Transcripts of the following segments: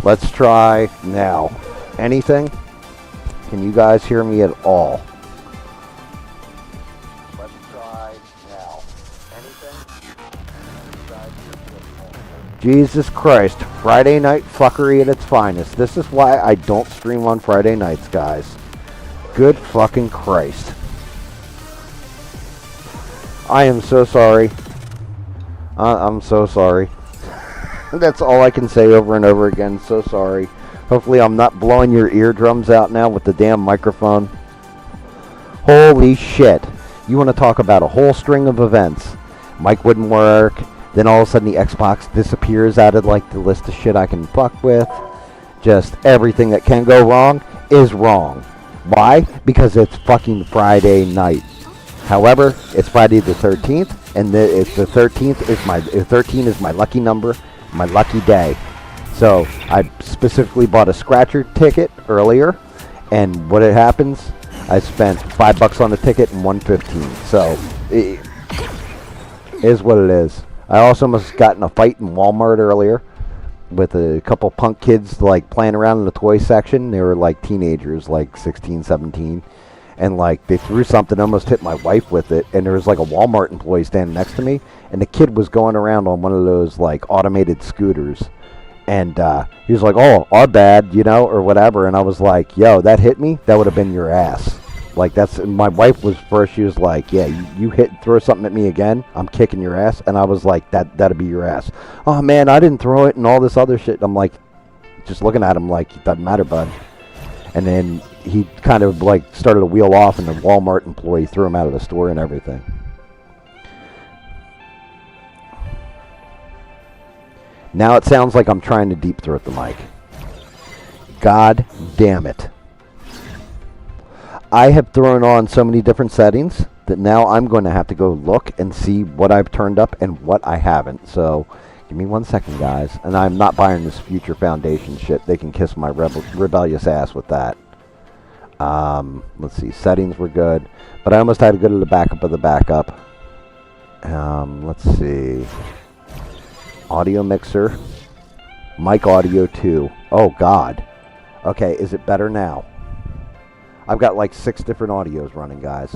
Let's try now. Anything? Can you guys hear me at all? Let's try now. Anything? Jesus Christ. Friday night fuckery at its finest. This is why I don't stream on Friday nights, guys. Good fucking Christ. I am so sorry. I'm so sorry. That's all I can say over and over again. So sorry. Hopefully I'm not blowing your eardrums out now with the damn microphone. Holy shit. You want to talk about a whole string of events. Mic wouldn't work. Then all of a sudden the Xbox disappears out of like the list of shit I can fuck with. Just everything that can go wrong is wrong. Why? Because it's fucking Friday night. However, it's Friday the 13th, and the 13th is my 13 is my lucky number, my lucky day. So I specifically bought a scratcher ticket earlier, and what it happens, I spent $5 on the ticket and $1.15. So it is what it is. I also almost got in a fight in Walmart earlier with a couple punk kids like playing around in the toy section. They were like teenagers, like 16, 17. And like they threw something, almost hit my wife with it, and there was like a Walmart employee standing next to me, and the kid was going around on one of those like automated scooters, and he was like, "Oh, our bad," you know, or whatever, and I was like, "Yo, that hit me. That would have been your ass." Like that's my wife was first. She was like, "Yeah, you throw something at me again, I'm kicking your ass," and I was like, "That'd be your ass." "Oh man, I didn't throw it," and all this other shit. I'm like, just looking at him like, "It doesn't matter, bud." And then he kind of like started to wheel off, and the Walmart employee threw him out of the store and everything. Now it sounds like I'm trying to deep throat the mic. God damn it. I have thrown on so many different settings that now I'm going to have to go look and see what I've turned up and what I haven't. So give me 1 second, guys. And I'm not buying this Future Foundation shit. They can kiss my rebellious ass with that. Let's see. Settings were good. But I almost had to go to the backup of the backup. Let's see. Audio mixer. Mic audio 2. Oh, God. Okay, is it better now? I've got like 6 different audios running, guys.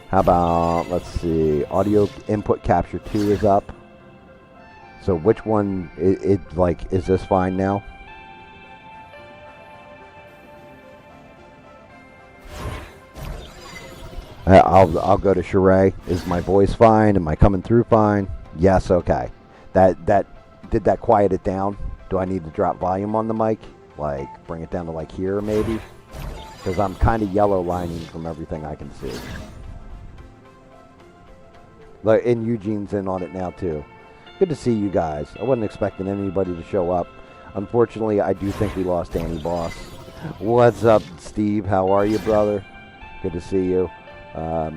How about, let's see, audio input capture 2 is up. So which one, like, is this fine now? I'll go to Sheree. Is my voice fine? Am I coming through fine? Yes, okay. Did that quiet it down? Do I need to drop volume on the mic? Like, bring it down to like here maybe? Because I'm kind of yellow lining from everything I can see. And Eugene's in on it now too. Good to see you guys. I wasn't expecting anybody to show up. Unfortunately, I do think we lost Danny Boss. What's up, Steve? How are you, brother? Good to see you. I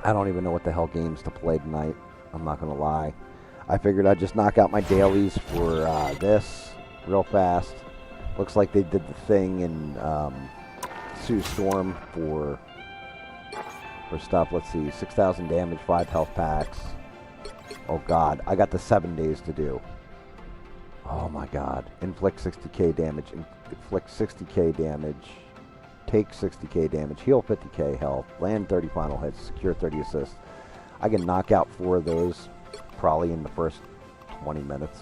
don't even know what the hell games to play tonight. I'm not going to lie. I figured I'd just knock out my dailies for this real fast. Looks like they did the thing in Sue Storm for stuff. Let's see, 6,000 damage, 5 health packs. Oh God, I got the 7 days to do. Oh my God. Inflict 60k damage, inflict 60k damage, take 60k damage, heal 50k health, land 30 final hits, secure 30 assists. I can knock out 4 of those probably in the first 20 minutes.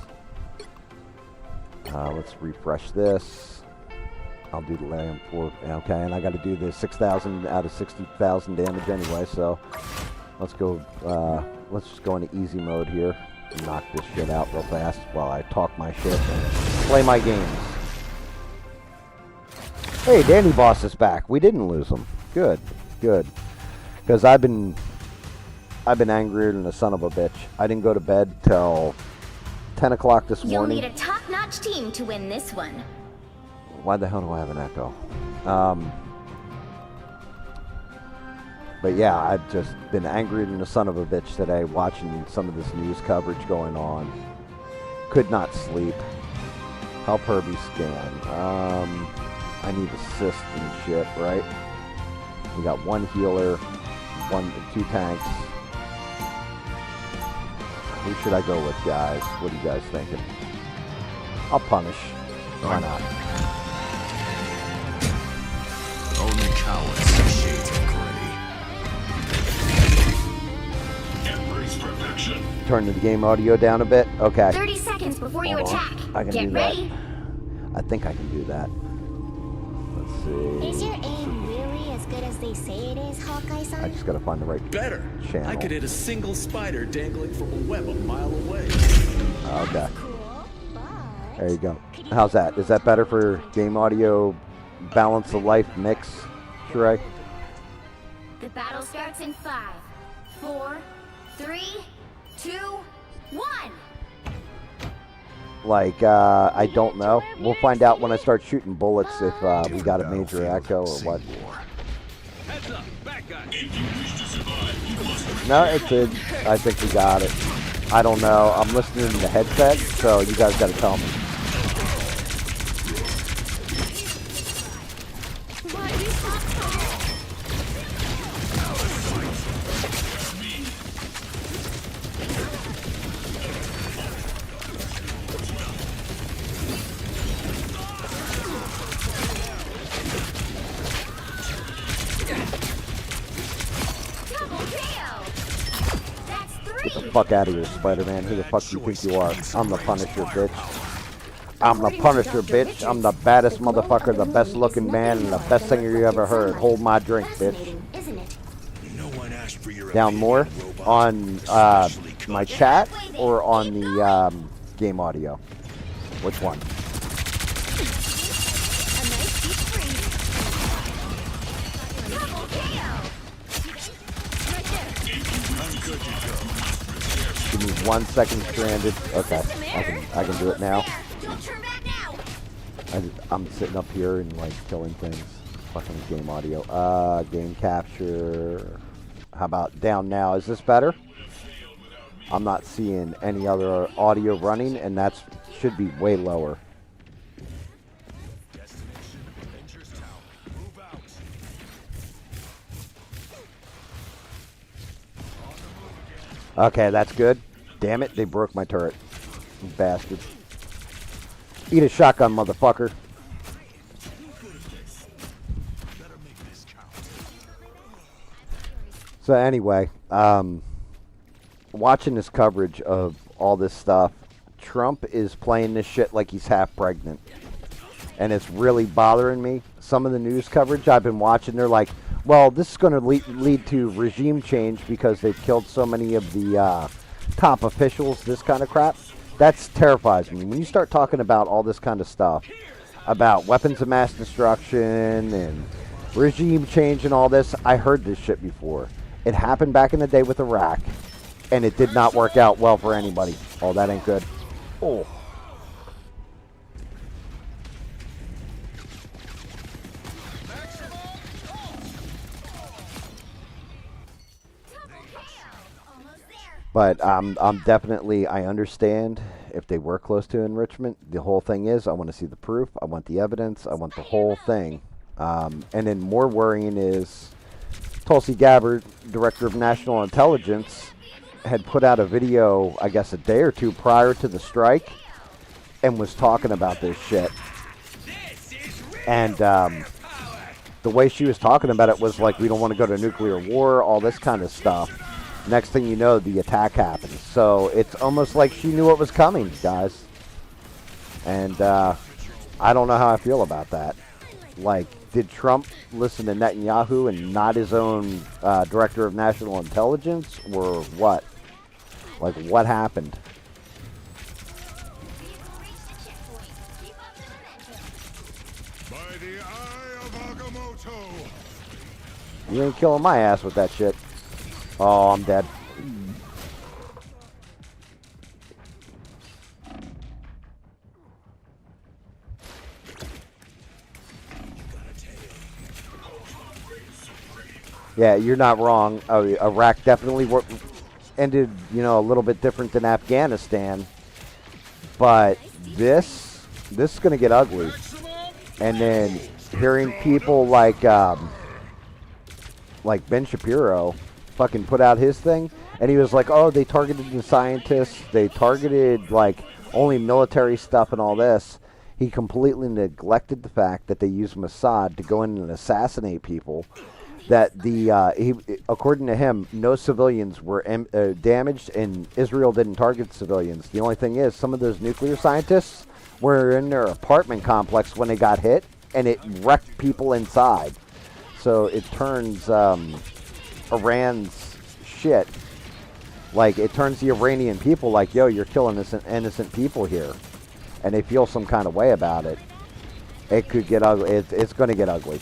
Let's refresh this. I'll do the land 4. Okay, and I got to do the 6,000 out of 60,000 damage anyway, so let's go. Let's just go into easy mode here and knock this shit out real fast while I talk my shit and play my games. Hey, Danny Boss is back. We didn't lose him. Good, good. Because I've been angrier than a son of a bitch. I didn't go to bed till 10 o'clock this morning. You'll need a top-notch team to win this one. Why the hell do I have an echo? But yeah, I've just been angrier than a son of a bitch today watching some of this news coverage going on. Could not sleep. Help Herbie scan. I need assist and shit, right? We got 1 healer, 2 tanks. Who should I go with, guys? What are you guys thinking? I'll punish. Why not? Only cowards see shades of gray. Embrace perfection. Turn the game audio down a bit. Okay. 30 seconds before you Hold on. attack. I can Get do that. ready. I think I can do that. Let's see. Is your aim really as good as they say it is, Hawkeye-san? I just gotta find the right Better. channel. I could hit a single spider dangling from a web a mile away. Okay. Cool, but... There you go. How's that? Is that better for game audio balance of life mix, Sheree? The battle starts in 5, 4, 3, 2, 1. Like, I don't know. We'll find out when I start shooting bullets if we got a major echo or what. Heads up, back guy. No, it's good. I think we got it. I don't know. I'm listening to the headset, so you guys gotta tell me. Get the fuck out of here, Spider-Man. Who the fuck do you think you are? I'm the Punisher, bitch. I'm the Punisher, bitch. I'm the baddest motherfucker, the best looking man, and the best singer you ever heard. Hold my drink, bitch. Isn't it? Down more on my chat or on the game audio? Which one? A nice deep freeze. Double KO. Right there. Give me 1 second, stranded. Okay, I can do it now. Don't turn back now. I'm sitting up here and like killing things. Fucking game audio. Game capture. How about down now? Is this better? I'm not seeing any other audio running, and that should be way lower. Okay, that's good. Damn it, they broke my turret. Bastards. Eat a shotgun, motherfucker. So anyway, watching this coverage of all this stuff, Trump is playing this shit like he's half pregnant. And it's really bothering me. Some of the news coverage I've been watching, they're like, well, this is going to lead to regime change because they've killed so many of the top officials, this kind of crap. That terrifies me. When you start talking about all this kind of stuff, about weapons of mass destruction and regime change and all this, I heard this shit before. It happened back in the day with Iraq, and it did not work out well for anybody. Oh, that ain't good. Oh. But I'm definitely, I understand if they were close to enrichment. The whole thing is, I want to see the proof. I want the evidence. I want the whole thing. And then more worrying is Tulsi Gabbard, Director of National Intelligence, had put out a video, I guess a day or two prior to the strike, and was talking about this shit. And the way she was talking about it was like, we don't want to go to nuclear war, all this kind of stuff. Next thing you know, the attack happens. So it's almost like she knew what was coming, guys. And I don't know how I feel about that. Like, did Trump listen to Netanyahu and not his own Director of National Intelligence, or what? Like, what happened? By the eye of Agamotto. You ain't killing my ass with that shit. Oh, I'm dead. Yeah, you're not wrong. Oh, Iraq definitely ended, you know, a little bit different than Afghanistan. But this is going to get ugly. And then hearing people like Ben Shapiro fucking put out his thing, and he was like, oh, they targeted the scientists, they targeted, like, only military stuff and all this. He completely neglected the fact that they used Mossad to go in and assassinate people. That according to him, no civilians were damaged, and Israel didn't target civilians. The only thing is, some of those nuclear scientists were in their apartment complex when they got hit, and it wrecked people inside. So it turns Iran's shit, like, it turns the Iranian people like, yo, you're killing innocent people here. And they feel some kind of way about it. It could get ugly. It's going to get ugly.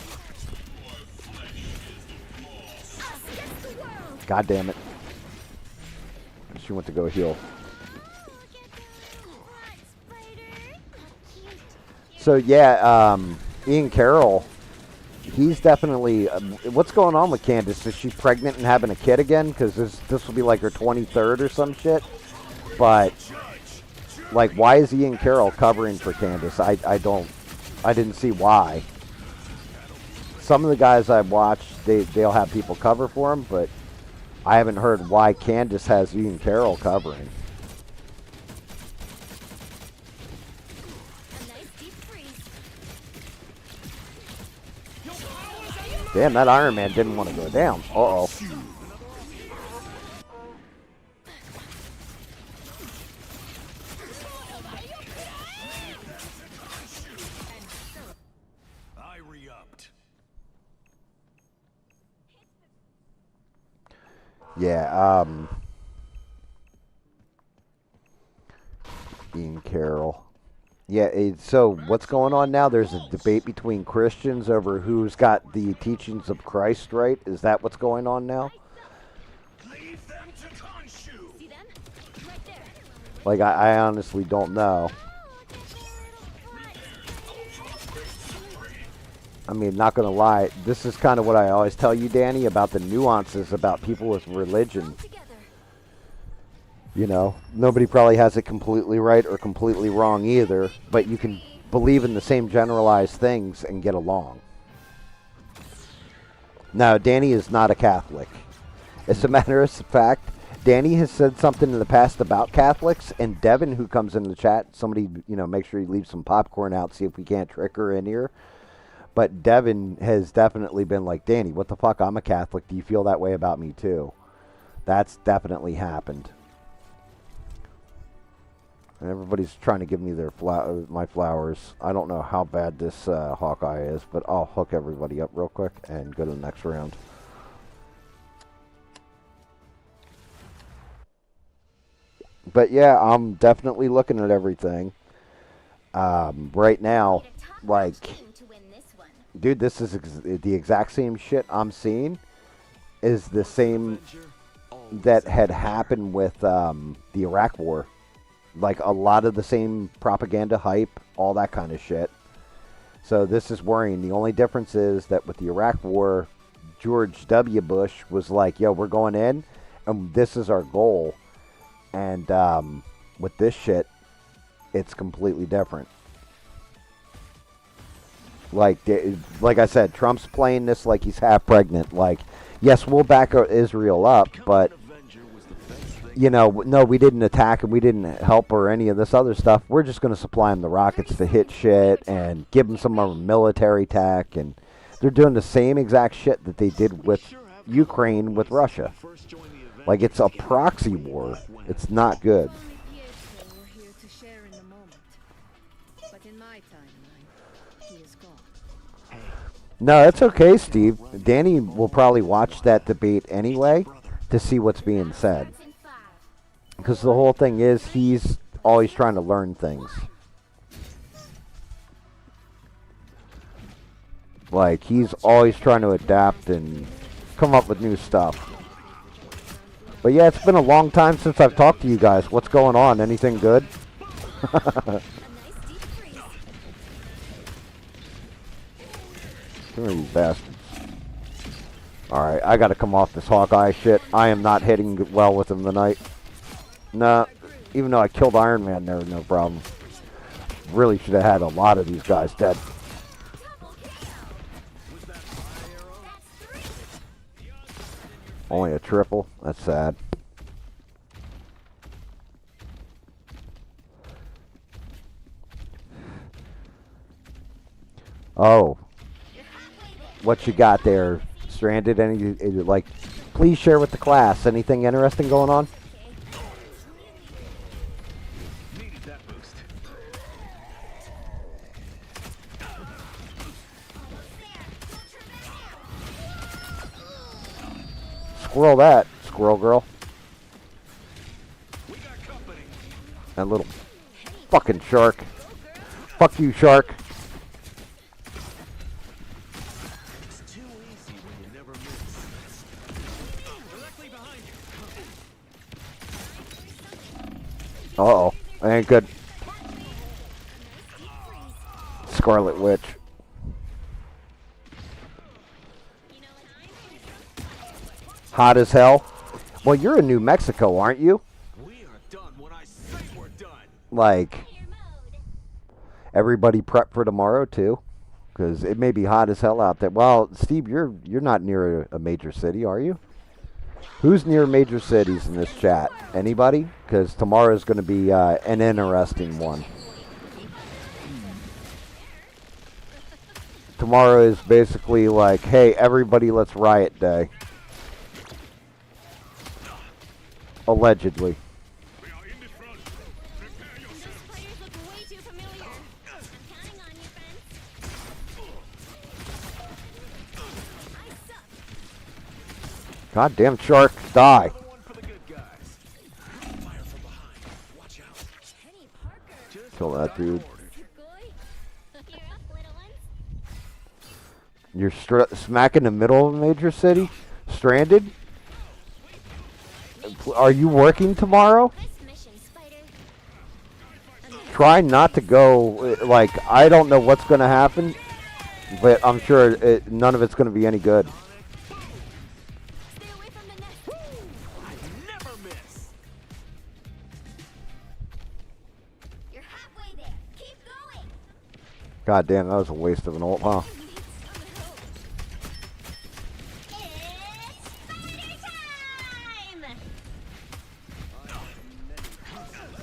God damn it. She went to go heal. So, yeah, Ian Carroll, he's definitely... what's going on with Candace? Is she pregnant and having a kid again? Because this will be like her 23rd or some shit. But, like, why is Ian Carroll covering for Candace? I didn't see why. Some of the guys I've watched, they'll have people cover for him, but I haven't heard why Candace has Ian Carroll covering. Damn, that Iron Man didn't want to go down. Uh-oh. I re-upped. Yeah, Ian Carroll. Yeah, so what's going on now? There's a debate between Christians over who's got the teachings of Christ right. Is that what's going on now? Leave them to Khonshu. See them? Right there. Like, I honestly don't know. I mean, not gonna lie, this is kind of what I always tell you, Danny, about the nuances about people with religion. You know, nobody probably has it completely right or completely wrong either, but you can believe in the same generalized things and get along. Now, Danny is not a Catholic. As a matter of fact, Danny has said something in the past about Catholics, and Devin, who comes in the chat, somebody, you know, make sure you leave some popcorn out, see if we can't trick her in here. But Devin has definitely been like, Danny, what the fuck? I'm a Catholic. Do you feel that way about me too? That's definitely happened. And everybody's trying to give me their my flowers. I don't know how bad this Hawkeye is, but I'll hook everybody up real quick and go to the next round. But yeah, I'm definitely looking at everything. Right now, like, dude, this is the exact same shit I'm seeing is the same that had happened with the Iraq War. Like, a lot of the same propaganda hype, all that kind of shit. So this is worrying. The only difference is that with the Iraq War, George W. Bush was like, yo, we're going in, and this is our goal. And with this shit, it's completely different. Like I said, Trump's playing this like he's half pregnant. Like, yes, we'll back Israel up, but, you know, no, we didn't attack and we didn't help or any of this other stuff. We're just going to supply them the rockets to hit shit and give them some of our military tech. And they're doing the same exact shit that they did with Ukraine with Russia. Like, it's a proxy war. It's not good. No, that's okay, Steve. Danny will probably watch that debate anyway to see what's being said. Because the whole thing is he's always trying to learn things. Like, he's always trying to adapt and come up with new stuff. But yeah, it's been a long time since I've talked to you guys. What's going on? Anything good? Come here, you bastards. Alright, I gotta come off this Hawkeye shit. I am not hitting well with him tonight. Nah, even though I killed Iron Man there, no problem. Really should have had a lot of these guys dead. Only a triple? That's sad. Oh. What you got there, Stranded? Any, like, please share with the class. Anything interesting going on? Needed that boost. Squirrel that, squirrel girl. We got company. That little fucking shark. Fuck you, shark. It's too easy when you never miss. Directly behind you. Uh-oh. Ain't good. Scarlet Witch. Hot as hell. Well, you're in New Mexico, aren't you? We are done when I say we're done. Like, everybody prep for tomorrow, too? Because it may be hot as hell out there. Well, Steve, you're not near a major city, are you? Who's near major cities in this chat? Anybody? Because tomorrow is going to be an interesting one. Tomorrow is basically like, hey, everybody, let's riot day. Allegedly. We are in this front. Prepare yourselves. Players look way too familiar. I'm counting on you, friends. I suck. Goddamn shark, die. Another one for the good guys. Fire from behind. Watch out. Penny Parker. Just Kill that dude. Goy. You're up, little ones. You're smack in the middle of a major city? Stranded? Are you working tomorrow? Nice mission, Spider. Try not to go, like, I don't know what's going to happen, but I'm sure none of it's going to be any good. Stay away from the nest. I never miss. You're halfway there. Keep going. God damn, that was a waste of an ult, huh? It's spider time!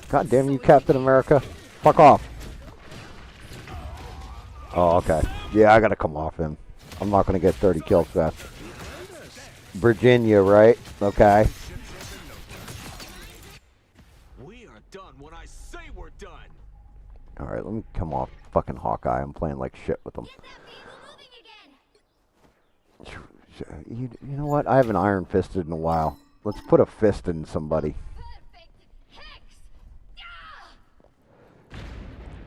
God damn you, Captain America. Fuck off. Oh, okay. Yeah, I gotta come off him. I'm not gonna get 30 kills fast. Virginia, right? Okay. We are done when I say we're done. Alright, let me come off fucking Hawkeye. I'm playing like shit with him. Get that vehicle moving again. You know what? I haven't iron fisted in a while. Let's put a fist in somebody. Perfect. Hex. Ah!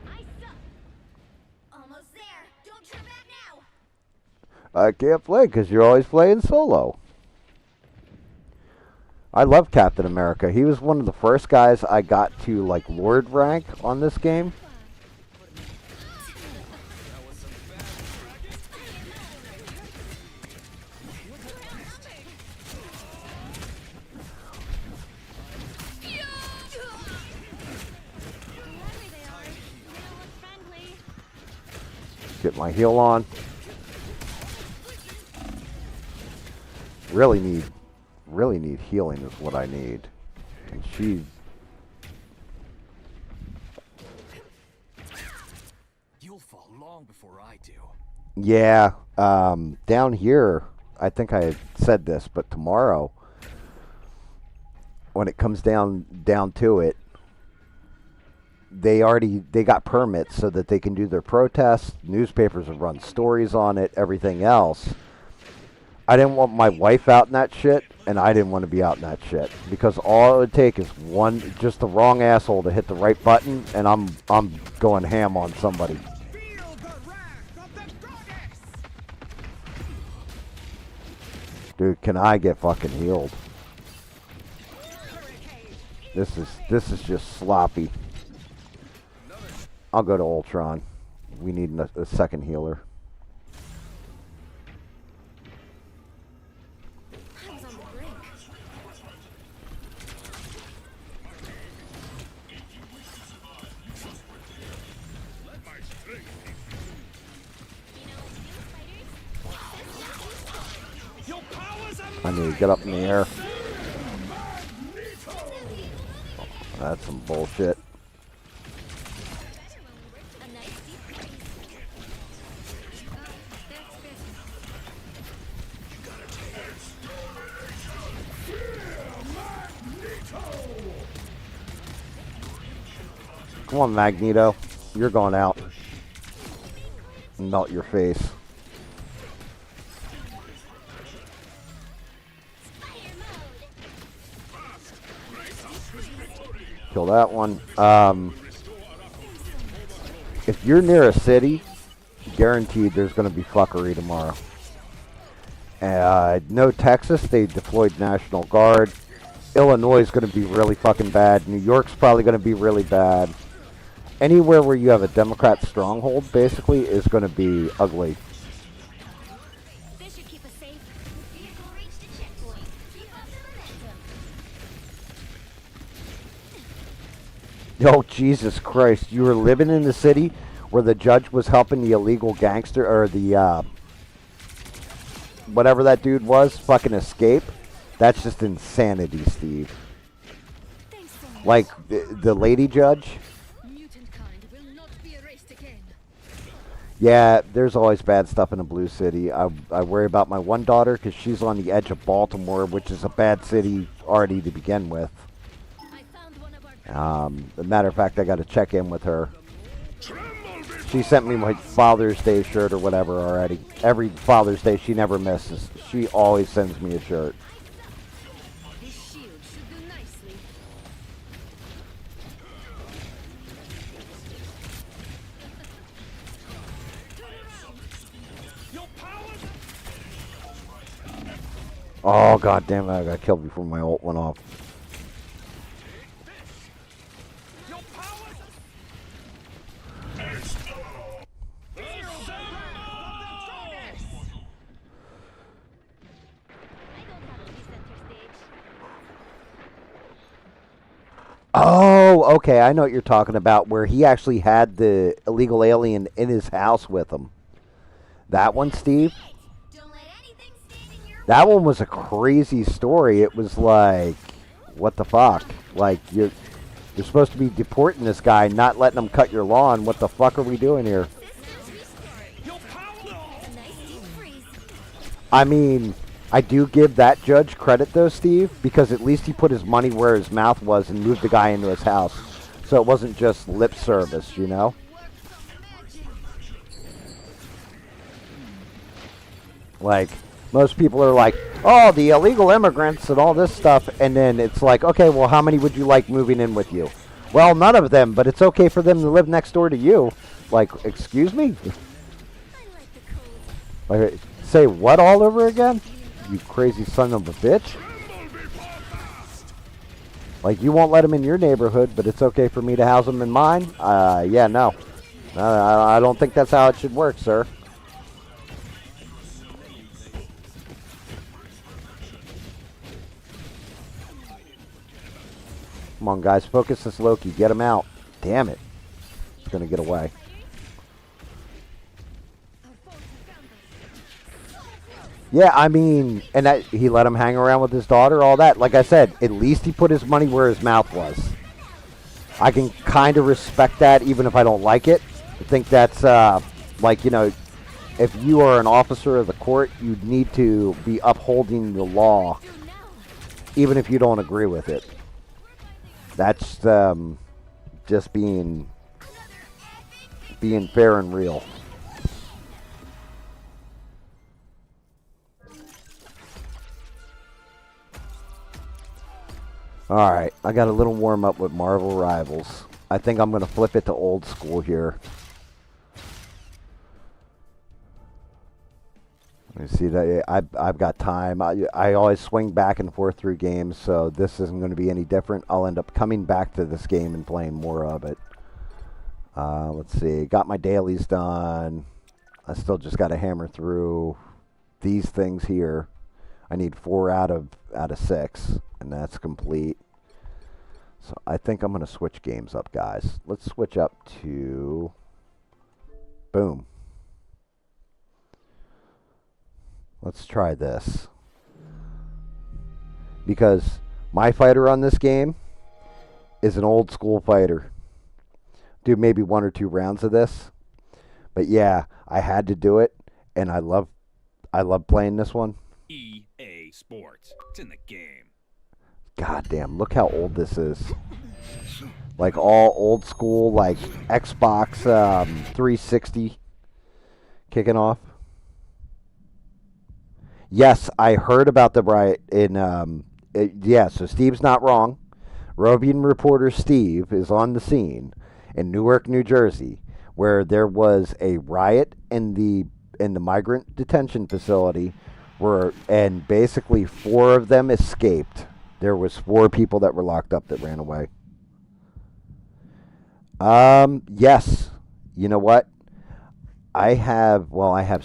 I suck. Almost there. Don't turn back now. I can't play because you're always playing solo. I love Captain America. He was one of the first guys I got to, like, Lord rank on this game. Get my heal on. Really need healing is what I need. And she... You'll fall long before I do. Yeah, down here, I think I had said this, but tomorrow, when it comes down to it, they got permits so that they can do their protests. Newspapers have run stories on it, everything else. I didn't want my wife out in that shit, and I didn't want to be out in that shit because all it would take is just the wrong asshole to hit the right button, and I'm going ham on somebody. Feel the wrath of the goddess. Dude, can I get fucking healed? This is just sloppy. I'll go to Ultron. We need a second healer. I was on the brink. Let my strength Your powers are I need to get up in the air. That's some bullshit. A nice deep freeze. That's Come on, Magneto. You're going out. Melt your face. Spider mode. Kill that one. If you're near a city, guaranteed there's going to be fuckery tomorrow. No, Texas, they deployed National Guard. Illinois is going to be really fucking bad. New York's probably going to be really bad. Anywhere where you have a Democrat stronghold, basically, is going to be ugly. This should keep us safe. Vehicle reached a checkpoint. Keep up the momentum. Oh, Jesus Christ. You were living in the city where the judge was helping the illegal gangster, or the, whatever that dude was, fucking escape? That's just insanity, Steve. Thanks so much. Like, the lady judge? Mutant kind will not be erased again. Yeah, there's always bad stuff in a blue city. I worry about my one daughter because she's on the edge of Baltimore, which is a bad city already to begin with. I found one of our As a matter of fact, I got to check in with her. She sent me my Father's Day shirt or whatever already. Every Father's Day, she never misses. She always sends me a shirt. this shield should do nicely. Your powers. Oh, god damn it, I got killed before my ult went off. Your powers. I don't have to be center stage. Oh, okay, I know what you're talking about, where he actually had the illegal alien in his house with him. That one, Steve? Don't let anything stand in your That one was a crazy story. It was like, what the fuck? Like, you're supposed to be deporting this guy, not letting him cut your lawn. What the fuck are we doing here? Your powers. a nice deep freeze. I mean, I do give that judge credit, though, Steve, because at least he put his money where his mouth was and moved the guy into his house. So it wasn't just lip service, you know? Like, most people are like, oh, the illegal immigrants and all this stuff. And then it's like, okay, well, how many would you like moving in with you? Well, none of them, but it's okay for them to live next door to you. Like, excuse me? I like the cold. Like, say what all over again? You crazy son of a bitch. Like, you won't let them in your neighborhood, but it's okay for me to house them in mine? Yeah, no. I don't think that's how it should work, sir. Come on, guys. Focus this Loki. Get him out. Damn it. It's going to get away. Yeah, I mean, and that he let him hang around with his daughter, all that. Like I said, at least he put his money where his mouth was. I can kind of respect that, even if I don't like it. I think that's, like, you know, if you are an officer of the court, you need to be upholding the law, even if you don't agree with it. That's just being fair and real. Alright, I got a little warm up with Marvel Rivals. I think I'm going to flip it to old school here. Let me see, that I've got time. I always swing back and forth through games, so this isn't going to be any different. I'll end up coming back to this game and playing more of it. Let's see, got my dailies done. I still just got to hammer through these things here. I need 4 out of 6, and that's complete. So I think I'm going to switch games up, guys. Let's switch up to... Boom. Let's try this. because my fighter on this game is an old school fighter. Do maybe 1 or 2 rounds of this. But yeah, I had to do it, and I love playing this one. EA Sports. It's in the game. God damn, look how old this is. Like all old school, like Xbox 360 kicking off. Yes, I heard about the riot in, yeah, so Steve's not wrong. Robian reporter Steve is on the scene in Newark, New Jersey, where there was a riot in the migrant detention facility, and basically 4 of them escaped. There was 4 people that were locked up that ran away. Yes. You know what? I have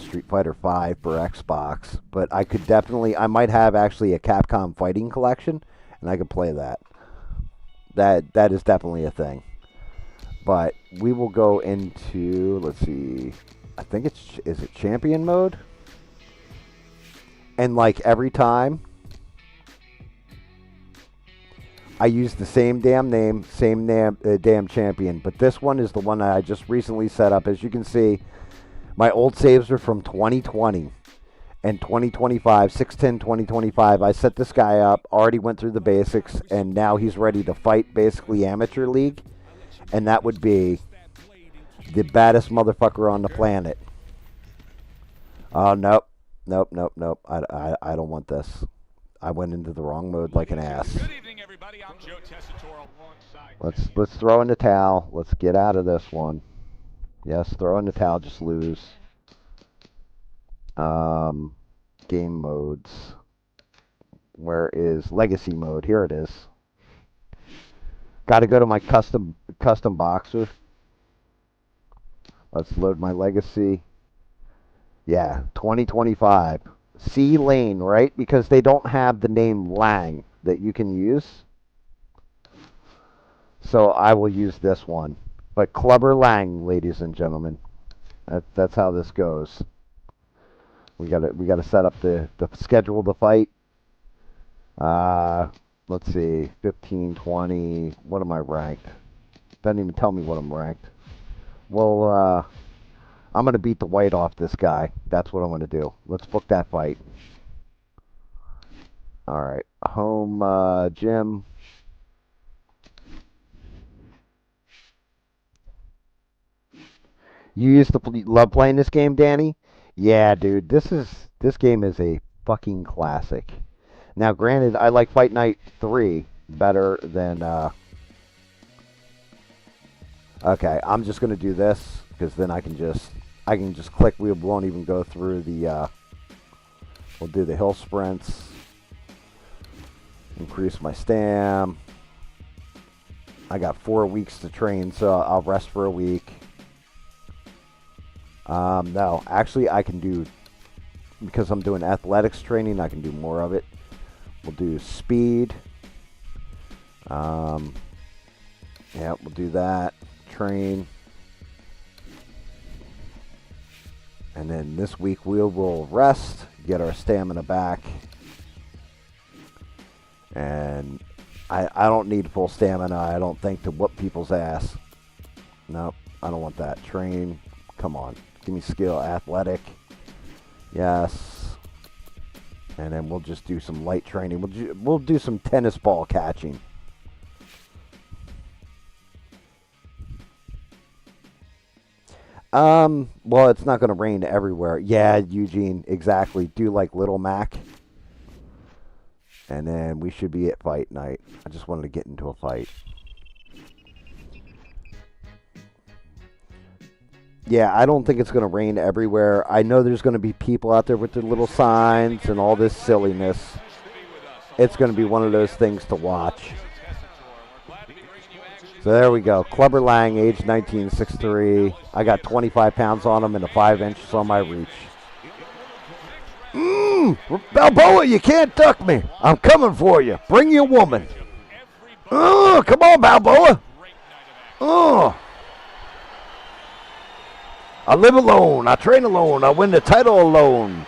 Street Fighter V for Xbox, but I might have actually a Capcom fighting collection, and I could play that. That is definitely a thing. But we will go into, let's see, I think is it champion mode? And like every time, I use the same damn name, same damn champion. But this one is the one that I just recently set up. As you can see, my old saves are from 2020 and 2025, 6/10/2025. I set this guy up, already went through the basics, and now he's ready to fight basically Amateur League. And that would be the baddest motherfucker on the planet. Oh, nope. I don't want this. I went into the wrong mode like an ass. Good evening, everybody. I'm Joe Tessitore alongside. Let's throw in the towel. Let's get out of this one. Yes, throw in the towel, just lose. Game modes. Where is legacy mode? Here it is. Got to go to my custom boxer. Let's load my legacy. Yeah, 2025. C Lane, right? Because they don't have the name Lang that you can use. So I will use this one. But Clubber Lang, ladies and gentlemen. That's how this goes. We gotta set up the schedule the fight. Let's see, 15, 20. What am I ranked? Doesn't even tell me what I'm ranked. Well, I'm gonna beat the white off this guy. That's what I'm gonna do. Let's book that fight. All right, home gym. You used to love playing this game, Danny? Yeah, dude. This game is a fucking classic. Now, granted, I like Fight Night 3 better than. Okay, I'm just gonna do this because then I can just click. We won't even go through the. We'll do the hill sprints. Increase my stam. I got 4 weeks to train, so I'll rest for a week. No, actually I can do, because I'm doing athletics training, I can do more of it. We'll do speed. Yeah, we'll do that. Train. And then this week we will rest, get our stamina back. And I don't need full stamina, I don't think, to whoop people's ass. Nope, I don't want that. Train. Come on. Give me skill. Athletic. Yes. And then we'll just do some light training. We'll do some tennis ball catching. Well, it's not going to rain everywhere. Yeah, Eugene, exactly. Do like Little Mac. And then we should be at fight night. I just wanted to get into a fight. Yeah, I don't think it's going to rain everywhere. I know there's going to be people out there with their little signs and all this silliness. It's going to be one of those things to watch. So there we go. Clubber Lang, age 19, 6'3". I got 25 pounds on him and a 5 inches on my reach. Balboa, you can't duck me. I'm coming for you. Bring your woman. Oh, come on, Balboa. Oh. I live alone. I train alone. I win the title alone.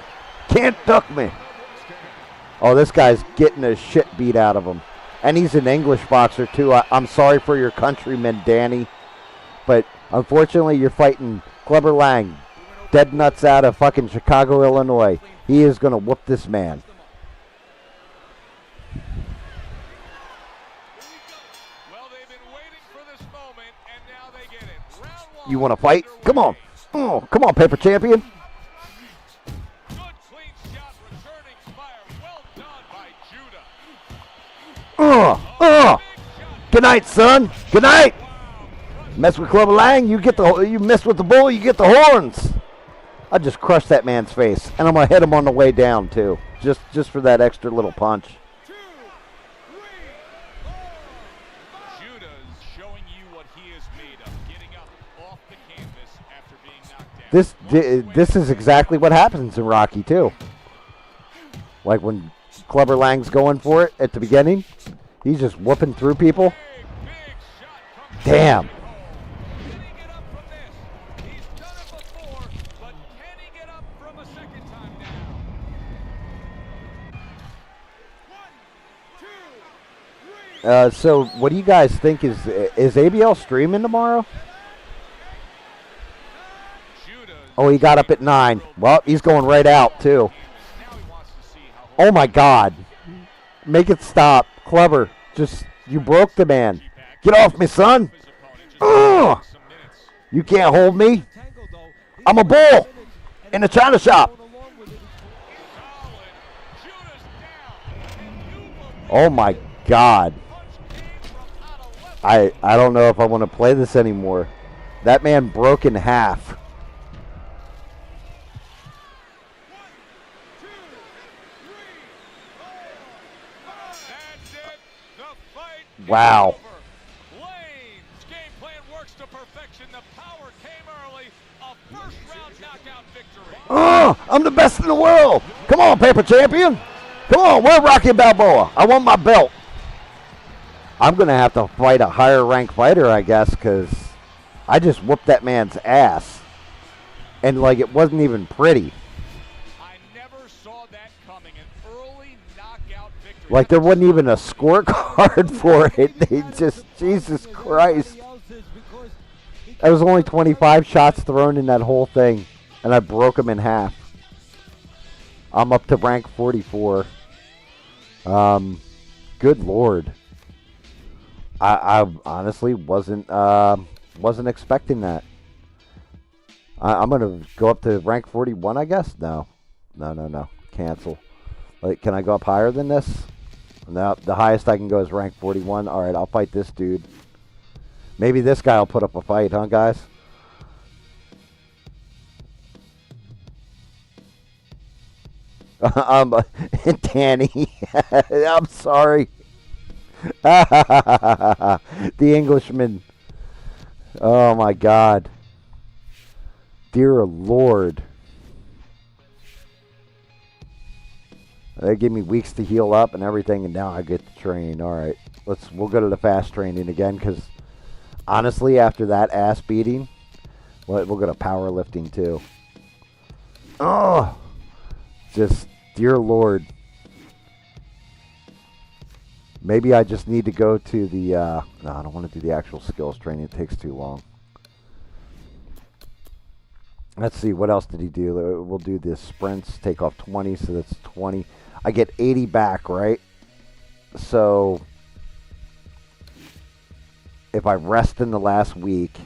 Can't duck me. Oh, this guy's getting the shit beat out of him. And he's an English boxer, too. I'm sorry for your countryman, Danny. But unfortunately, you're fighting Clubber Lang. Dead nuts out of fucking Chicago, Illinois. He is going to whoop this man. Well, they've been waiting for this moment, and now they get it. Round one. You want to fight? Come on. Oh, come on, paper champion. Good clean shot, returning fire. Well done by Judah. Good night, son. Good night. Mess with Clubber Lang, you mess with the bull, you get the horns. I just crushed that man's face, and I'm gonna hit him on the way down too, just for that extra little punch. Judah's showing you what he is made of, getting up off the canvas after being knocked down. This is exactly what happens in Rocky too. Like when Clubber Lang's going for it at the beginning, he's just whooping through people. Big shot comes Damn. Can he get up from this? He's done it before, but can he get up from a second time now? 1, 2, 3. So what do you guys think is ABL streaming tomorrow? Judah's Oh, he got up at 9. Well, he's going right out too. now he wants to see how Oh my God. Make it stop. Clubber. You broke the man. Get off me, son. his opponent just Ugh. some minutes. You can't hold me. I'm a bull in a china shop. Solid. Judah's down. And you believe Oh my God. punch came from out of left. I don't know if I want to play this anymore. That man broke in half. 1, 2, 3, 4, 5. That's it. The fight is Wow. over. Lane's game plan works to perfection. The power came early. A first-round knockout victory. I'm the best in the world. Come on, paper champion. Come on, we're Rocky Balboa. I want my belt. I'm going to have to fight a higher ranked fighter, I guess, because I just whooped that man's ass. And, like, it wasn't even pretty. I never saw that coming. An early knockout victory. Like, there wasn't even a scorecard for it. They just, Jesus Christ. There was only 25 shots thrown in that whole thing, and I broke him in half. I'm up to rank 44. Good Lord. I honestly wasn't expecting that. I'm gonna go up to rank 41, I guess. No. Cancel. Like, can I go up higher than this? No, the highest I can go is rank 41. All right, I'll fight this dude. Maybe this guy will put up a fight, huh, guys? Danny, I'm sorry. The Englishman. Oh my God. Dear Lord. They give me weeks to heal up and everything, and now I get to train. All right, we'll go to the fast training again, because honestly, after that ass beating, we'll go to powerlifting too. Oh, just dear Lord. Maybe I just need to go to the. No, I don't want to do the actual skills training. It takes too long. Let's see, what else did he do? We'll do the sprints, take off 20, so that's 20. I get 80 back, right? So if I rest in the last week,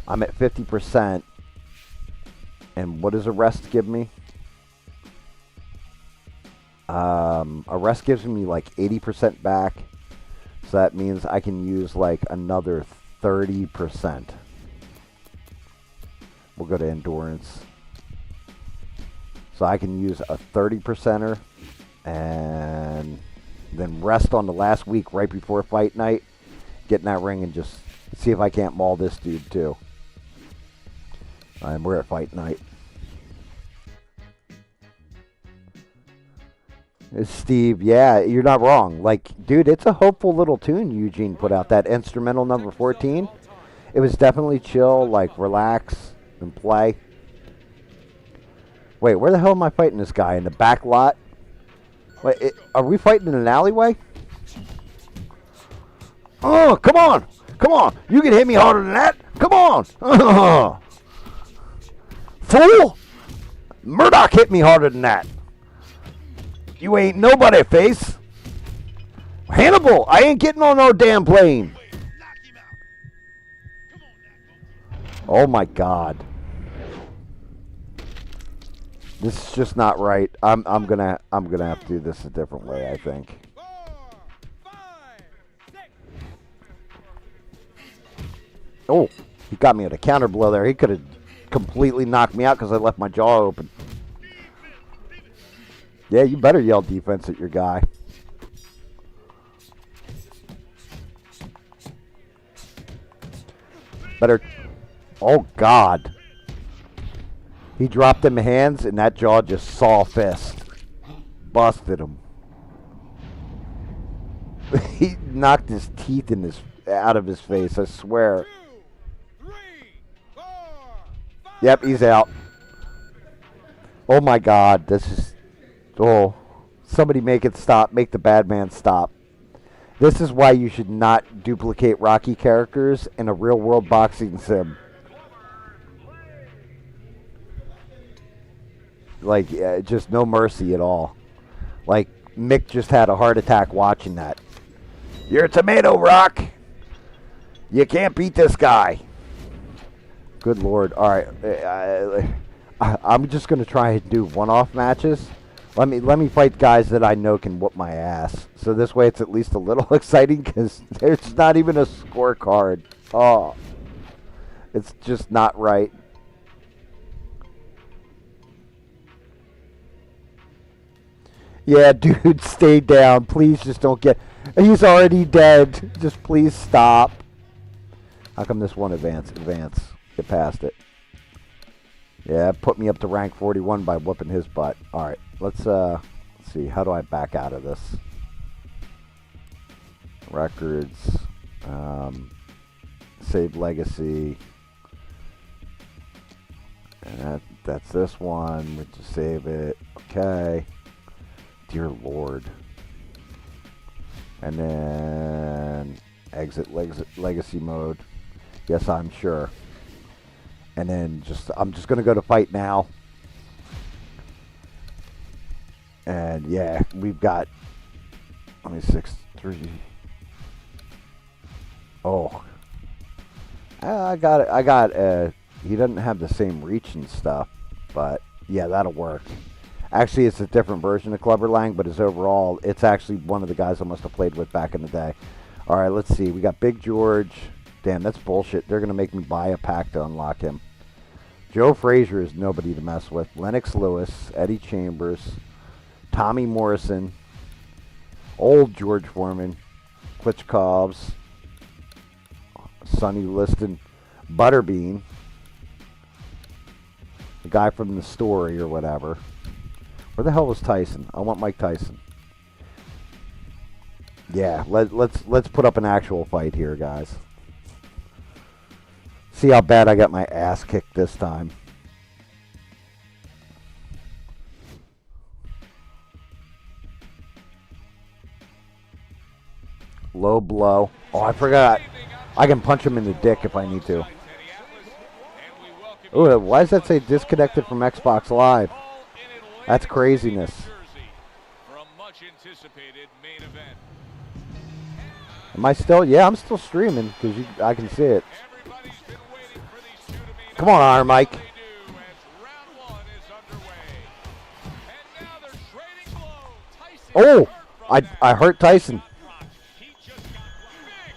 I'm at 50%. And what does a rest give me? A rest gives me like 80% back. So that means I can use like another 30%. We'll go to endurance. So I can use a 30%er and then rest on the last week right before fight night. Get in that ring and just see if I can't maul this dude too. And we're at fight night. Steve, yeah, you're not wrong. Like, dude, it's a hopeful little tune Eugene put out. That instrumental number 14. It was definitely chill, like relax and play. Wait, where the hell am I fighting this guy? In the back lot? Wait, are we fighting in an alleyway? Oh, come on. Come on. You can hit me harder than that. Come on. Fool. Murdoch hit me harder than that. You ain't nobody, face. Hannibal, I ain't getting on no damn plane. Knock him out. Come on now, go get him. Oh my God. This is just not right. I'm gonna have to do this a different way, I think. 4, 5, 6. Oh, he got me at a counter blow there. He could have completely knocked me out because I left my jaw open. Yeah, you better yell defense at your guy. Better. Oh, God. He dropped them hands, and that jaw just saw fist. Busted him. He knocked his teeth out of his face, I swear. 2, 3, 4, 5. Yep, he's out. Oh, my God. This is... Oh. Somebody make it stop. Make the bad man stop. This is why you should not duplicate Rocky characters in a real-world boxing sim. Like, just no mercy at all. Like, Mick just had a heart attack watching that. You're a tomato, Rock. You can't beat this guy. Good Lord. All right. I'm just going to try and do one-off matches. Let me fight guys that I know can whoop my ass. So this way it's at least a little exciting because there's not even a scorecard. Oh. It's just not right. Yeah, dude, stay down. Please just don't get... He's already dead. Just please stop. How come this won't advance? Advance. Get past it. Yeah, put me up to rank 41 by whooping his butt. All right, let's see. How do I back out of this? Records. Save legacy. And that's this one. We just save it. Okay. Dear Lord. And then exit legacy mode. Yes, I'm sure. And then I'm just going to go to fight now. And yeah, we've got 26-3. Oh. I got it. He doesn't have the same reach and stuff, but yeah, that'll work. Actually, it's a different version of Clubber Lang, but it's actually one of the guys I must have played with back in the day. All right, let's see. We got Big George. Damn, that's bullshit. They're going to make me buy a pack to unlock him. Joe Frazier is nobody to mess with. Lennox Lewis, Eddie Chambers, Tommy Morrison, old George Foreman, Klitschkovs, Sonny Liston, Butterbean, the guy from the story or whatever. Where the hell was Tyson? I want Mike Tyson. Yeah, let's put up an actual fight here, guys. See how bad I got my ass kicked this time. Low blow. Oh, I forgot. I can punch him in the dick if I need to. Oh, why does that say disconnected from Xbox Live? That's craziness. Am I still? Yeah, I'm still streaming because I can see it. Come on, Iron Mike. Oh, I hurt Tyson.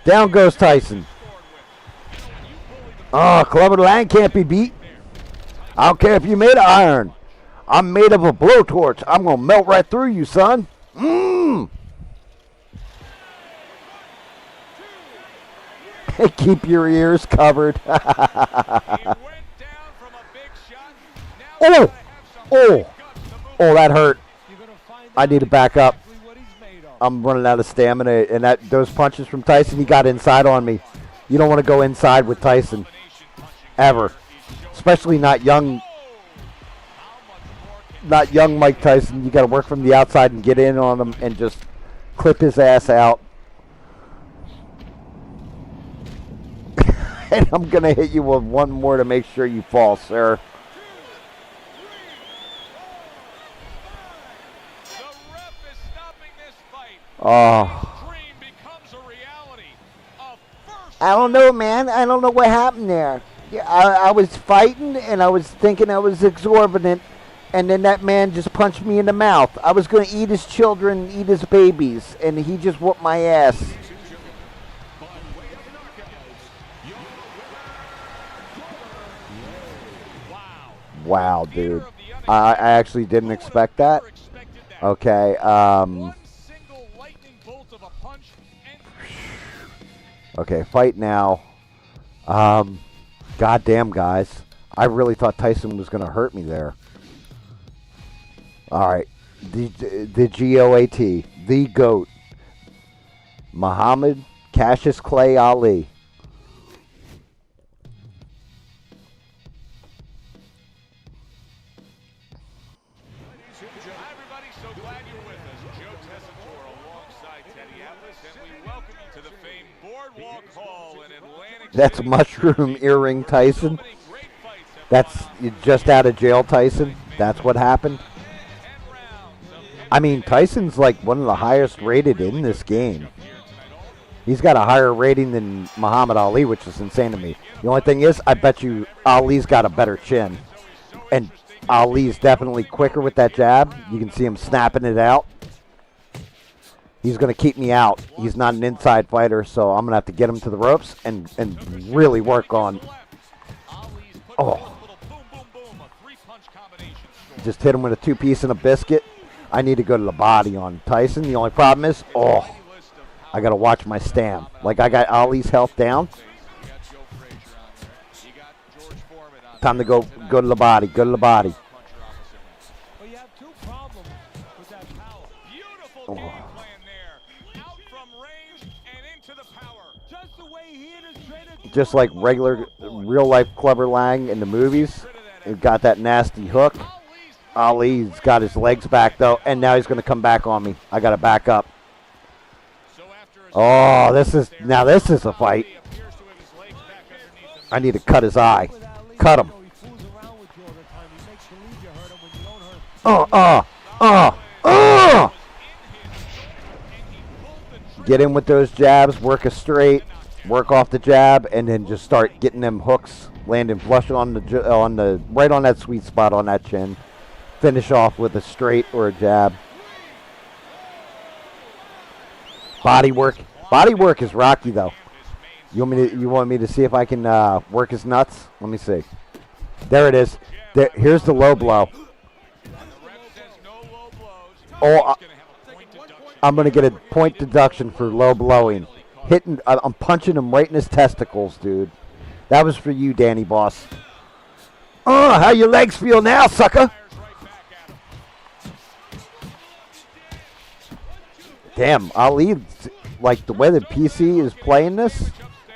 Down goes Tyson. Oh, Clubber Lang can't be beat. I don't care if you made of iron. I'm made of a blowtorch. I'm going to melt right through you, son. Keep your ears covered. Oh, that hurt. I need to back up. I'm running out of stamina, and those punches from Tyson, he got inside on me. You don't want to go inside with Tyson, ever, especially not young not young Mike Tyson. You got to work from the outside and get in on him and just clip his ass out. And I'm going to hit you with one more to make sure you fall, sir. The ref is stopping this fight. Oh. Dream becomes a reality. A first I don't know, man. I don't know what happened there. Yeah, I was fighting, and I was thinking I was exorbitant, and then that man just punched me in the mouth. I was going to eat his children, eat his babies, and he just whooped my ass. Wow, dude. I actually didn't expect that. Okay, One single lightning bolt of a punch and okay, fight now. Goddamn, guys. I really thought Tyson was going to hurt me there. All right. The GOAT, the GOAT. Muhammad Cassius Clay Ali. Hi, everybody. So glad you're with us. Joe Tessitore alongside Teddy Atlas, and we welcome you to the famed Boardwalk Hall in Atlantic That's City. Mushroom Earring Tyson. So many great fights have That's gone on. just out of jail Tyson. That's what happened. 10 rounds of I mean, Tyson's like one of the highest rated in this game. He's got a higher rating than Muhammad Ali, which is insane to me. The only thing is, I bet you Ali's got a better chin. And Ali's definitely quicker with that jab. You can see him snapping it out. He's going to keep me out. He's not an inside fighter, so I'm going to have to get him to the ropes and really work on. Oh. Just hit him with a two-piece and a biscuit. I need to go to the body on Tyson. The only problem is, I got to watch my stam. Like, I got Ali's health down. Time to go to the body. Go to the body. Well, you have two problems with that power. Beautiful game plan there. Out from range and into the power. Just the way he and his trainer. Just like regular, real-life Clubber Lang in the movies. He got that nasty hook. Ali's got his legs back, though, and now he's going to come back on me. I got to back up. Oh, this is a fight. I need to cut his eye. Cut him. Get in with those jabs, work a straight, work off the jab, and then just start getting them hooks, landing flush on the right on that sweet spot on that chin. Finish off with a straight or a jab. Body work is rocky though. You want me to see if I can work his nuts? Let me see. There it is. Here's the low blow. Oh, I'm gonna get a point deduction for low blowing. I'm punching him right in his testicles, dude. That was for you, Danny Boss. Oh, how your legs feel now, sucker? Damn, Ali, like the way the PC is playing this,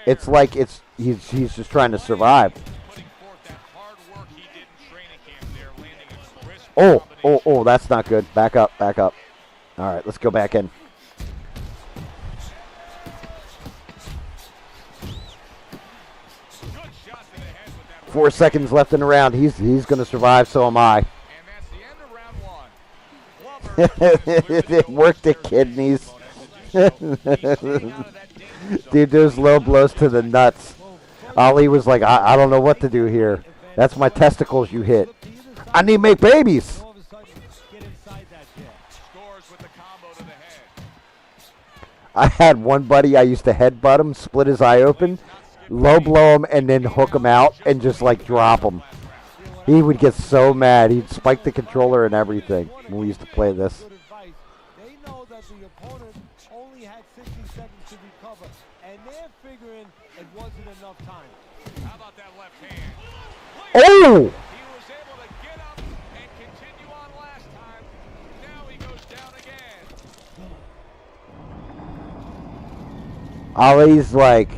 it's like he's just trying to survive. Oh, that's not good. Back up. All right, let's go back in. Good 4 seconds left in the round. He's going to survive, so am I. And that's the end of round one. It worked the kidneys. Dude, those low blows to the nuts. Ali was like, I don't know what to do here. That's my testicles you hit. I need to make babies. I had one buddy, I used to headbutt him, split his eye open, low blow him, and then hook him out and just like drop him. He would get so mad. He'd spike the controller and everything when we used to play this. They know that the opponent only had 60 seconds to recover, and they're figuring it wasn't enough time. How about that left hand? Oh! He was able to get up and continue on last time. Now he goes down again. Ali's like,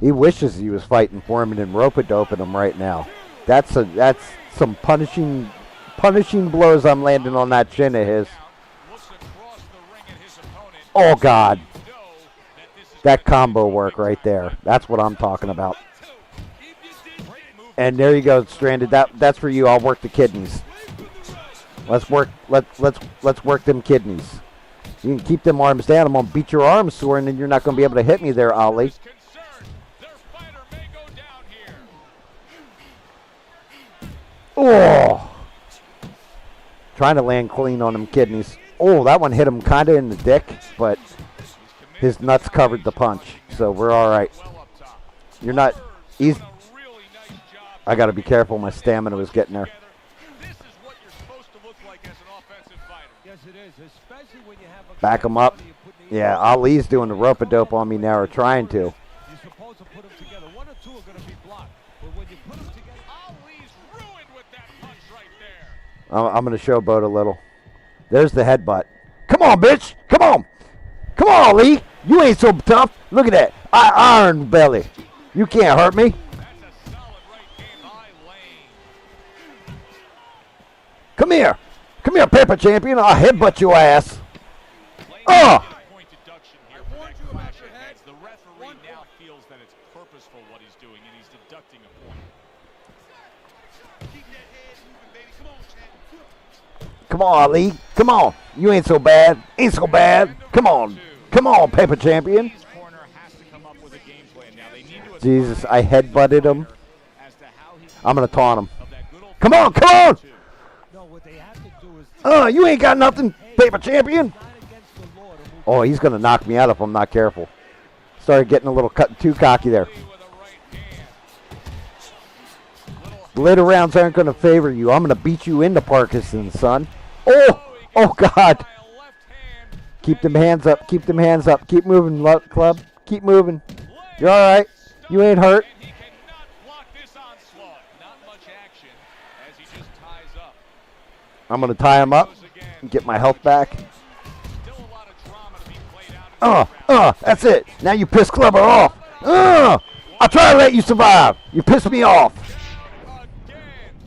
he wishes he was fighting Foreman and rope-a-doping him right now. That's some punishing punishing blows I'm landing on that chin of his. Looks across the ring at his opponent. Oh, God. You know that this is That gonna combo be work right there. That's what I'm talking about. great move. And there you go, Stranded. That's for you. I'll work the kidneys. Let's work them kidneys. You can keep them arms down. I'm gonna beat your arms sore, and then you're not gonna be able to hit me there, Ali. Concerned. Their fighter may go down here. Oh! Trying to land clean on them kidneys. Oh, that one hit him kind of in the dick, but his nuts covered the punch, so we're all right. Well up top. You're not. He's. A really nice job. I got to be careful. My stamina was getting there. This is what you're supposed to look like as an offensive fighter. Yes, it is, especially when you have a Back him up. Yeah, Ali's doing the rope-a-dope on me now, or trying to. You're supposed to put them together. One or two are going to be blocked, but when you put them together, Ali's ruined with that punch right there. I'm going to showboat a little. There's the headbutt. Come on, bitch. Come on. Come on, Ali. You ain't so tough. Look at that. Iron belly. You can't hurt me. That's a solid right hand high lane. Come here. Come here, paper champion. I'll headbutt your ass. Oh! Point deduction here for that clash of heads. The referee now feels that it's purposeful what he's doing, and he's deducting a point. Keep that head moving, baby. Come on, champ. Come on, Ali. Come on. You ain't so bad. Ain't so bad. Come on. Come on, paper champion. His corner has to come up with a game plan now. They need to Jesus, I headbutted him. as to how he I'm going to taunt him. of that good old Come on, come on. no, what they have to do is You ain't got nothing, paper champion. not against the law to move. Oh, he's going to knock me out if I'm not careful. Started getting a little too cocky there. with a right hand. Later rounds aren't going to favor you. I'm going to beat you into Parkinson's, son. Oh, oh, God. By a left hand. Keep them hands up. Keep them hands up. Keep moving, club. Keep moving. You're all right. You ain't hurt. And he cannot block this onslaught. Not much action as he just ties up. I'm going to tie him up Goes again. and get my health back. Still a lot of drama to be played out in this round. That's it. Now you piss Clubber off. I'll try to let you survive. You pissed me off.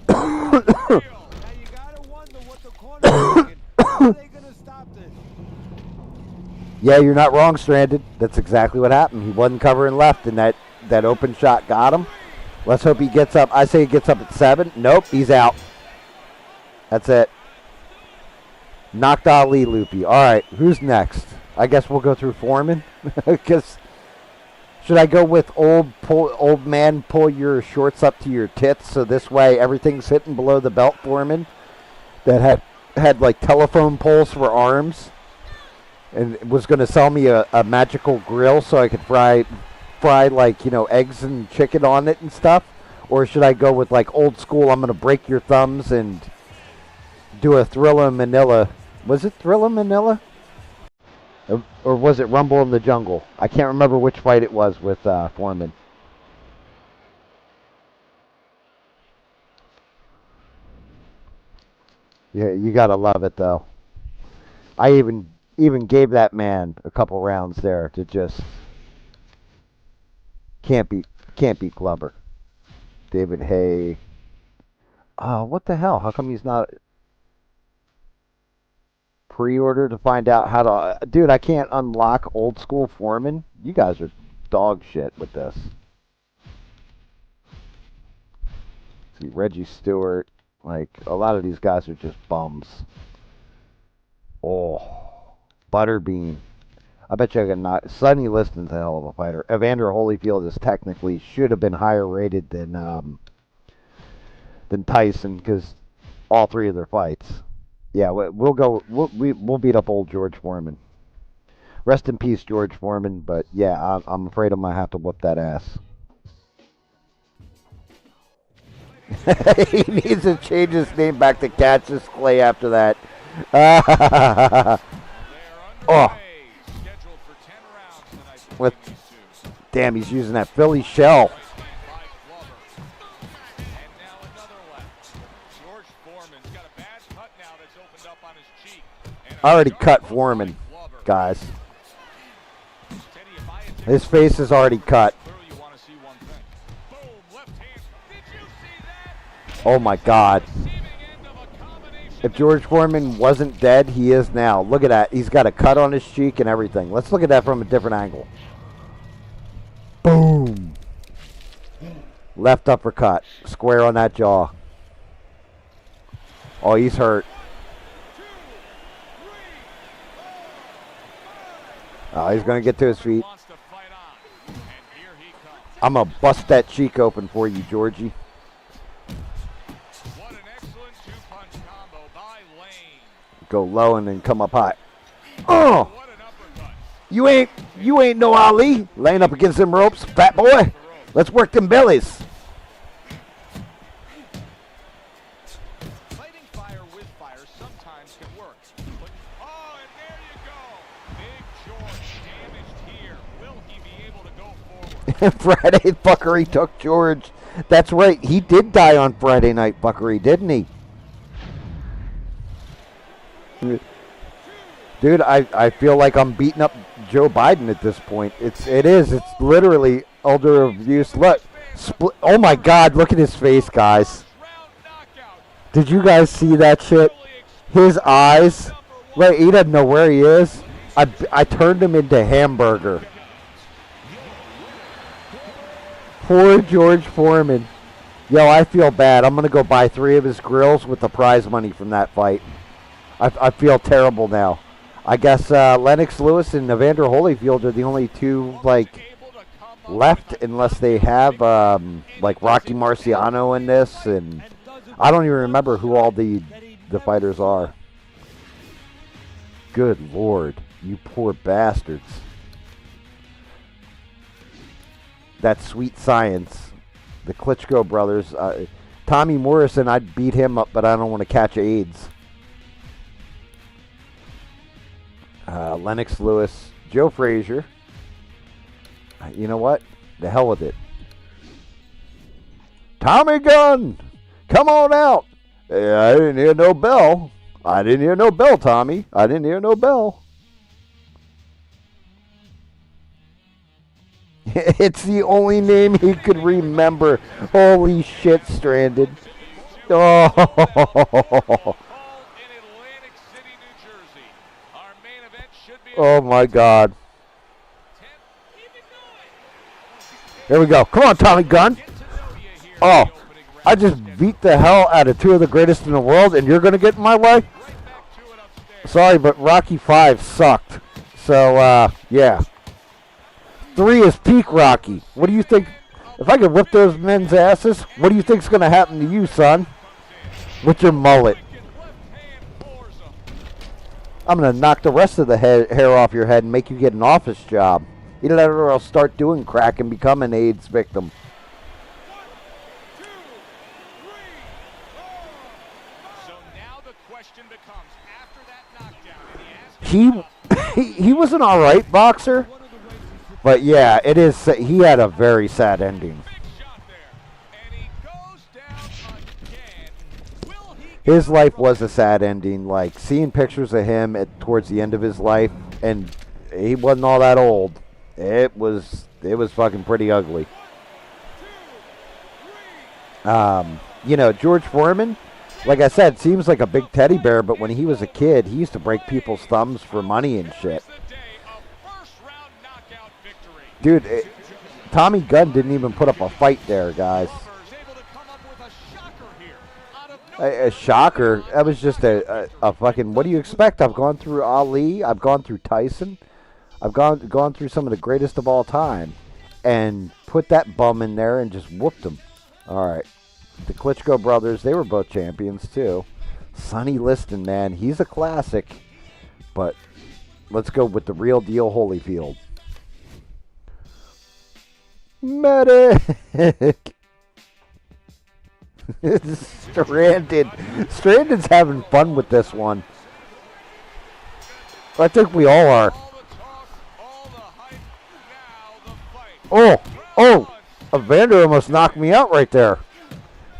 Again. Now you gotta wonder what the corner is thinking. How are they gonna stop this? Yeah, you're not wrong, Stranded. That's exactly what happened. He wasn't covering left, and that open shot got him. Let's hope he gets up. I say he gets up at 7. Nope, he's out. That's it. Knocked Ali loopy. All right, who's next? I guess we'll go through Foreman. Because should I go with old man, pull your shorts up to your tits, so this way everything's hitting below the belt, Foreman, that had like telephone poles for arms, and was going to sell me a magical grill so I could fry like, eggs and chicken on it and stuff? Or should I go with like old school, I'm going to break your thumbs and do a Thrilla Manila? Was it Thrilla Manila? Or was it Rumble in the Jungle? I can't remember which fight it was with Foreman. Yeah, you gotta love it though. I even gave that man a couple rounds there to just can't beat Glover. David Hay. What the hell? How come he's not pre-order to find out how to... Dude, I can't unlock old school Foreman. You guys are dog shit with this. See, Reggie Stewart. Like, a lot of these guys are just bums. Oh, Butterbean. I bet you I can knock... Sonny Liston's a hell of a fighter. Evander Holyfield is technically should have been higher rated than Tyson, because all three of their fights. Yeah, we'll go. We'll beat up old George Foreman. Rest in peace, George Foreman. But yeah, I'm afraid I'm gonna have to whoop that ass. He needs to change his name back to Cassius Clay after that. Oh, with damn, he's using that Philly shell. I already cut Foreman, guys. His face is already cut. Oh my God. If George Foreman wasn't dead, he is now. Look at that. He's got a cut on his cheek and everything. Let's look at that from a different angle. Boom. Left uppercut. Square on that jaw. Oh, he's hurt. Oh, he's going to get to his feet. I'm going to bust that cheek open for you, Georgie. What an excellent two-punch combo by Lane. Go low and then come up high. Oh! What an uppercut. You ain't no Ali. Laying up against them ropes, fat boy. Let's work them bellies. Fighting fire with fire sometimes can work. But, oh, and there you go. Big George damaged here. Will he be able to go forward? Friday fuckery took George. That's right. He did die on Friday night fuckery, didn't he? Dude, I feel like I'm beating up Joe Biden at this point. It's literally elder abuse. Look, oh my God, look at his face, guys. Round knockout. Did you guys see that shit? His eyes. Wait, he doesn't know where he is. I turned him into hamburger. Poor George Foreman. Yo, I feel bad. I'm gonna go buy 3 of his grills with the prize money from that fight. I feel terrible now. I guess Lennox Lewis and Evander Holyfield are the only two left, unless they have Rocky Marciano in this, and I don't even remember who all the fighters are. Good Lord, you poor bastards. That's sweet science. The Klitschko brothers. Tommy Morrison, I'd beat him up, but I don't want to catch AIDS. Lennox Lewis, Joe Frazier. You know what? The hell with it. Tommy Gunn, come on out. I didn't hear no bell. I didn't hear no bell, Tommy. I didn't hear no bell. It's the only name he could remember. Holy shit, Stranded. Oh. Oh my God. Here we go. Come on, Tommy Gunn. Oh, I just beat the hell out of 2 of the greatest in the world, and you're going to get in my way? Sorry, but Rocky 5 sucked. So, yeah. 3 is peak Rocky. What do you think? If I could whip those men's asses, what do you think's going to happen to you, son? With your mullet. I'm going to knock the rest of the hair off your head and make you get an office job. Either that or I'll start doing crack and become an AIDS victim. So now the question becomes, after that knockdown, He was an all right boxer, but yeah, it is. He had a very sad ending. His life was a sad ending. Like seeing pictures of him towards the end of his life, and he wasn't all that old. It was fucking pretty ugly. You know, George Foreman, like I said, seems like a big teddy bear, but when he was a kid, he used to break people's thumbs for money and shit. Dude, Tommy Gunn didn't even put up a fight there, guys. A shocker. That was just a fucking, what do you expect? I've gone through Ali. I've gone through Tyson. I've gone through some of the greatest of all time. And put that bum in there and just whooped him. All right. The Klitschko brothers, they were both champions too. Sonny Liston, man. He's a classic. But let's go with the real deal Holyfield. Medic! Stranded's having fun with this one. I think we all are. Oh! Evander almost knocked me out right there.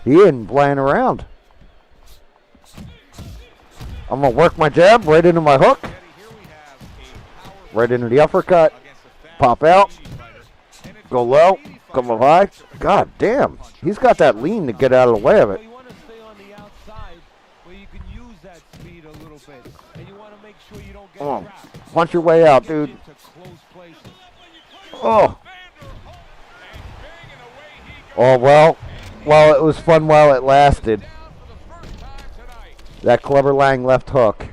He isn't playing around. I'm going to work my jab right into my hook. Right into the uppercut. Pop out. Go low. Come up high. God damn. He's got that lean to get out of the way of it. You want to stay on the outside where you can use that Come on. Punch your way out, dude. Into close places. Oh. Oh, well, it was fun while it lasted. That clever Lang left hook.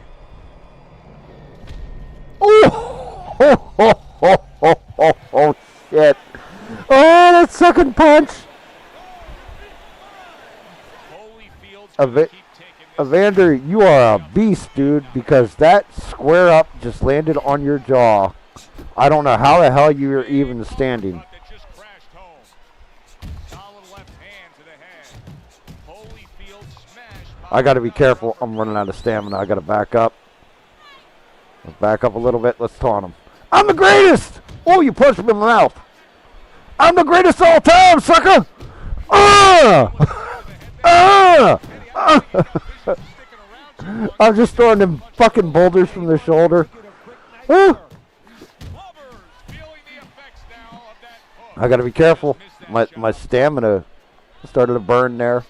Oh, oh, shit. Oh, that second punch. Evander, you are a beast, dude, because that square up just landed on your jaw. I don't know how the hell you're even standing. I got to be careful. I'm running out of stamina. I got to back up. Let's back up a little bit. Let's taunt him. I'm the greatest! Oh, you punched me in the mouth. I'm the greatest all time, sucker! I'm just throwing them fucking boulders from the shoulder. I gotta be careful. My stamina started to burn there.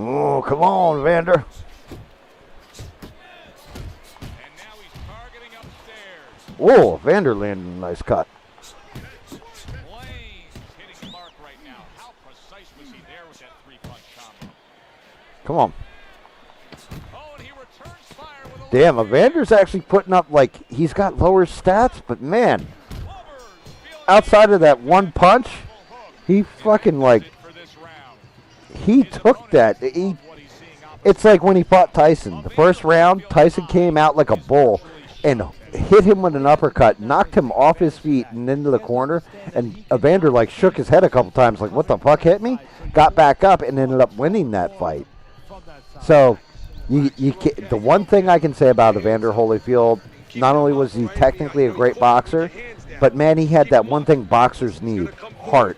Oh, come on, Vander. Whoa, Vander landed a nice cut. Come on. Damn, Evander's actually putting up, like, he's got lower stats, but man, outside of that one punch, he fucking, like, he took that. It's like when he fought Tyson. The first round, Tyson came out like a bull and hit him with an uppercut, knocked him off his feet and into the corner, and Evander, like, shook his head a couple times, like, what the fuck hit me? Got back up and ended up winning that fight. So, the one thing I can say about Evander Holyfield, not only was he technically a great boxer, but, man, he had that one thing boxers need, heart.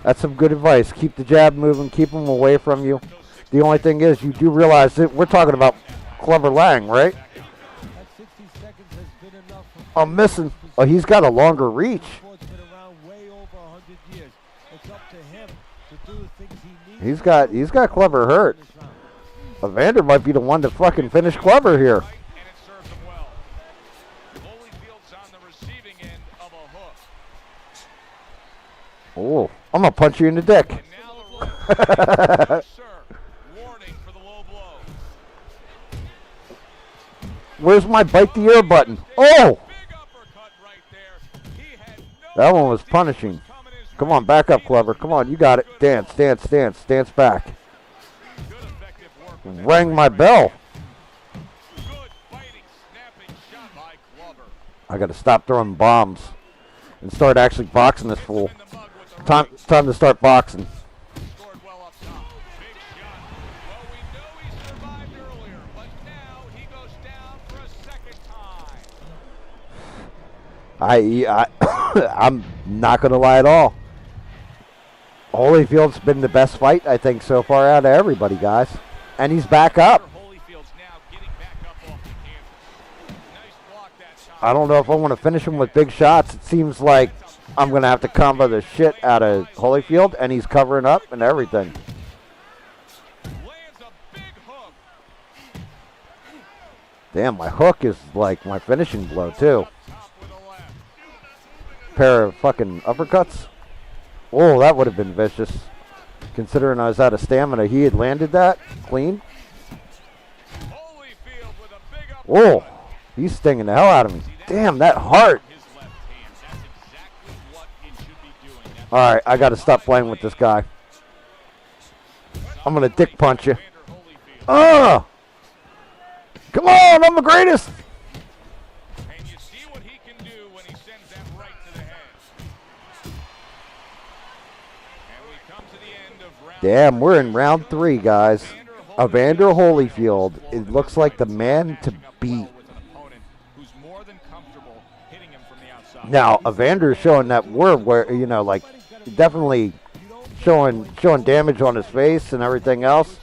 That's some good advice. Keep the jab moving, keep him away from you. The only thing is, you do realize that we're talking about Clever Lang, right? I'm missing. Oh, he's got a longer reach. He's got Clever hurt. Evander might be the one to fucking finish Clever here. Oh, I'm gonna punch you in the dick. Where's my bite the ear button? Oh! That one was punishing. Come on, back up, Clever. Come on, you got it. Dance, dance, dance. Dance back. Rang my bell. I got to stop throwing bombs and start actually boxing this fool. It's time to start boxing. I'm not going to lie at all. Holyfield's been the best fight, I think, so far out of everybody, guys. And he's back up. I don't know if I want to finish him with big shots. It seems like I'm going to have to combo the shit out of Holyfield, and he's covering up and everything. Damn, my hook is like my finishing blow, too. Pair of fucking uppercuts. Oh, that would have been vicious. Considering I was out of stamina, he had landed that clean. Oh, he's stinging the hell out of me. Damn, that heart. All right, I got to stop playing with this guy. I'm going to dick punch you. Come on, I'm the greatest. Damn, we're in round 3, guys. Evander Holyfield, it looks like the man to beat. Now, Evander's showing that where, you know, like, definitely showing damage on his face and everything else.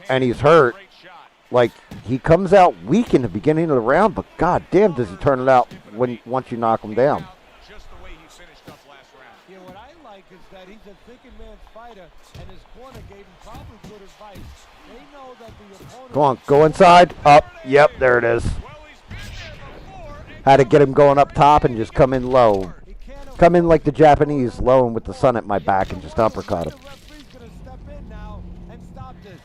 And he's hurt. Like, he comes out weak in the beginning of the round, but god damn does he turn it out once you knock him down. Just the way he finished up last round. Yeah, what I like is that he's a thinking man's fighter, and his corner gave him probably good advice. They know that the opponent... Come on, go inside. Up. Yep, there it is. Well, he's been there before. And Had to get him going up top and just come in low. He can't Come in like the Japanese, low and with the sun at my back and just uppercut him. The referee's going to step in now and stop this.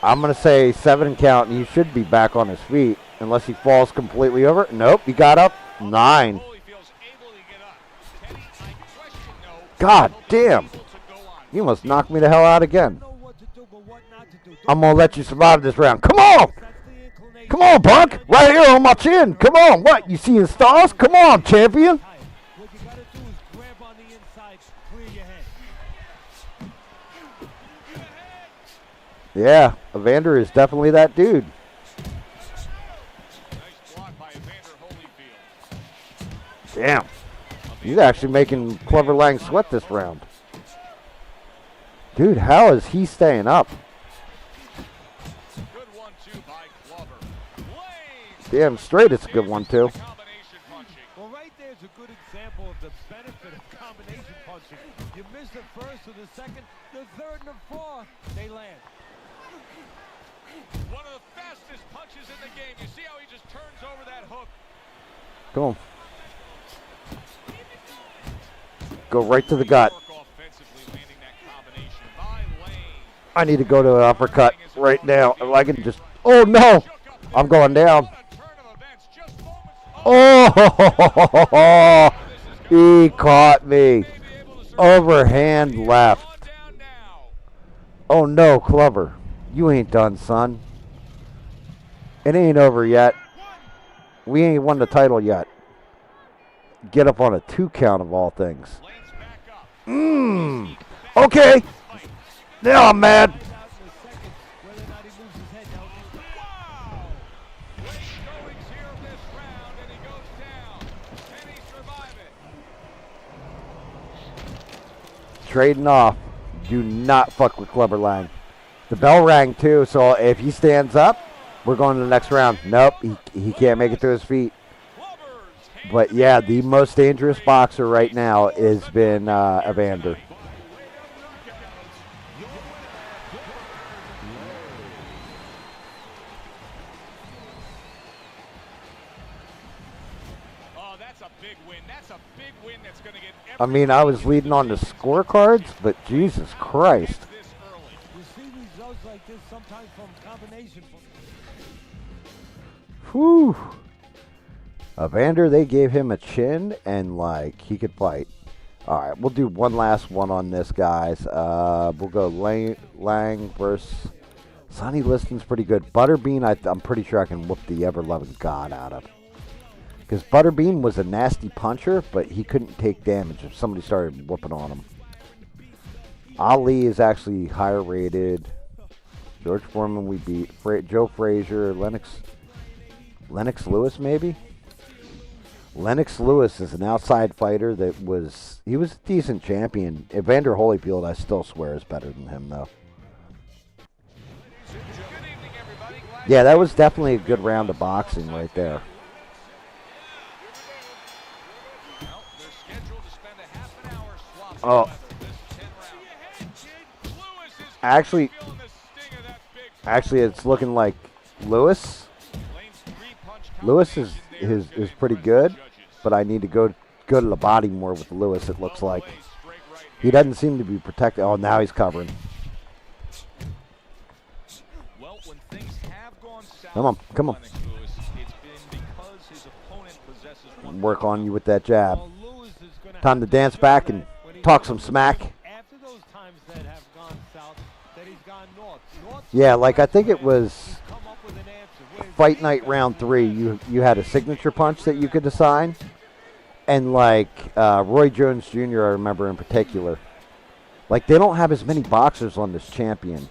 I'm going to say 7 count, and he should be back on his feet unless he falls completely over. Nope, he got up. 9. Holyfield's able to get up. Teddy, I question, though, God damn. able to go on. You almost knocked me the hell out again. Know what to do, but what not to do. I'm going to let you survive this round. Come on. That's the inclination. Come on, punk. Right here on my chin. Come on. What, you seeing stars? Come on, champion. What you got to do is grab on the inside, clear your head. Yeah, Evander is definitely that dude. Nice block by Evander Holyfield. Damn. He's actually making Clever Lang sweat this round. Dude, how is he staying up? Good 1-2 by Glover. Blaze. Damn straight, it's a good one, too. Combination punching. Well, right there's a good example of the benefit of combination punching. You miss the first or the second, the third and the fourth, they land. One of the fastest punches in the game. You see how he just turns over that hook. Come on. Go right to the gut. Work offensively, landing that combination by Lane. I need to go to an uppercut right now. If I can just... Oh, no. I'm going down. What a turn of events. Just moments. Oh, he caught me. Overhand left. Down now. Oh, no, Clever. You ain't done, son. It ain't over yet. We ain't won the title yet. Get up on a 2 count of all things. Lane's back up. Okay. Now I'm mad. Find out in a second whether or not he moves his head now. Wow. Great goings here of this round, and he goes down. Can he survive it? Trading off. Do not fuck with Clever Lang. The bell rang too, so if he stands up, we're going to the next round. Nope, he can't make it to his feet. But yeah, the most dangerous boxer right now has been Evander. Oh, that's a big win. That's a big win that's going to get I mean, I was leading on the scorecards, but Jesus Christ. this early. You see results like this sometimes from combination. Whew. Evander, they gave him a chin, and, like, he could fight. All right, we'll do one last one on this, guys. We'll go Lang versus... Sonny Liston's pretty good. Butterbean, I'm pretty sure I can whoop the ever-loving God out of. Because Butterbean was a nasty puncher, but he couldn't take damage if somebody started whooping on him. Ali is actually higher rated. George Foreman we beat. Joe Frazier, Lennox Lewis maybe? Lennox Lewis is an outside fighter that he was a decent champion. Evander Holyfield, I still swear, is better than him, though. Good evening, everybody. Glad Yeah, that was definitely a good round of boxing right there. Well, they're scheduled to spend a half an hour swapping Oh. leather this 10 rounds. Lewis is Actually, feeling the sting of that big actually, it's looking like Lewis. Lane's three-punch Lewis is combination there pretty impressed good, judges. but I need to go to the body more with Lewis, it looks like. Blaze, straight right He doesn't seem to be protected. Oh, now he's covering. Well, when things have gone south Come on, for come on. Lennox Lewis, it's been because his opponent possesses one Work on you with that jab. Well, Lewis is gonna Time to have dance show back that and when he talk goes some to smack. After those times that have gone south, that he's gone north. Yeah, like I think it was He's come up with an answer. Whereas Fight these Night guys round are 3. You had a signature punch that you could assign. And like Roy Jones Jr., I remember in particular. Like they don't have as many boxers on this champion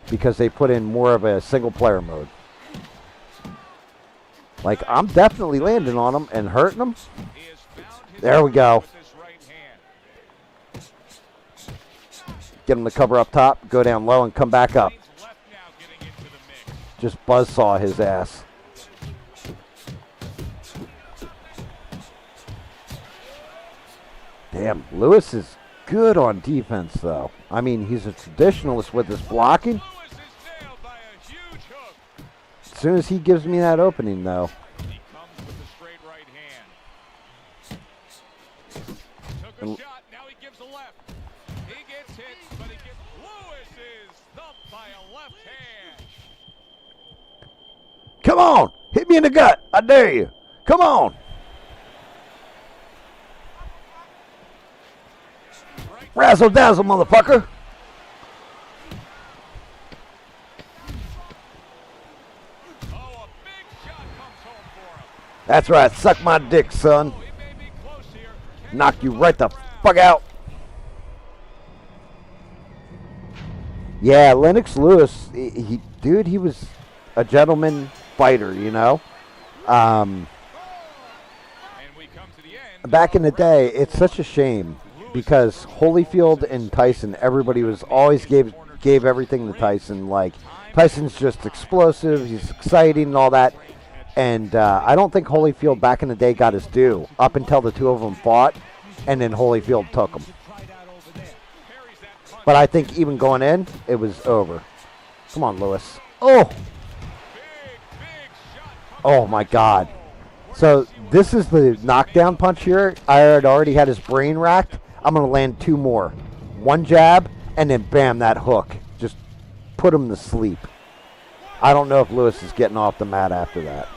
because they put in more of a single player mode. Like I'm definitely landing on them and hurting them. He has found his There we go. with his right hand. Get him to cover up top, go down low, and come back up. Lane's left now getting into the mix. Just buzzsaw his ass. Damn, Lewis is good on defense, though. I mean, he's a traditionalist with his blocking. Lewis is nailed by a huge hook. As soon as he gives me that opening, though. He comes with a straight right hand. Took a shot, now he gives a left. He gets hit, but he gets... Lewis is thumped by a left hand. Come on! Hit me in the gut! I dare you! Come on! Razzle dazzle, motherfucker! Oh, a big shot comes home for him. That's right, suck my dick, son. Oh, he may be close here. Can Knock he you do right the it? fuck out. Yeah, Lennox Lewis, dude, he was a gentleman fighter, you know? And we come to the end. Back in the day, it's such a shame because Holyfield and Tyson, everybody was always gave everything to Tyson. Like, Tyson's just explosive, he's exciting and all that. And I don't think Holyfield back in the day got his due up until the two of them fought, and then Holyfield took him. But I think even going in, it was over. Come on, Lewis. Oh! Oh, my God. So this is the knockdown punch here. I had already had his brain racked. I'm going to land two more. One jab, and then bam, that hook. Just put him to sleep. I don't know if Lewis is getting off the mat after that.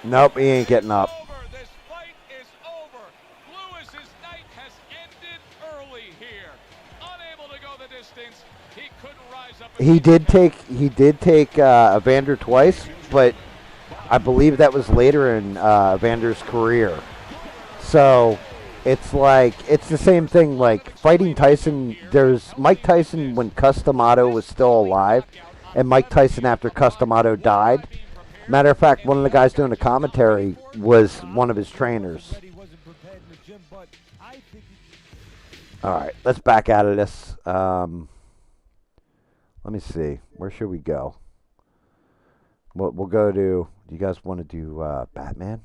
Nope, he ain't getting up. This fight is over. Lewis's night has ended early here. Unable to go the distance, he couldn't rise up. He did take Evander twice, but I believe that was later in Evander's career. So it's like it's the same thing. Like fighting Tyson, there's Mike Tyson when Customato was still alive, and Mike Tyson after Customato died. Matter of fact, one of the guys doing the commentary was one of his trainers. All right, let's back out of this. Let me see. Where should we go? We'll go to. Do you guys want to do Batman?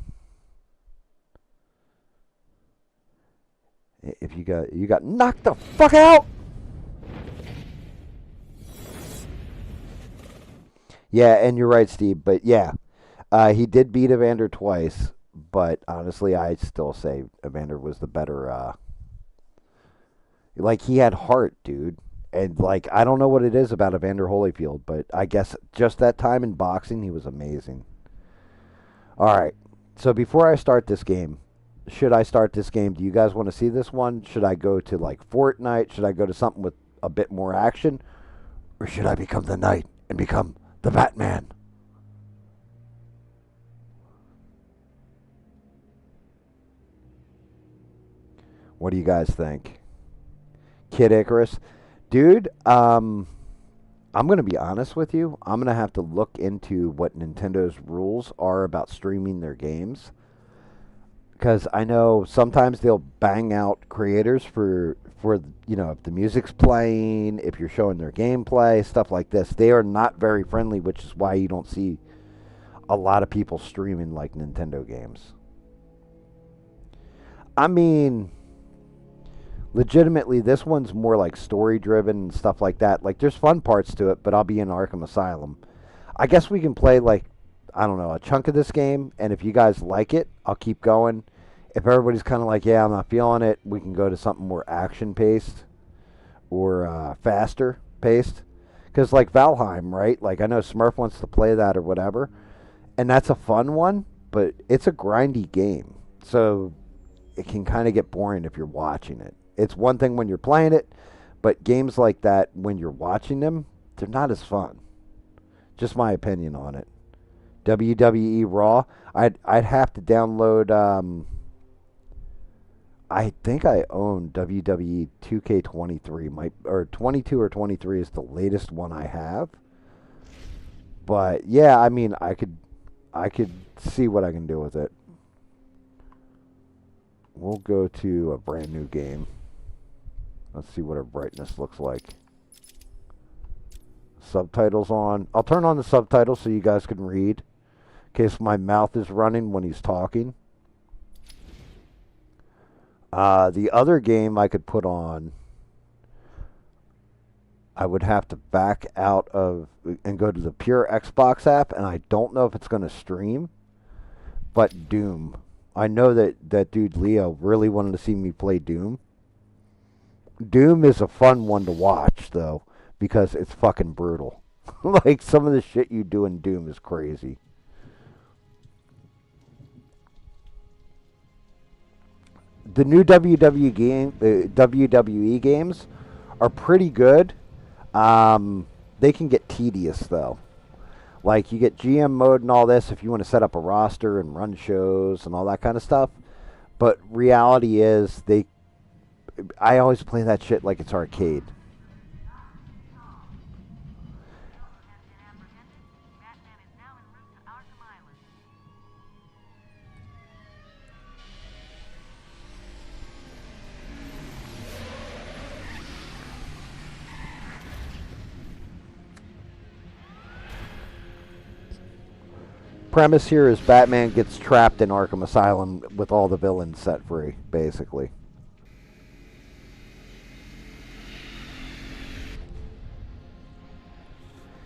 If you got knocked the fuck out. Yeah, and you're right, Steve. But yeah, he did beat Evander twice. But honestly, I still say Evander was the better. Like he had heart, dude. And like I don't know what it is about Evander Holyfield, but I guess just that time in boxing, he was amazing. All right. So before I start this game, should I start this game? Do you guys want to see this one? Should I go to like Fortnite? Should I go to something with a bit more action? Or should I become the knight and become the Batman? What do you guys think? Kid Icarus? Dude, I'm going to be honest with you. I'm going to have to look into what Nintendo's rules are about streaming their games. Because I know sometimes they'll bang out creators for you know, if the music's playing, if you're showing their gameplay, stuff like this. They are not very friendly, which is why you don't see a lot of people streaming like Nintendo games. I mean, legitimately, this one's more like story-driven and stuff like that. Like, there's fun parts to it, but I'll be in Arkham Asylum. I guess we can play, like, I don't know, a chunk of this game, and if you guys like it, I'll keep going. If everybody's kind of like, yeah, I'm not feeling it, we can go to something more action-paced or faster-paced. Because, like, Valheim, right? Like, I know Smurf wants to play that or whatever, and that's a fun one, but it's a grindy game. So it can kind of get boring if you're watching it. It's one thing when you're playing it, but games like that, when you're watching them, they're not as fun. Just my opinion on it. WWE Raw, I'd have to download. I think I own WWE 2K23. Or 22 or 23 is the latest one I have. But yeah, I mean, I could see what I can do with it. We'll go to a brand new game. Let's see what our brightness looks like. Subtitles on. I'll turn on the subtitles so you guys can read. case my mouth is running when he's talking. The other game I could put on, I would have to back out of and go to the pure Xbox app, and I don't know if it's going to stream, but Doom. I know that dude Leo really wanted to see me play Doom. Doom is a fun one to watch, though, because it's fucking brutal. Like, some of the shit you do in Doom is crazy. The new WWE games are pretty good. They can get tedious, though. Like, you get GM mode and all this if you want to set up a roster and run shows and all that kind of stuff. But reality is, I always play that shit like it's arcade. Premise here is Batman gets trapped in Arkham Asylum with all the villains set free, basically.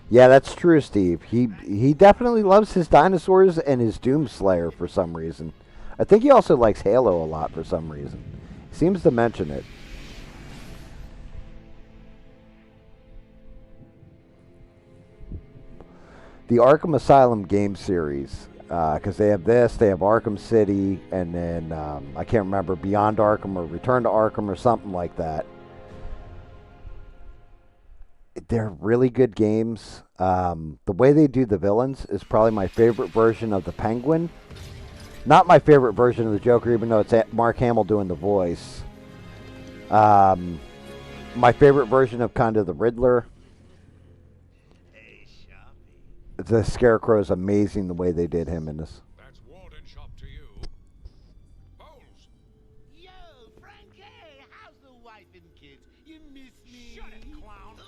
Yeah, that's true, Steve. He definitely loves his dinosaurs and his Doomslayer for some reason. I think he also likes Halo a lot for some reason. He seems to mention it. The Arkham Asylum game series, because they have this, they have Arkham City, and then I can't remember, Beyond Arkham or Return to Arkham or something like that. They're really good games. The way they do the villains is probably my favorite version of the Penguin. Not my favorite version of the Joker, even though it's Mark Hamill doing the voice. My favorite version of kind of the Riddler. The Scarecrow is amazing the way they did him in this. That's Walden Shop to you. Bowles! Yo, Frankie, how's the wife and kids? You miss me? Shut it, clown!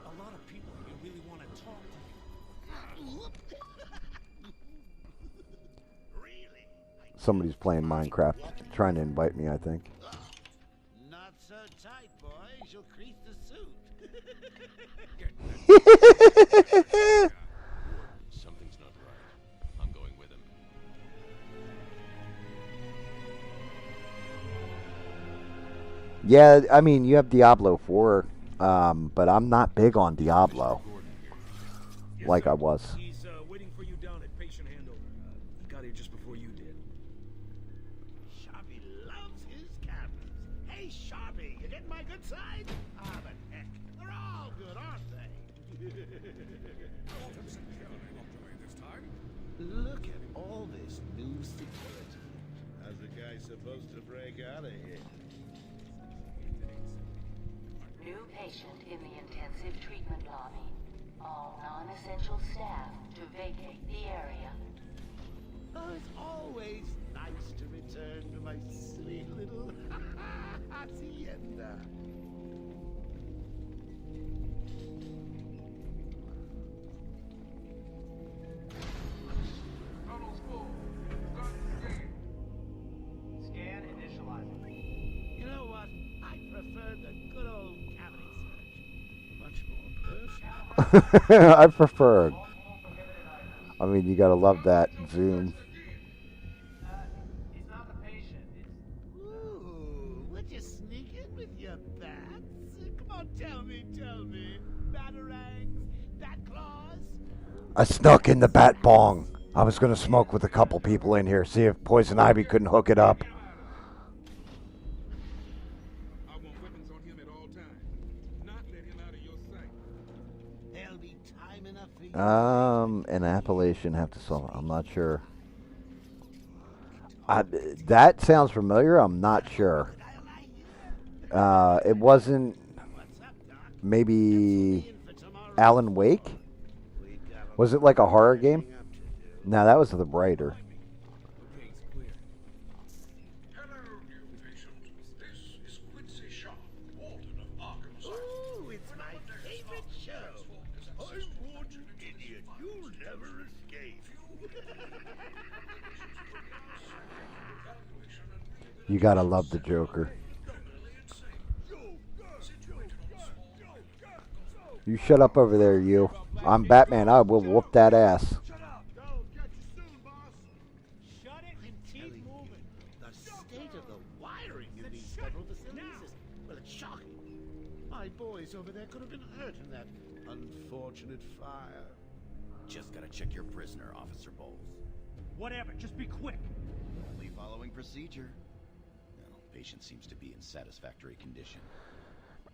A lot of people you really want to talk to you. Really? Somebody's playing Minecraft, trying to invite me, I think. Not so tight, boy. She'll crease the suit. Something's not right. I'm going with him. Yeah, I mean, you have Diablo 4, but I'm not big on Diablo like I was. He's waiting for you down at patient handover. He got here just before you did. Sharpie loves his cameras. Hey, Sharpie, you getting my good side? Ah, but heck, they're all good, aren't they? Look at all this new security. How's a guy supposed to break out of here? New patient in the intensive treatment lobby. All non-essential staff to vacate the area. Oh, it's always nice to return to my sweet little hacienda. Scan initializing. You know what? I prefer the good old cavity search. Much more personal. I prefer. I mean, you gotta love that zoom. He's not the patient. Ooh, would you sneak in with your bats? Come on, tell me. Batarangs, bat claws. I snuck in the bat bong. I was gonna smoke with a couple people in here, see if Poison Ivy couldn't hook it up. I want weapons on him at all times. Not let him out of your sight. There'll be time enough for you. An Appalachian have to solve. I'm not sure. That sounds familiar. I'm not sure. It wasn't maybe Alan Wake. Was it like a horror game? No, that was the writer. Hello, new patient. This is Quincy Shaw, Warden of Arkham Asylum. Ooh, it's my favorite show. I'm Warden Idiot. You'll never escape. You gotta love the Joker. You shut up over there, you. I'm Batman. I will whoop that ass. I'm telling you, the state of the wiring in these federal facilities is, well, it's shocking. My boys over there could have been hurt in that unfortunate fire. Just gotta check your prisoner, Officer Bowles. Whatever, just be quick. Only following procedure. Well, patient seems to be in satisfactory condition.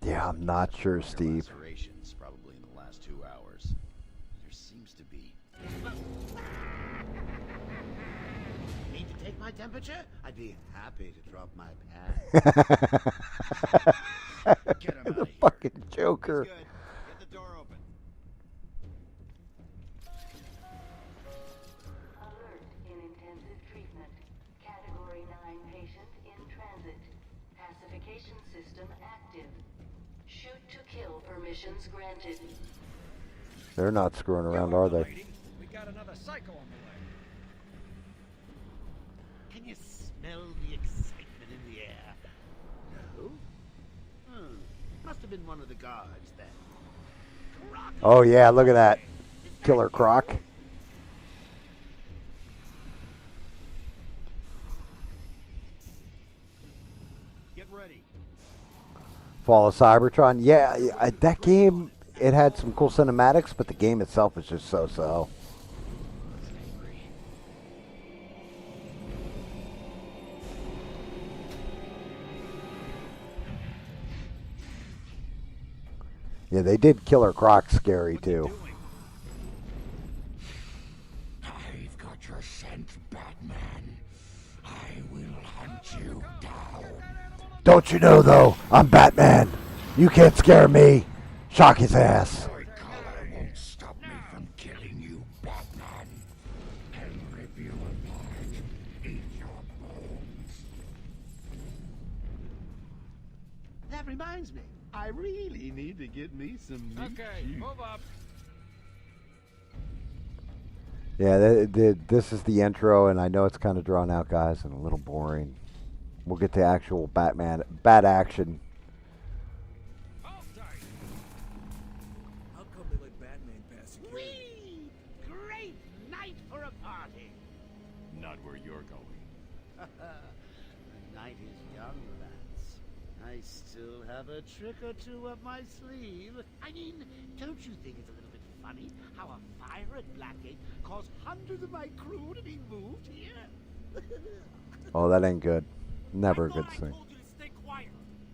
Yeah, I'm not sure, Minor Steve. lacerations, probably in the last 2 hours. There seems to be. Need to take my temperature? I'd be happy to drop my pad. Get him out The of here. fucking Joker. Good. Get the door open. Alert in intensive treatment. Category 9 patient in transit. Pacification system active. Shoot to kill permissions granted. They're not screwing around, are they? We got another psycho on the way. Can you smell the excitement in the air? No? Must have been one of the guards then. Croc Oh, yeah, look at that. Killer Croc. Get ready. Fall of Cybertron. Yeah, that game, it had some cool cinematics, but the game itself is just so-so. Yeah, they did Killer Croc scary, too. I've got your scent, Batman. I will hunt you down. Don't you know, though, I'm Batman. You can't scare me. Shock his ass. My collar won't stop me from killing you, Batman. I'll rip you apart, eat your bones. That reminds me, I really need to get me some meat. Okay, move up. Yeah, this is the intro, and I know it's kind of drawn out, guys, and a little boring. We'll get to actual Batman, bat action. How come they let Batman pass security? Whee! Great night for a party. Not where you're going. The night is young, lads. I still have a trick or two up my sleeve. I mean, don't you think it's a little bit funny how a fire at Blackgate caused hundreds of my crew to be moved here? Oh, that ain't good. Never a good I thing. told you to stay quiet.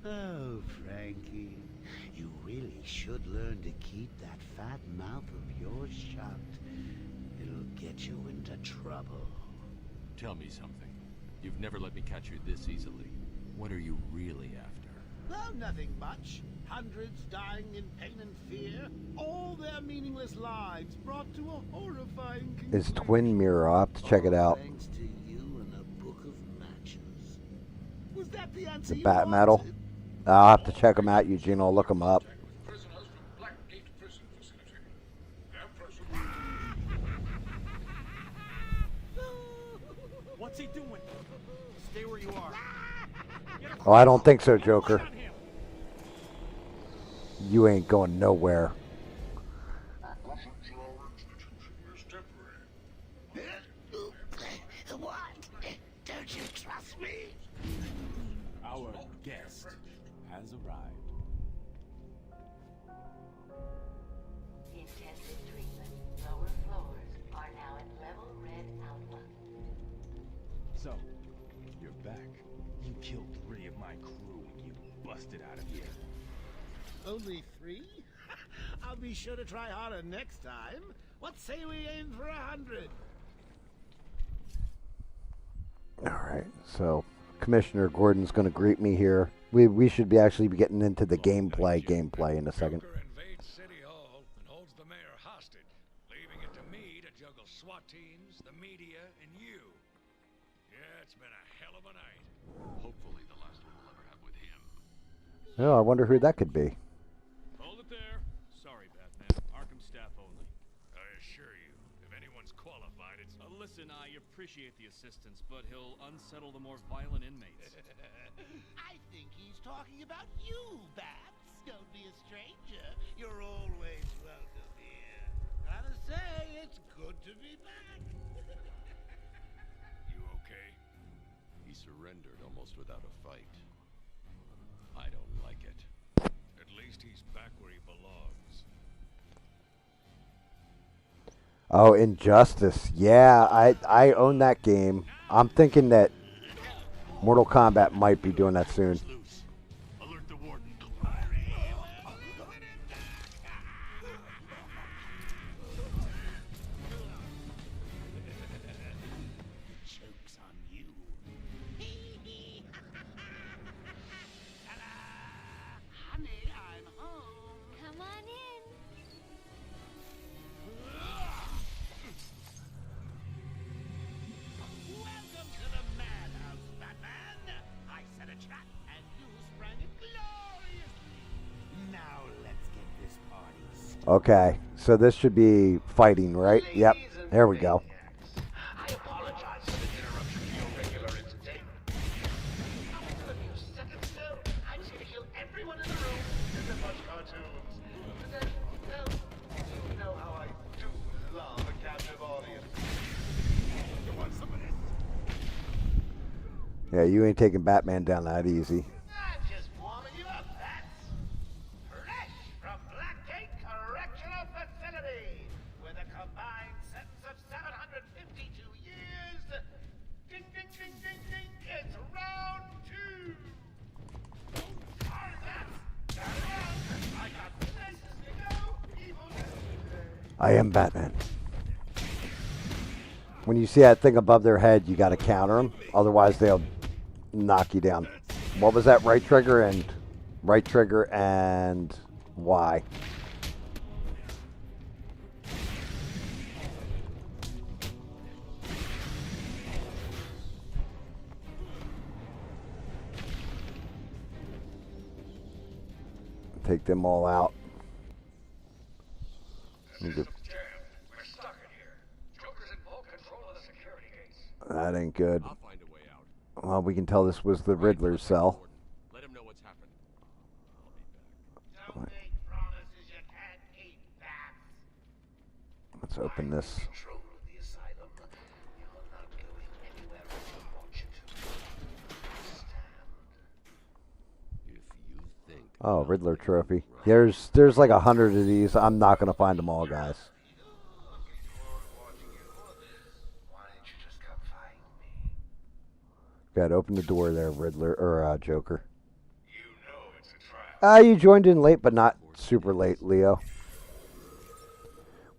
Oh, Frankie, you really should learn to keep that fat mouth of yours shut. It'll get you into trouble. Tell me something. You've never let me catch you this easily. What are you really after? Oh, nothing much. Hundreds dying in pain and fear. All their meaningless lives brought to a horrifying conclusion. It's Twin Mirror. I'll have to check it All out. Thanks to you and a book of matches. Was that the answer The you Bat Metal. wanted? I'll have to check them out, Eugene. I'll look them up. What's he doing? Stay where you are. Oh, I don't think so, Joker. You ain't going nowhere. What? Don't you trust me? Our guest has arrived. Intensive treatment. Lower floors are now at level red outlook. So, you're back. You killed 3 of my crew when you busted out of here. Only 3? I'll be sure to try harder next time. What say we aim for 100? Alright, so Commissioner Gordon's going to greet me here. We should be actually be getting into the gameplay in a second. Joker invades City Hall and holds the mayor hostage, leaving it to me to juggle SWAT teams, the media, and you. Yeah, it's been a hell of a night. Hopefully the last one we'll ever have with him. Oh, I wonder who that could be. Hold it there. Sorry, Batman. Arkham staff only. I assure you, if anyone's qualified, it's... listen, and I appreciate the assistance, but he'll unsettle the more violent inmates. I think he's talking about you, Babs. Don't be a stranger. You're always welcome here. Gotta say, it's good to be back. You okay? He surrendered almost without a fight. I don't like it. At least he's back where he belongs. Oh, Injustice. Yeah, I own that game. I'm thinking that Mortal Kombat might be doing that soon. Alert the warden. Joke's on you. Honey, I'm home. Come on in. Welcome to the madhouse, Batman. I set a trap, and you sprang it gloriously. Now let's get this party started. Okay, so this should be fighting, right? Yep. There we go. I apologize for the interruption to your regular entertainment. Up until a few seconds ago, I was going to kill everyone in the room and then watch cartoons. But then, well, you know how I do love a captive audience. You want some of this? Yeah, you ain't taking Batman down that easy. I'm just warming you up, Bats. Fresh from Blackgate Correctional Facility, with a combined sentence of 752 years. Ding, ding, ding, ding, ding. It's round 2. Sorry, Bats. Turn around. I got places to go. Evil Tuesday. I am Batman. When you see that thing above their head, you got to counter them. Otherwise, they'll knock you down. What was that? Right trigger and Y. Take them all out. We're stuck in here. Joker's in full control of the security gates. That ain't good. I'll find a way out. Well, we can tell this was the Riddler's cell. Let him know what's happened. Don't make promises you can't keep, Babs. Let's open this. Control of the asylum. You're not going anywhere until I want you to. Stand. If you think Oh, Riddler trophy. There's like 100 of these. I'm not gonna find them all, guys. Why didn't you just come find me? Got to open the door there, Riddler or Joker. You know it's a trap. You joined in late, but not super late, Leo.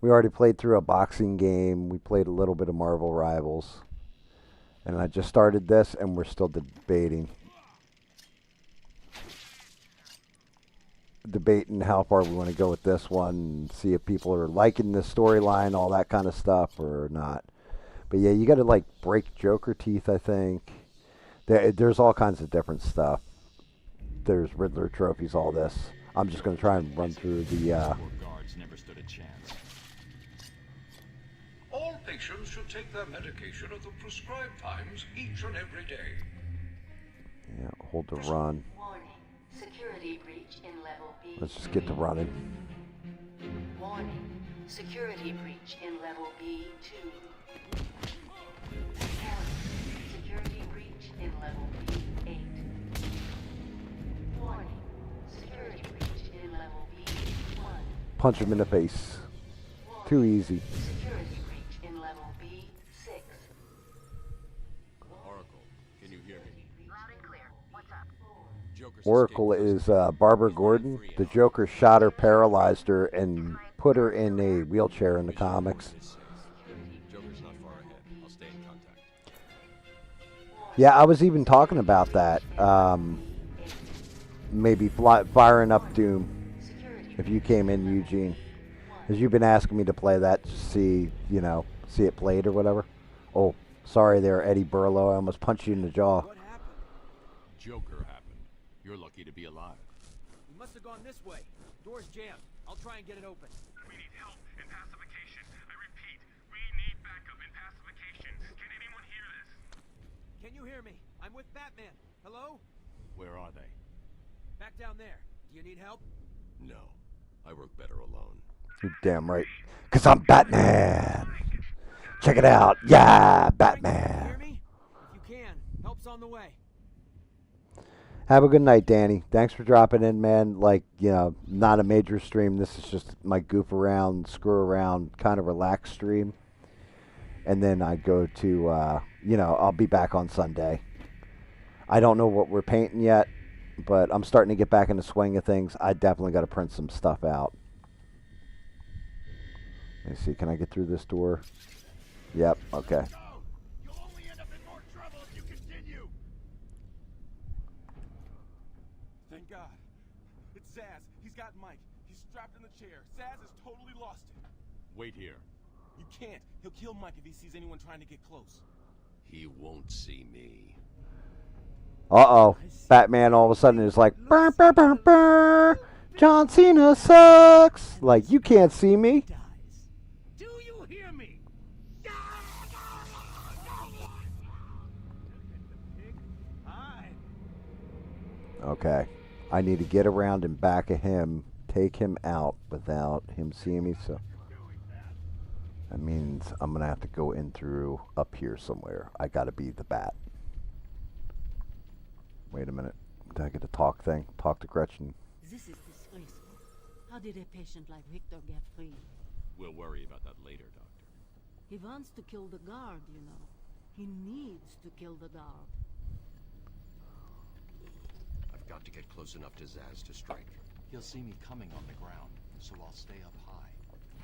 We already played through a boxing game. We played a little bit of Marvel Rivals, and I just started this, and we're still debating how far we want to go with this one, and see if people are liking the storyline, all that kind of stuff, or not. But yeah, you got to like break Joker teeth, I think. There's all kinds of different stuff. There's Riddler trophies, all this. I'm just going to try and run through the... guards never stood a chance. All patients should take their medication at the prescribed times each and every day. Yeah, hold to run. Warning. Security breach in level B. Let's just get to running. Warning. Security breach in level B2. Warning. Security breach in level B8. Warning. Security breach in level B1. Punch him in the face. Too easy. Security breach in level B6. Oracle, can you hear me? Loud and clear. What's up? Joker's Oracle escaped is Barbara Gordon. The Joker shot her, paralyzed her, and put her in a wheelchair in the comics. Joker's not far ahead. I'll stay in contact. Yeah, I was even talking about that. Maybe firing up Doom if you came in, Eugene. Because you've been asking me to play that to see, see it played or whatever. Oh, sorry there, Eddie Burlow. I almost punched you in the jaw. What happened? Joker happened. You're lucky to be alive. We must have gone this way. Door's jammed. I'll try and get it open. We need help in pacification. I repeat, we need backup in pacification. you hear me? I'm with Batman. Hello? Where are they? Back down there. Do you need help? No. I work better alone. You're damn right. Because I'm Batman. Check it out. Yeah, Batman. Hear me? If you can, help's on the way. Have a good night, Danny. Thanks for dropping in, man. Like, you know, not a major stream. This is just my goof around, screw around, kind of relaxed stream. And then I go to, you know, I'll be back on Sunday. I don't know what we're painting yet, but I'm starting to get back in the swing of things. I definitely got to print some stuff out. Let me see. Can I get through this door? Yep. Okay. You'll only end up in more trouble if you continue. Thank God. It's Zaz. He's got Mike. He's strapped in the chair. Zaz has totally lost it. Wait here. You can't. He'll kill Mike if he sees anyone trying to get close. He won't see me. Uh-oh. Batman all of a sudden is like, burr, burr, burr, burr. John Cena sucks. Like, you can't see me. Do you hear me? Okay. I need to get around and back of him, take him out without him seeing me. So that means I'm going to have to go in through up here somewhere. I got to be the Bat. Wait a minute. Did I get a talk thing? Talk to Gretchen. This is disgraceful. How did a patient like Victor get free? We'll worry about that later, Doctor. He wants to kill the guard, you know. He needs to kill the guard. I've got to get close enough to Zaz to strike. He'll see me coming on the ground, so I'll stay up high.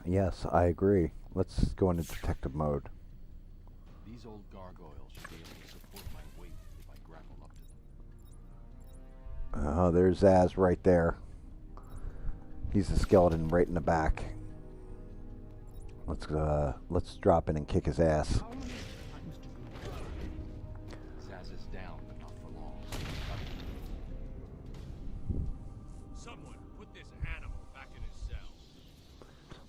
Yes, I agree. Let's go into detective mode. These old gargoyles should be able to support my weight if I grapple up to them. Oh, there's Zaz right there. He's the skeleton right in the back. Let's drop in and kick his ass. Zaz is down, but not for long. Someone put this animal back in his cell.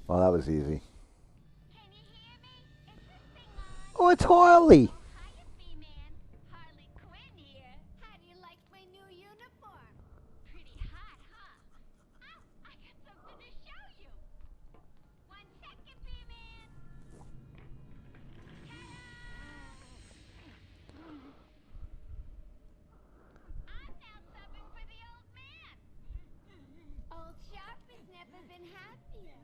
Well, that was easy. Oh, it's Harley. Old Sharpie-Snip has been happier.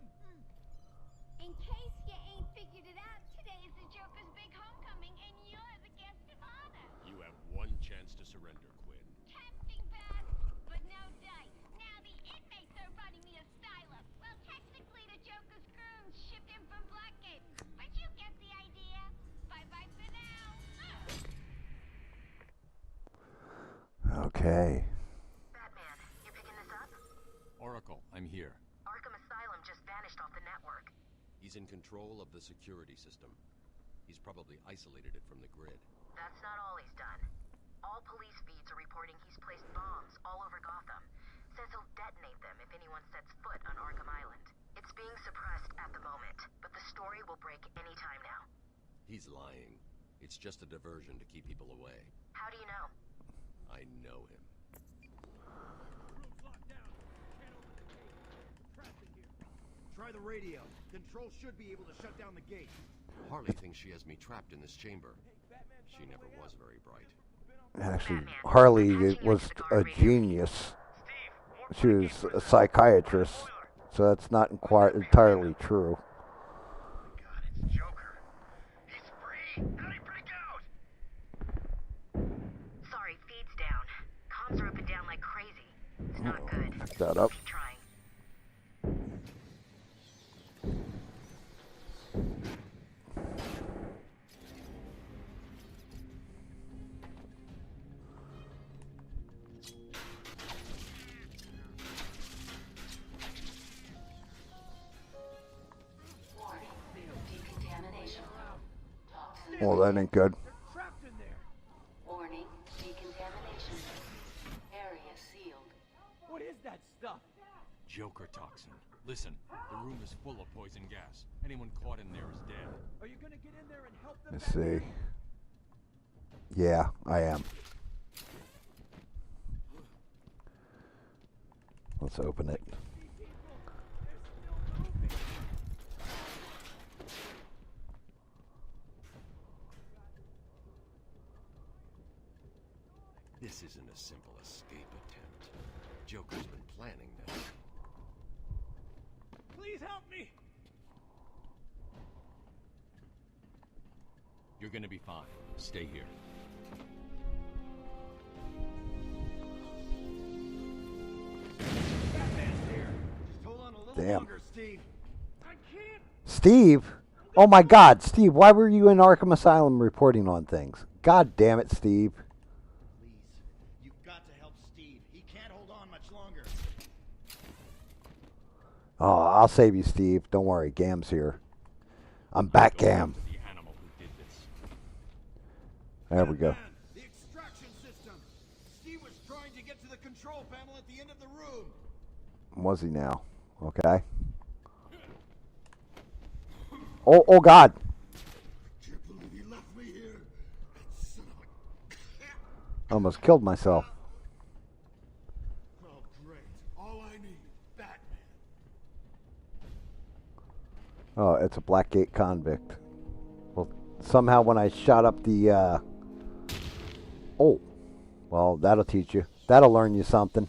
In case you ain't figured it out, today is the Joker's big homecoming, and you're the guest of honor. You have one chance to surrender, Quinn. Tempting, Bat, but no dice. Now the inmates are running the asylum. Well, technically the Joker's grooms shipped in from Blackgate, but you get the idea. Bye-bye for now. Okay. Batman, you picking this up? Oracle, I'm here. Arkham Asylum just vanished off the network. He's in control of the security system. He's probably isolated it from the grid. That's not all he's done. All police feeds are reporting he's placed bombs all over Gotham. Says he'll detonate them if anyone sets foot on Arkham Island. It's being suppressed at the moment, but the story will break any time now. He's lying. It's just a diversion to keep people away. How do you know? I know him. Try the radio. Control should be able to shut down the gate. Harley thinks she has me trapped in this chamber. She never was very bright. Actually, Harley was a genius. She was a psychiatrist, so that's not entirely true. God, it's Joker. He's free. How'd he break out? Sorry, feed's down. Comms are up and down like crazy. It's not good. Pick that up. Keep trying. Warning, decontamination. Toxin. Well, that ain't good. Trapped in there. Warning, decontamination. Area sealed. What is that stuff? Joker toxin. Listen, the room is full of poison gas. Anyone caught in there is dead. Are you gonna get in there and help them? Let's see. Yeah, I am. Let's open it. This isn't a simple escape attempt. Joker's been planning this. Please help me! You're gonna be fine. Stay here. Batman's here. Just hold on a little Damn. longer, Steve. I can't. Steve? Oh my God, Steve, why were you in Arkham Asylum reporting on things? God damn it, Steve. Please, you've got to help Steve. He can't hold on much longer. Oh, I'll save you, Steve. Don't worry, GAM's here. I'm back, GAM. The animal who did this. There we go. The extraction system. Steve was trying to get to the control panel at the end of the room. Was he now? Okay. Oh God. Can't believe he left me here. That son of a... Almost killed myself. Oh, great. All I need, Batman. Oh, it's a Blackgate convict. Well, somehow when I shot up the, Oh. Well, that'll teach you. That'll learn you something.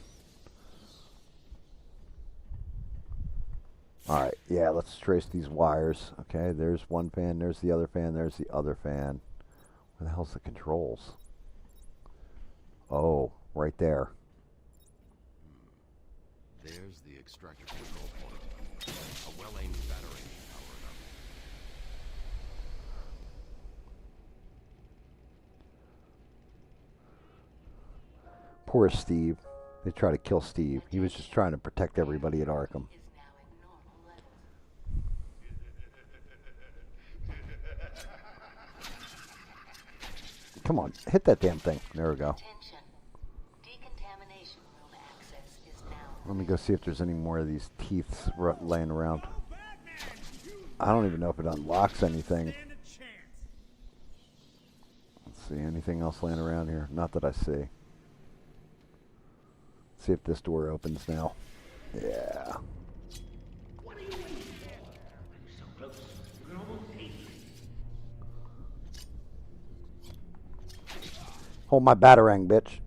Alright, yeah, let's trace these wires. Okay, there's one fan, there's the other fan, there's the other fan. Where the hell's the controls? Oh, right there. There's the extractor control point. A well-aimed battery should power it up. Poor Steve. They try to kill Steve. He was just trying to protect everybody at Arkham. Come on, hit that damn thing. There we go. Let me go see if there's any more of these teeth laying around. I don't even know if it unlocks anything. Let's see, anything else laying around here? Not that I see. Let's see if this door opens now. Yeah. Hold my batarang, bitch.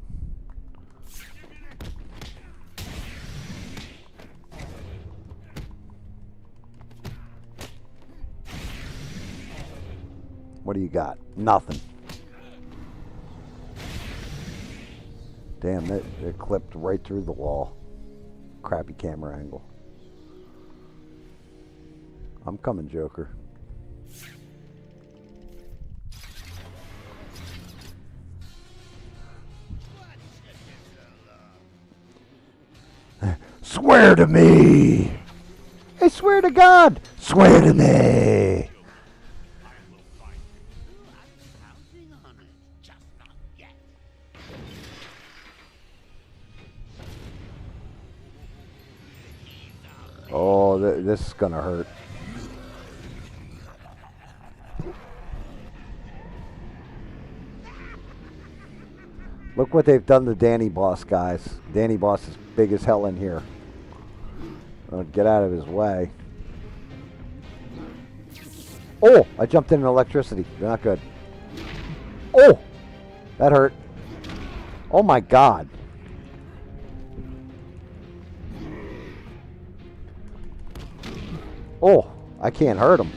What do you got? Nothing. Damn, it clipped right through the wall. Crappy camera angle. I'm coming, Joker. Swear to me! I swear to God! Swear to me! Oh, this is gonna hurt. Look what they've done to Danny Boss, guys. Danny Boss is big as hell in here. Get out of his way. Oh, I jumped in electricity. Not good. Oh, that hurt. Oh my God. Oh, I can't hurt him.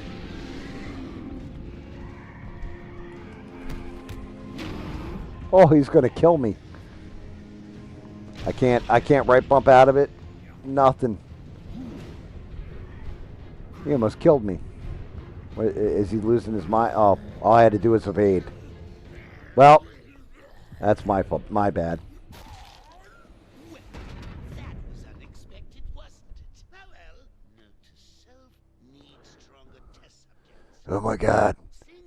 Oh, he's gonna kill me. I can't right bump out of it. Nothing. He almost killed me. Is he losing his mind? Oh, all I had to do was evade. Well, that's my fault. My bad. That was unexpected, wasn't it? Well, note to self, need stronger test subjects. Oh my God.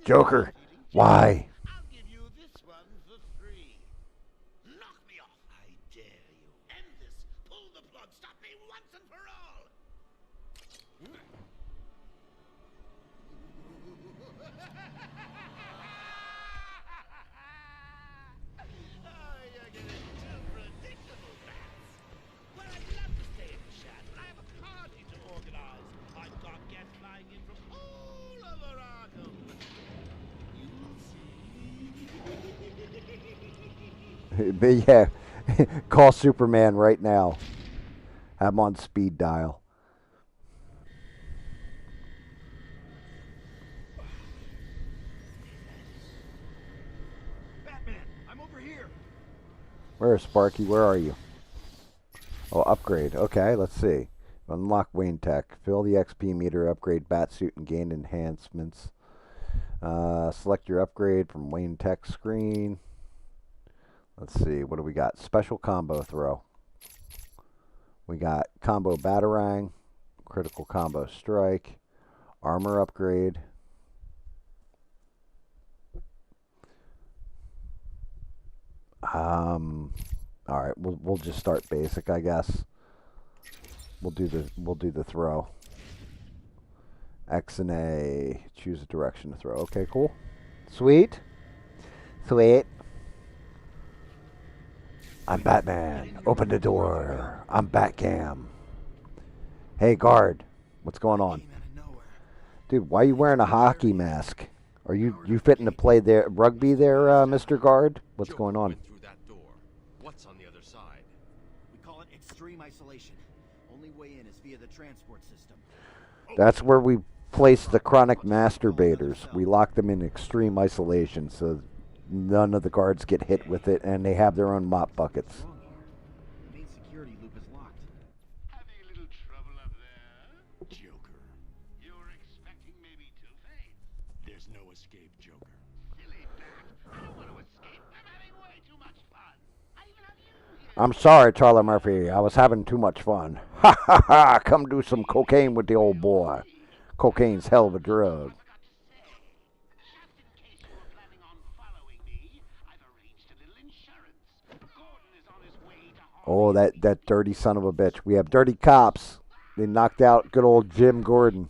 Joker, why? I'll give you this one for free. Knock me off. I dare you. End this. Pull the plug. Stop me once and for all. But yeah, call Superman right now. Have him on speed dial. Batman, I'm over here. Where is Sparky? Where are you? Oh, upgrade. Okay, let's see. Unlock Wayne Tech. Fill the XP meter, upgrade Batsuit, and gain enhancements. Select your upgrade from Wayne Tech screen. Let's see. What do we got? Special combo throw. We got combo Batarang, critical combo strike, armor upgrade. All right, we'll just start basic, I guess. We'll do the throw. X and A. Choose a direction to throw. Okay, cool. Sweet. Sweet. I'm Batman. Open the door. I'm Batgam. Hey, guard. What's going on? Dude, why are you wearing a hockey mask? Are you fitting to play there rugby there, Mr. Guard? What's going on? Through that door. What's on the other side? We call it extreme isolation. Only way in is via the transport system. That's where we place the chronic masturbators. We lock them in extreme isolation so none of the guards get hit with it, and they have their own mop buckets. The main security loop is locked. Having a little trouble up there? Joker. You were expecting maybe Two-Face? There's no escape, Joker. Silly bat. I don't want to escape. I'm having way too much fun. I even have you here. I'm sorry, Charlie Murphy. I was having too much fun. Ha ha ha! Come do some cocaine with the old boy. Cocaine's hell of a drug. Oh, that dirty son of a bitch. We have dirty cops. They knocked out good old Jim Gordon.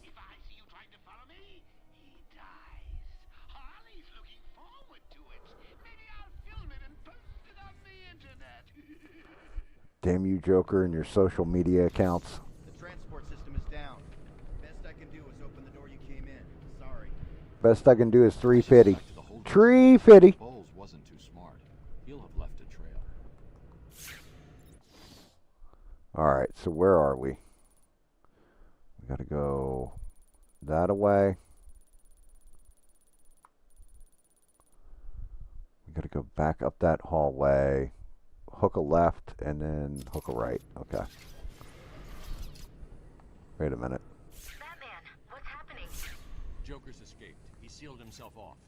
Damn you, Joker, and your social media accounts. The transport system is down. Best I can do is open the door you came in. Sorry. Best I can do is 350. 350. Bowles wasn't too smart. He'll have left a trail. All right, so where are we? We got to go that away. We got to go back up that hallway, hook a left, and then hook a right. Okay. Wait a minute. Batman, what's happening? Joker's escaped. He sealed himself off.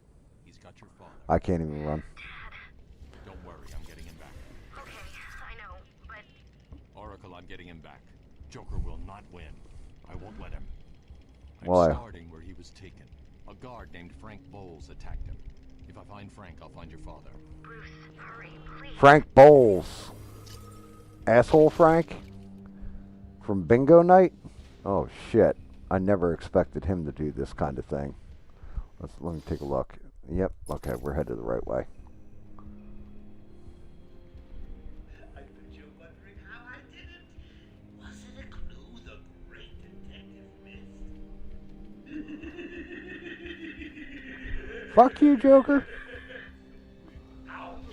He's got your father. I can't even run. Don't worry, I'm getting him back. Okay, I know, but... Oracle, I'm getting him back. Joker will not win. I won't let him. I'm Why? starting where he was taken. A guard named Frank Bowles attacked him. If I find Frank, I'll find your father. Bruce, hurry, please. Frank Bowles. Asshole Frank? From Bingo Night? Oh, shit. I never expected him to do this kind of thing. Let me take a look. Yep, okay, we're headed the right way. I bet you're wondering how I did it. Was it a clue the great detective missed? Fuck you, Joker.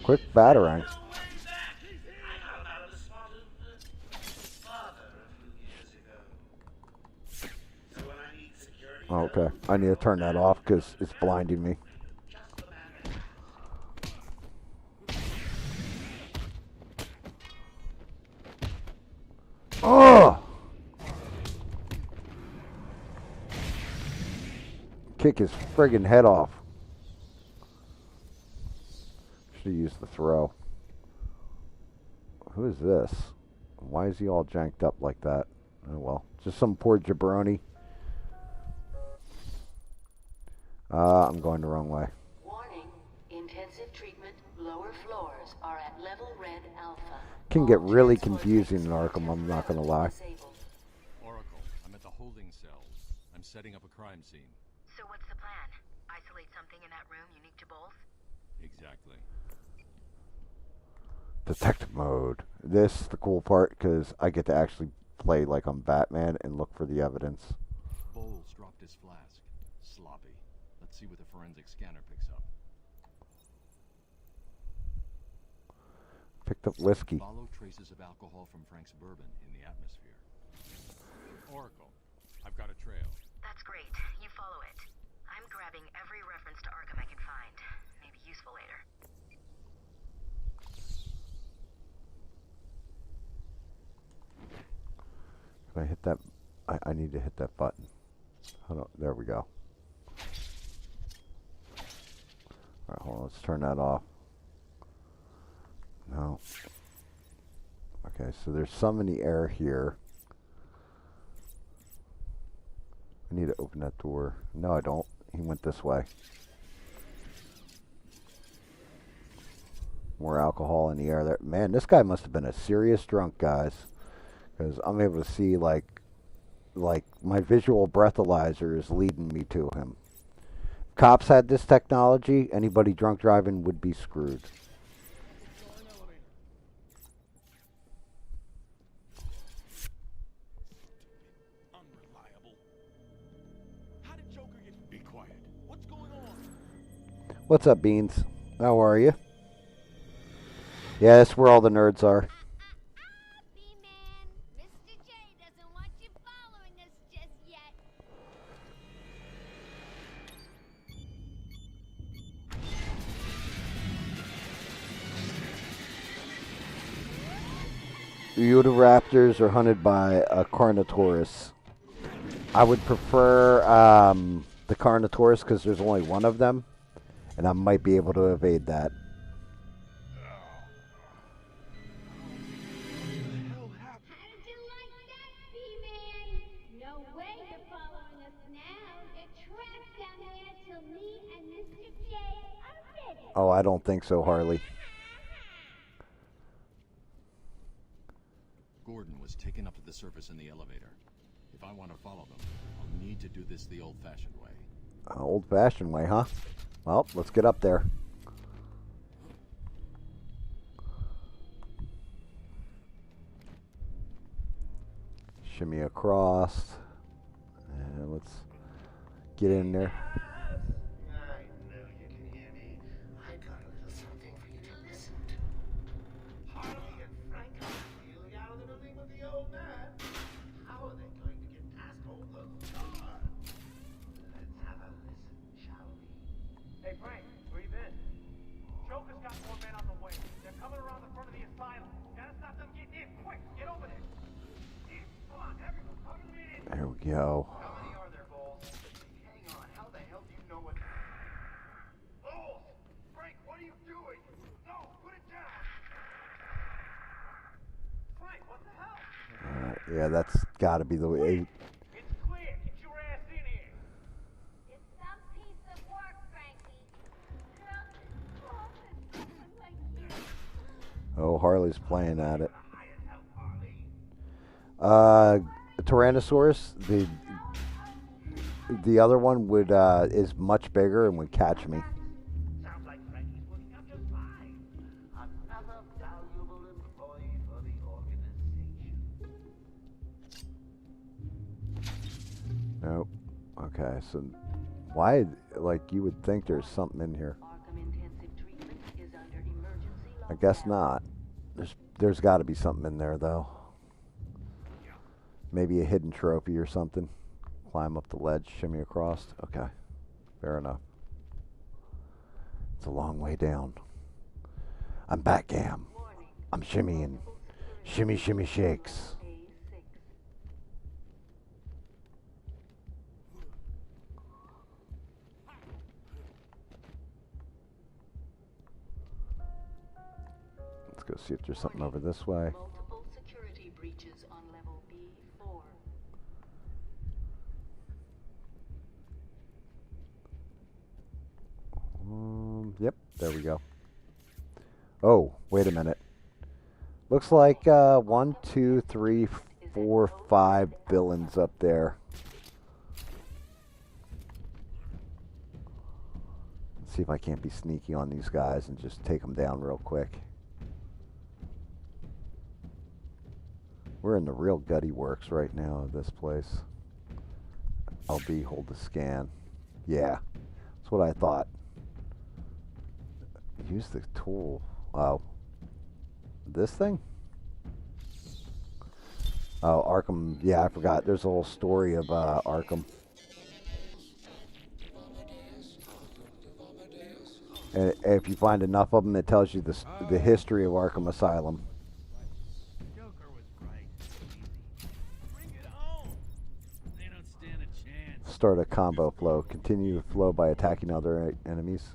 Quick Batarang. Oh, okay, I need to turn that off because it's blinding me. Oh! Kick his friggin' head off. Should have used the throw. Who is this? Why is he all janked up like that? Oh well, just some poor jabroni. I'm going the wrong way. Warning, intensive treatment, lower floors are at level red alpha. Can get really confusing in Arkham, I'm not gonna lie. Oracle, I'm at the holding cells. I'm setting up a crime scene. So what's the plan? Isolate something in that room unique to Bowles? Exactly. Detective mode. This is the cool part because I get to actually play like I'm Batman and look for the evidence. Bowles dropped his flask. Sloppy. Let's see what the forensic scanner picks up. Picked up whiskey. Follow traces of alcohol from Frank's bourbon in the atmosphere. Oracle, I've got a trail. That's great. You follow it. I'm grabbing every reference to Arkham I can find. Maybe useful later. Can I hit that? I need to hit that button. Hold on. There we go. Alright, hold on. Let's turn that off. No. Okay, so there's some in the air here. I need to open that door. No, I don't. He went this way. More alcohol in the air there. Man, this guy must have been a serious drunk, guys. Because I'm able to see, like my visual breathalyzer is leading me to him. If cops had this technology, anybody drunk driving would be screwed. Unreliable. How did Joker get... Be quiet. What's going on? What's up, Beans? How are you? Yeah, that's where all the nerds are. B-Man, Mr. J doesn't want you following us just yet. Eurodaptors are hunted by a Carnotaurus. I would prefer the Carnotaurus because there's only one of them, and I might be able to evade that. How'd you like that, B-Man? No way you're following us now. You're trapped down here till me and Mr. J are ready. Oh, I don't think so, Harley. Gordon was taken up to the surface in the elevator. If I want to follow them, I'll need to do this the old-fashioned way. Old-fashioned way, huh? Well, let's get up there. Shimmy across. And let's get in there. I know you can hear me. I got a little something for you to listen to. Harley and Frank are stealing out of the building with the old man. How are they going to get past all those guards? Let's have a listen, shall we? Hey, Frank, where you been? Joker's got more men on the way. They're coming around the front of the asylum. Gotta stop them getting in. Quick, get over there. Come on, everyone, come to me in. There we go. How many are there, Bowles? Hang on, how the hell do you know what... Bowles! Frank, what are you doing? No, put it down! Frank, what the hell? Yeah, that's got to be the way. It's clear. Get your ass in here. It's some piece of work, Frankie. Girls is awesome, someone like you. Oh, Harley's playing at it. Tyrannosaurus, the other one would is much bigger and would catch me. Sounds like Frankie's working out just fine. Another valuable employee for the organization. Nope. Okay, so why? Like you would think there's something in here. I guess not. There's got to be something in there though. Maybe a hidden trophy or something. Climb up the ledge, shimmy across. Okay, fair enough. It's a long way down. I'm back, Gam. I'm shimmying. Shimmy, shimmy, shakes. Let's go see if there's something over this way. Multiple security breaches on level B4. Yep, there we go. Oh, wait a minute. Looks like 1, 2, 3, 4, 5 villains up there. Let's see if I can't be sneaky on these guys and just take them down real quick. We're in the real gutty works right now of this place. LB, hold the scan. Yeah, that's what I thought. Use the tool. Oh, This thing? Oh, Arkham. Yeah, I forgot. There's a whole story of Arkham. And if you find enough of them, it tells you the history of Arkham Asylum. Joker was great. Bring it home. They don't stand a chance. Start a combo flow. Continue the flow by attacking other enemies.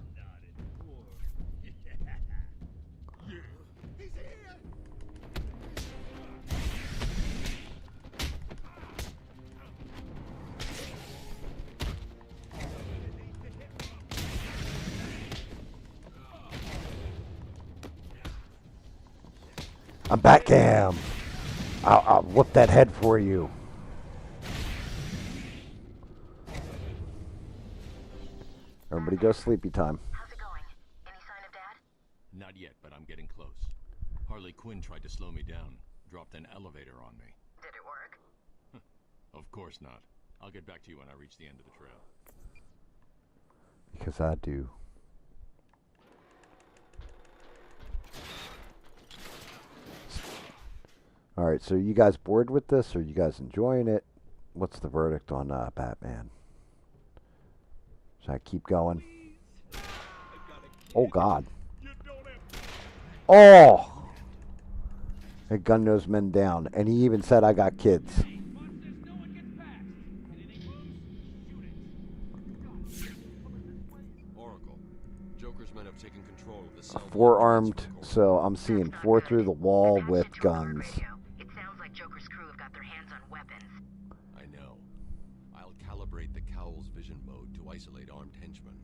I'm back, GAM. I'll whip that head for you. Everybody go sleepy time. How's it going? Any sign of Dad? Not yet, but I'm getting close. Harley Quinn tried to slow me down. Dropped an elevator on me. Did it work? Of course not. I'll get back to you when I reach the end of the trail. Because I do. Alright, so you guys bored with this? Or you guys enjoying it? What's the verdict on Batman? Should I keep going? Oh, God. Oh! That gun nose men down. And he even said, I got kids. Oracle. Joker's men have taken control of the cell. Four-armed, so I'm seeing 4 through the wall with guns. It sounds like Joker's crew have got their hands on weapons. I know. I'll calibrate the Cowl's vision mode to isolate armed henchmen.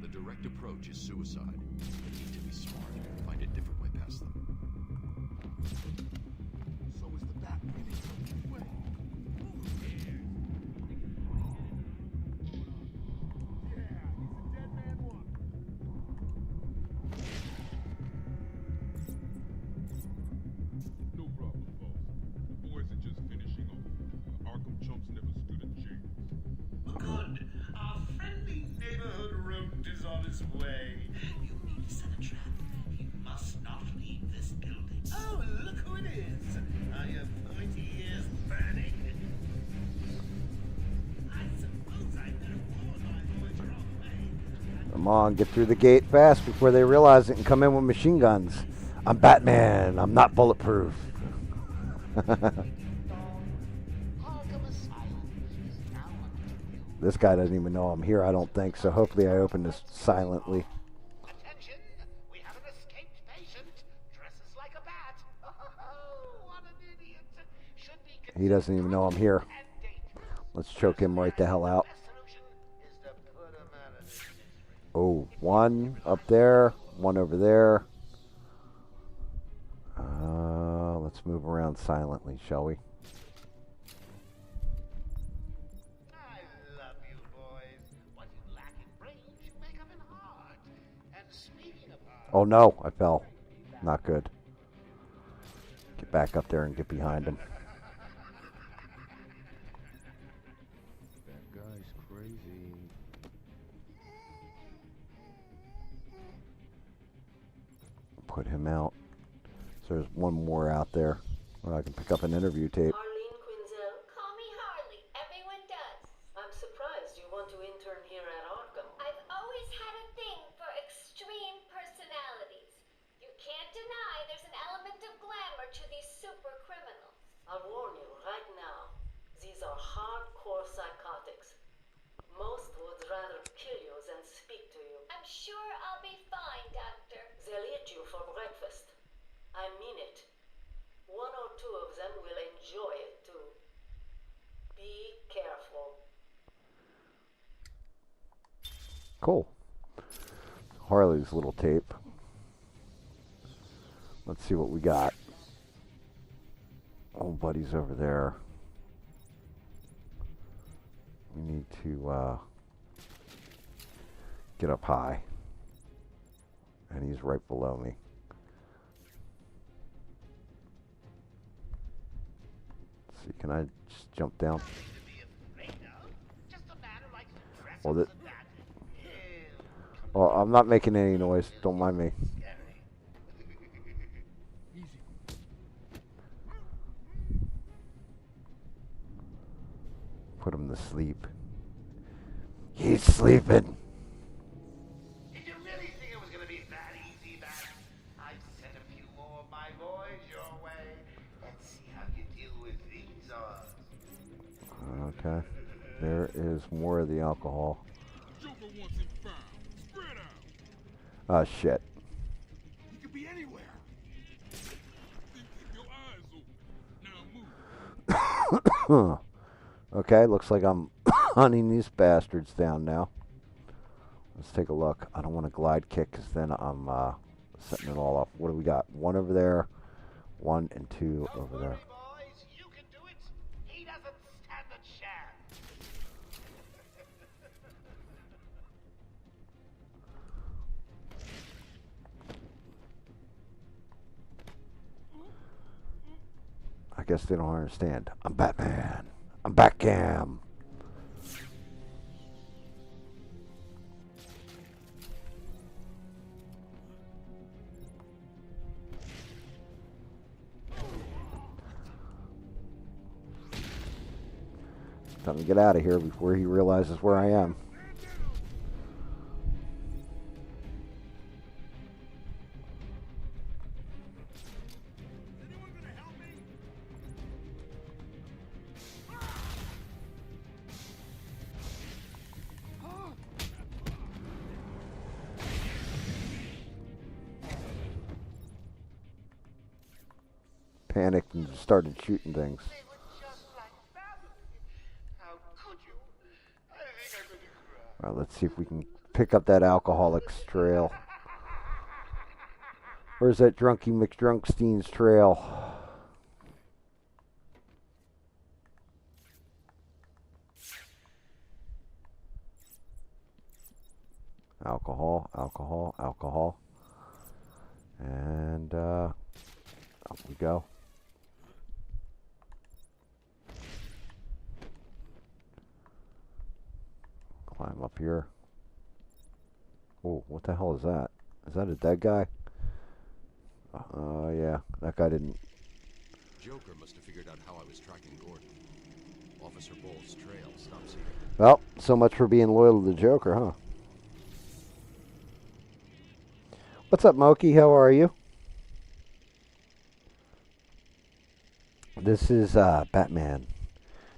The direct approach is suicide. We need to be smart and find a different way past them. So is the Batman. Wait. Yeah, he's a dead man walking. No problem, boss. The boys are just finishing off. Arkham chumps never stood a chance. Good. Our friendly neighborhood rodent is on his way. You need to set a trap. He must not leave this building. Oh, look who it is. Are your pointy ears burning? I suppose I better warn my boys you're on the way. Come on, get through the gate fast before they realize it and come in with machine guns. I'm Batman. I'm not bulletproof. This guy doesn't even know I'm here, I don't think, so hopefully I open this silently. Attention! We have an escaped patient. Dresses like a bat. Oh, what an idiot. Should be He doesn't even know I'm here. Let's choke him right the hell out. Oh, one up there, one over there. Let's move around silently, shall we? I love you, boys. What you lack in brains, you make up in heart. And speaking of heart, Oh no, I fell. Not good. Get back up there and get behind him. That guy's crazy. Put him out. So there's one more out there where I can pick up an interview tape. Arlene Quinzel? Call me Harley. Everyone does. I'm surprised you want to intern here at Arkham. I've always had a thing for extreme personalities. You can't deny there's an element of glamour to these super criminals. I'll warn you right now. These are hardcore psychotics. Most would rather kill you than speak to you. I'm sure I'll be fine, Doctor. They'll eat you for breakfast. I mean it. 1 or 2 of them will enjoy it too. Be careful. Cool. Harley's little tape. Let's see what we got. Old buddy's over there. We need to get up high. And he's right below me. Let's see, can I just jump down? Well, I'm not making any noise. Don't mind me. asleep. He's sleeping. Did you really think it was gonna be that easy, Bat? I've sent a few more of my boys your way. Let's see how you do with these odds. Okay. There is more of the alcohol. Joker wants him found. Spread out. Oh, shit. He could be anywhere. Then keep your eyes open. Now move. Okay, looks like I'm hunting these bastards down now. Let's take a look. I don't want to glide kick because then I'm setting it all up. What do we got? One over there, 1 and 2 over there. Boys, you can do it. He doesn't stand a chance. I guess they don't understand. I'm Batman. I'm GAM. Time to get out of here before he realizes where I am. Panicked and started shooting things. Alright, let's see if we can pick up that alcoholic's trail. Where's that drunky McDrunkstein's trail? Alcohol, alcohol, alcohol. And up we go. Climb up here. Oh, what the hell is that? Is that a dead guy? Yeah, that guy didn't. Joker must have figured out how I was tracking Gordon. Officer Bull's trail stops here. Well, so much for being loyal to the Joker, huh? What's up, Moki? How are you? This is Batman.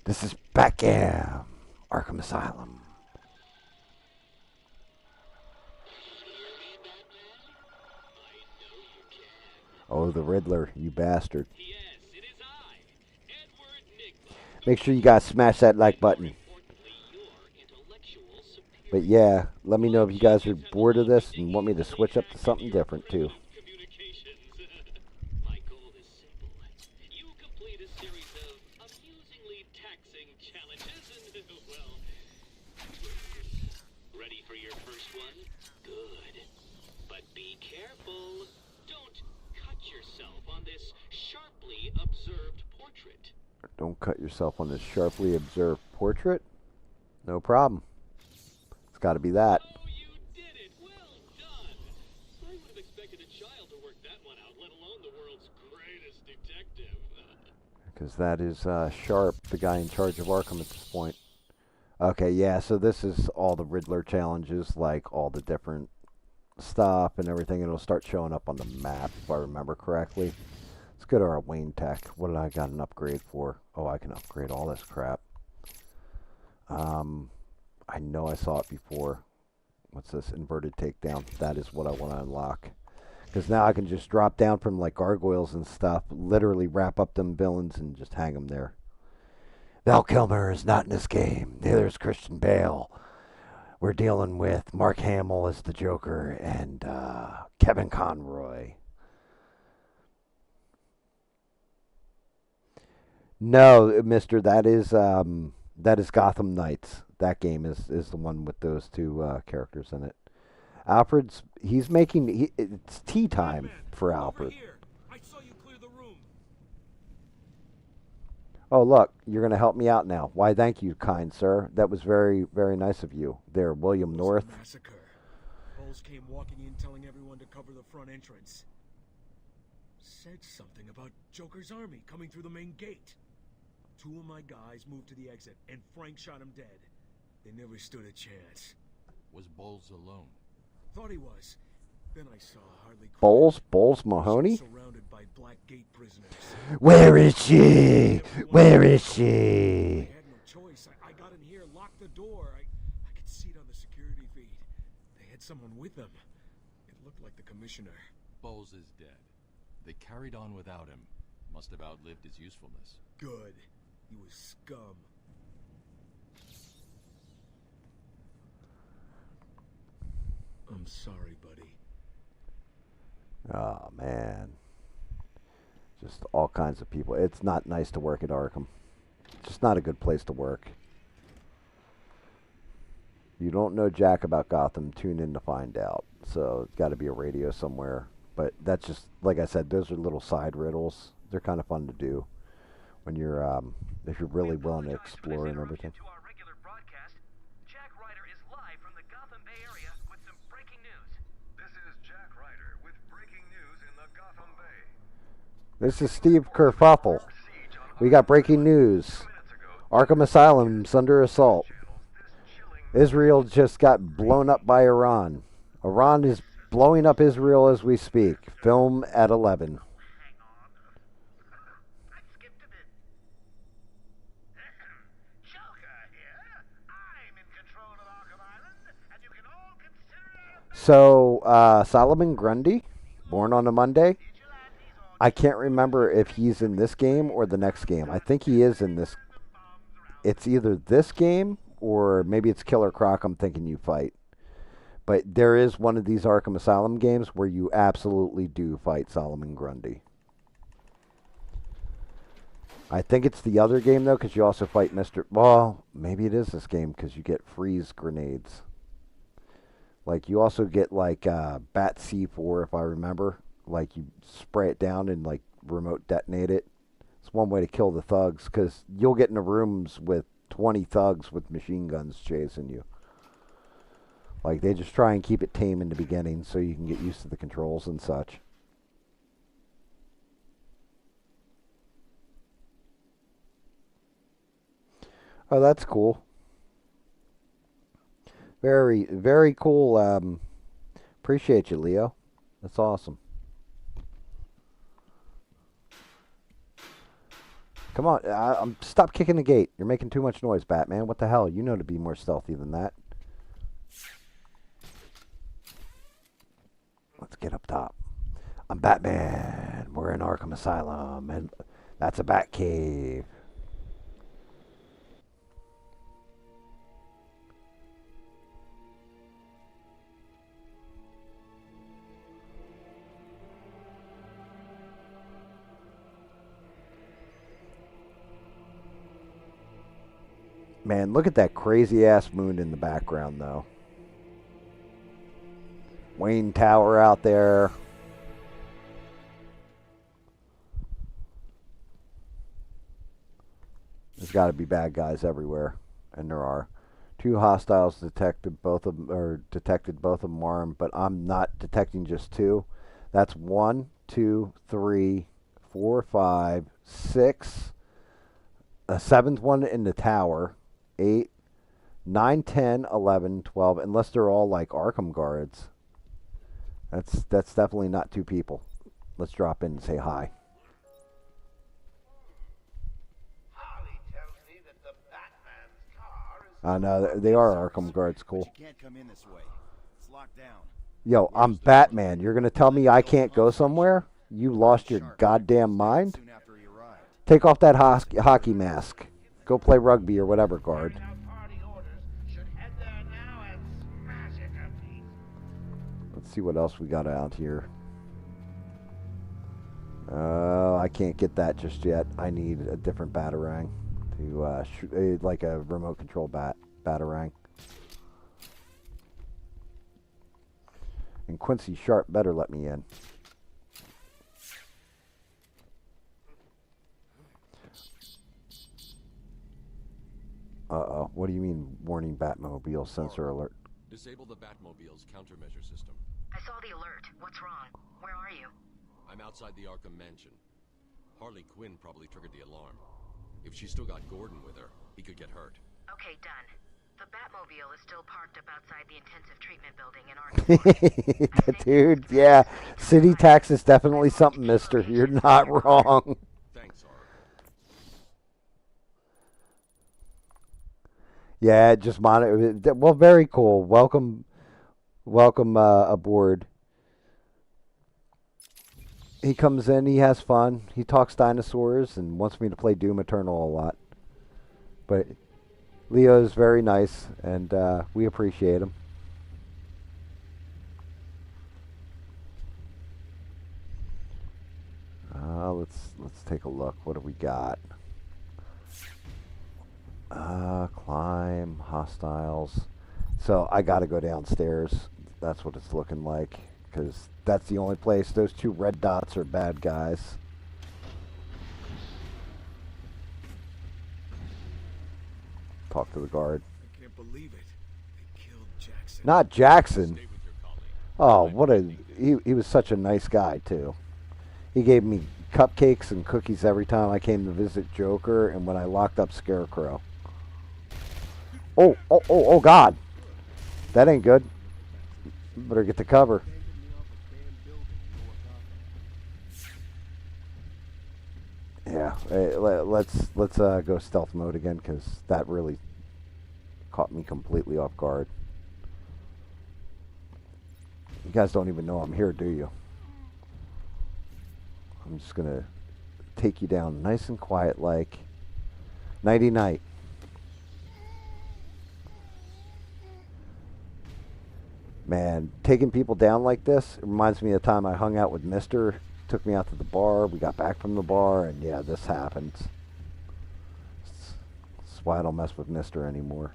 This is GAM, Arkham Asylum. Oh, the Riddler, you bastard. Make sure you guys smash that like button. But yeah, let me know if you guys are bored of this and want me to switch up to something different too. Don't cut yourself on this sharply observed portrait. No problem. It's got to be that. Oh, you did it! Well done! I would have expected a child to work that one out, let alone the world's greatest detective. Because that is Sharp, the guy in charge of Arkham at this point. Okay, yeah, so this is all the Riddler challenges, like all the different stuff and everything. It'll start showing up on the map, if I remember correctly. Let's go to our Wayne Tech. What did I got an upgrade for? Oh, I can upgrade all this crap. I know I saw it before. What's this? Inverted takedown. That is what I want to unlock. Because now I can just drop down from like gargoyles and stuff, literally wrap up them villains and just hang them there. Val Kilmer is not in this game. Neither is Christian Bale. We're dealing with Mark Hamill as the Joker and Kevin Conroy. No, mister, that is Gotham Knights. That game is the one with those two characters in it. Alfred's, he's making, it's tea time for Alfred. I saw you clear the room. Oh, look, you're going to help me out now. Why, thank you, kind sir. That was very, very nice of you. There, William North. Massacre. Bowles came walking in telling everyone to cover the front entrance. Said something about Joker's army coming through the main gate. 2 of my guys moved to the exit, and Frank shot him dead. They never stood a chance. Was Bowles alone? Thought he was. Then I saw Harley Quinn. Bowles Mahoney? Surrounded by Blackgate prisoners. Where is she? Where is she? I had no choice. I got in here, locked the door. I could see it on the security feed. They had someone with them. It looked like the commissioner. Bowles is dead. They carried on without him. Must have outlived his usefulness. Good. He was scum. I'm sorry, buddy. Oh, man. Just all kinds of people. It's not nice to work at Arkham. It's just not a good place to work. You don't know jack about Gotham, tune in to find out. So it's got to be a radio somewhere. But that's just, like I said, those are little side riddles. They're kind of fun to do when you're, if you're really willing to explore and everything. Jack Ryder is live from the Gotham Bay area with some breaking news. This is Jack Ryder with breaking news in the Gotham Bay. This is Steve Kerfuffle. We got breaking news. Arkham Asylum's under assault. Israel just got blown up by Iran. Iran is blowing up Israel as we speak. Film at 11. So, Solomon Grundy, born on a Monday. I can't remember if he's in this game or the next game. I think he is in this. It's either this game or maybe it's Killer Croc I'm thinking you fight. But there is one of these Arkham Asylum games where you absolutely do fight Solomon Grundy. I think it's the other game, though, because you also fight Mr. Well, maybe it is this game because you get freeze grenades. Like, you also get, like, Bat C4, if I remember. Like, you spray it down and, like, remote detonate it. It's one way to kill the thugs, because you'll get into rooms with 20 thugs with machine guns chasing you. Like, they just try and keep it tame in the beginning so you can get used to the controls and such. Oh, that's cool. Very, very cool. Appreciate you, Leo. That's awesome. Come on, stop kicking the gate. You're making too much noise, Batman. What the hell? You know to be more stealthy than that. Let's get up top. I'm Batman. We're in Arkham Asylum, and that's a Bat Cave. Man, look at that crazy-ass moon in the background, though. Wayne Tower out there. There's got to be bad guys everywhere, and there are. 2 hostiles detected. Both of them armed, but I'm not detecting just 2. That's 1, 2, 3, 4, 5, 6. A 7th one in the tower. 8, 9, 10, 11, 12, unless they're all like Arkham guards. That's definitely not 2 people. Let's drop in and say hi. I know, they are Arkham guards, cool. You can't come in this way. It's locked down. Yo, I'm Batman. You're going to tell me I can't go somewhere? You lost your goddamn mind? Take off that hockey mask. Go play rugby or whatever, guard. Let's see what else we got out here. I can't get that just yet. I need a different Batarang to shoot, like a remote control Batarang. And Quincy Sharp better let me in. Uh-oh. What do you mean, warning Batmobile sensor alert? Disable the Batmobile's countermeasure system. I saw the alert. What's wrong? Where are you? I'm outside the Arkham Mansion. Harley Quinn probably triggered the alarm. If she's still got Gordon with her, he could get hurt. Okay, done. The Batmobile is still parked up outside the intensive treatment building in Arkansas. Dude, yeah. City tax is definitely something, mister. You're not wrong. Thanks, Ark. Yeah, just monitor. Well, very cool. Welcome aboard. He comes in, he has fun, he talks dinosaurs, and wants me to play Doom Eternal a lot. But Leo is very nice, and we appreciate him. Let's take a look. What do we got? Climb, hostiles. So I got to go downstairs. That's what it's looking like, because that's the only place. Those two red dots are bad guys. Talk to the guard. I can't believe it. They killed Jackson. Not Jackson. Oh, he was such a nice guy too. He gave me cupcakes and cookies every time I came to visit Joker, and when I locked up Scarecrow. Oh God. That ain't good. Better get the cover. Yeah, let's go stealth mode again, because that really caught me completely off guard. You guys don't even know I'm here, do you? I'm just gonna take you down nice and quiet, like nighty night. Man, taking people down like this, it reminds me of the time I hung out with Mister. Took me out to the bar. We got back from the bar, and yeah, this happens. That's why I don't mess with Mister anymore.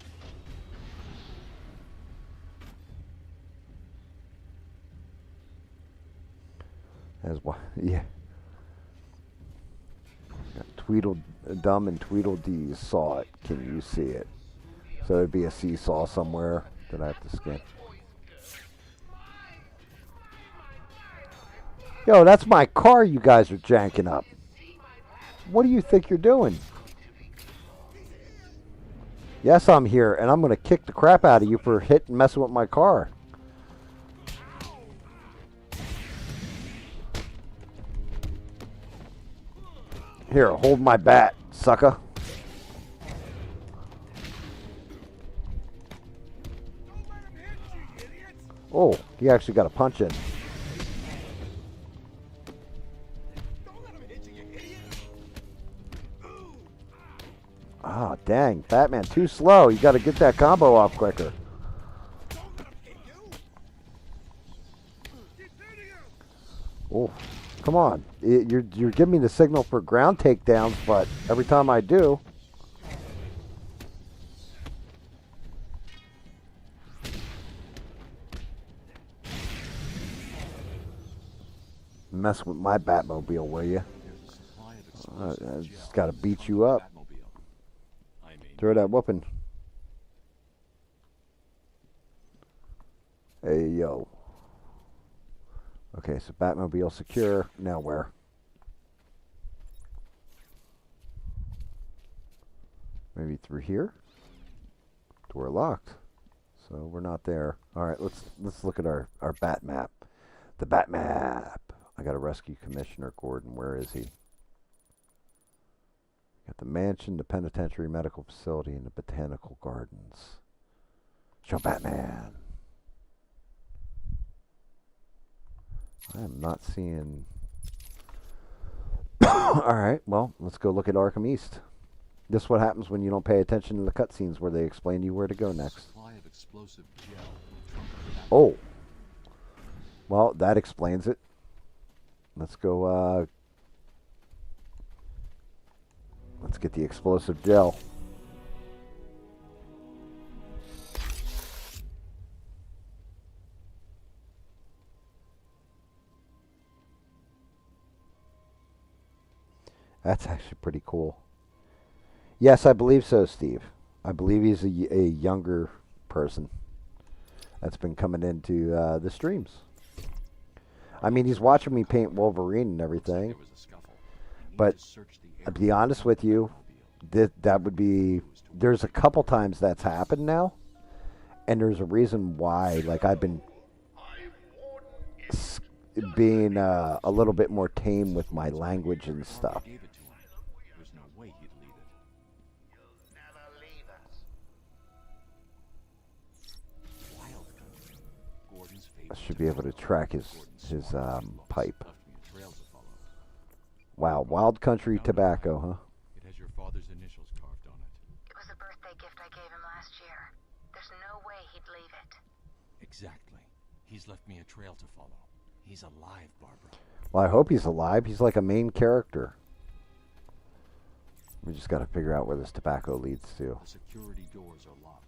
As why, yeah. Got Tweedledum and Tweedledee saw it. Can you see it? So it'd be a seesaw somewhere that I have to scan. Yo, that's my car you guys are janking up. What do you think you're doing? Yes, I'm here, and I'm going to kick the crap out of you for messing with my car. Here, hold my bat, sucker. Oh, he actually got a punch in. Ah, dang. Batman, too slow. You got to get that combo off quicker. Oh, come on. You're giving me the signal for ground takedowns, but every time I do... Mess with my Batmobile, will you? I just got to beat you up. Throw that whooping. Hey, yo. Okay, so Batmobile secure. Now where? Maybe through here? Door locked. So we're not there. Alright, let's look at our Bat map. The Bat map. I gotta rescue Commissioner Gordon. Where is he? Got the mansion, the penitentiary medical facility, and the botanical gardens. Show Batman. I am not seeing... Alright, well, let's go look at Arkham East. This is what happens when you don't pay attention to the cutscenes where they explain to you where to go next. Oh. Well, that explains it. Let's go, let's get the explosive gel. That's actually pretty cool. Yes, I believe so, Steve. I believe he's a younger person that's been coming into the streams. I mean, he's watching me paint Wolverine and everything. But to be honest with you, that would be. There's a couple times that's happened now, and there's a reason why. Like I've been being a little bit more tame with my language and stuff. Gave it to him. There's no way he'd leave it. Wild country. Gordon's I favorite. should be able to track his pipe. Left me a trail to follow. Wow, Wild Country Tobacco, huh? It has your father's initials carved on it. It was a birthday gift I gave him last year. There's no way he'd leave it. Exactly. He's left me a trail to follow. He's alive, Barbara. Well, I hope he's alive. He's like a main character. We just got to figure out where this tobacco leads to. The security doors are locked.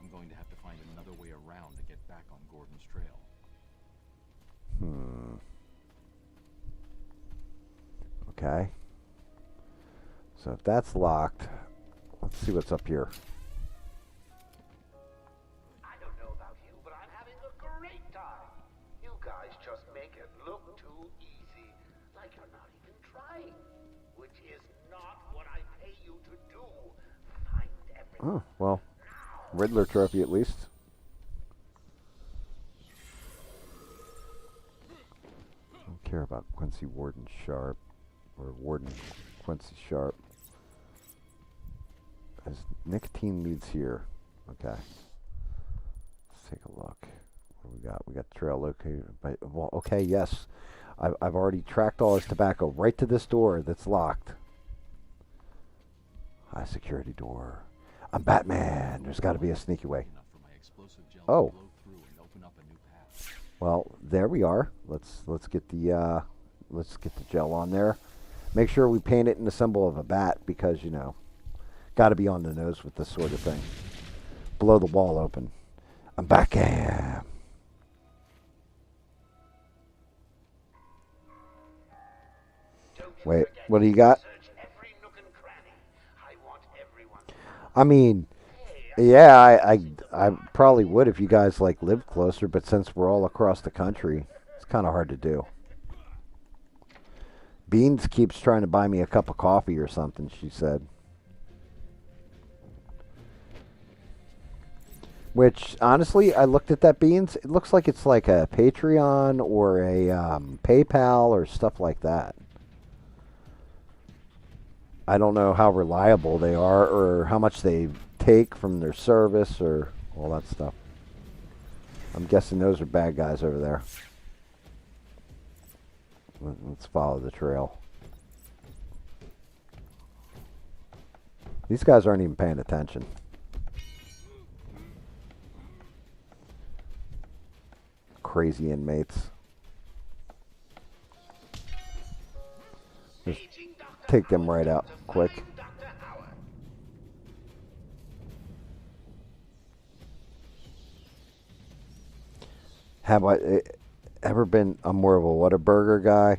I'm going to have to find another way around to get back on Gordon's trail. Okay. So if that's locked, let's see what's up here. I don't know about you, but I'm having a great time. You guys just make it look too easy. Like you're not even trying. Which is not what I pay you to do. Find everything. Oh, well, Riddler trophy at least. I don't care about Quincy Warden Sharp. Or Warden Quincy Sharp. As nicotine leads here. Okay. Let's take a look. What do we got? We got the trail located. Well, okay, yes. I've already tracked all his tobacco right to this door that's locked. High security door. I'm Batman. There's got to be a sneaky way. Oh. Well, there we are. Let's get the gel on there. Make sure we paint it in the symbol of a bat because, you know, got to be on the nose with this sort of thing. Blow the wall open. I'm back. Wait, what do you got? I mean, yeah, I probably would if you guys like lived closer, but since we're all across the country, it's kind of hard to do. Beans keeps trying to buy me a cup of coffee or something, she said. Which, honestly, I looked at that Beans. It looks like it's like a Patreon or a PayPal or stuff like that. I don't know how reliable they are or how much they take from their service or all that stuff. I'm guessing those are bad guys over there. Let's follow the trail. These guys aren't even paying attention. Crazy inmates. Just take them right out quick. Have I ever been more of a Whataburger guy?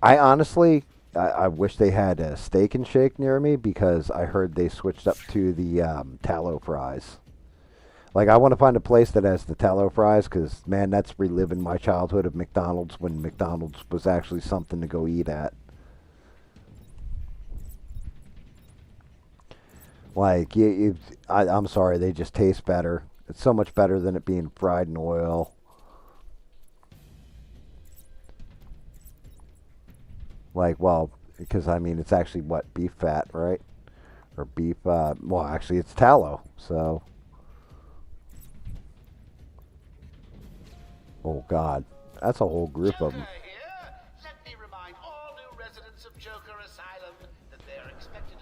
I honestly, I wish they had a Steak and Shake near me because I heard they switched up to the tallow fries. Like, I want to find a place that has the tallow fries because, man, that's reliving my childhood of McDonald's when McDonald's was actually something to go eat at. Like, I'm sorry, they just taste better. It's so much better than it being fried in oil. Like, well, because, I mean, it's actually, what, beef fat, right? Or beef, well, actually, it's tallow, so. Oh, God. That's a whole group of them.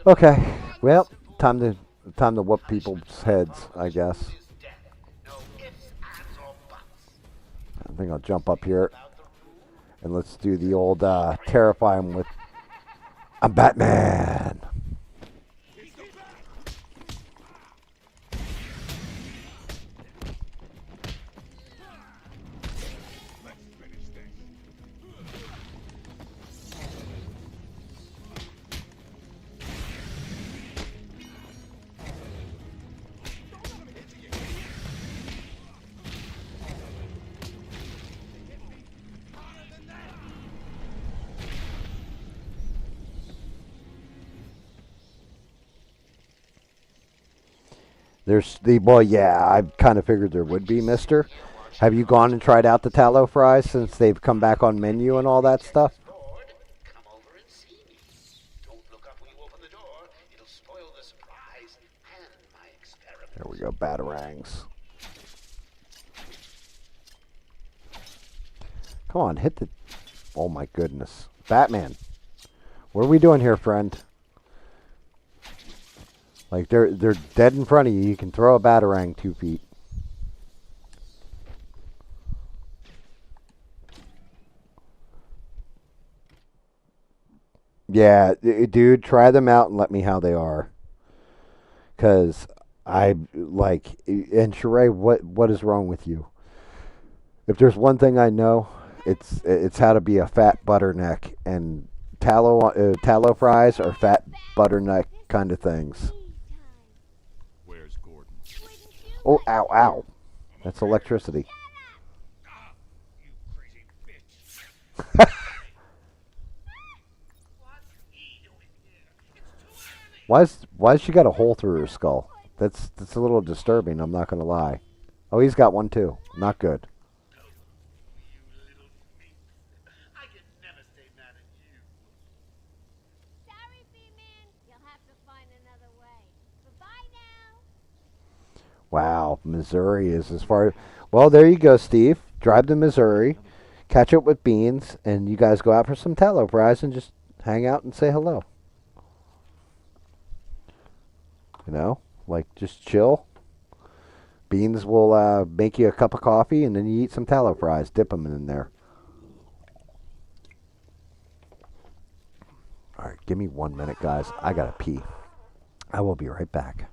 Okay, well, time to whoop people's heads, I guess. I think I'll jump up here. And let's do the old terrify him with I'm Batman. Well, yeah, I kind of figured there would be, mister. Have you gone and tried out the tallow fries since they've come back on menu and all that stuff? There we go, batarangs. Come on, hit the... Oh my goodness. Batman. What are we doing here, friend? Like, they're dead in front of you. You can throw a batarang 2 feet. Yeah, dude, try them out and let me how they are. Because I, like... And Sheree, what is wrong with you? If there's one thing I know, it's how to be a fat butterneck, and tallow fries are fat butterneck kind of things. Where's Gordon? Oh, ow, ow. That's electricity. Why's she got a hole through her skull? That's a little disturbing, I'm not going to lie. Oh, he's got one too. Not good. Sorry, B-Man. You'll have to find another way. Bye-bye now. Wow, Missouri is as far... Well, there you go, Steve. Drive to Missouri, catch up with Beans, and you guys go out for some tallow fries and just hang out and say hello. You know? Like, just chill. Beans will make you a cup of coffee, and then you eat some tallow fries. Dip them in there. All right, give me 1 minute, guys. I gotta pee. I will be right back.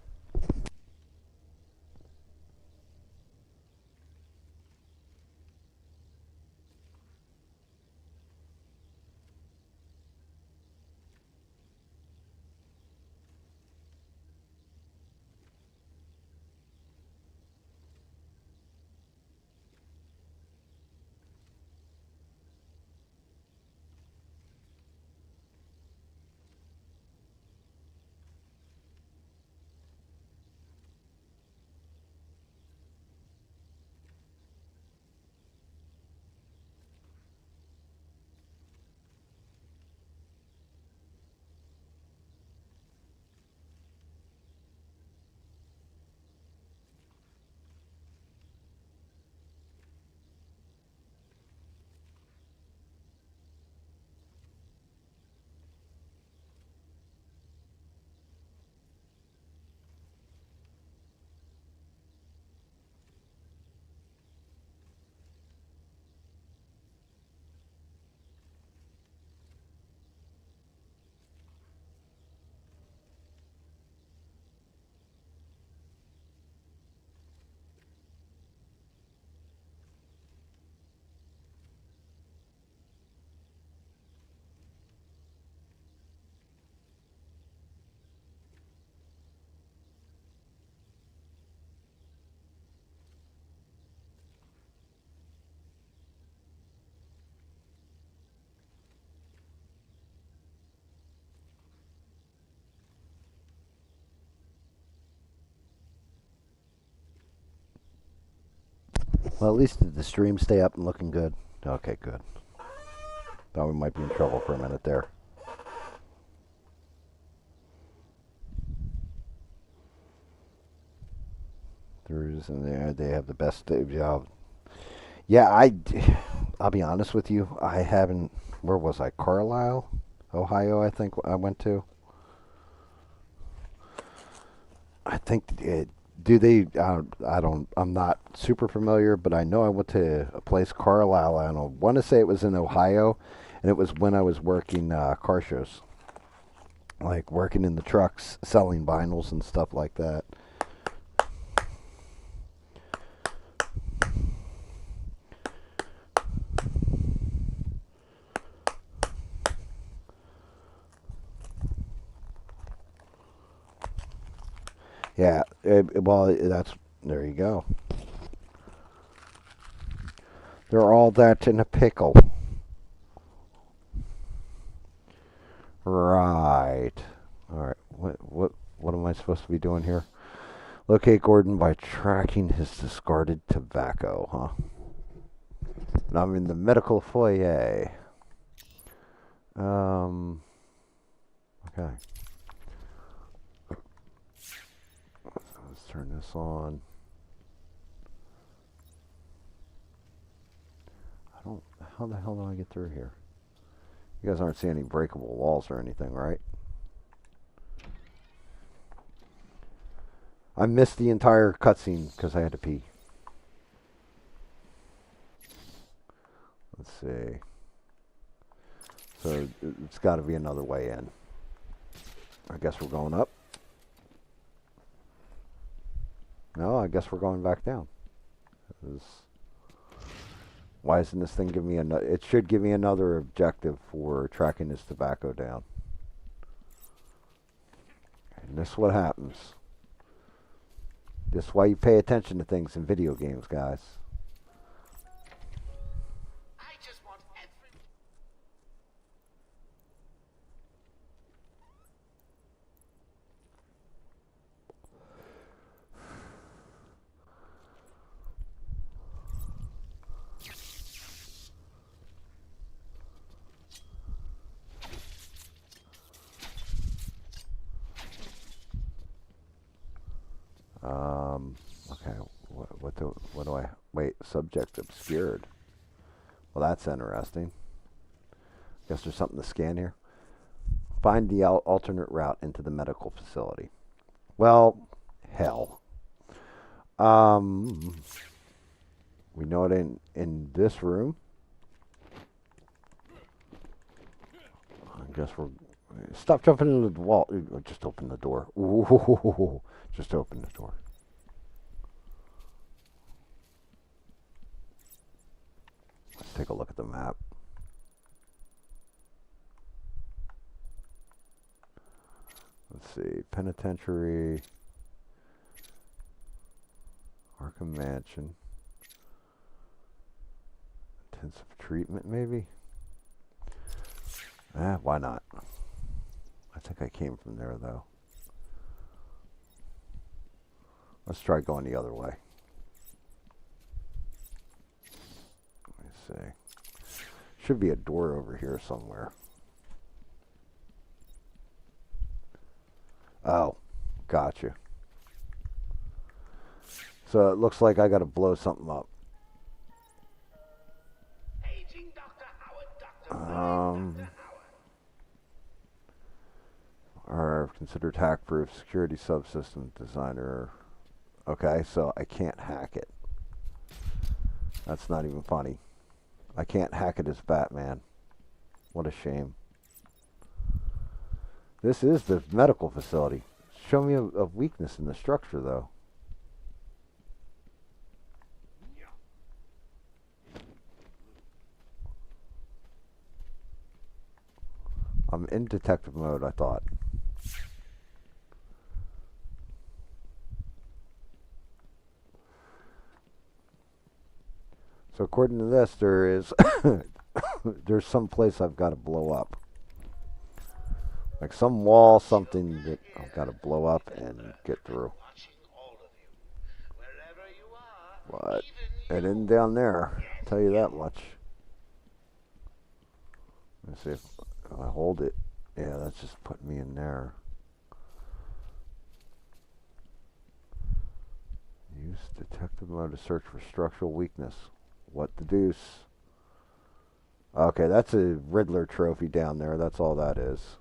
Well, at least did the stream stay up and looking good? Okay, good. Thought we might be in trouble for a minute there. They have the best. Yeah, I'll be honest with you. I haven't. Where was I? Carlisle, Ohio. I think I went to. I think do they? I don't. I'm not super familiar, but I know I went to a place, Carlisle. I don't want to say it was in Ohio, and it was when I was working car shows, like working in the trucks, selling vinyls and stuff like that. Yeah, well, there you go. They're all that in a pickle. Right. All right. What am I supposed to be doing here? Locate Gordon by tracking his discarded tobacco, huh? And I'm in the medical foyer. Okay. Let's turn this on. How the hell do I get through here? You guys aren't seeing any breakable walls or anything, right? I missed the entire cutscene because I had to pee. Let's see. So it's got to be another way in. I guess we're going up. No, I guess we're going back down. Why isn't this thing giving me another? It should give me another objective for tracking this tobacco down. And this is what happens. This is why you pay attention to things in video games, guys. Okay, what do I, wait, subject obscured. Well, that's interesting. Guess there's something to scan here. Find the alternate route into the medical facility. Well, hell. We know it in this room. I guess we're, stop jumping into the wall. Just open the door. Ooh, just open the door. Let's take a look at the map. Let's see, penitentiary, Arkham Mansion, intensive treatment maybe? Why not? I think I came from there though. Let's try going the other way. Let me see. Should be a door over here somewhere. Oh, gotcha. So it looks like I got to blow something up. Are considered hack-proof security subsystem designer. Okay, so I can't hack it. That's not even funny. I can't hack it as Batman. What a shame. This is the medical facility. Show me a weakness in the structure, though. I'm in detective mode, I thought. So according to this, there is there's some place I've got to blow up. Like some wall, something that I've got to blow up and get through. But it isn't down there, I'll tell you that much. Let's see if I hold it. Yeah, that's just putting me in there. Use detective mode to search for structural weakness. What the deuce? Okay, that's a Riddler trophy down there. That's all that is.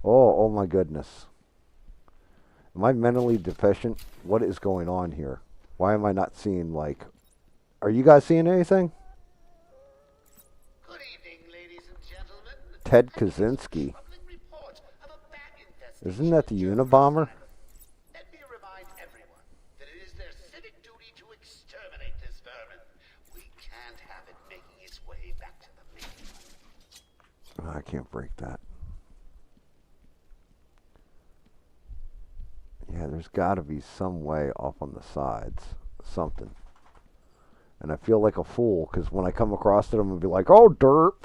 Oh my goodness. Am I mentally deficient? What is going on here? Why am I not seeing, like... Are you guys seeing anything? Good evening, ladies and gentlemen. Ted Kaczynski. Isn't that the Unabomber? Let me remind everyone that it is their civic duty to exterminate this vermin. We can't have it making its way back to the mainland. I can't break that. Yeah, there's got to be some way off on the sides. Something. And I feel like a fool, because when I come across it, I'm going to be like, oh, derp.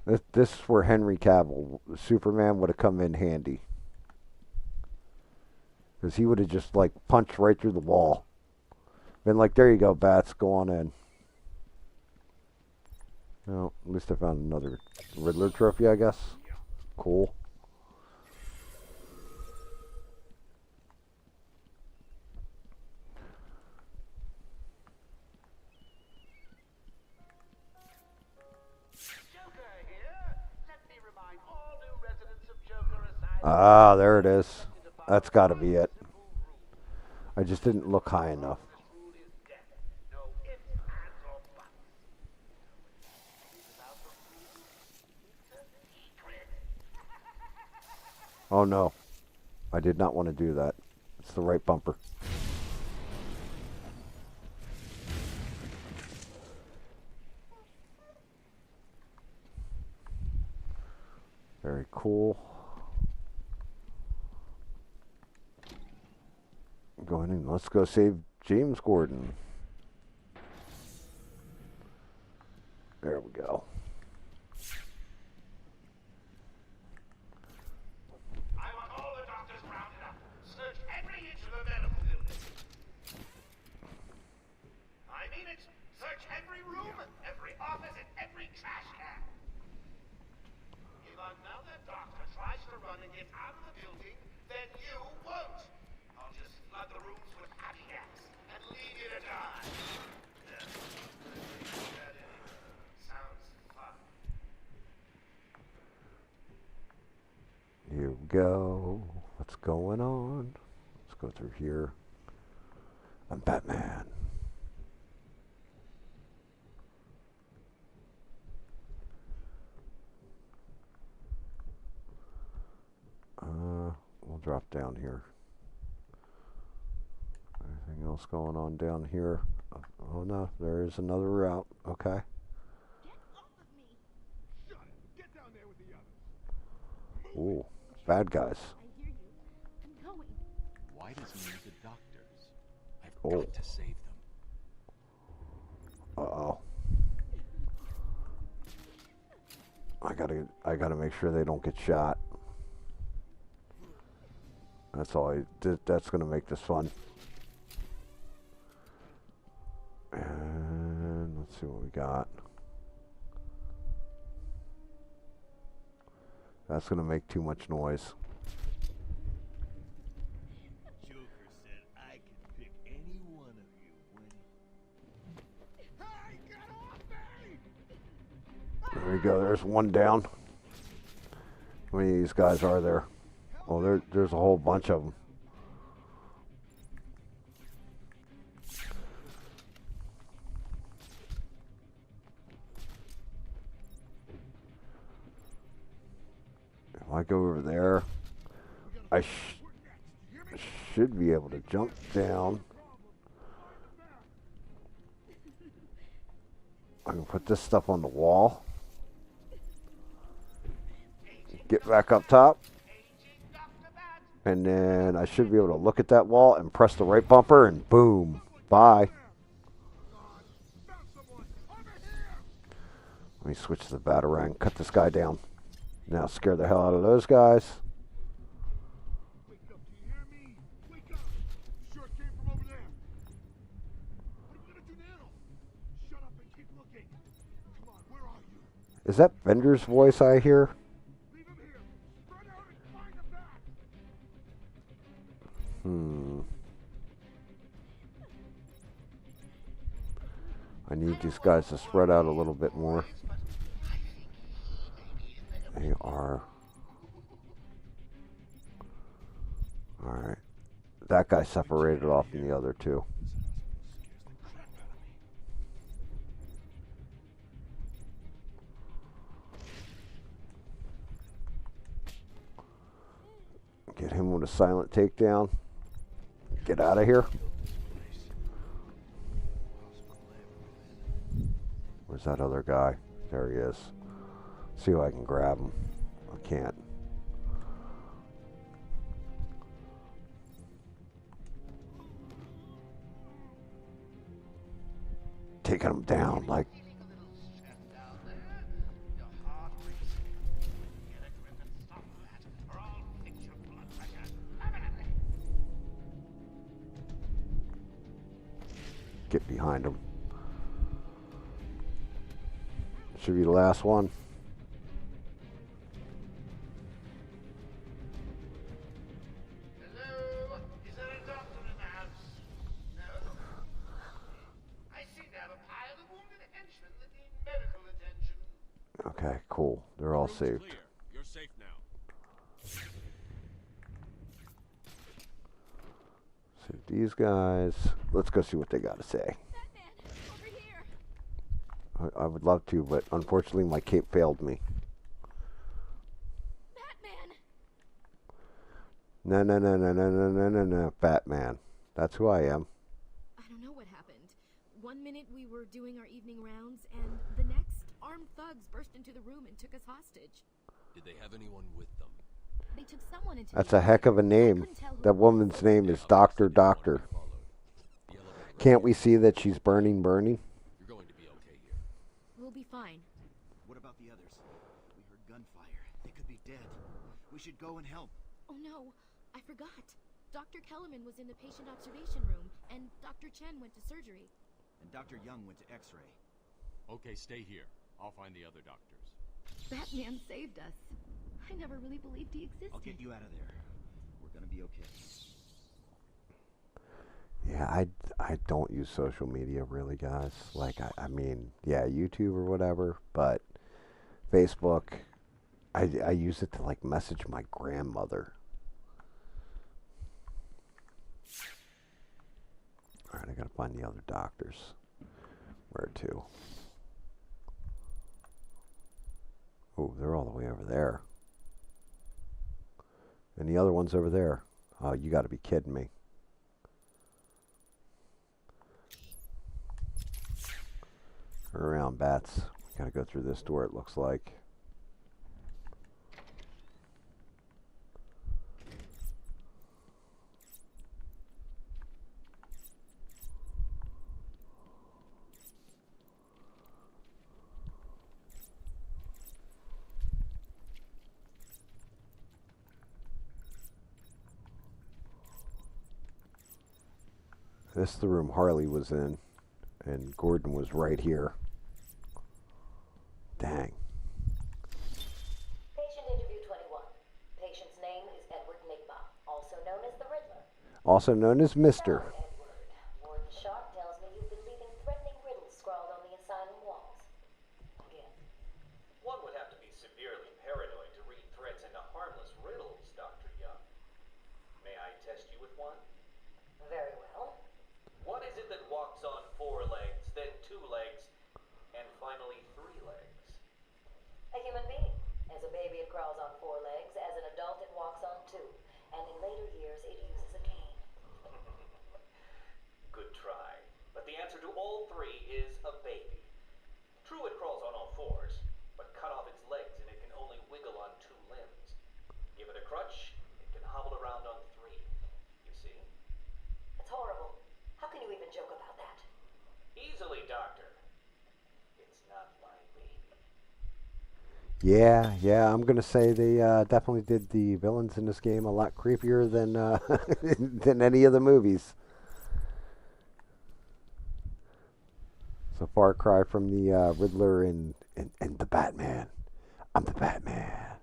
This is where Henry Cavill, Superman, would have come in handy. Because he would have just, like, punched right through the wall. Been like, there you go, Bats, go on in. Well, at least I found another Riddler trophy, I guess. Cool. Ah, there it is. That's got to be it. I just didn't look high enough. Oh no. I did not want to do that. It's the right bumper. Very cool. Go ahead and let's go save James Gordon. There we go. I want all the doctors rounded up. Search every inch of the medical building. I mean it. Search every room, every office, and every trash can. If another doctor tries to run and get out of the building, then you won't. I'll just flood the rooms with happy gas and leave you to die. Sounds fun. Here we go. What's going on? Let's go through here. I'm Batman. We'll drop down here. Anything else going on down here? Oh no, there is another route. Okay. Ooh, bad guys. Why does he need the doctors? I've Oh. got to save them. Uh-oh. I gotta make sure they don't get shot. That's all that's gonna make this fun. And let's see what we got. That's gonna make too much noise. Joker said I could pick any one of you when Hey, get off me! There we go, there's one down. How many of these guys are there? Oh, there's a whole bunch of them. If I go over there, I should be able to jump down. I can put this stuff on the wall. Get back up top. And then I should be able to look at that wall and press the right bumper and boom. Bye. Let me switch to the Batarang. Cut this guy down. Now scare the hell out of those guys. Is that Bender's voice I hear? I need these guys to spread out a little bit more. They are. Alright. That guy separated off from the other two. Get him with a silent takedown. Get out of here. Where's that other guy? There he is. See if I can grab him. I can't. Taking him down like... get behind him. Should be the last one. Hello? Is there a doctor in the house? No? I seem to have a pile of wounded henchmen that need medical attention. Okay, cool. They're all saved. Clear. You're safe now. Save these guys. Let's go see what they got to say. I would love to, but unfortunately my cape failed me. No, no, no, no, no, no, no, no, no, Batman. That's who I am. I don't know what happened. 1 minute we were doing our evening rounds, and the next, armed thugs burst into the room and took us hostage. Did they have anyone with them? They took someone into That's the a heck of a name. That woman's name is Dr. Doctor. Can't we see that she's burning? You're going to be okay here. We'll be fine. What about the others? We heard gunfire. They could be dead. We should go and help. Oh no, I forgot. Dr. Kellerman was in the patient observation room, and Dr. Chen went to surgery. And Dr. Young went to X-ray. Okay, stay here. I'll find the other doctors. Batman saved us. I never really believed he existed. I'll get you out of there. We're gonna be okay. Yeah, I don't use social media really, guys. Like, I mean, yeah, YouTube or whatever, but Facebook, I use it to, like, message my grandmother. Alright, I gotta find the other doctors. Where to? Oh, they're all the way over there. And the other one's over there. Oh, you gotta be kidding me. Turn around, bats. We gotta go through this door, it looks like. This is the room Harley was in, and Gordon was right here. Dang. Patient interview 21. Patient's name is Edward Nigma, also known as the Riddler. Also known as Mr. Warden Sharp tells me you've been leaving threatening riddles scrawled on the asylum walls. Again. One would have to be severely paranoid to read threats into harmless riddles, Dr. Young. May I test you with one? Very well. What is it that walks on 4 legs, then 2 legs, and finally 3 legs? A human being. As a baby, it crawls on 4 legs. As an adult, it walks on 2. And in later years, it uses a cane. Good try. But the answer to all 3 is a baby. True, it crawls on all 4s, but cut off its legs and it can only wiggle on 2 limbs. Give it a crutch, it can hobble around on 3. You see? It's horrible. How can you even joke about that? Easily, Doctor. It's not my baby. Yeah, I'm gonna say they definitely did the villains in this game a lot creepier than than any of the movies. It's a far cry from the Riddler and the Batman. I'm the Batman.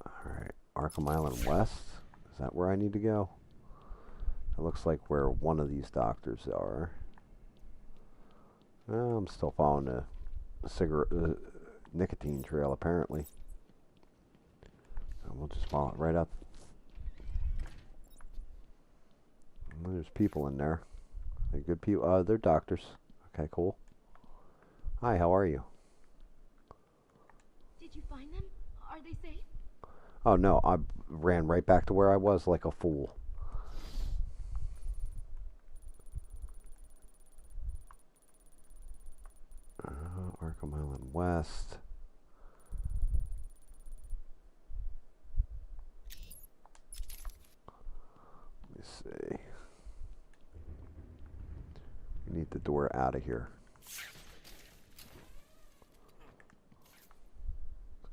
Alright, Arkham Island West. Is that where I need to go? It looks like where one of these doctors are. Well, I'm still following the cigarette, nicotine trail, apparently. And we'll just follow it right up. And there's people in there. They're good people. They're doctors. Okay, cool. Hi, how are you? Did you find them? Are they safe? Oh, no, I ran right back to where I was like a fool. Arkham Island West. Let me see. We need the door out of here.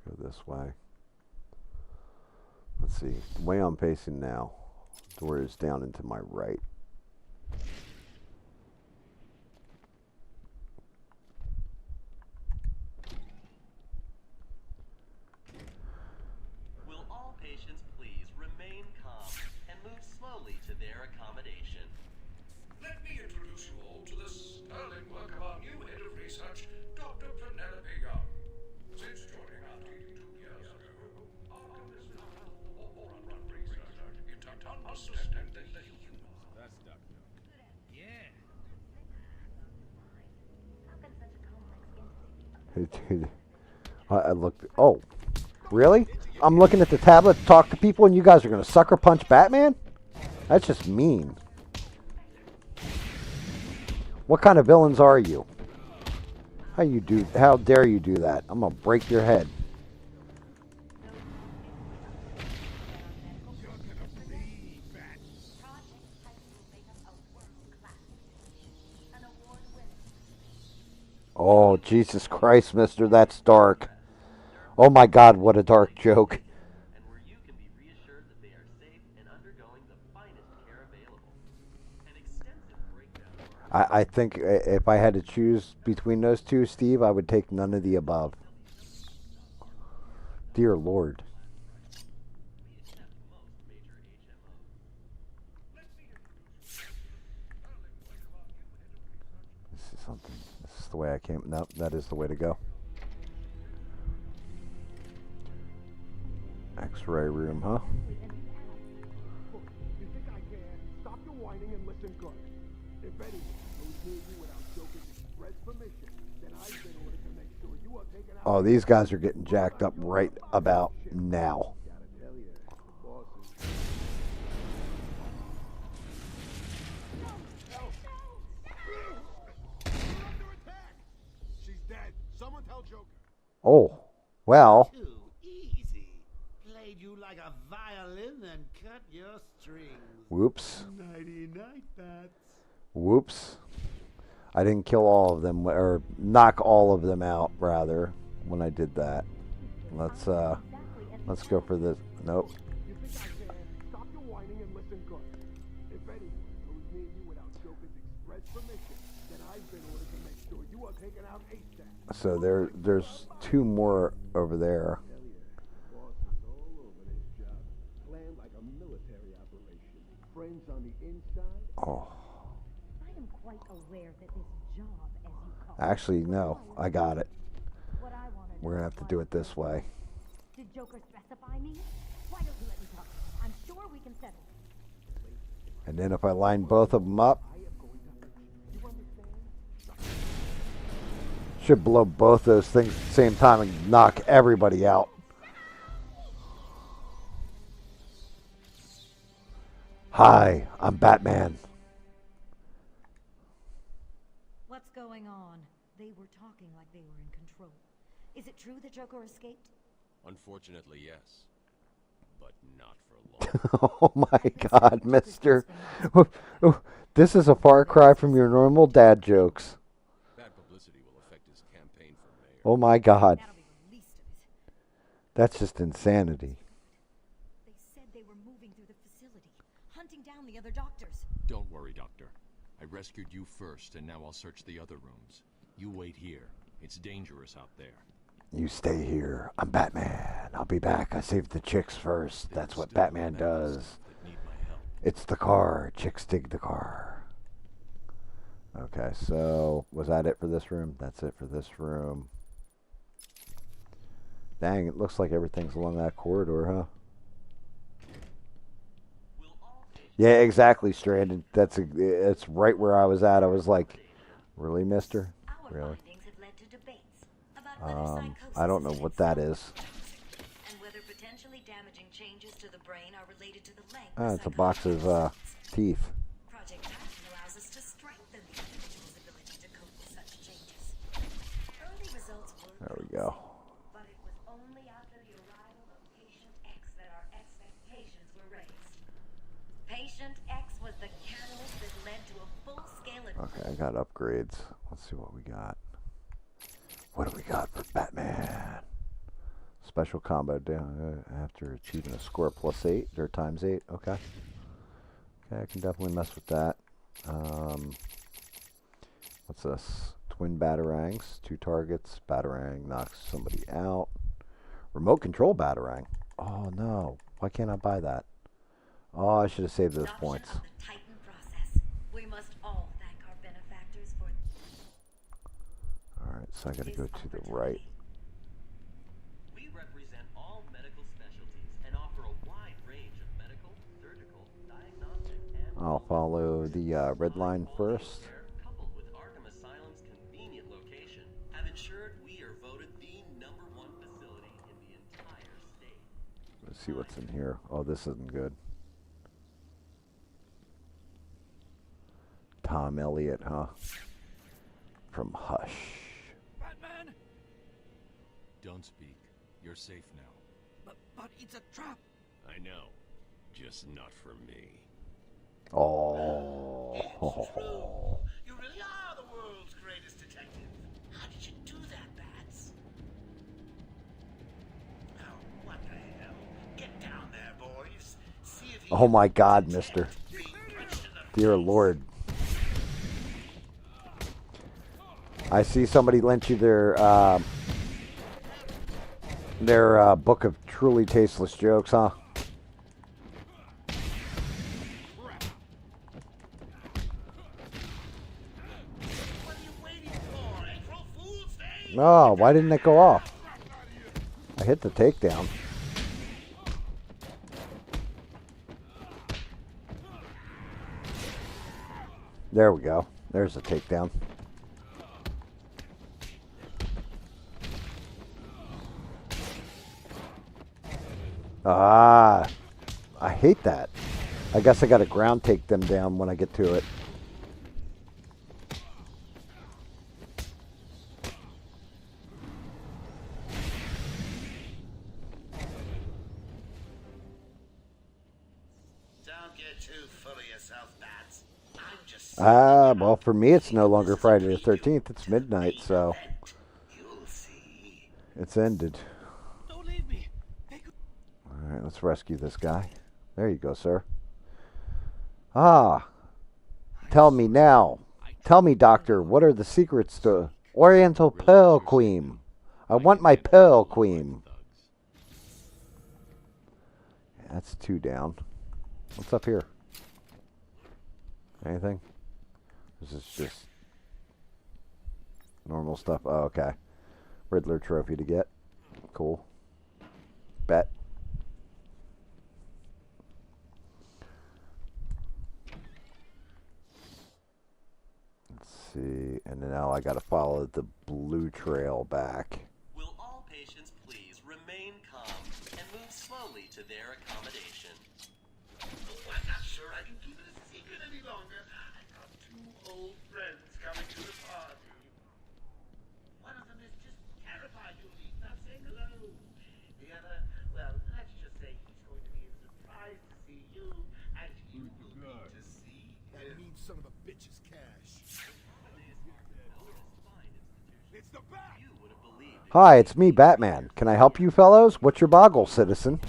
Let's go this way. Let's see. The way I'm facing now, the door is down into my right. Dude, I looked. Oh, really? I'm looking at the tablet to talk to people, and you guys are gonna sucker punch Batman? That's just mean. What kind of villains are you? How dare you do that? I'm gonna break your head. Oh, Jesus Christ, mister, that's dark. Oh my God, what a dark joke. And where you can be reassured that they are safe and undergoing the finest care available. An extensive breakdown of our I think if I had to choose between those two, Steve, I would take none of the above. Dear Lord. This is something. This is the way I came. No, that is the way to go. X-ray room, huh? You think I can? Stop your whining and listen good. If anyone goes near you without Joker's express permission, then I've been ordered to make sure you are taken out. Oh, these guys are getting jacked up right about now. She's dead. Someone tell Joker. Oh, well. Too easy. Played you like a violin and cut your strings. Whoops. Nighty-night, bats. Whoops. I didn't kill all of them, or knock all of them out, rather, when I did that. Let's go for this. Nope. You think I can? Stop your whining and listen good. If anyone goes near you without Joker's express permission, then I've been ordered to make sure you are taken out ASAP. So there's two more over there. Planned like a military operation. Friends on the inside. Oh. I am quite aware that this job, as you call it, Actually, no. I got it. what I want to We're going to have to do it this way. Did Joker specify me? Why don't you let me talk to him? I'm sure we can settle it. And then if I line both of them up, should blow both those things at the same time and knock everybody out. Hi, I'm Batman. What's going on? They were talking like they were in control. Is it true that Joker escaped? Unfortunately, yes. But not for long. Oh my God, mister. This is a far cry from your normal dad jokes. Bad publicity will affect his campaign for mayor. Oh my God. That's just insanity. They said they were moving through the facility, hunting down the other doctors. Don't worry, Doctor. I rescued you first, and now I'll search the other rooms. You wait here. It's dangerous out there. You stay here. I'm Batman. I'll be back. I saved the chicks first. That's what Batman does. It's the car. Chicks dig the car. Okay, so was that it for this room? That's it for this room. Dang, it looks like everything's along that corridor, huh? Yeah, exactly, Stranded. It's right where I was at. I was like, really, mister? Really? I don't know what that is. And whether potentially damaging changes to the brain are related to the length. Ah, it's a box of teeth. Project Passion allows us to strengthen the individual's ability to cope with such changes. Early results were There we go. but it was only after the arrival of Patient X that our expectations were raised. Patient X was the catalyst that led to a full-scale. Okay, I got upgrades. Let's see what we got. What do we got for Batman? Special combo down after achieving a score +8 or ×8. Okay. Okay, I can definitely mess with that. What's this? Twin batarangs, 2 targets. Batarang knocks somebody out. Remote control batarang. Oh no! Why can't I buy that? Oh, I should have saved those points. We must all thank our benefactors for. All right, so I got to go to the right. We represent all medical specialties and offer a wide range of medical, surgical, diagnostic, and I'll follow the red line first. coupled with Arkham Asylum's convenient location, have ensured we are Let's see what's in here. Oh, this isn't good. Tom Elliott, huh? From Hush. Batman! Don't speak. You're safe now. But it's a trap. I know. Just not for me. Oh. You really are the world's greatest detective. How did you do that, Bats? Oh, what the hell? Get down there, boys. See if you Oh my God, mister. Dear Lord. I see somebody lent you their book of truly tasteless jokes, huh? Oh, why didn't it go off? I hit the takedown. There we go. There's a takedown. Ah, I hate that. I guess I got to ground take them down when I get to it. Don't get too full of yourself, Bats. I'm just Well, for me, it's no longer Friday the 13th. It's midnight, so it's ended. Don't leave me. All right, let's rescue this guy. There you go, sir. Ah, tell me now. Tell me, Doctor, what are the secrets to Oriental Pearl Queen? I want my Pearl Queen. Yeah, that's 2 down. What's up here? Anything? This is just normal stuff. Oh, okay. Riddler trophy to get. Cool. Bet. Let's see. And now I got to follow the blue trail back. Will all patients please remain calm and move slowly to their accommodation? Oh, I'm not sure I can keep it a secret any longer. I've got 2 old friends coming to the party. One of them is just terrified you'll leave without saying hello. The other, well, let's just say he's going to be as surprised to see you as you will be to see him. That mean son of a bitch's cash. It's the bat! Hi, it's me, Batman. Can I help you fellows? What's your boggle, citizen?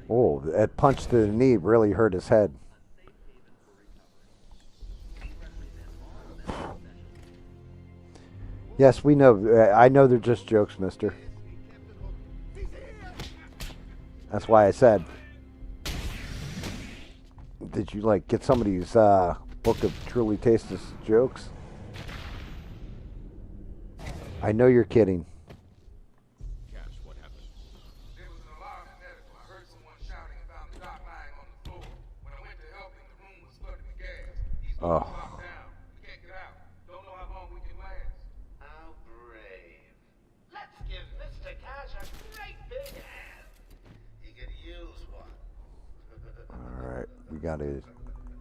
Oh, that punch to the knee really hurt his head. Yes, we know. I know they're just jokes, mister. That's why I said. Did you, like, get somebody's book of truly tasteless jokes? I know you're kidding. Cash, what happened? There was an alarm in medical. I heard someone shouting and found the doc lying on the floor. When I went to help him, the room was flooded with gas. He's locked down. We can't get out. Don't know how long we can last. How brave. Let's give Mr. Cash a great big hand. He could use one. All right, we got to.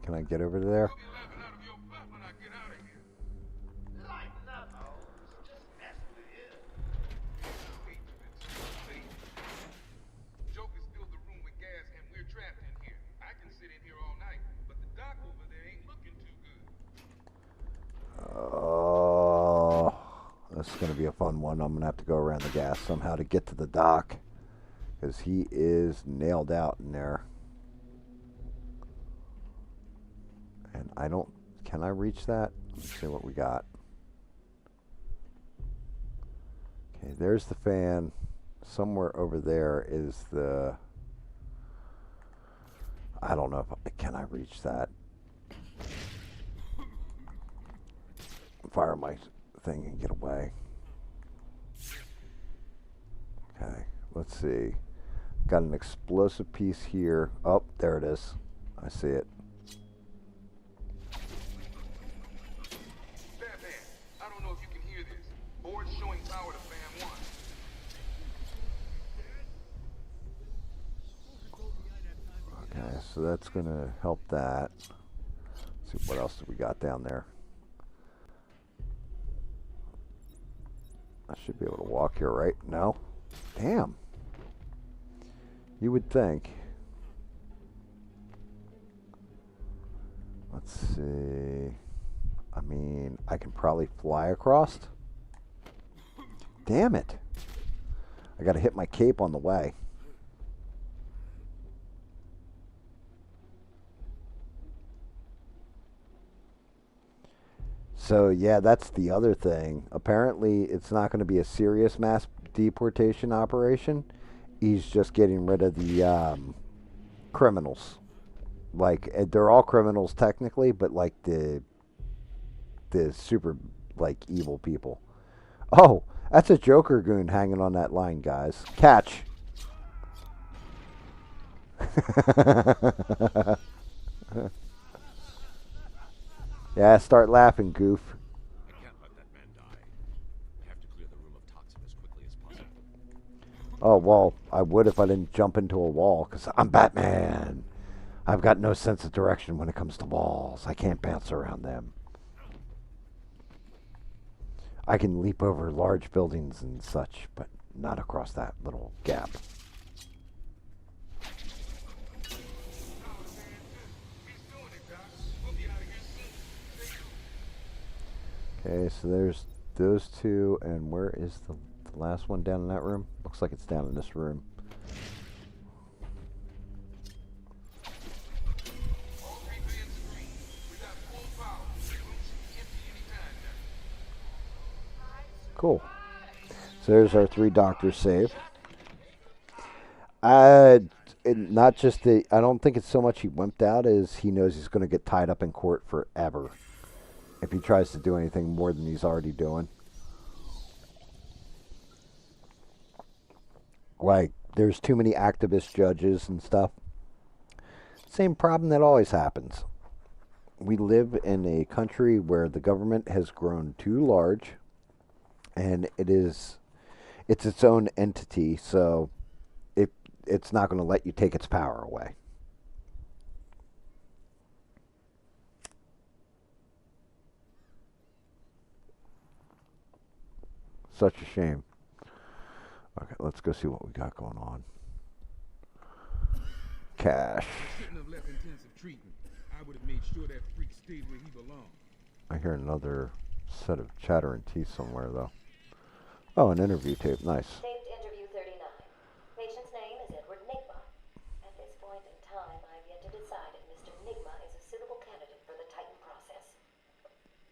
Can I get over there? Lighten up, Holmes. Just messing with you. Joker's filled the room with gas and we're trapped in here. I can sit in here all night, but the doc over there ain't looking too good. Oh, this is going to be a fun one. I'm going to have to go around the gas somehow to get to the dock, because he is nailed out in there. And I don't... Can I reach that? Let's see what we got. Okay, there's the fan. Somewhere over there is the... I don't know if... Can I reach that? Fire my thing and get away. Okay, let's see. Got an explosive piece here. Oh, there it is. I see it. showing power to Fan 1. Okay, so that's going to help that. Let's see, what else do we got down there? I should be able to walk here, right? No? Damn. You would think. Let's see. I mean, I can probably fly across. Damn it. I got to hit my cape on the way. So, yeah, that's the other thing. Apparently, it's not going to be a serious mass deportation operation. He's just getting rid of the criminals. Like, they're all criminals technically, but like the super, like, evil people. Oh, that's a Joker goon hanging on that line, guys. Catch. Yeah, start laughing, goof. I can't let that man die. I have to clear the room of toxin as quickly as possible. Oh, well, I would if I didn't jump into a wall, because I'm Batman. I've got no sense of direction when it comes to walls. I can't bounce around them. I can leap over large buildings and such, but not across that little gap. Okay, so there's those two, and where is the last one down in that room? Looks like it's down in this room. Cool. So there's our 3 doctors saved. Not just the. I don't think it's so much he wimped out as he knows he's going to get tied up in court forever if he tries to do anything more than he's already doing. Like, there's too many activist judges and stuff. Same problem that always happens. We live in a country where the government has grown too large, and it's its own entity, so it's not going to let you take its power away. Such a shame. Okay, let's go see what we got going on. Cash. Couldn't have left intensive treatment. I would have made sure that freak stayed where he belonged. I hear another set of chattering teeth somewhere, though. Oh, an interview tape. Nice. Taped interview 39. Patient's name is Edward Nigma. At this point in time, I've yet to decide if Mr. Nigma is a suitable candidate for the Titan process.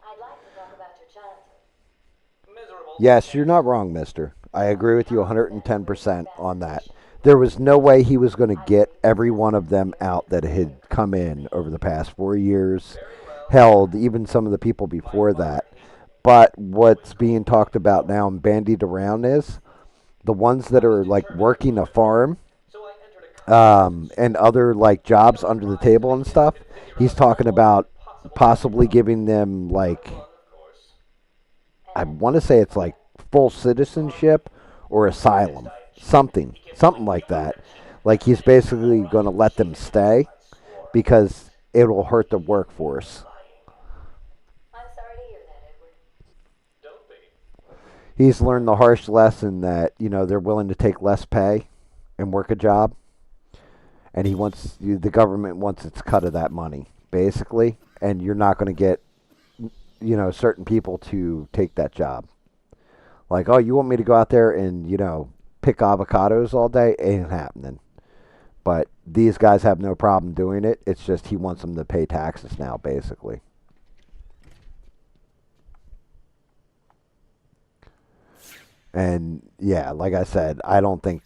I'd like to talk about your childhood. Miserable. Yes, you're not wrong, mister. I agree with you 110% on that. There was no way he was going to get every one of them out that had come in over the past 4 years. Held, even some of the people before that. But what's being talked about now and bandied around is the ones that are like working a farm and other like jobs under the table and stuff. He's talking about possibly giving them like, I want to say it's like full citizenship or asylum, something like that. Like he's basically going to let them stay because it will hurt the workforce. He's learned the harsh lesson that, they're willing to take less pay and work a job. And the government wants its cut of that money, basically. And you're not going to get, certain people to take that job. Like, oh, you want me to go out there and, pick avocados all day? Ain't happening. But these guys have no problem doing it. It's just he wants them to pay taxes now, basically. And yeah, like I said, I don't think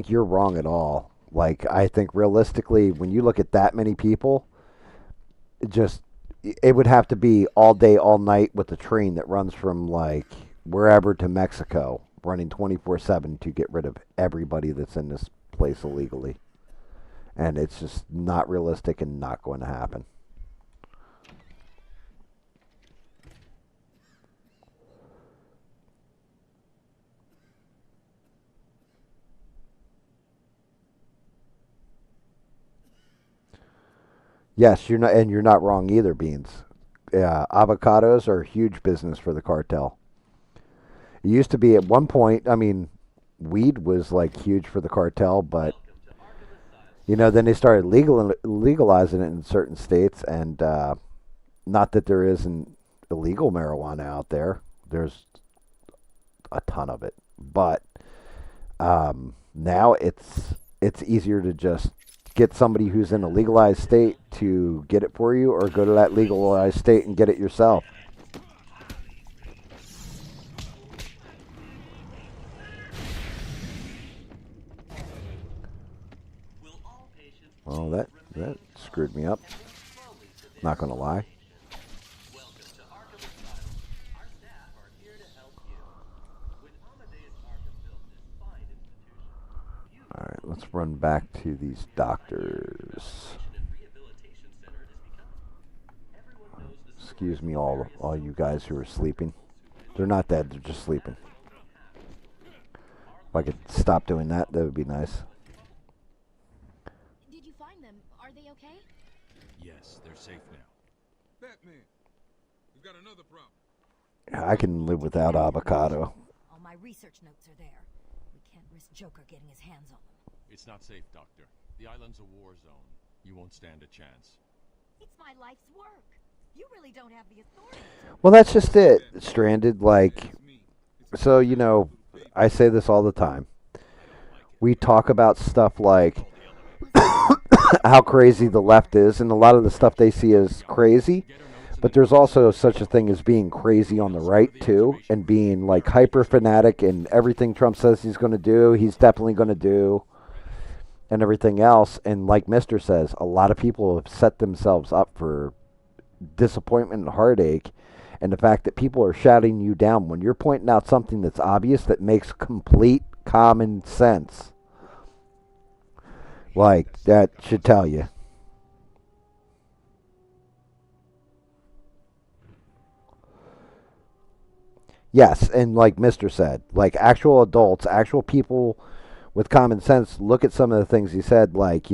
you're wrong at all. Like, I think realistically, when you look at that many people, it would have to be all day, all night with a train that runs from like wherever to Mexico, running 24/7 to get rid of everybody that's in this place illegally. And it's just not realistic and not going to happen. Yes, you're not wrong either, Beans. Avocados are a huge business for the cartel. It used to be at one point, I mean, weed was like huge for the cartel, but then they started legalizing it in certain states, and not that there isn't illegal marijuana out there. There's a ton of it, but now it's easier to just get somebody who's in a legalized state to get it for you, or go to that legalized state and get it yourself. Well, that screwed me up. Not gonna lie. Alright, let's run back to these doctors. Excuse me, all you guys who are sleeping. They're not dead, they're just sleeping. If I could stop doing that, that would be nice. Did you find them? Are they okay? Yes, they're safe now. Batman, we've got another problem. I can live without avocado. All my research notes are there. We can't risk Joker getting his hands on them. It's not safe, Doctor. The island's a war zone. You won't stand a chance. It's my life's work. You really don't have the authority. Well, that's just it, Stranded. Like, so, I say this all the time. We talk about stuff like how crazy the left is, and a lot of the stuff they see as crazy. But there's also such a thing as being crazy on the right, too, and being, like, hyper fanatic, and everything Trump says he's going to do, he's definitely going to do, and everything else. And like Mr. says, a lot of people have set themselves up for disappointment and heartache, and the fact that people are shouting you down when you're pointing out something that's obvious, that makes complete common sense. Like, that should tell you. Yes, and like Mr. said, like actual adults, actual people with common sense, look at some of the things he said, like,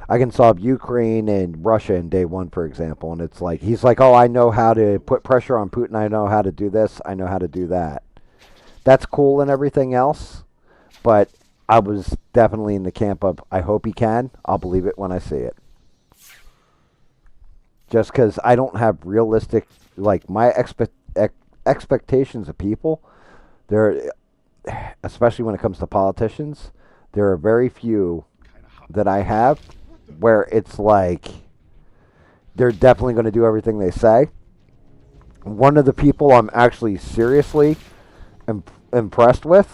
I can solve Ukraine and Russia in day one, for example, and it's like, he's like, oh, I know how to put pressure on Putin, I know how to do this, I know how to do that. That's cool and everything else, but I was definitely in the camp of, I hope he can, I'll believe it when I see it. Just because I don't have realistic, like, my expectations of people, there, especially when it comes to politicians, there are very few that I have where it's like they're definitely going to do everything they say. One of the people I'm actually seriously impressed with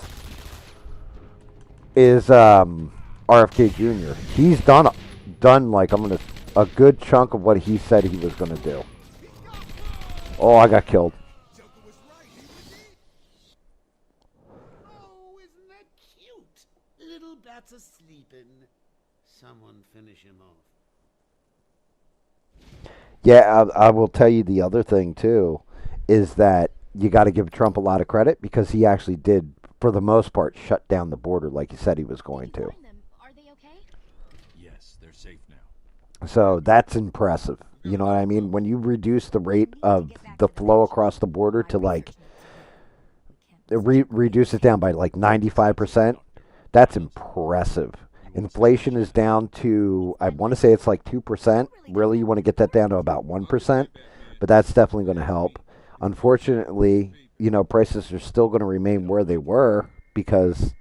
is RFK Jr. He's done like a good chunk of what he said he was going to do. Oh, I got killed. Oh, isn't that cute? Little bats asleepin'. Someone finish him off. Yeah, I will tell you the other thing, too, is that you got to give Trump a lot of credit because he actually did, for the most part, shut down the border like he said he was going to. Are they okay? Yes, they're safe now. So that's impressive. You know what I mean? When you reduce the rate of the flow across the border to like, reduce it down by like 95%, that's impressive. Inflation is down to, I want to say it's like 2%. Really, you want to get that down to about 1%, but that's definitely going to help. Unfortunately, prices are still going to remain where they were because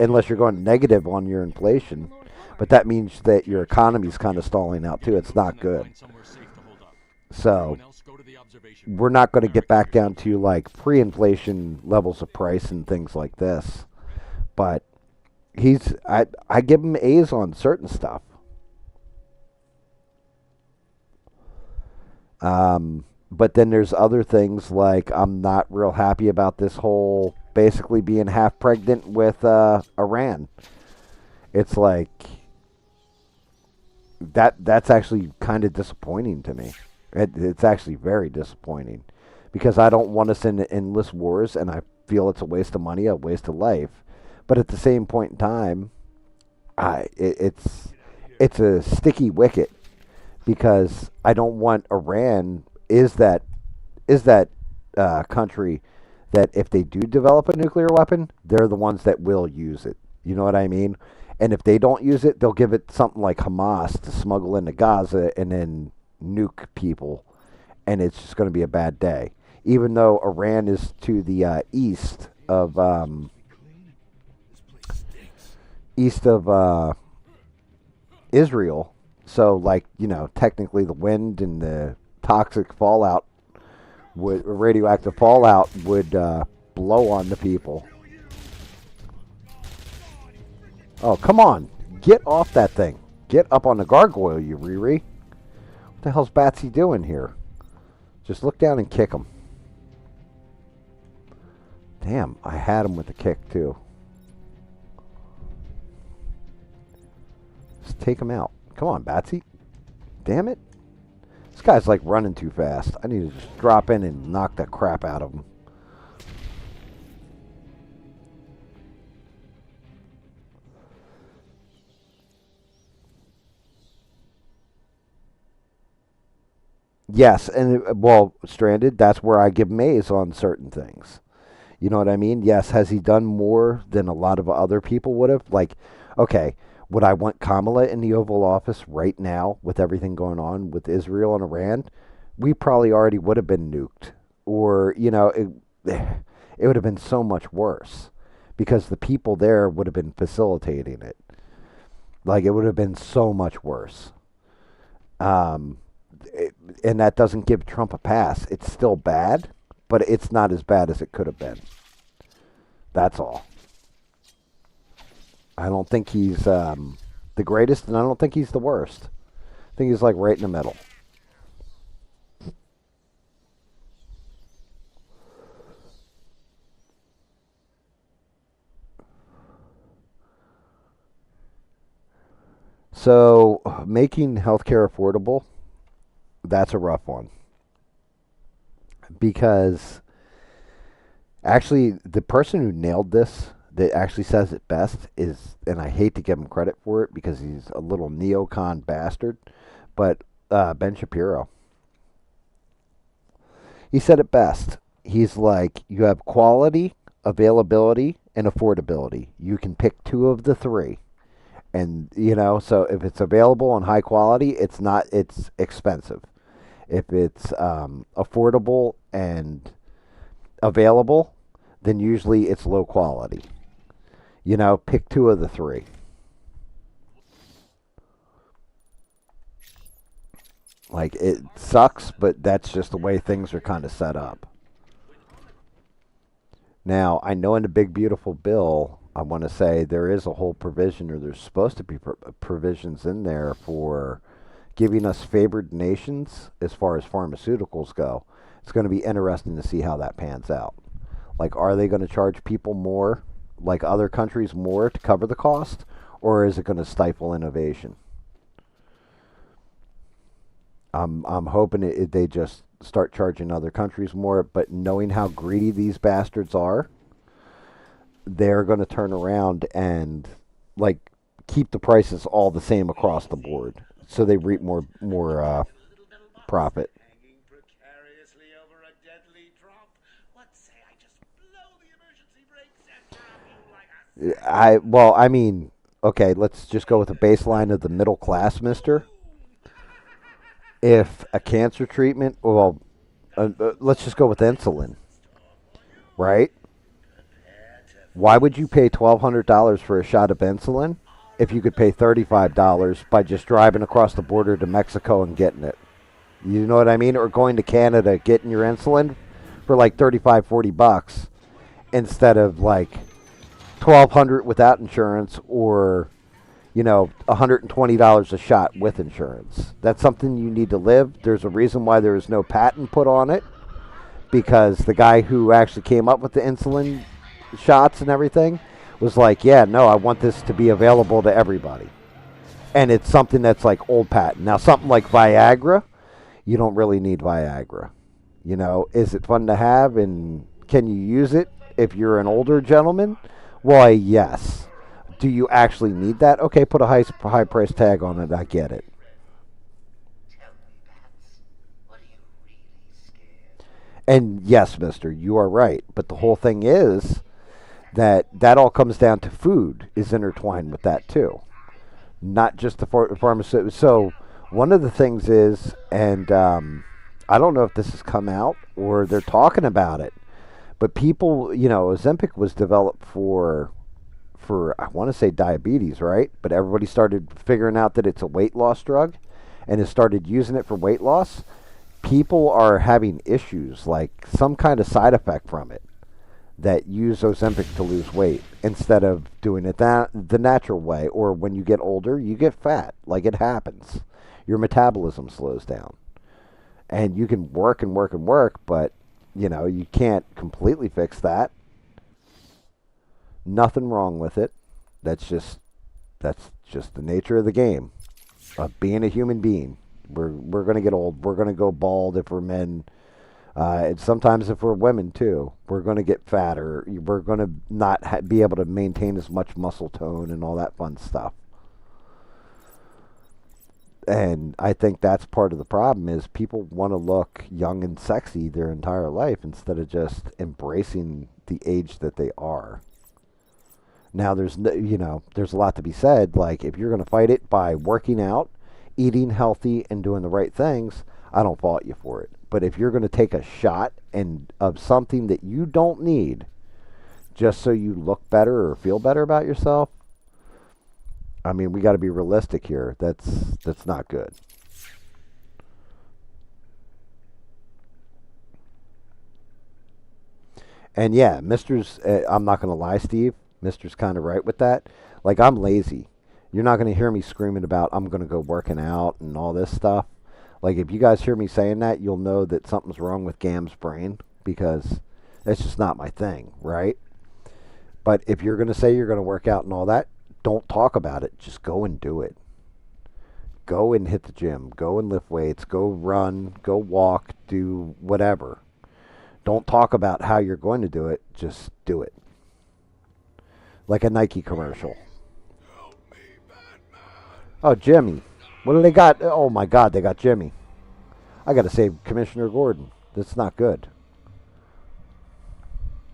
unless you're going negative on your inflation, but that means that your economy's kind of stalling out too. It's not good. So we're not going to get back down to like pre-inflation levels of price and things like this, but I give him A's on certain stuff. But then there's other things like I'm not real happy about this whole basically being half pregnant with Iran. It's like that's actually kind of disappointing to me. It's actually very disappointing because I don't want us in endless wars, and I feel it's a waste of money, a waste of life. But at the same point in time, it's a sticky wicket because I don't want Iran is that country that if they do develop a nuclear weapon, they're the ones that will use it. You know what I mean? And if they don't use it, they'll give it something like Hamas to smuggle into Gaza and then nuke people, and it's just going to be a bad day. Even though Iran is to the east of Israel, so like technically the wind and the toxic fallout would radioactive fallout would blow on the people. Oh, come on. Get off that thing. Get up on the gargoyle, you Riri. What the hell's Batsy doing here? Just look down and kick him. Damn, I had him with the kick, too. Just take him out. Come on, Batsy. Damn it. This guy's like running too fast. I need to just drop in and knock the crap out of him. Yes, and well, Stranded, that's where I give Maze on certain things. You know what I mean? Yes, has he done more than a lot of other people would have? Like, okay, would I want Kamala in the Oval Office right now with everything going on with Israel and Iran? We probably already would have been nuked. Or, it would have been so much worse because the people there would have been facilitating it. Like, it would have been so much worse. And that doesn't give Trump a pass. It's still bad, but it's not as bad as it could have been. That's all. I don't think he's the greatest, and I don't think he's the worst. I think he's like right in the middle. So, making healthcare affordable, that's a rough one. Because actually, the person who nailed this, that actually says it best, is, and I hate to give him credit for it because he's a little neocon bastard, but Ben Shapiro. He said it best. He's like, you have quality, availability, and affordability. You can pick two of the three. And, so if it's available and high quality, it's expensive. If it's affordable and available, then usually it's low quality. Pick two of the three. Like, it sucks, but that's just the way things are kind of set up. Now, I know in the big, beautiful bill, I want to say there is a whole provision, or there's supposed to be provisions in there for giving us favored nations as far as pharmaceuticals go. It's going to be interesting to see how that pans out. Like, are they going to charge people more, like other countries more, to cover the cost? Or is it going to stifle innovation? I'm hoping they just start charging other countries more, but knowing how greedy these bastards are, they're going to turn around and, like, keep the prices all the same across the board, so they reap more profit. Okay, let's just go with the baseline of the middle class, mister. If a cancer treatment, let's just go with insulin, right? Why would you pay $1,200 for a shot of insulin if you could pay $35 by just driving across the border to Mexico and getting it? You know what I mean? Or going to Canada, getting your insulin for like $35-40 instead of like $1,200 without insurance, or $120 a shot with insurance. That's something you need to live. There's a reason why there is no patent put on it, because the guy who actually came up with the insulin shots and everything was like, yeah, no, I want this to be available to everybody. And it's something that's like old patent. Now, something like Viagra, you don't really need Viagra. Is it fun to have, and can you use it if you're an older gentleman? Why, yes. Do you actually need that? Okay, put a high price tag on it. I get it. And yes, mister, you are right. But the whole thing is that all comes down to food is intertwined with that too, not just the pharmaceutical. So one of the things is, and I don't know if this has come out or they're talking about it, but people, Ozempic was developed for I want to say diabetes, right? But everybody started figuring out that it's a weight loss drug, and has started using it for weight loss. People are having issues, like some kind of side effect from it, that use Ozempic to lose weight instead of doing it the natural way. Or when you get older, you get fat. Like, it happens. Your metabolism slows down. And you can work and work and work, but, you can't completely fix that. Nothing wrong with it. That's just the nature of the game of being a human being. We're going to get old. We're going to go bald if we're men. And sometimes if we're women too, we're going to get fatter. We're going to not be able to maintain as much muscle tone and all that fun stuff. And I think that's part of the problem is people want to look young and sexy their entire life instead of just embracing the age that they are. Now there's a lot to be said. Like, if you're going to fight it by working out, eating healthy, and doing the right things, I don't fault you for it. But if you're going to take a shot of something that you don't need just so you look better or feel better about yourself, I mean, we got to be realistic here. That's not good. And yeah, I'm not going to lie, Steve. Mister's kind of right with that. Like, I'm lazy. You're not going to hear me screaming about I'm going to go working out and all this stuff. Like, if you guys hear me saying that, you'll know that something's wrong with GAM's brain, because that's just not my thing, right? But if you're going to say you're going to work out and all that, don't talk about it. Just go and do it. Go and hit the gym. Go and lift weights. Go run. Go walk. Do whatever. Don't talk about how you're going to do it. Just do it. Like a Nike commercial. Oh, Jimmy. What do they got? Oh, my God, they got Jimmy. I got to save Commissioner Gordon. That's not good.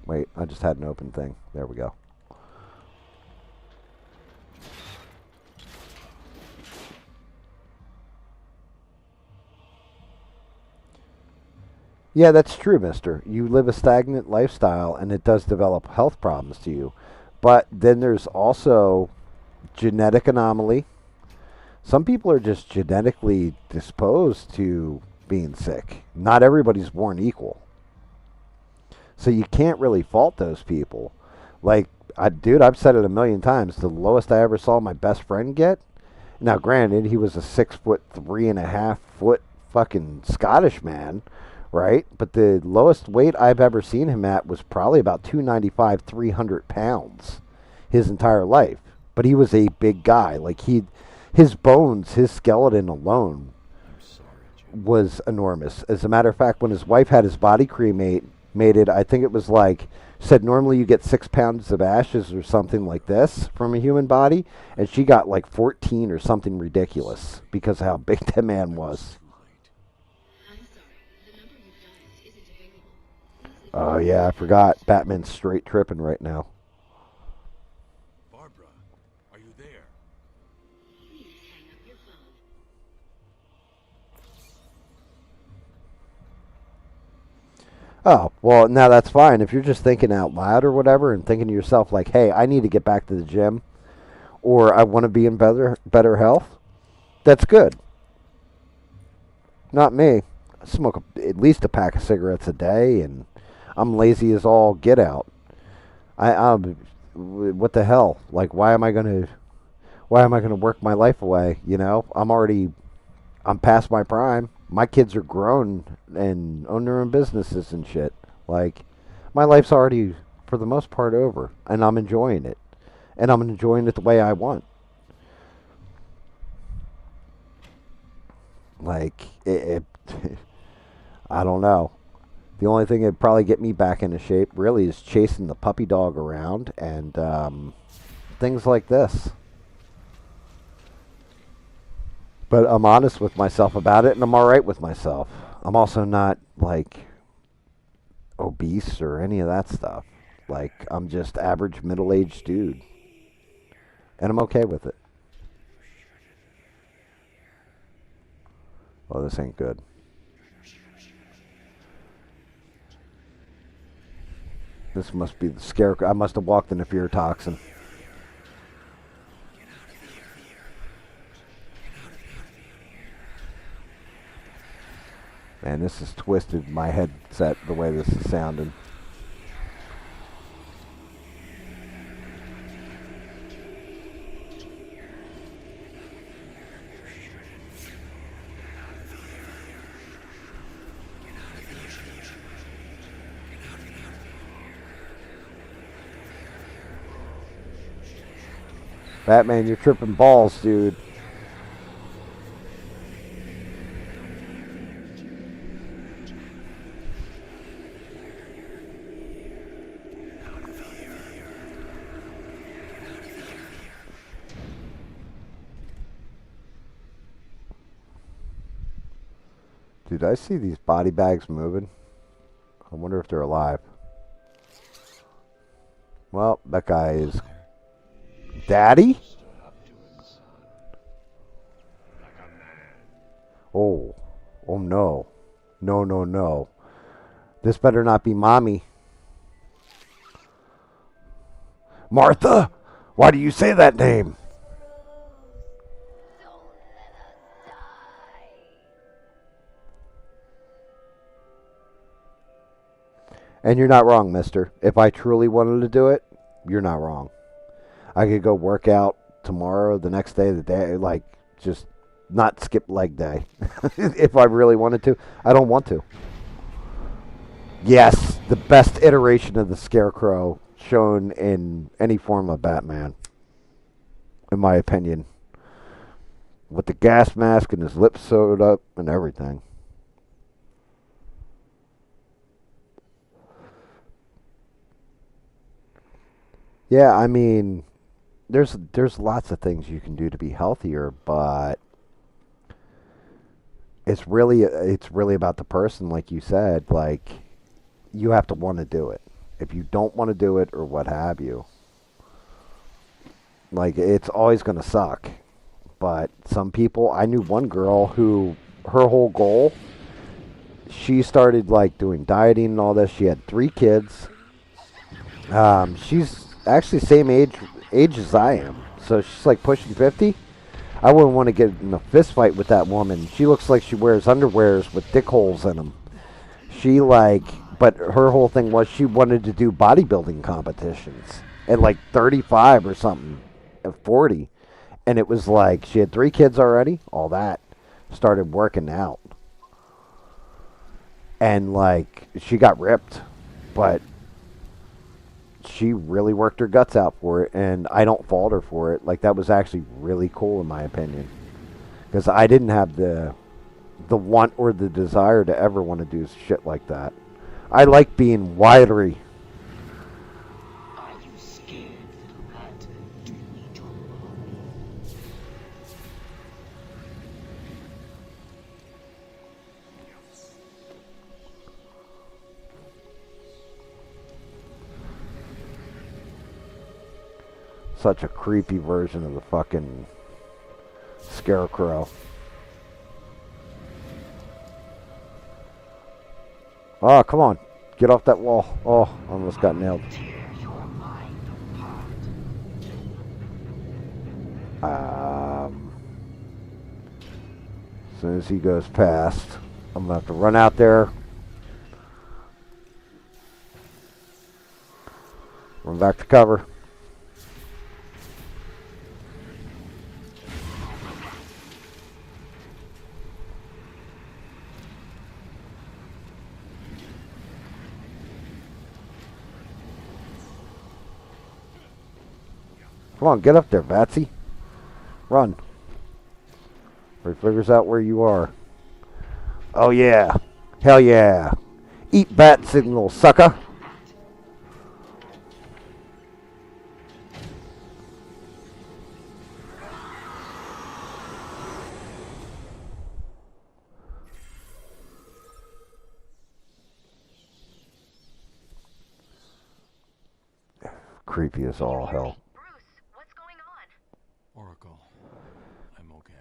Wait, I just had an open thing. There we go. Yeah, that's true, mister. You live a stagnant lifestyle, and it does develop health problems to you. But then there's also genetic anomaly. Some people are just genetically disposed to being sick. Not everybody's born equal. So you can't really fault those people. Like, I've said it a million times. The lowest I ever saw my best friend get. Now, granted, he was a 6'3.5" fucking Scottish man, right? But the lowest weight I've ever seen him at was probably about 295, 300 pounds his entire life. But he was a big guy. Like, his bones, his skeleton alone was enormous. As a matter of fact, when his wife had his body cremated, I think it was said normally you get 6 pounds of ashes or something like this from a human body, and she got like 14 or something ridiculous because of how big that man was. Oh yeah, I forgot. Batman's straight tripping right now. Barbara, are you there? Oh, well, now that's fine. If you're just thinking out loud or whatever and thinking to yourself like, hey, I need to get back to the gym or I want to be in better health, that's good. Not me. I smoke at least a pack of cigarettes a day, and I'm lazy as all get out. What the hell? Like, why am I gonna work my life away? I'm past my prime. My kids are grown and own their own businesses and shit. Like, my life's already, for the most part, over, and I'm enjoying it. And I'm enjoying it the way I want. Like, I don't know. The only thing that'd probably get me back into shape, really, is chasing the puppy dog around and things like this. But I'm honest with myself about it, and I'm all right with myself. I'm also not, obese or any of that stuff. Like, I'm just average middle-aged dude. And I'm okay with it. Oh, this ain't good. This must be the scarecrow. I must have walked in a fear toxin. Man, this has twisted my headset the way this is sounding. Batman, you're tripping balls, dude. Dude, I see these body bags moving. I wonder if they're alive. Well, that guy is... Daddy? Oh. Oh, no. No, no, no. This better not be Mommy. Martha! Why do you say that name? And you're not wrong, mister. If I truly wanted to do it, you're not wrong. I could go work out tomorrow, the next day, the day, like, just not skip leg day. If I really wanted to. I don't want to. Yes, the best iteration of the Scarecrow shown in any form of Batman, in my opinion. With the gas mask and his lips sewed up and everything. Yeah, I mean, there's lots of things you can do to be healthier, but it's really about the person, like you said. Like, you have to want to do it. If you don't want to do it or what have you, like, it's always going to suck. But some people, I knew one girl who, her whole goal, she started like doing dieting and all this. She had 3 kids. She's actually same age as I am, so she's like pushing 50. I wouldn't want to get in a fist fight with that woman. She looks like she wears underwears with dick holes in them. But her whole thing was she wanted to do bodybuilding competitions at like 35 or something, at 40. And it was like, she had 3 kids already, all that, started working out. And like, she got ripped, but she really worked her guts out for it, and I don't fault her for it. Like, that was actually really cool in my opinion. Because I didn't have the want or the desire to ever want to do shit like that. I like being wiry. Are you scared, little rat? Do you need your mommy? Such a creepy version of the fucking Scarecrow. Oh, come on. Get off that wall. Oh, I almost got nailed. As soon as he goes past, I'm going to have to run out there. Run back to cover. Come on, get up there, Batsy. Run. Or he figures out where you are. Oh, yeah. Hell yeah. Eat bat signal, sucker. creepy as all hell. Oracle, I'm okay.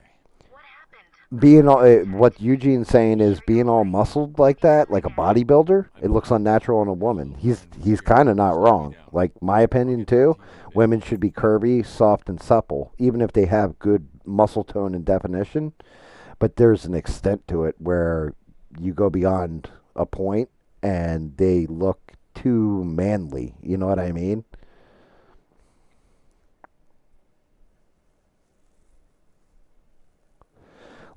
Being all, what Eugene's saying is being all muscled like that, like a bodybuilder, it looks unnatural in a woman. He's kind of not wrong. Like my opinion too, women should be curvy, soft, and supple, even if they have good muscle tone and definition. But there's an extent to it where you go beyond a point and they look too manly. You know what I mean?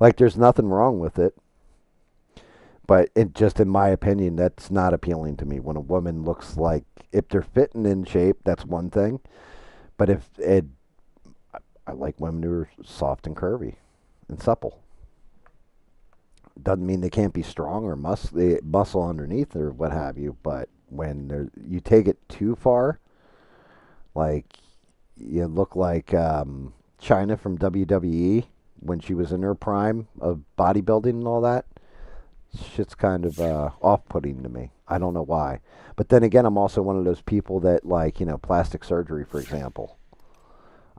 Like there's nothing wrong with it. But it just, in my opinion, that's not appealing to me. When a woman looks like, if they're fitting in shape, that's one thing. But if it, I like women who are soft and curvy and supple. Doesn't mean they can't be strong or muscle underneath or what have you. But when you take it too far, like you look like China from WWE when she was in her prime of bodybuilding and all that. Shit's kind of off-putting to me. I don't know why. But then again, I'm also one of those people that like, plastic surgery, for example.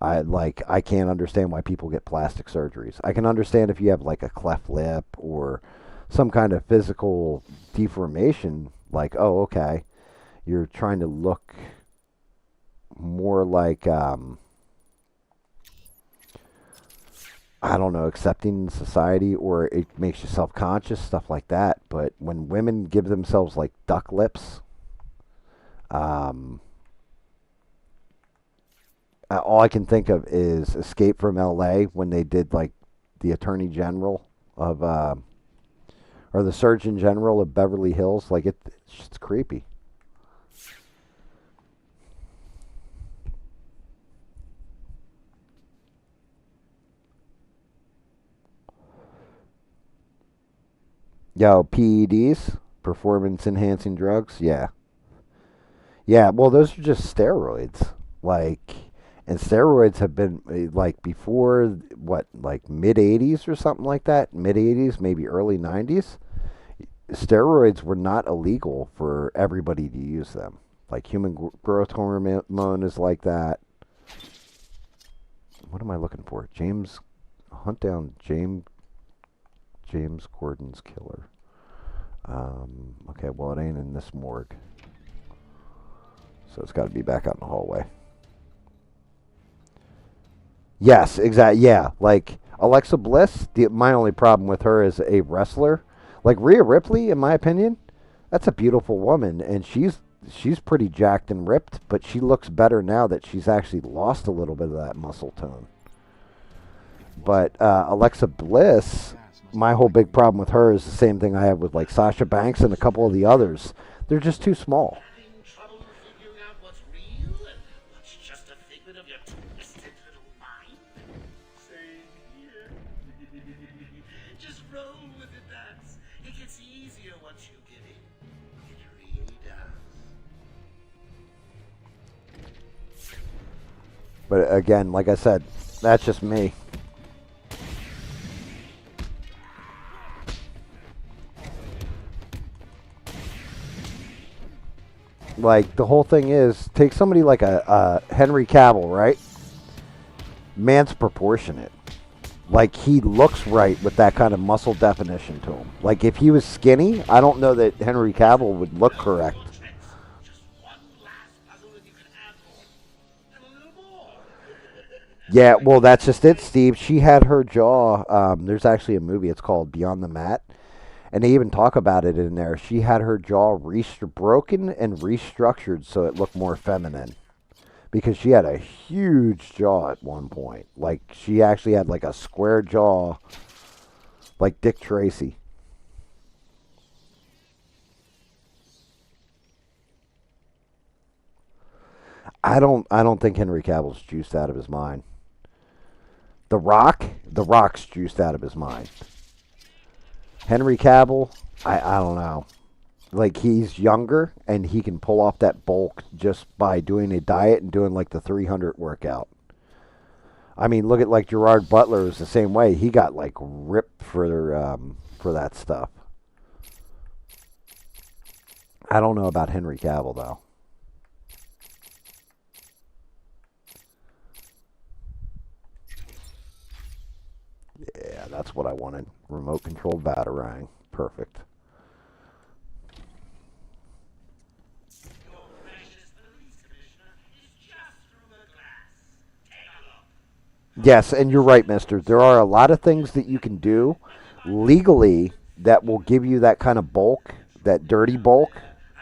I can't understand why people get plastic surgeries. I can understand if you have like a cleft lip or some kind of physical deformation, like, oh, okay, you're trying to look more like I don't know, accepting society, or it makes you self-conscious, stuff like that. But when women give themselves like duck lips, all I can think of is Escape from L.A. when they did like the Attorney General of, or the Surgeon General of Beverly Hills. Like it's just creepy. Yo, PEDs, performance enhancing drugs, yeah. Yeah, well, those are just steroids. Like, and steroids have been, like, before, what, like mid 80s or something like that? Mid 80s, maybe early 90s? Steroids were not illegal for everybody to use them. Like, human growth hormone is like that. What am I looking for? Hunt down James Gordon's killer. Okay, well, it ain't in this morgue. So it's got to be back out in the hallway. Yes, exactly. Yeah, like Alexa Bliss, my only problem with her is a wrestler. Like Rhea Ripley, in my opinion, that's a beautiful woman, and she's pretty jacked and ripped, but she looks better now that she's actually lost a little bit of that muscle tone. But Alexa Bliss, my whole big problem with her is the same thing I have with like Sasha Banks and a couple of the others. They're just too small. But again, like I said, that's just me. Like, the whole thing is, take somebody like a Henry Cavill, right? Man's proportionate. Like, he looks right with that kind of muscle definition to him. Like, if he was skinny, I don't know that Henry Cavill would look correct. Yeah, well, that's just it, Steve. She had her jaw. There's actually a movie. It's called Beyond the Mat. And they even talk about it in there. She had her jaw broken and restructured so it looked more feminine. Because she had a huge jaw at one point. Like, she actually had like a square jaw like Dick Tracy. I don't think Henry Cavill's juiced out of his mind. The Rock's juiced out of his mind. Henry Cavill, I don't know. Like, he's younger, and he can pull off that bulk just by doing a diet and doing, like, the 300 workout. I mean, look at, like, Gerard Butler is the same way. He got, like, ripped for that stuff. I don't know about Henry Cavill, though. that's what I wanted. Remote controlled Batarang. Perfect. Yes, and you're right, mister. There are a lot of things that you can do legally that will give you that kind of bulk, that dirty bulk,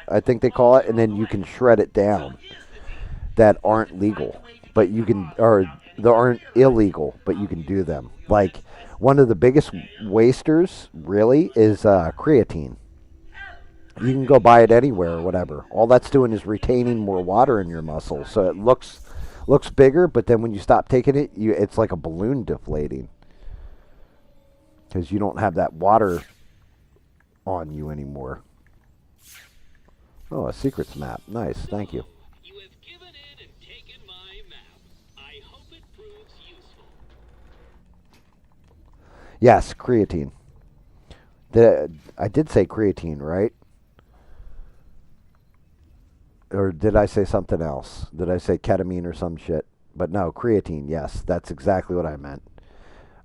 I think they call it, and then you can shred it down that aren't legal, but you can, or that aren't illegal, but you can do them. Like, one of the biggest wasters, really, is creatine. You can go buy it anywhere or whatever. All that's doing is retaining more water in your muscles, so it looks bigger, but then when you stop taking it, it's like a balloon deflating because you don't have that water on you anymore. Oh, a secrets map. Nice, thank you. You have given in and taken my map. I hope it proves useful. Yes, creatine. I did say creatine, right? Or did I say something else? Did I say ketamine or some shit? But no, creatine, yes. That's exactly what I meant.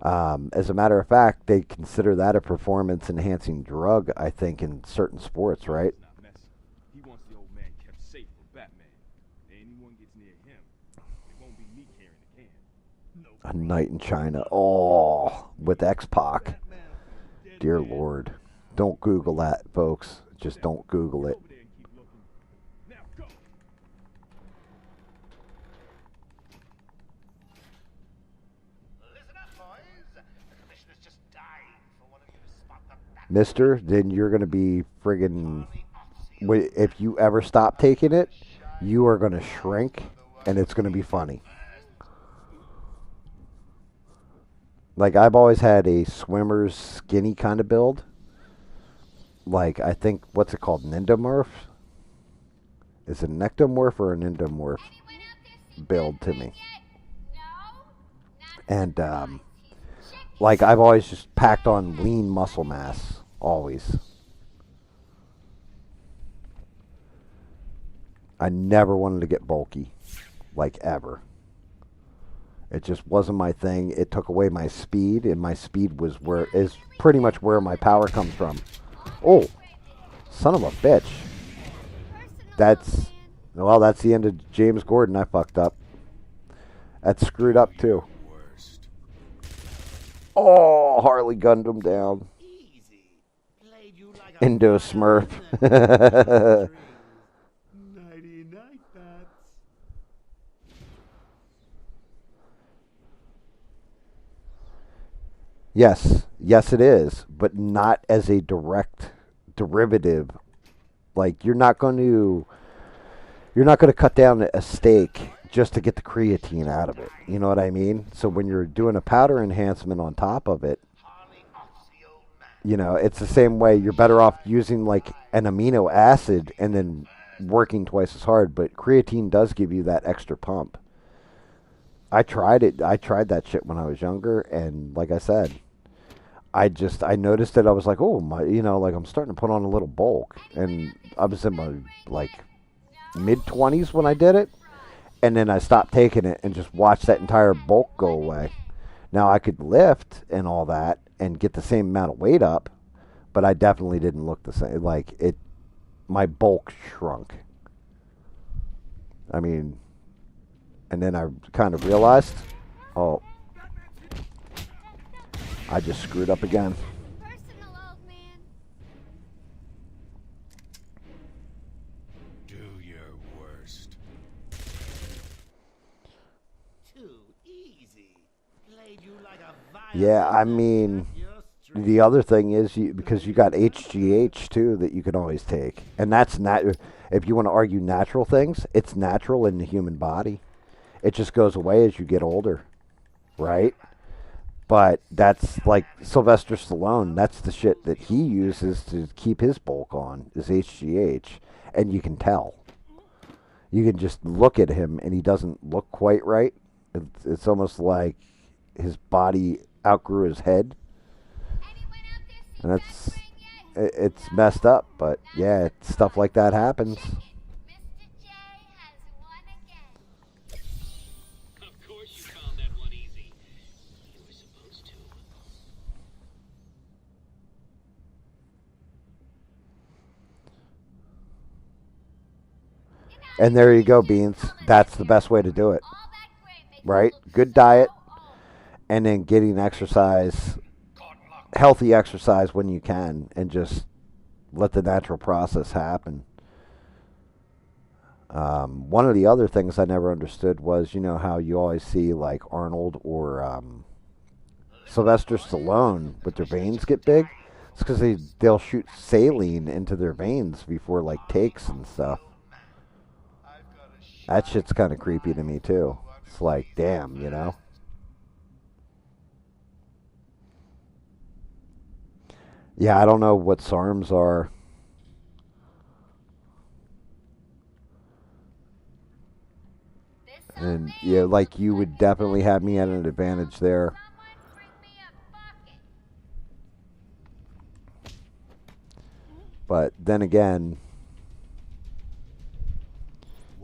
As a matter of fact, they consider that a performance-enhancing drug, I think, in certain sports, right? He wants the old man kept safe from Batman. If anyone gets near him, it won't be me carrying the can. A Night in China. Oh, with X-Pac. Dear Lord. Don't Google that, folks. Just don't Google it. Mister, then you're going to be friggin'... If you ever stop taking it, you are going to shrink, and it's going to be funny. Like, I've always had a swimmer's skinny kind of build. Like, I think, what's it called? Endomorph? Is it an ectomorph or an endomorph build to me? And, like, I've always just packed on lean muscle mass. Always. I never wanted to get bulky. Like, ever. It just wasn't my thing. It took away my speed, and my speed is pretty much where my power comes from. Oh, son of a bitch. That's the end of James Gordon. I fucked up. That's screwed up, too. Oh, Harley gunned him down. Indo Smurf. Yes, it is, but not as a direct derivative. Like, you're not going to cut down a steak just to get the creatine out of it. You know what I mean? So when you're doing a powder enhancement on top of it, you know, it's the same way. You're better off using like an amino acid and then working twice as hard. But creatine does give you that extra pump. I tried it. I tried that shit when I was younger, and like I said, I noticed it. I was like, oh my, you know, like I'm starting to put on a little bulk, and I was in my like mid-20s when I did it, and then I stopped taking it and just watched that entire bulk go away. Now I could lift and all that and get the same amount of weight up, but I definitely didn't look the same. Like my bulk shrunk. I mean, and then I kind of realized, oh, I just screwed up again. Do your worst. Too easy. Played you like a Yeah, I mean, the other thing is because you got HGH too that you can always take, and that's not. If you want to argue natural things, it's natural in the human body. It just goes away as you get older, right? But that's like Sylvester Stallone. That's the shit that he uses to keep his bulk on is HGH, and you can tell. You can just look at him, and he doesn't look quite right. It's almost like his body outgrew his head, and it's messed up. But yeah, stuff like that happens. And there you go, Beans. That's the best way to do it. Right? Good diet, and then getting exercise, healthy exercise when you can, and just let the natural process happen. One of the other things I never understood was, you know, how you always see like Arnold or Sylvester Stallone with their veins get big. It's because they'll shoot saline into their veins before like takes and stuff. That shit's kind of creepy to me too. It's like, damn, you know. Yeah, I don't know what SARMs are. And yeah, like you would definitely have me at an advantage there. But then again,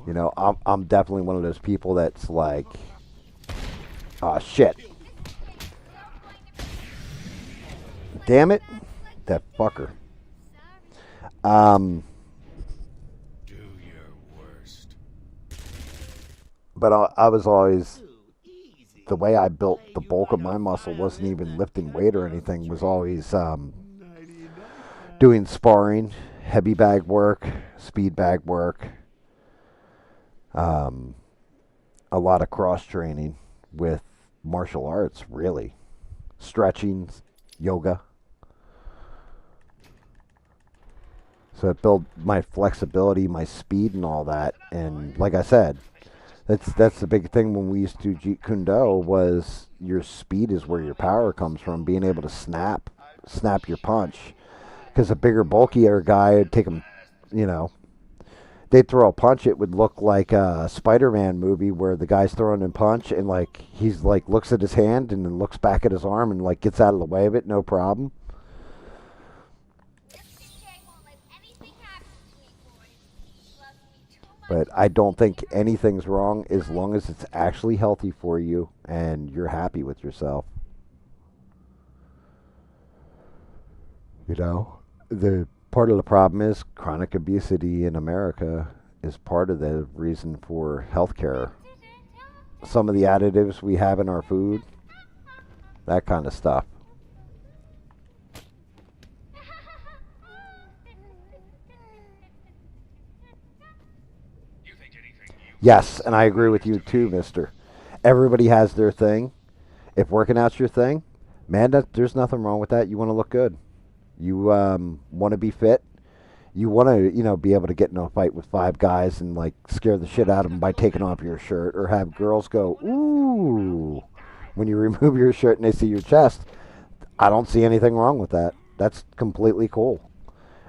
you know, I'm definitely one of those people that's like, oh shit, damn it, that fucker. Do your worst. But I was always, the way I built the bulk of my muscle wasn't even lifting weight or anything. Was always doing sparring, heavy bag work, speed bag work. A lot of cross training with martial arts, really. Stretching, yoga. So it built my flexibility, my speed, and all that. And like I said, that's the big thing when we used to do Jeet Kune Do was your speed is where your power comes from. Being able to snap your punch. Because a bigger, bulkier guy would take him, you know, they'd throw a punch. It would look like a Spider-Man movie where the guy's throwing a punch and like he's like looks at his hand and then looks back at his arm and like gets out of the way of it, no problem. But I don't think anything's wrong as long as it's actually healthy for you and you're happy with yourself. You know, the part of the problem is chronic obesity in America is part of the reason for healthcare. Some of the additives we have in our food, that kind of stuff. Yes, and I agree with you too, mister. Everybody has their thing. If working out's your thing, man, there's nothing wrong with that. You want to look good. You want to be fit. You want to, you know, be able to get in a fight with five guys and like scare the shit out of them by taking off your shirt, or have girls go, ooh, when you remove your shirt and they see your chest. I don't see anything wrong with that. That's completely cool.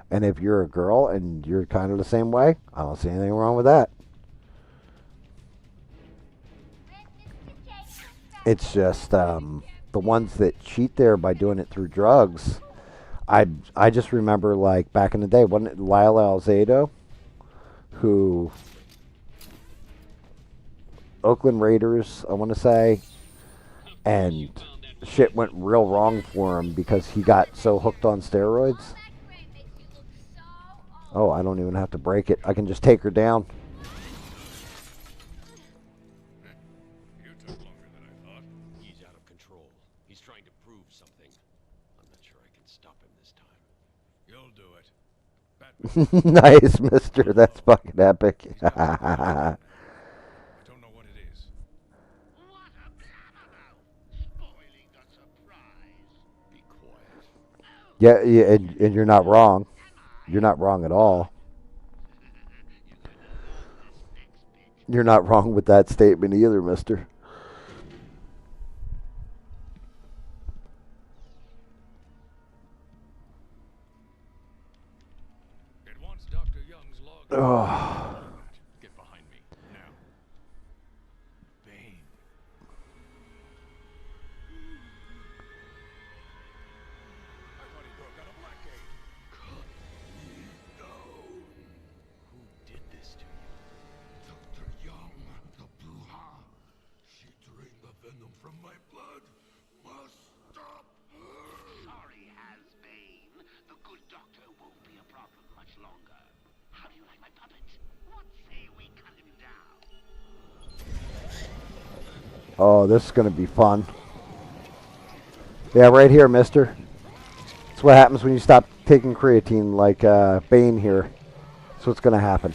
And if you're a girl and you're kind of the same way, I don't see anything wrong with that. It's just the ones that cheat there by doing it through drugs. I just remember like back in the day, wasn't it Lyle Alzado, who Oakland Raiders, I want to say, and shit went real wrong for him because he got so hooked on steroids. Oh, I don't even have to break it. I can just take her down. You took longer than I thought. He's out of control. He's trying to prove something. I'm not sure I can stop him this time. You'll do it. Nice, mister. That's fucking epic. I don't know what it is. What a blabbermouth! Spoiling the surprise. Be quiet. Yeah, and you're not wrong. You're not wrong at all. You're not wrong with that statement either, mister. It wants Dr. Young's log. Oh. Get behind me now. Bane. I thought he broke out a blackgate. Cut me down. Who did this to you? Dr. Young, the Buha. She drained the venom from my blood. Must stop her. Sorry, Hasbane. The good doctor won't be a problem much longer. How do you like my puppet? Oh, this is going to be fun. Yeah, right here, mister. That's what happens when you stop taking creatine like Bane here. That's what's going to happen.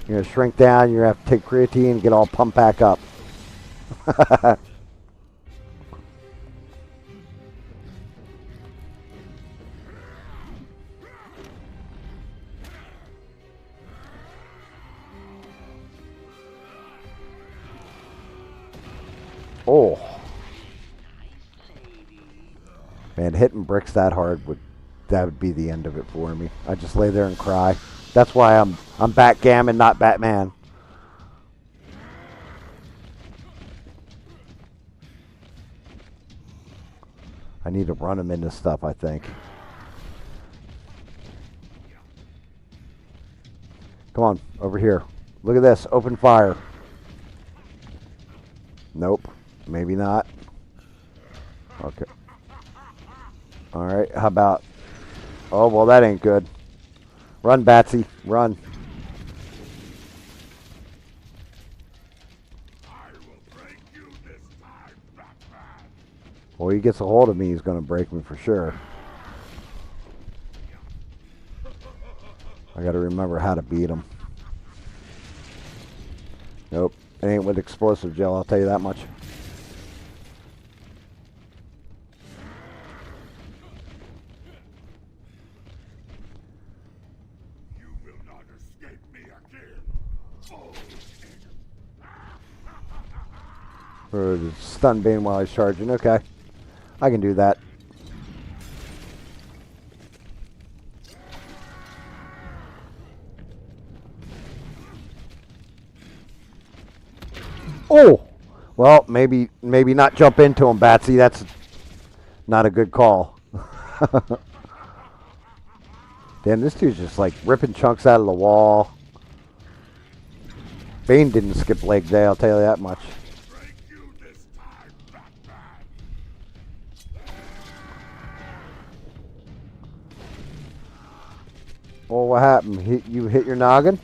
You're going to shrink down, you're going to have to take creatine and get all pumped back up. Oh. Man, hitting bricks that hard would be the end of it for me. I just lay there and cry. That's why I'm Bat-GAM and not Batman. I need to run him into stuff, I think. Come on, over here. Look at this. Open fire. Nope. Maybe not. Okay. Alright, how about... Oh, well, that ain't good. Run, Batsy. Run. Well, he gets a hold of me, he's going to break me for sure. I got to remember how to beat him. Nope. It ain't with explosive gel, I'll tell you that much. Or stun Bane while he's charging. Okay. I can do that. Oh! Well, maybe not jump into him, Batsy. That's not a good call. Damn, this dude's just like ripping chunks out of the wall. Bane didn't skip leg day, I'll tell you that much. Well, what happened? You hit your noggin?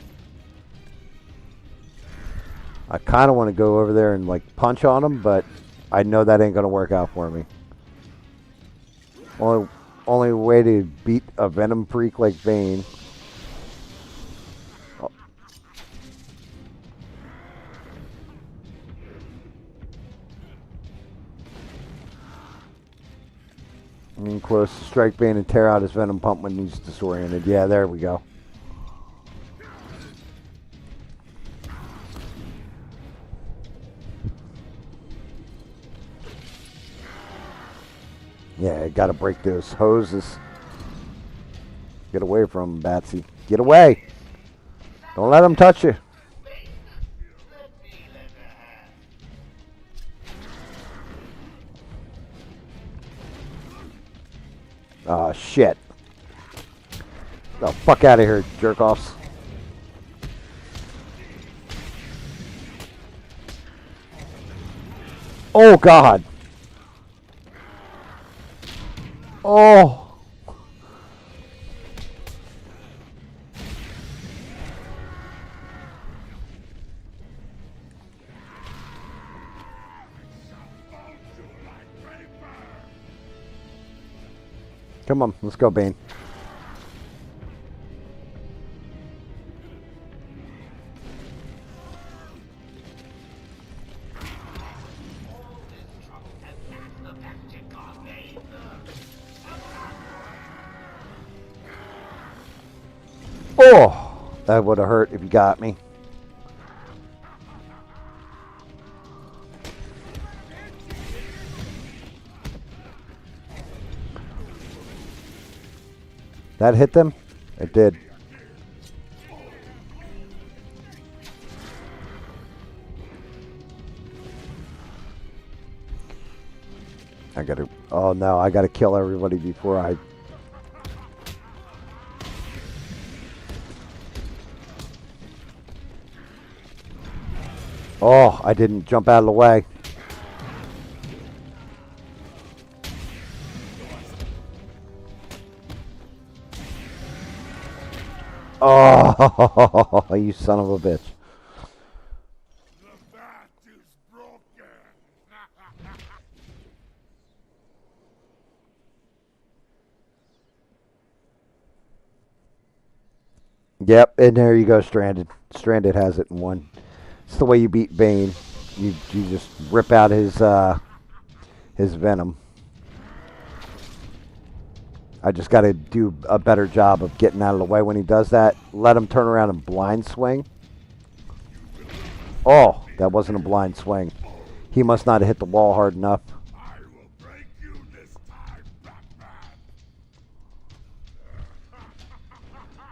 I kind of want to go over there and like punch on him, but I know that ain't going to work out for me. Only way to beat a Venom freak like Bane. Oh. I mean, close to strike Bane and tear out his Venom pump when he's disoriented. Yeah, there we go. Yeah, gotta break those hoses. Get away from him, Batsy. Get away! Don't let him touch you. Oh, shit. The fuck out of here, jerk-offs. Oh, God. Oh. Come on, let's go, Bane. Oh, that would have hurt if you got me. That hit them? It did. I gotta... Oh, no, I gotta kill everybody before I... Oh, I didn't jump out of the way. Oh, you son of a bitch. The bat is broken. Yep, and there you go, Stranded. Stranded has it in one. It's the way you beat Bane. You just rip out his venom. I just got to do a better job of getting out of the way when he does that. Let him turn around and blind swing. Oh, that wasn't a blind swing. He must not have hit the wall hard enough.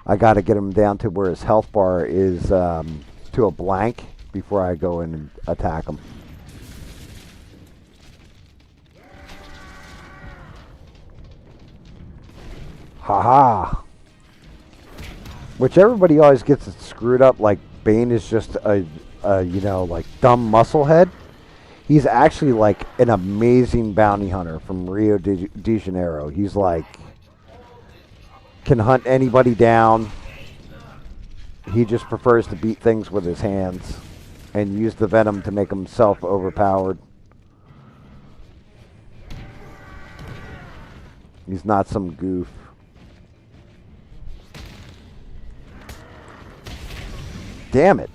I got to get him down to where his health bar is to a blank before I go in and attack him. Haha. Which everybody always gets it screwed up, like Bane is just a like dumb musclehead. He's actually like an amazing bounty hunter from Rio de Janeiro. He's like can hunt anybody down. He just prefers to beat things with his hands and use the venom to make himself overpowered. He's not some goof. Damn it.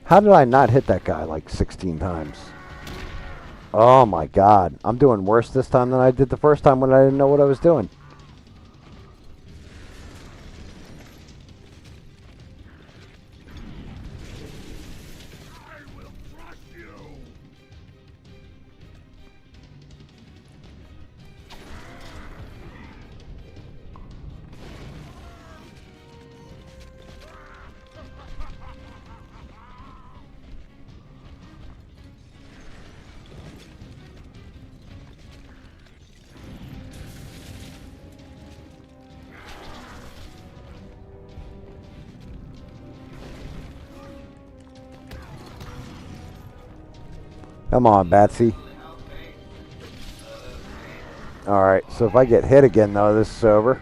How did I not hit that guy like 16 times? Oh my god. I'm doing worse this time than I did the first time when I didn't know what I was doing. Come on, Batsy. Alright, so if I get hit again, though, this is over.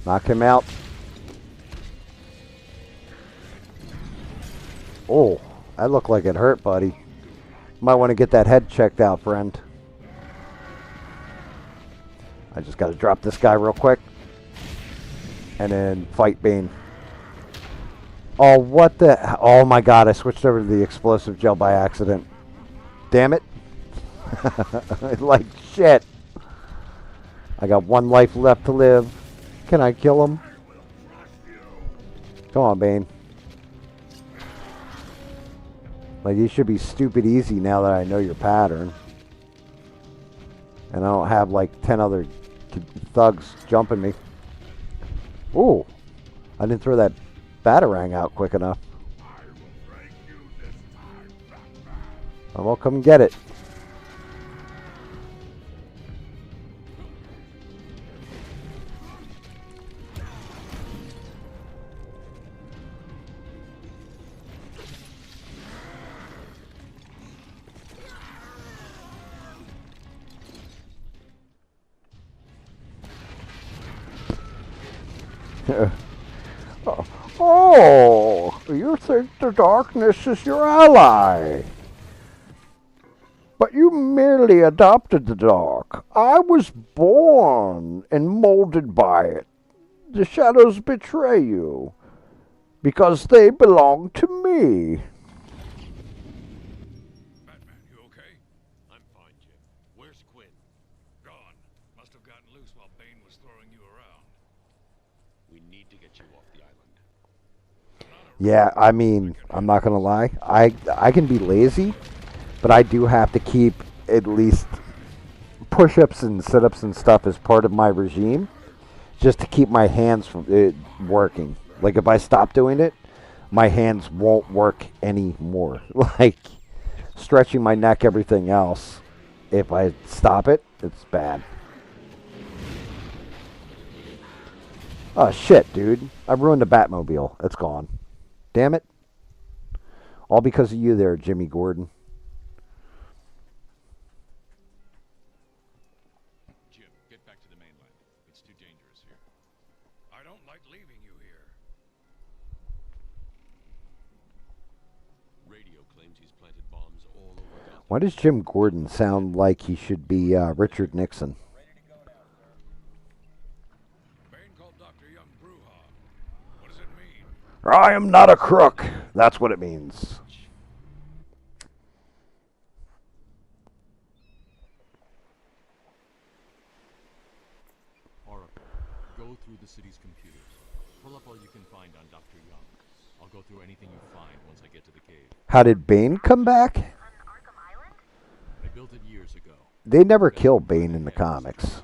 Knock him out. Oh, that looked like it hurt, buddy. Might want to get that head checked out, friend. I just got to drop this guy real quick. And then fight Bane. Oh, what the... Oh, my God. I switched over to the explosive gel by accident. Damn it. Like shit. I got one life left to live. Can I kill him? Come on, Bane. Like, you should be stupid easy now that I know your pattern. And I don't have, like, 10 other thugs jumping me. Ooh. I didn't throw that batarang out quick enough. I will come get it. Oh, you think the darkness is your ally. But you merely adopted the dark. I was born and molded by it. The shadows betray you because they belong to me. Batman, you okay? I'm fine, Jim. Where's Quinn? Gone. Must have gotten loose while Bane was throwing you around. We need to get you off the island. Yeah, I mean, I'm not going to lie. I can be lazy, but I do have to keep at least push-ups and sit-ups and stuff as part of my regime just to keep my hands from working. Like if I stop doing it, my hands won't work anymore. Like stretching my neck, everything else. If I stop it, it's bad. Oh shit, dude! I ruined the Batmobile. It's gone. Damn it! All because of you, there, Jimmy Gordon. Jim, get back to the mainland. It's too dangerous here. I don't like leaving you here. Radio claims he's planted bombs all over Gotham. Why does Jim Gordon sound like he should be Richard Nixon? I am not a crook. That's what it means. Oracle, go through the city's computers. Pull up all you can find on Dr. Young. I'll go through anything you find once I get to the cave. How did Bane come back? I built it years ago. They never kill Bane in the comics.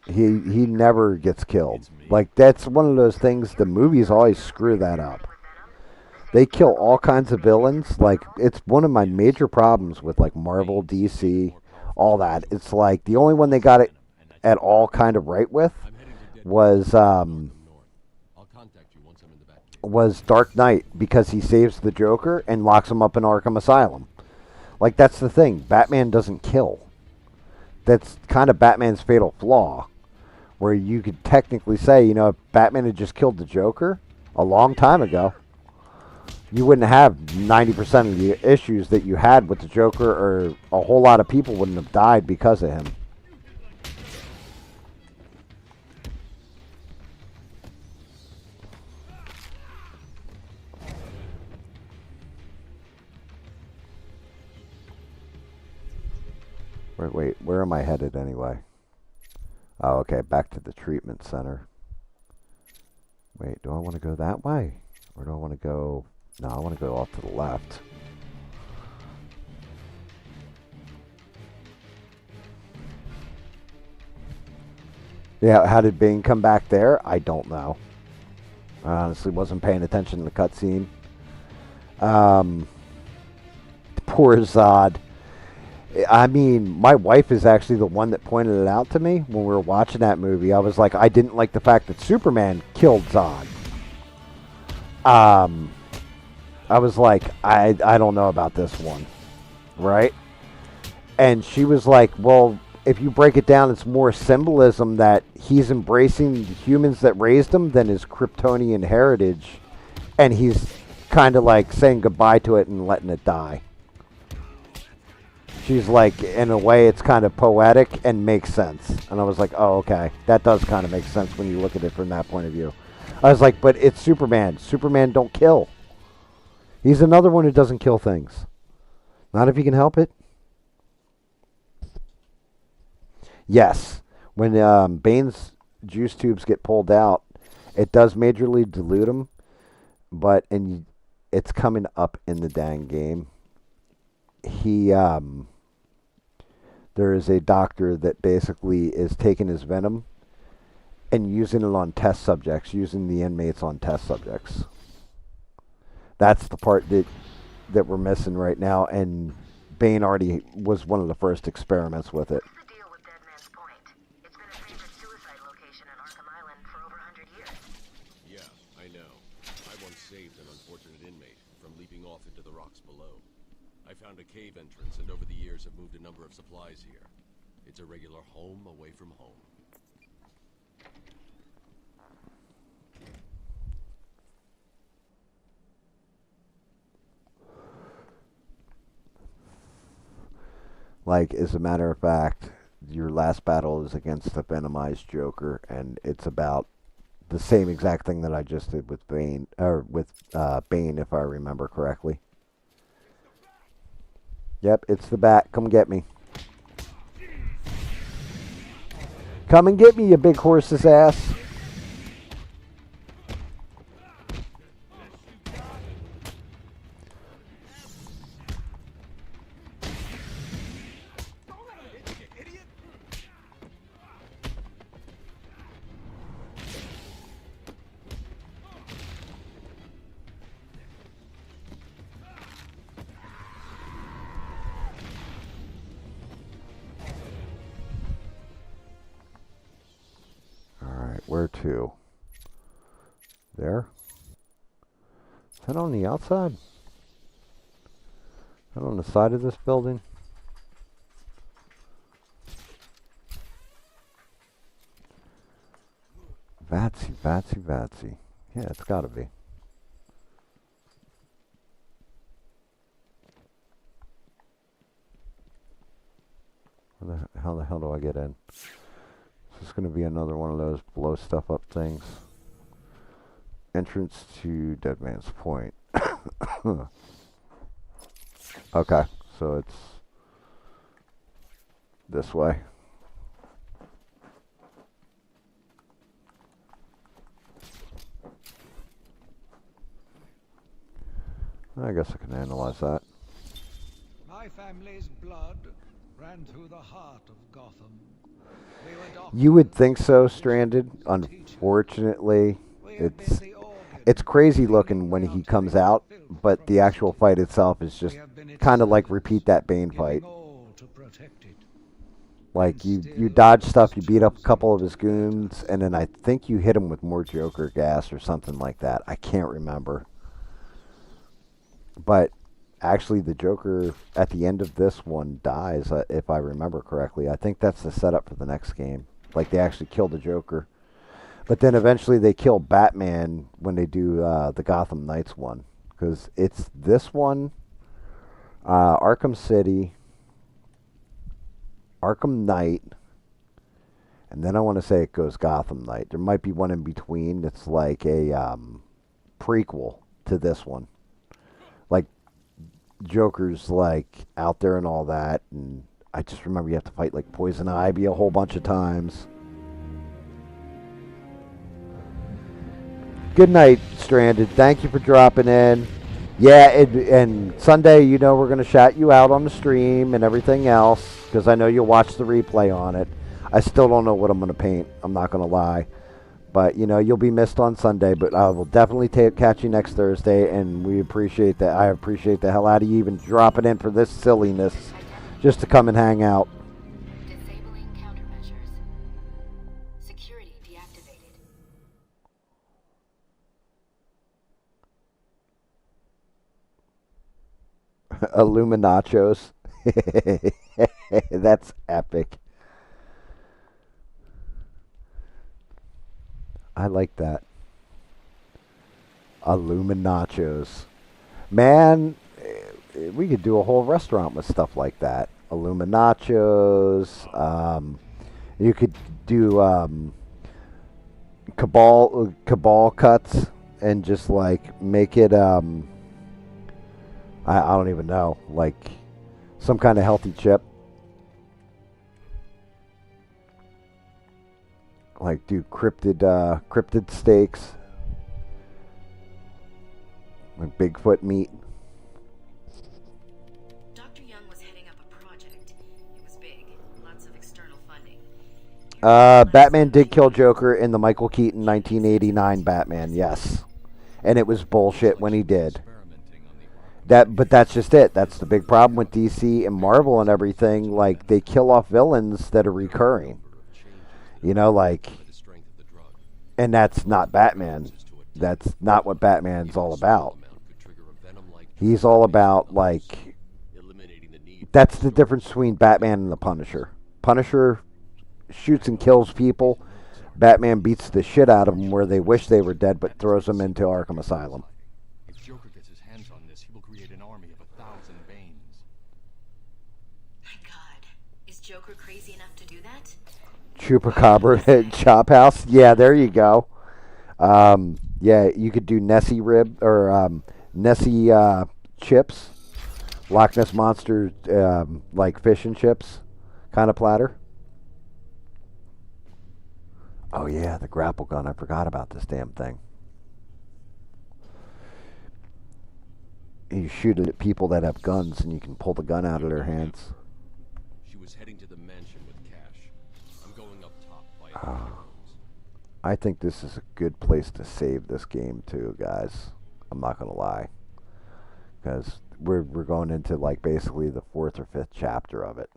He never gets killed. Like, that's one of those things, the movies always screw that up. They kill all kinds of villains. Like, it's one of my major problems with, like, Marvel, DC, all that. It's like, the only one they got it at all kind of right with was Dark Knight, because he saves the Joker and locks him up in Arkham Asylum. Like, that's the thing. Batman doesn't kill. That's kind of Batman's fatal flaw, where you could technically say, you know, if Batman had just killed the Joker a long time ago, you wouldn't have 90% of the issues that you had with the Joker, or a whole lot of people wouldn't have died because of him. Wait, where am I headed anyway? Oh, okay, back to the treatment center. Wait, do I want to go that way? Or do I want to go... No, I want to go off to the left. Yeah, how did Bane come back there? I don't know. I honestly wasn't paying attention to the cutscene. Poor Zod. I mean, my wife is actually the one that pointed it out to me when we were watching that movie. I was like, I didn't like the fact that Superman killed Zod. I was like, I don't know about this one, right? And she was like, well, if you break it down, it's more symbolism that he's embracing the humans that raised him than his Kryptonian heritage, and he's kind of like saying goodbye to it and letting it die. She's like, in a way, it's kind of poetic and makes sense. And I was like, oh, okay. That does kind of make sense when you look at it from that point of view. I was like, but it's Superman. Superman don't kill. He's another one who doesn't kill things. Not if you can help it. Yes. When Bane's juice tubes get pulled out, it does majorly dilute him. But it's coming up in the dang game. There is a doctor that basically is taking his venom and using it on test subjects, using the inmates on test subjects. That's the part that we're missing right now, and Bane already was one of the first experiments with it. What's the deal with Dead Man's Point? It's been a favorite suicide location in Arkham Island for over 100 years. Yeah, I know. I once saved an unfortunate inmate from leaping off into the rocks below. I found a cave entrance, and over the years have moved a number of supplies here. It's a regular home away from home. Like, as a matter of fact, your last battle is against the Venomized Joker, and it's about the same exact thing that I just did with Bane, or with Bane, if I remember correctly. Yep, it's the Bat. Come get me. Come and get me, you big horse's ass. Where to? There? Is that on the outside? Is that on the side of this building? Vatsy. Yeah, it's gotta be. How the hell do I get in? Is this gonna be another one of those blow stuff up things? Entrance to Dead Man's Point. Okay, so it's this way. I guess I can analyze that. My family's blood ran through the heart of Gotham. You would think so, Stranded. Unfortunately, it's crazy looking when he comes out, but the actual fight itself is just kind of like repeat that Bane fight. Like you dodge stuff, you beat up a couple of his goons, and then I think you hit him with more Joker gas or something like that. I can't remember. But actually, the Joker at the end of this one dies, if I remember correctly. I think that's the setup for the next game. Like, they actually kill the Joker. But then eventually they kill Batman when they do the Gotham Knights one. Because it's this one, Arkham City, Arkham Knight, and then I want to say it goes Gotham Knight. There might be one in between that's like a prequel to this one. Like, Joker's like out there and all that, and I just remember you have to fight like Poison Ivy a whole bunch of times. Good night, Stranded. Thank you for dropping in. Yeah, and Sunday, you know, we're going to shout you out on the stream and everything else, because I know you'll watch the replay on it. I still don't know what I'm going to paint. I'm not going to lie. But, you know, you'll be missed on Sunday, but I will definitely catch you next Thursday, and we appreciate that. I appreciate the hell out of you even dropping in for this silliness just to come and hang out. Disabling countermeasures. Security deactivated. Illuminachos. That's epic. I like that. Illuminachos. Man, we could do a whole restaurant with stuff like that. Illuminachos. You could do cabal cuts and just like make it I don't even know, like some kind of healthy chip. Like do cryptid steaks, like Bigfoot meat. Dr. Young was heading up a project. It was big, lots of external funding. Batman did kill Joker in the Michael Keaton 1989 Batman, yes, and it was bullshit when he did. But that's just it. That's the big problem with DC and Marvel and everything. Like, they kill off villains that are recurring. You know, like, and that's not Batman. That's not what Batman's all about. He's all about, like, that's the difference between Batman and the Punisher. Punisher shoots and kills people. Batman beats the shit out of them where they wish they were dead, but throws them into Arkham Asylum. If Joker gets his hands on this, he will create an army of 1,000 Banes. My God, is Joker crazy enough to do that? Chupacabra Chop House. Yeah, there you go. Yeah, you could do Nessie rib or Nessie chips, Loch Ness Monster like fish and chips kind of platter. Oh yeah, the grapple gun. I forgot about this damn thing. You shoot it at people that have guns, and you can pull the gun out of their hands. She was heading to the mansion with cash. I'm going up top by I think this is a good place to save this game too, guys. I'm not gonna lie, because we're going into like basically the 4th or 5th chapter of it.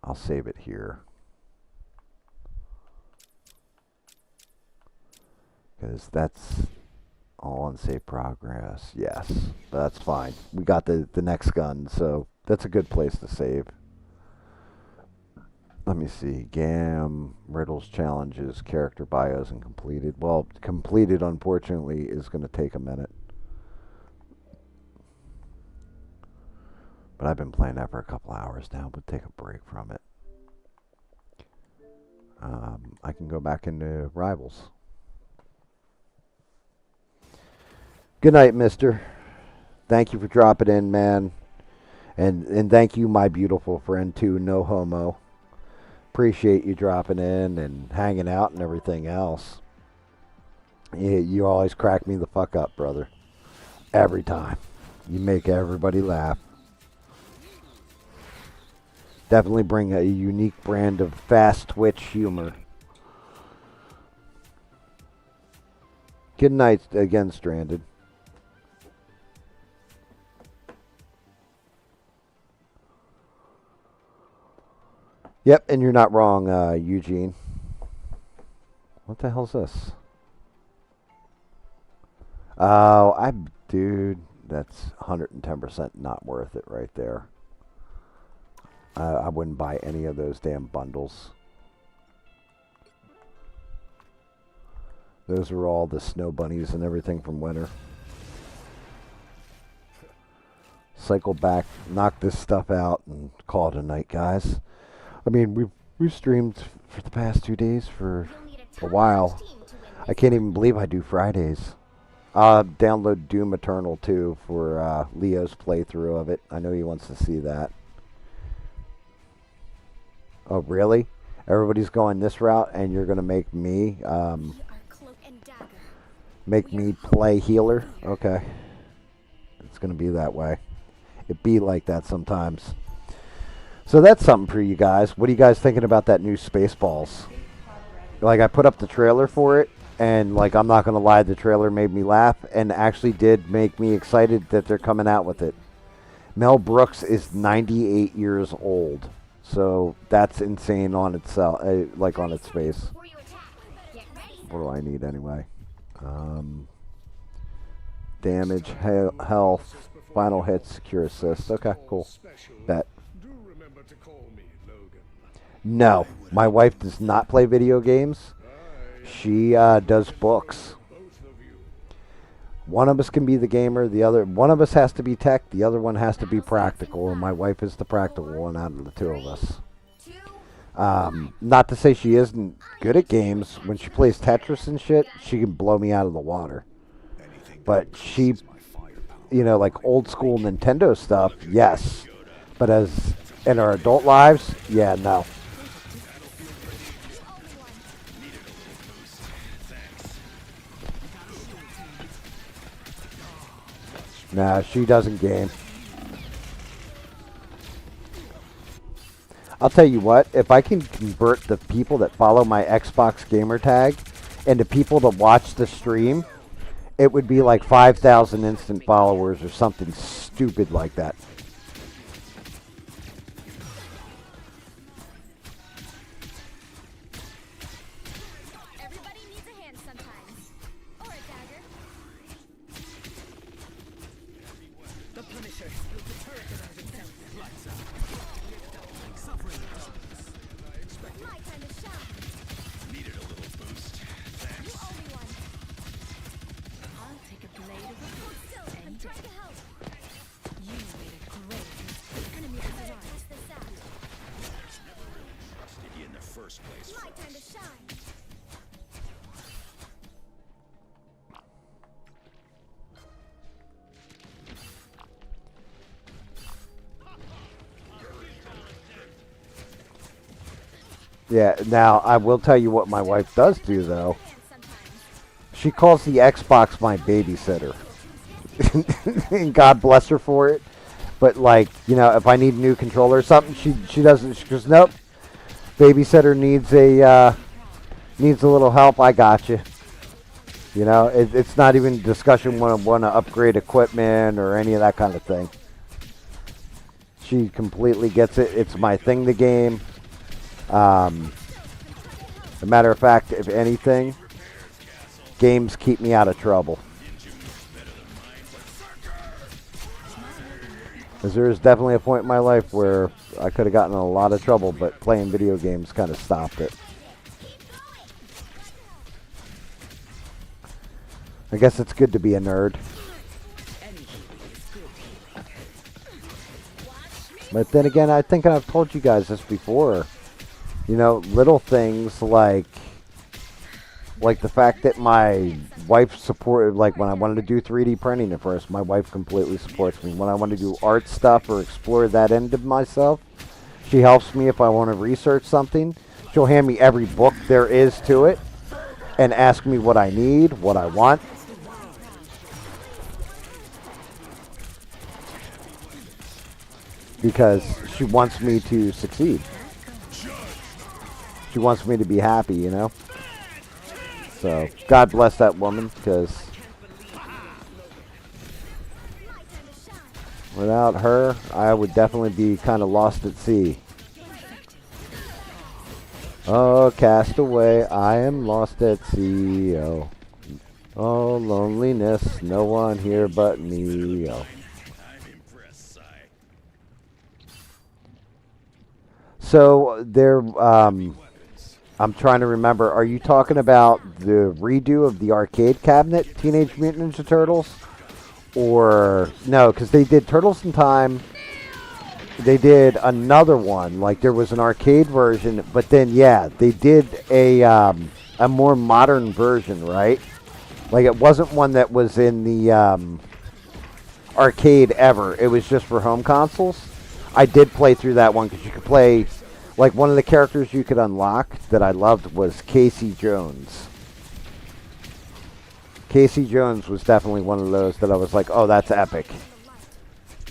I'll save it here. Because that's all unsafe progress. Yes, but that's fine. We got the next gun, so that's a good place to save. Let me see. GAM, riddles, challenges, character bios, and completed. Well, completed, unfortunately, is going to take a minute. But I've been playing that for a couple hours now, but take a break from it. I can go back into Rivals. Good night, mister. Thank you for dropping in, man. And thank you, my beautiful friend, too. No homo. Appreciate you dropping in and hanging out and everything else. You always crack me the fuck up, brother. Every time. You make everybody laugh. Definitely bring a unique brand of fast twitch humor. Good night again, Stranded. Yep, and you're not wrong, Eugene. What the hell's this? Oh, dude, that's 110% not worth it right there. I wouldn't buy any of those damn bundles. Those are all the snow bunnies and everything from winter. Cycle back, knock this stuff out, and call it a night, guys. I mean, we've streamed for the past 2 days for a while. I can't even believe I do Fridays. Download Doom Eternal too for Leo's playthrough of it. I know he wants to see that. Oh, really? Everybody's going this route, and you're gonna make me play healer? Okay, it's gonna be that way. It be like that sometimes. So that's something for you guys. What are you guys thinking about that new Spaceballs? Like, I put up the trailer for it, and like, I'm not gonna lie, the trailer made me laugh, and actually did make me excited that they're coming out with it. Mel Brooks is 98 years old. So that's insane on itself, like on its face. What do I need anyway? Damage, health, final hits, secure assist. Okay, cool. Bet. No, my wife does not play video games. She does books. One of us can be the gamer. One of us has to be tech. The other one has to be practical, and my wife is the practical one out of the two of us. Not to say she isn't good at games. When she plays Tetris and shit, she can blow me out of the water. But she, like old school Nintendo stuff, yes. But as in our adult lives, yeah, no. Nah, she doesn't game. I'll tell you what, if I can convert the people that follow my Xbox gamer tag into people that watch the stream, it would be like 5,000 instant followers or something stupid like that. Yeah, now, I will tell you what my wife does do, though. She calls the Xbox my babysitter. And God bless her for it. But, like, if I need a new controller or something, she doesn't. She goes, nope. Babysitter needs a little help. I got you. It's not even discussion when I want to upgrade equipment or any of that kind of thing. She completely gets it. It's my thing to game. As a matter of fact, if anything, games keep me out of trouble. Because there was definitely a point in my life where I could have gotten in a lot of trouble, but playing video games kind of stopped it. I guess it's good to be a nerd. But then again, I think I've told you guys this before. You know, little things like the fact that my wife supported, like when I wanted to do 3D printing at first, my wife completely supports me. When I want to do art stuff or explore that end of myself, she helps me if I want to research something. She'll hand me every book there is to it and ask me what I need, what I want. Because she wants me to succeed. She wants me to be happy, you know? So, God bless that woman, because without her, I would definitely be kind of lost at sea. Oh, castaway, I am lost at sea, oh. Oh, loneliness, no one here but me, oh. So, there, I'm trying to remember, are you talking about the redo of the arcade cabinet, Teenage Mutant Ninja Turtles? Or, no, because they did Turtles in Time. They did another one, like there was an arcade version, but then, yeah, they did a more modern version, right? Like it wasn't one that was in the arcade ever. It was just for home consoles. I did play through that one because you could play, like one of the characters you could unlock that I loved was Casey Jones. Casey Jones was definitely one of those that I was like, oh, that's epic.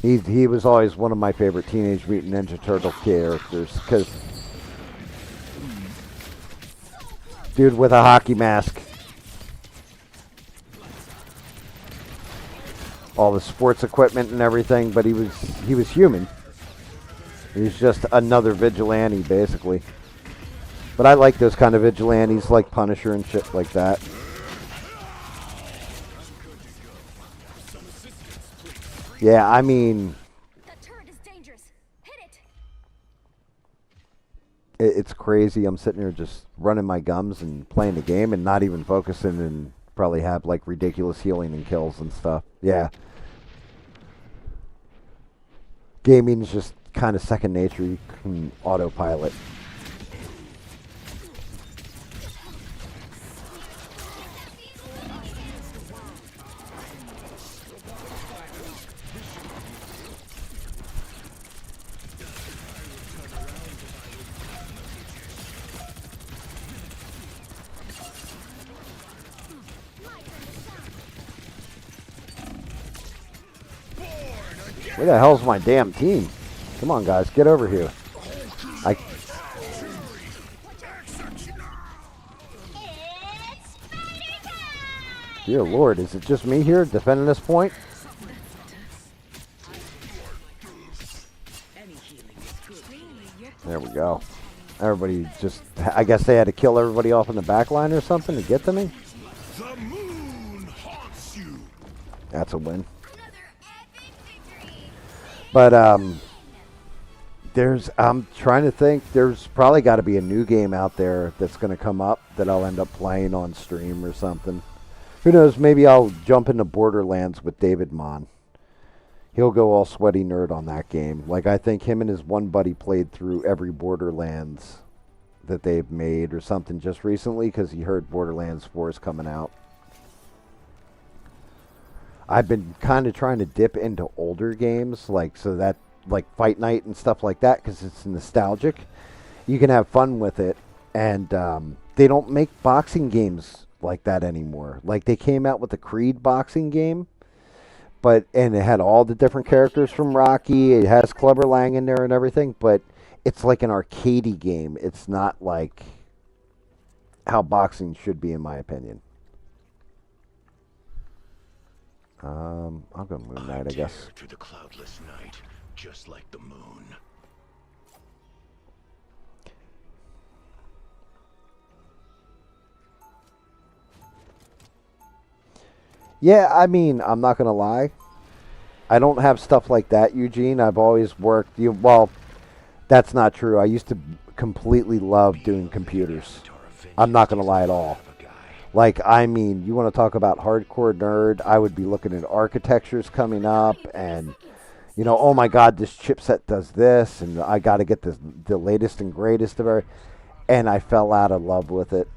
He was always one of my favorite Teenage Mutant Ninja Turtle characters because dude with a hockey mask. All the sports equipment and everything, but he was human. He was just another vigilante, basically. But I like those kind of vigilantes, like Punisher and shit like that. Yeah, I mean, it's crazy. I'm sitting here just running my gums and playing the game and not even focusing and probably have like ridiculous healing and kills and stuff. Yeah. Gaming is just kind of second nature. You can autopilot. Where the hell's my damn team? Come on, guys, get over here. Dear Lord, is it just me here defending this point? There we go. Everybody just, I guess they had to kill everybody off in the back line or something to get to me. The moon haunts you. That's a win. But, I'm trying to think, there's probably got to be a new game out there that's going to come up that I'll end up playing on stream or something. Who knows, maybe I'll jump into Borderlands with David Mon. He'll go all sweaty nerd on that game. Like, I think him and his one buddy played through every Borderlands that they've made or something just recently because he heard Borderlands 4 is coming out. I've been kind of trying to dip into older games, like so that like Fight Night and stuff like that, because it's nostalgic. You can have fun with it, and they don't make boxing games like that anymore. Like they came out with the Creed boxing game, and it had all the different characters from Rocky. It has Clubber Lang in there and everything, but it's like an arcadey game. It's not like how boxing should be, in my opinion. I'll go Moon Knight, I guess. To the cloudless night, just like the moon. Yeah, I mean, I'm not going to lie. I don't have stuff like that, Eugene. I've always worked. Well, that's not true. I used to completely love doing computers. I'm not going to lie at all. Like, I mean, you want to talk about hardcore nerd, I would be looking at architectures coming up and, you know, oh my God, this chipset does this, and I got to get the latest and greatest of it. And I fell out of love with it.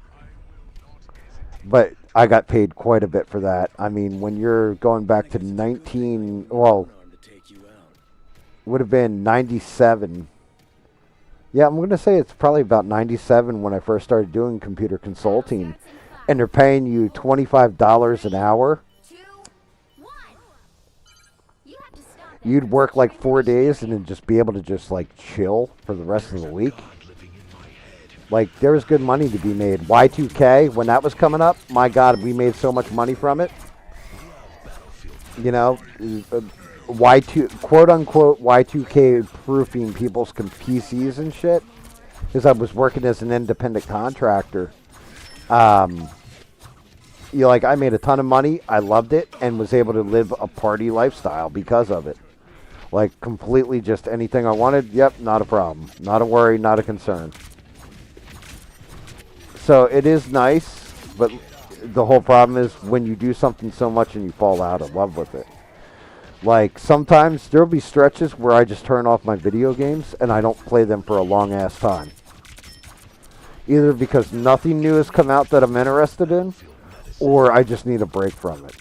But I got paid quite a bit for that. I mean, when you're going back to would have been 97. Yeah, I'm going to say it's probably about 97 when I first started doing computer consulting. And they're paying you $25 an hour. You'd work like 4 days and then just be able to just like chill for the rest of the week. Like, there was good money to be made. Y2K, when that was coming up, my God, we made so much money from it. You know, quote-unquote Y2K proofing people's PCs and shit. Because I was working as an independent contractor. You know, like, I made a ton of money. I loved it and was able to live a party lifestyle because of it. Like, completely just anything I wanted, yep, not a problem. Not a worry, not a concern. So it is nice, but the whole problem is when you do something so much and you fall out of love with it. Like, sometimes there'll be stretches where I just turn off my video games and I don't play them for a long-ass time. Either because nothing new has come out that I'm interested in, or I just need a break from it.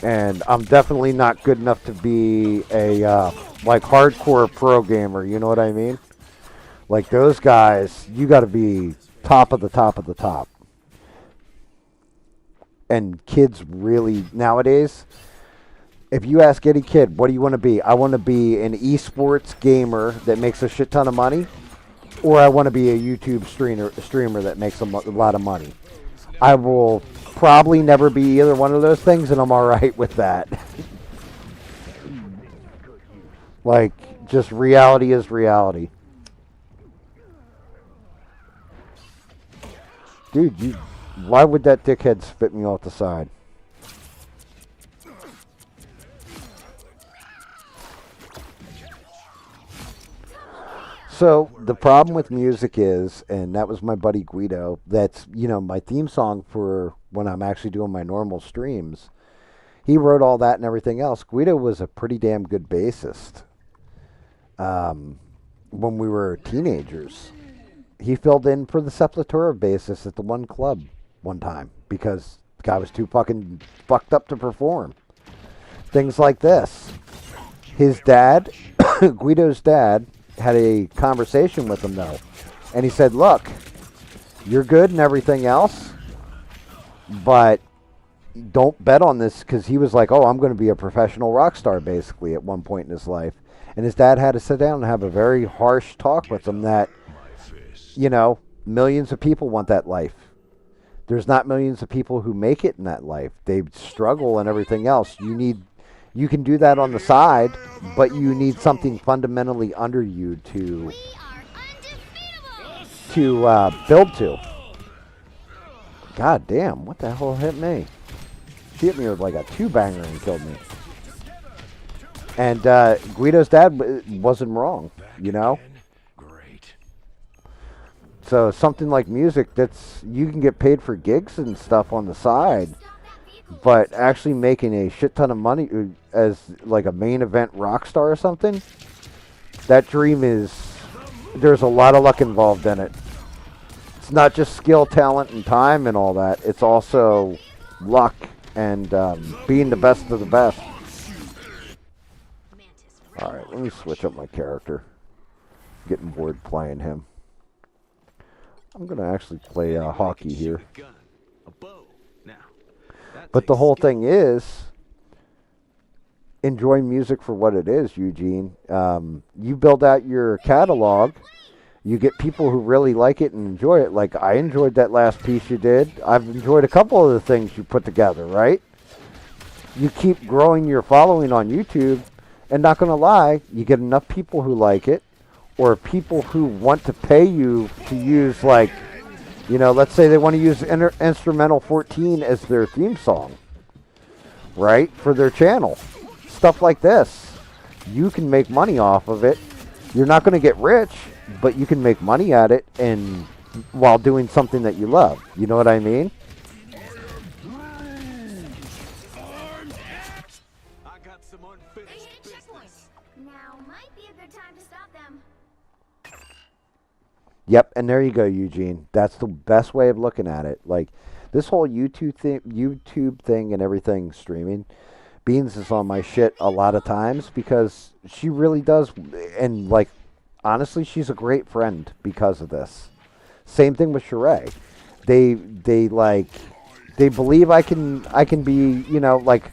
And I'm definitely not good enough to be a, like, hardcore pro gamer, you know what I mean? Like, those guys, you gotta be top of the top of the top. And kids really, nowadays, if you ask any kid, what do you want to be? I want to be an esports gamer that makes a shit ton of money, or I want to be a YouTube streamer that makes a lot of money. I will probably never be either one of those things, and I'm all right with that. Like, just reality is reality. Dude, why would that dickhead spit me off the side? So, the problem with music is, and that was my buddy Guido, that's, you know, my theme song for when I'm actually doing my normal streams. He wrote all that and everything else. Guido was a pretty damn good bassist. When we were teenagers. He filled in for the Sepultura bassist at the one club one time because the guy was too fucking fucked up to perform. Things like this. His dad, Guido's dad, had a conversation with him, though. And he said, look, you're good and everything else, but don't bet on this, because he was like, oh, I'm going to be a professional rock star, basically, at one point in his life. And his dad had to sit down and have a very harsh talk with him that, you know, millions of people want that life. There's not millions of people who make it in that life. They struggle and everything else. You can do that on the side, but you need something fundamentally under you to build to. God damn, what the hell hit me? She hit me with like a two-banger and killed me. And Guido's dad wasn't wrong, you know? So something like music, that's, you can get paid for gigs and stuff on the side, but actually making a shit ton of money as like a main event rock star or something, that dream is, there's a lot of luck involved in it. It's not just skill, talent, and time and all that. It's also luck and being the best of the best. Alright, let me switch up my character. I'm getting bored playing him. I'm going to actually play hockey here. But the whole thing is, enjoy music for what it is, Eugene. You build out your catalog. You get people who really like it and enjoy it. Like, I enjoyed that last piece you did. I've enjoyed a couple of the things you put together, right? You keep growing your following on YouTube, and not going to lie, you get enough people who like it, or people who want to pay you to use, like, you know, let's say they want to use Instrumental 14 as their theme song, right, for their channel. Stuff like this. You can make money off of it. You're not going to get rich, but you can make money at it and while doing something that you love. You know what I mean? I got some unfinished business. Now might be a good time to stop them. Yep, and there you go, Eugene. That's the best way of looking at it. Like, this whole YouTube thing and everything streaming, Beans is on my shit a lot of times because she really does, and like, honestly, she's a great friend because of this. Same thing with Sheree. They believe I can be, you know, like,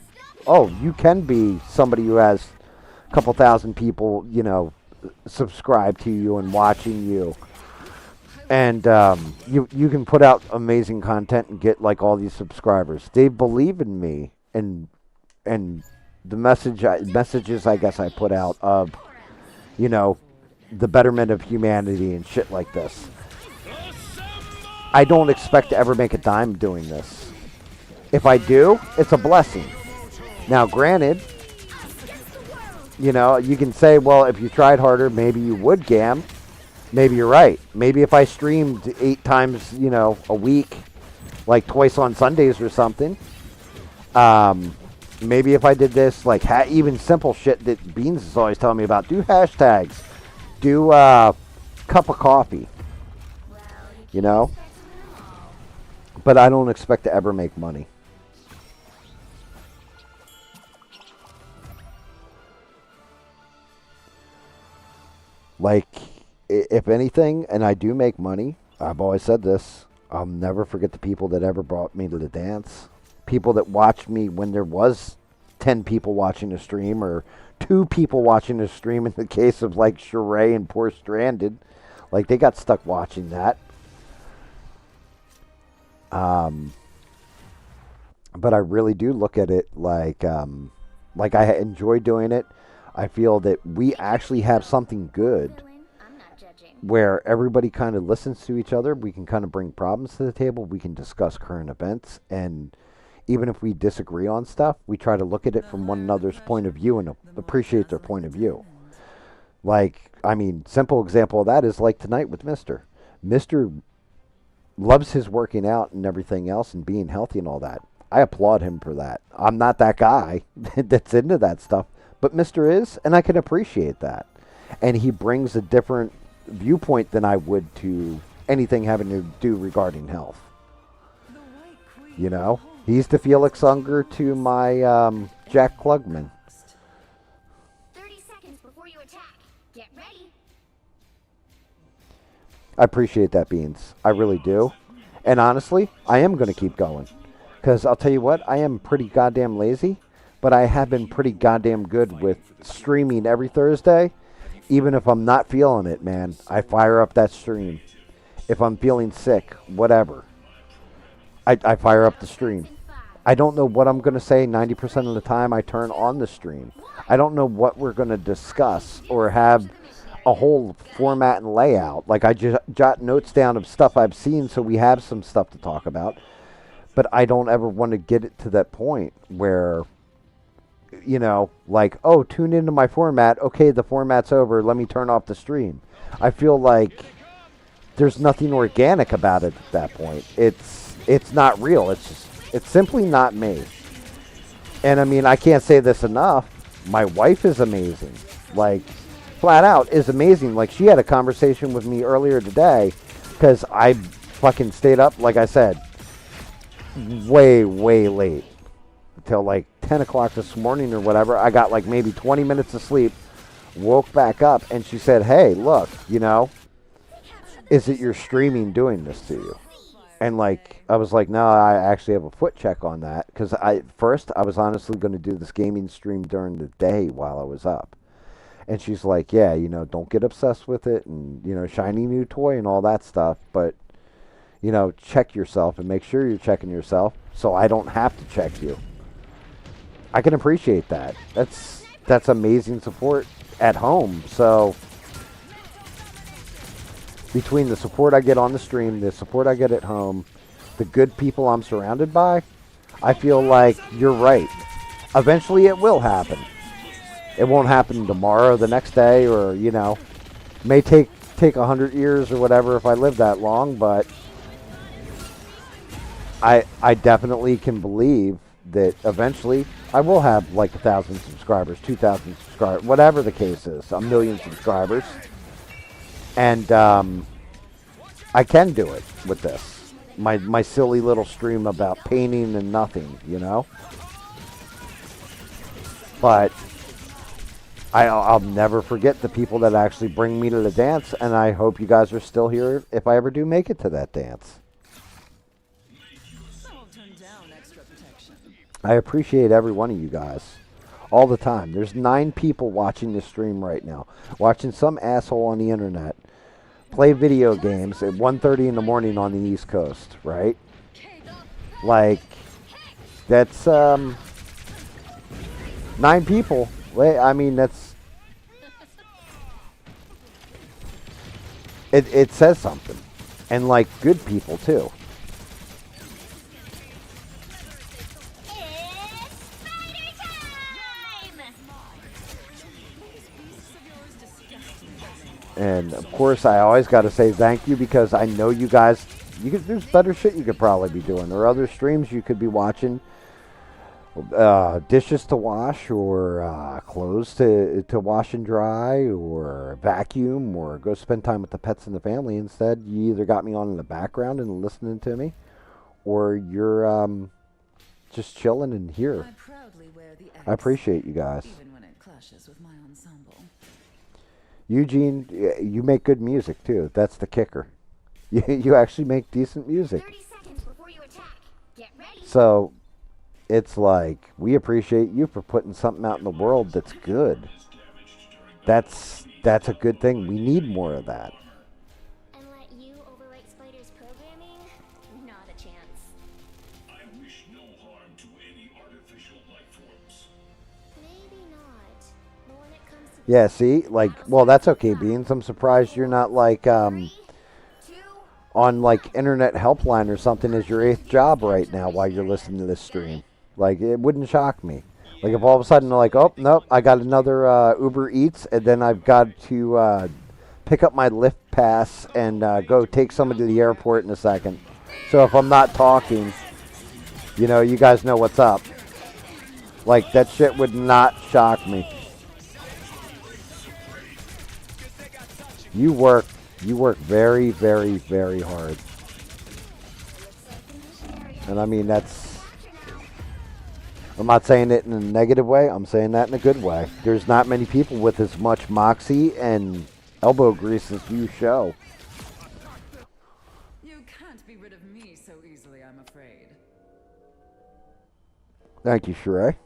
oh, you can be somebody who has a couple thousand people, you know, subscribe to you and watching you. And you can put out amazing content and get like all these subscribers. They believe in me and the messages I guess I put out of, you know, the betterment of humanity and shit like this. I don't expect to ever make a dime doing this. If I do, it's a blessing. Now, granted, you know, you can say, well, if you tried harder, maybe you would, GAM. Maybe you're right. Maybe if I streamed 8 times, you know, a week, like twice on Sundays or something. Maybe if I did this, like even simple shit that Beans is always telling me about. Do hashtags. Do cup of coffee. You know? But I don't expect to ever make money. Like, if anything, and I do make money, I've always said this, I'll never forget the people that ever brought me to the dance. People that watched me when there was 10 people watching a stream, or 2 people watching a stream in the case of, like, Sheree and Poor Stranded. Like, they got stuck watching that. But I really do look at it like I enjoy doing it. I feel that we actually have something good where everybody kind of listens to each other. We can kind of bring problems to the table. We can discuss current events. And even if we disagree on stuff, we try to look at it from one another's point of view and appreciate their point of view. Like, I mean, simple example of that is like tonight with Mr. Mr. loves his working out and everything else and being healthy and all that. I applaud him for that. I'm not that guy that's into that stuff, but Mr. is, and I can appreciate that. And he brings a different viewpoint than I would to anything having to do regarding health. You know? He's the Felix Unger to my Jack Klugman. 30 seconds before you attack. Get ready. I appreciate that, Beans. I really do. And honestly, I am going to keep going. Because I'll tell you what, I am pretty goddamn lazy, but I have been pretty goddamn good with streaming every Thursday. Even if I'm not feeling it, man, I fire up that stream. If I'm feeling sick, whatever, I fire up the stream. I don't know what I'm going to say 90% of the time I turn on the stream. I don't know what we're going to discuss or have a whole format and layout. Like, I just jot notes down of stuff I've seen so we have some stuff to talk about. But I don't ever want to get it to that point where, you know, like, oh, tune into my format. Okay, the format's over. Let me turn off the stream. I feel like there's nothing organic about it at that point. It's not real. It's simply not me. And I mean, I can't say this enough. My wife is amazing. Like, flat out is amazing. Like, she had a conversation with me earlier today because I fucking stayed up, like I said, way late until like 10 o'clock this morning or whatever. I got like maybe 20 minutes of sleep, woke back up, and she said, hey, look, you know, is it your streaming doing this to you? And like, I was like, no, I actually have a foot check on that, because I was honestly going to do this gaming stream during the day while I was up. And she's like, yeah, you know, don't get obsessed with it, and, you know, shiny new toy and all that stuff, but, you know, check yourself and make sure you're checking yourself so I don't have to check you. I can appreciate that. That's amazing support at home. So between the support I get on the stream, the support I get at home, the good people I'm surrounded by, I feel like you're right. Eventually it will happen. It won't happen tomorrow, the next day, or, you know, may take 100 years or whatever if I live that long, but I definitely can believe that eventually I will have like 1,000 subscribers, 2,000 subscribers, whatever the case is, 1,000,000 subscribers. And I can do it with this. My silly little stream about painting and nothing, you know? But I'll never forget the people that actually bring me to the dance, and I hope you guys are still here if I ever do make it to that dance. I appreciate every one of you guys all the time. There's 9 people watching this stream right now, watching some asshole on the internet play video games at 1:30 in the morning on the East Coast, right? Like, that's 9 people. I mean, that's it says something. And like good people too. And of course, I always got to say thank you because I know you guys. There's better shit you could probably be doing. There are other streams you could be watching. Dishes to wash, or clothes to wash and dry, or vacuum, or go spend time with the pets and the family. Instead, you either got me on in the background and listening to me, or you're just chilling in here. I appreciate you guys. Even when it clashes with my ensemble. Eugene, you make good music too. That's the kicker. You actually make decent music. 30 seconds before you attack. Get ready. So it's like we appreciate you for putting something out in the world that's good. That's a good thing. We need more of that. And let you overwrite Spider's programming? Not a chance. I wish no harm to any artificial life forms. Maybe not. But when it comes to Yeah, see? Like, well, that's okay, Beans. I'm surprised you're not like on like internet helpline or something as your 8th job right now while you're listening to this stream. Like, it wouldn't shock me. Like, if all of a sudden they're like, oh, nope, I got another Uber Eats, and then I've got to pick up my Lyft pass and go take somebody to the airport in a second. So if I'm not talking, you know, you guys know what's up. Like, that shit would not shock me. You work very, very, very hard. And I mean, I'm not saying it in a negative way. I'm saying that in a good way. There's not many people with as much moxie and elbow grease as you show. You can't be rid of me so easily, I'm afraid. Thank you, Sheree.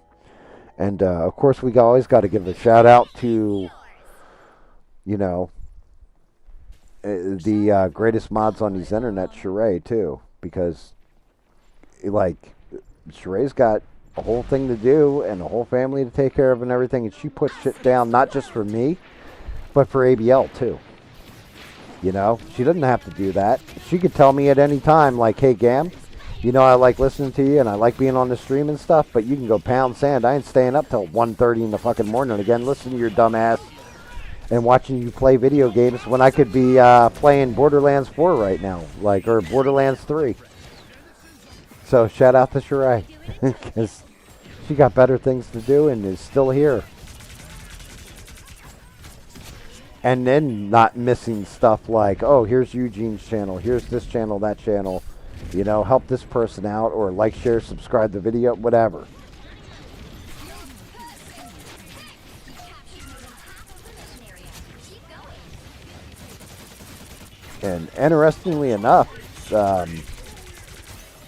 And, of course, we always got to give a shout-out to, you know, the greatest mods on these internet, Sheree, too. Because, like, Sheree's got a whole thing to do and a whole family to take care of and everything, and she puts shit down not just for me, but for ABL too. You know, she doesn't have to do that. She could tell me at any time, like, hey, GAM, you know I like listening to you and I like being on the stream and stuff, but you can go pound sand. I ain't staying up till 1:30 in the fucking morning again listening to your dumb ass and watching you play video games when I could be playing Borderlands 4 right now, like, or Borderlands 3. So shout out to Sheree, because she got better things to do and is still here. And then not missing stuff like, oh, here's Eugene's channel, here's this channel, that channel. You know, help this person out, or like, share, subscribe the video, whatever. And interestingly enough,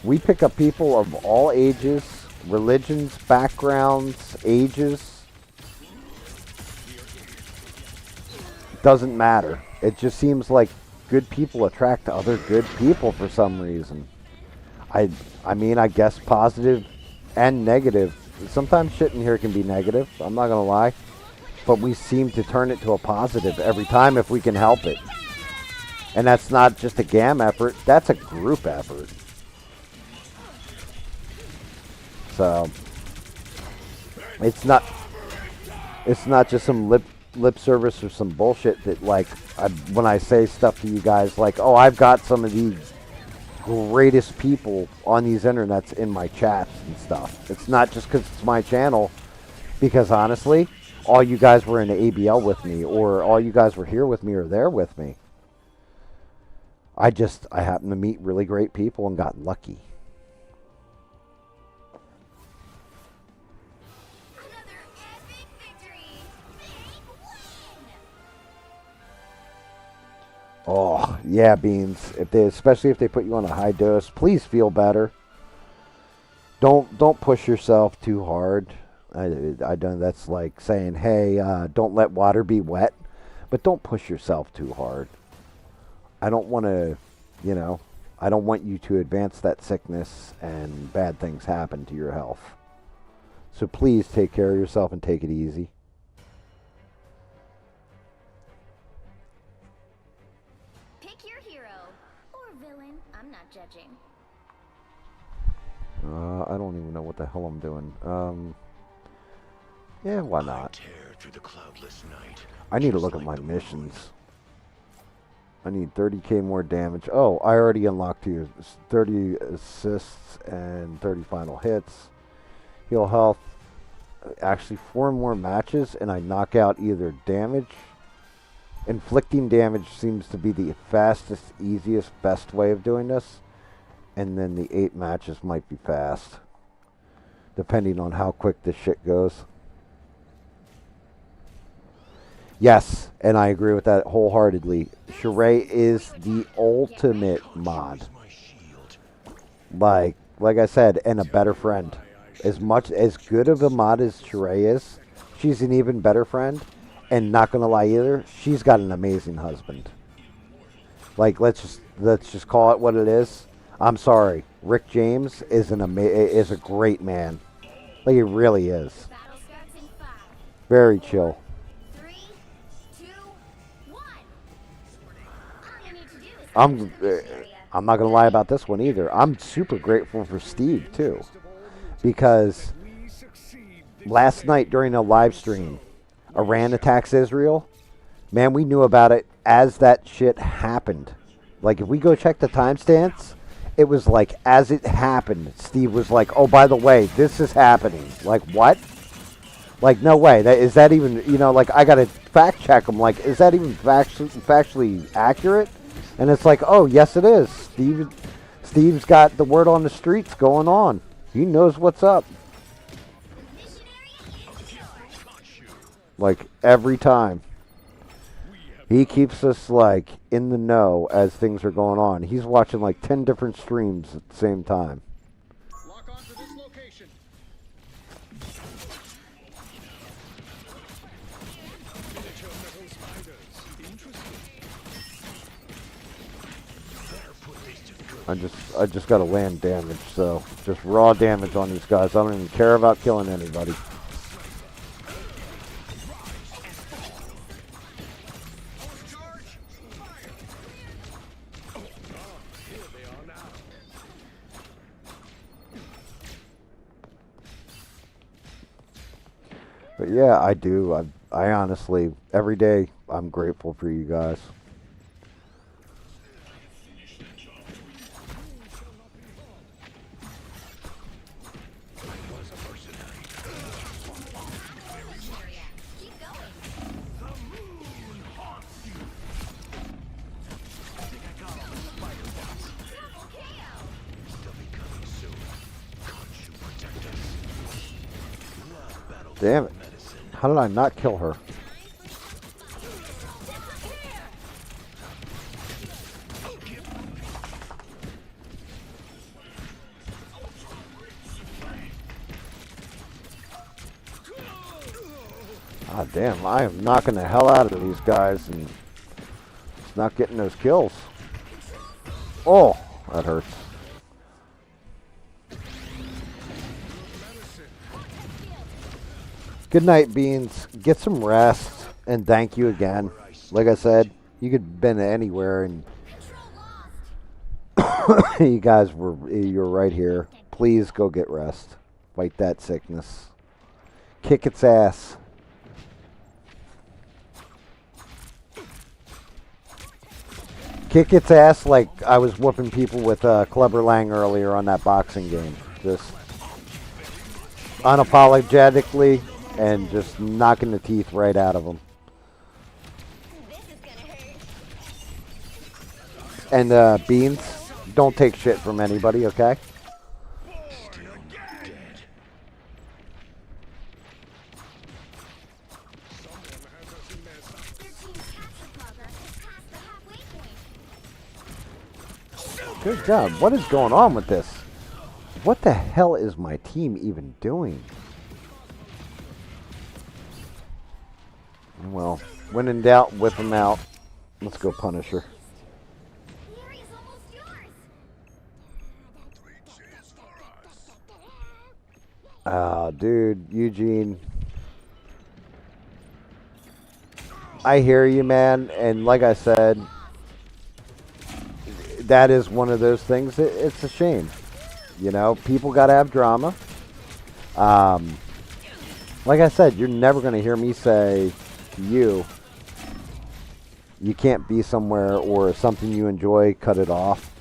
we pick up people of all ages, religions, backgrounds, ages. Doesn't matter. It just seems like good people attract other good people for some reason. I mean, I guess positive and negative. Sometimes shit in here can be negative, I'm not going to lie. But we seem to turn it to a positive every time if we can help it. And that's not just a GAM effort, that's a group effort. So it's not just some lip service or some bullshit that, like, when I say stuff to you guys like, oh, I've got some of the greatest people on these internets in my chats and stuff. It's not just because it's my channel, because honestly, all you guys were in the ABL with me, or all you guys were here with me or there with me. I happened to meet really great people and got lucky. Oh, yeah, Beans. Especially if they put you on a high dose, please feel better. Don't push yourself too hard. I don't. That's like saying, hey, don't let water be wet, but don't push yourself too hard. I don't want to, I don't want you to advance that sickness and bad things happen to your health. So please take care of yourself and take it easy. Pick your hero or villain. I'm not judging. I don't even know what the hell I'm doing. Yeah, why not? I need to look at my missions. I need 30k more damage. Oh, I already unlocked you 30 assists and 30 final hits. Heal health. Actually, 4 more matches, and I knock out either damage. Inflicting damage seems to be the fastest, easiest, best way of doing this. And then the 8 matches might be fast, depending on how quick this shit goes. Yes, and I agree with that wholeheartedly. Sheree is the ultimate mod. Like I said, and a better friend. As good of a mod as Sheree is, she's an even better friend. And not gonna lie either, she's got an amazing husband. Like, let's just call it what it is. I'm sorry, Rick James is a great man. Like, he really is. Very chill. I'm not gonna lie about this one either. I'm super grateful for Steve too, because last night during a live stream, Iran attacks Israel. Man, we knew about it as that shit happened. Like, if we go check the timestamps, it was like as it happened. Steve was like, "Oh, by the way, this is happening." Like, what? Like, no way. Is that even? Like, I gotta fact check him. Like, is that even factually accurate? And it's like, oh, yes, it is. Steve's got the word on the streets going on. He knows what's up. Like, every time. He keeps us, like, in the know as things are going on. He's watching, like, 10 different streams at the same time. Lock on to this location. I just got to land damage, so just raw damage on these guys. I don't even care about killing anybody. But yeah, I do. I honestly, every day, I'm grateful for you guys. Damn it. How did I not kill her? Ah, damn. I am knocking the hell out of these guys and it's not getting those kills. Oh, that hurts. Good night, Beans. Get some rest, and thank you again. Like I said, you could have been anywhere, and You guys you're right here. Please go get rest. Fight that sickness. Kick its ass. Kick its ass like I was whooping people with Clubber Lang earlier on that boxing game. Just unapologetically and just knocking the teeth right out of them. And Beans, don't take shit from anybody, okay? Good job. What is going on with this? What the hell is my team even doing? Well, when in doubt, whip them out. Let's go Punisher. Dude, Eugene. I hear you, man. And like I said, that is one of those things. It's a shame. You know, people got to have drama. Like I said, you're never going to hear me say to you, you can't be somewhere or something you enjoy, cut it off.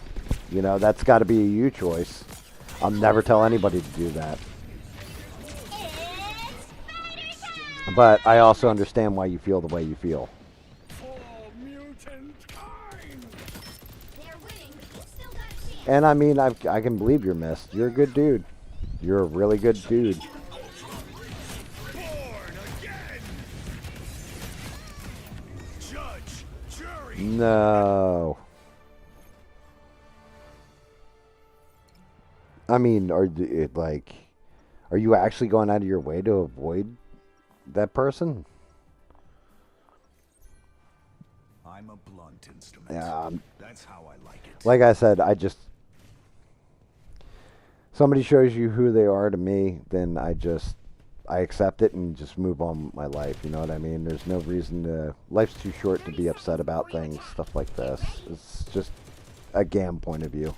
You know, that's got to be a you choice. I'll never tell anybody to do that. But I also understand why you feel the way you feel. And I mean, I can believe you're missed. You're a good dude. You're a really good dude. No. I mean, are you actually going out of your way to avoid that person? I'm a blunt instrument. Yeah. That's how I like it. Like I said, somebody shows you who they are to me, then I accept it and just move on with my life. You know what I mean? There's no reason life's too short to be upset about things, stuff like this. It's just a GAM point of view.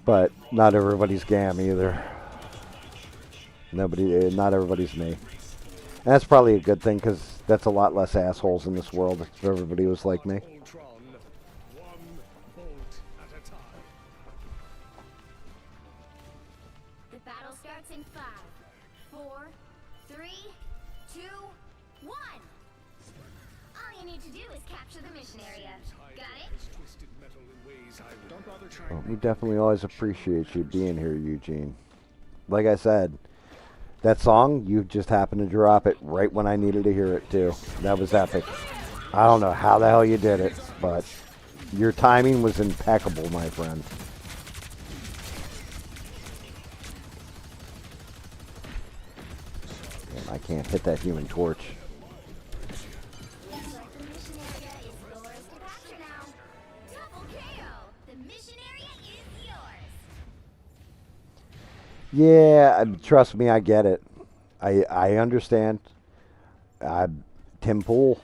But not everybody's GAM either. Not everybody's me. And that's probably a good thing, because that's a lot less assholes in this world if everybody was like me. The battle starts in 5, 4, 3, 2, 1. All you need to do is capture the mission area. Got it? Well, we definitely always appreciate you being here, Eugene. Like I said, that song, you just happened to drop it right when I needed to hear it, too. That was epic. I don't know how the hell you did it, but your timing was impeccable, my friend. And I can't hit that Human Torch. Looks like the mission area is yours to capture now. Double KO! The mission area is yours. Yeah, trust me, I get it. I understand. Tim Pool,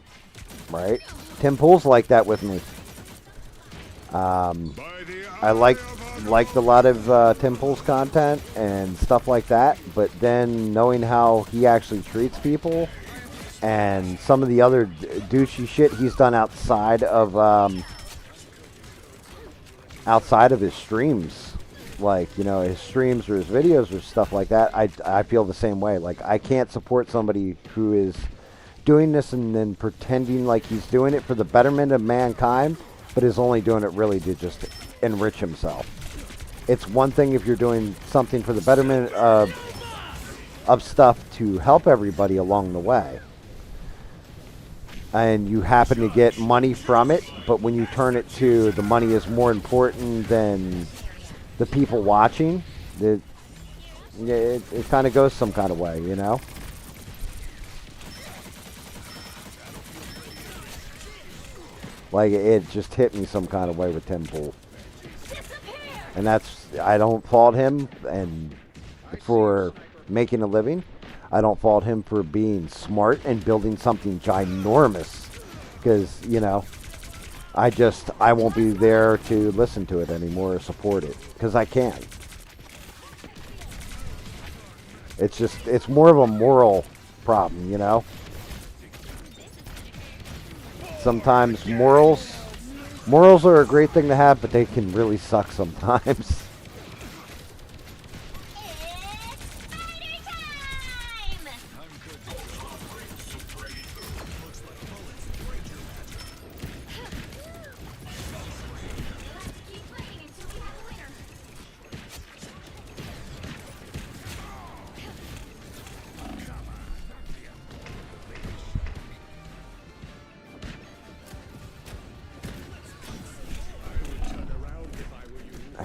right? Tim Pool's like that with me. I liked a lot of Tim Pool's content and stuff like that, but then knowing how he actually treats people and some of the other douchey shit he's done outside of his streams, like, you know, his streams or his videos or stuff like that, I feel the same way. Like, I can't support somebody who is doing this and then pretending like he's doing it for the betterment of mankind, but is only doing it really to just enrich himself. It's one thing if you're doing something for the betterment of stuff to help everybody along the way, and you happen to get money from it, but when you turn it to the money is more important than the people watching, it kind of goes some kind of way, you know? Like, it just hit me some kind of way with Tim Pool. And I don't fault him and for making a living. I don't fault him for being smart and building something ginormous. Because, you know, I won't be there to listen to it anymore or support it because I can't. It's more of a moral problem, you know? Sometimes morals are a great thing to have, but they can really suck sometimes.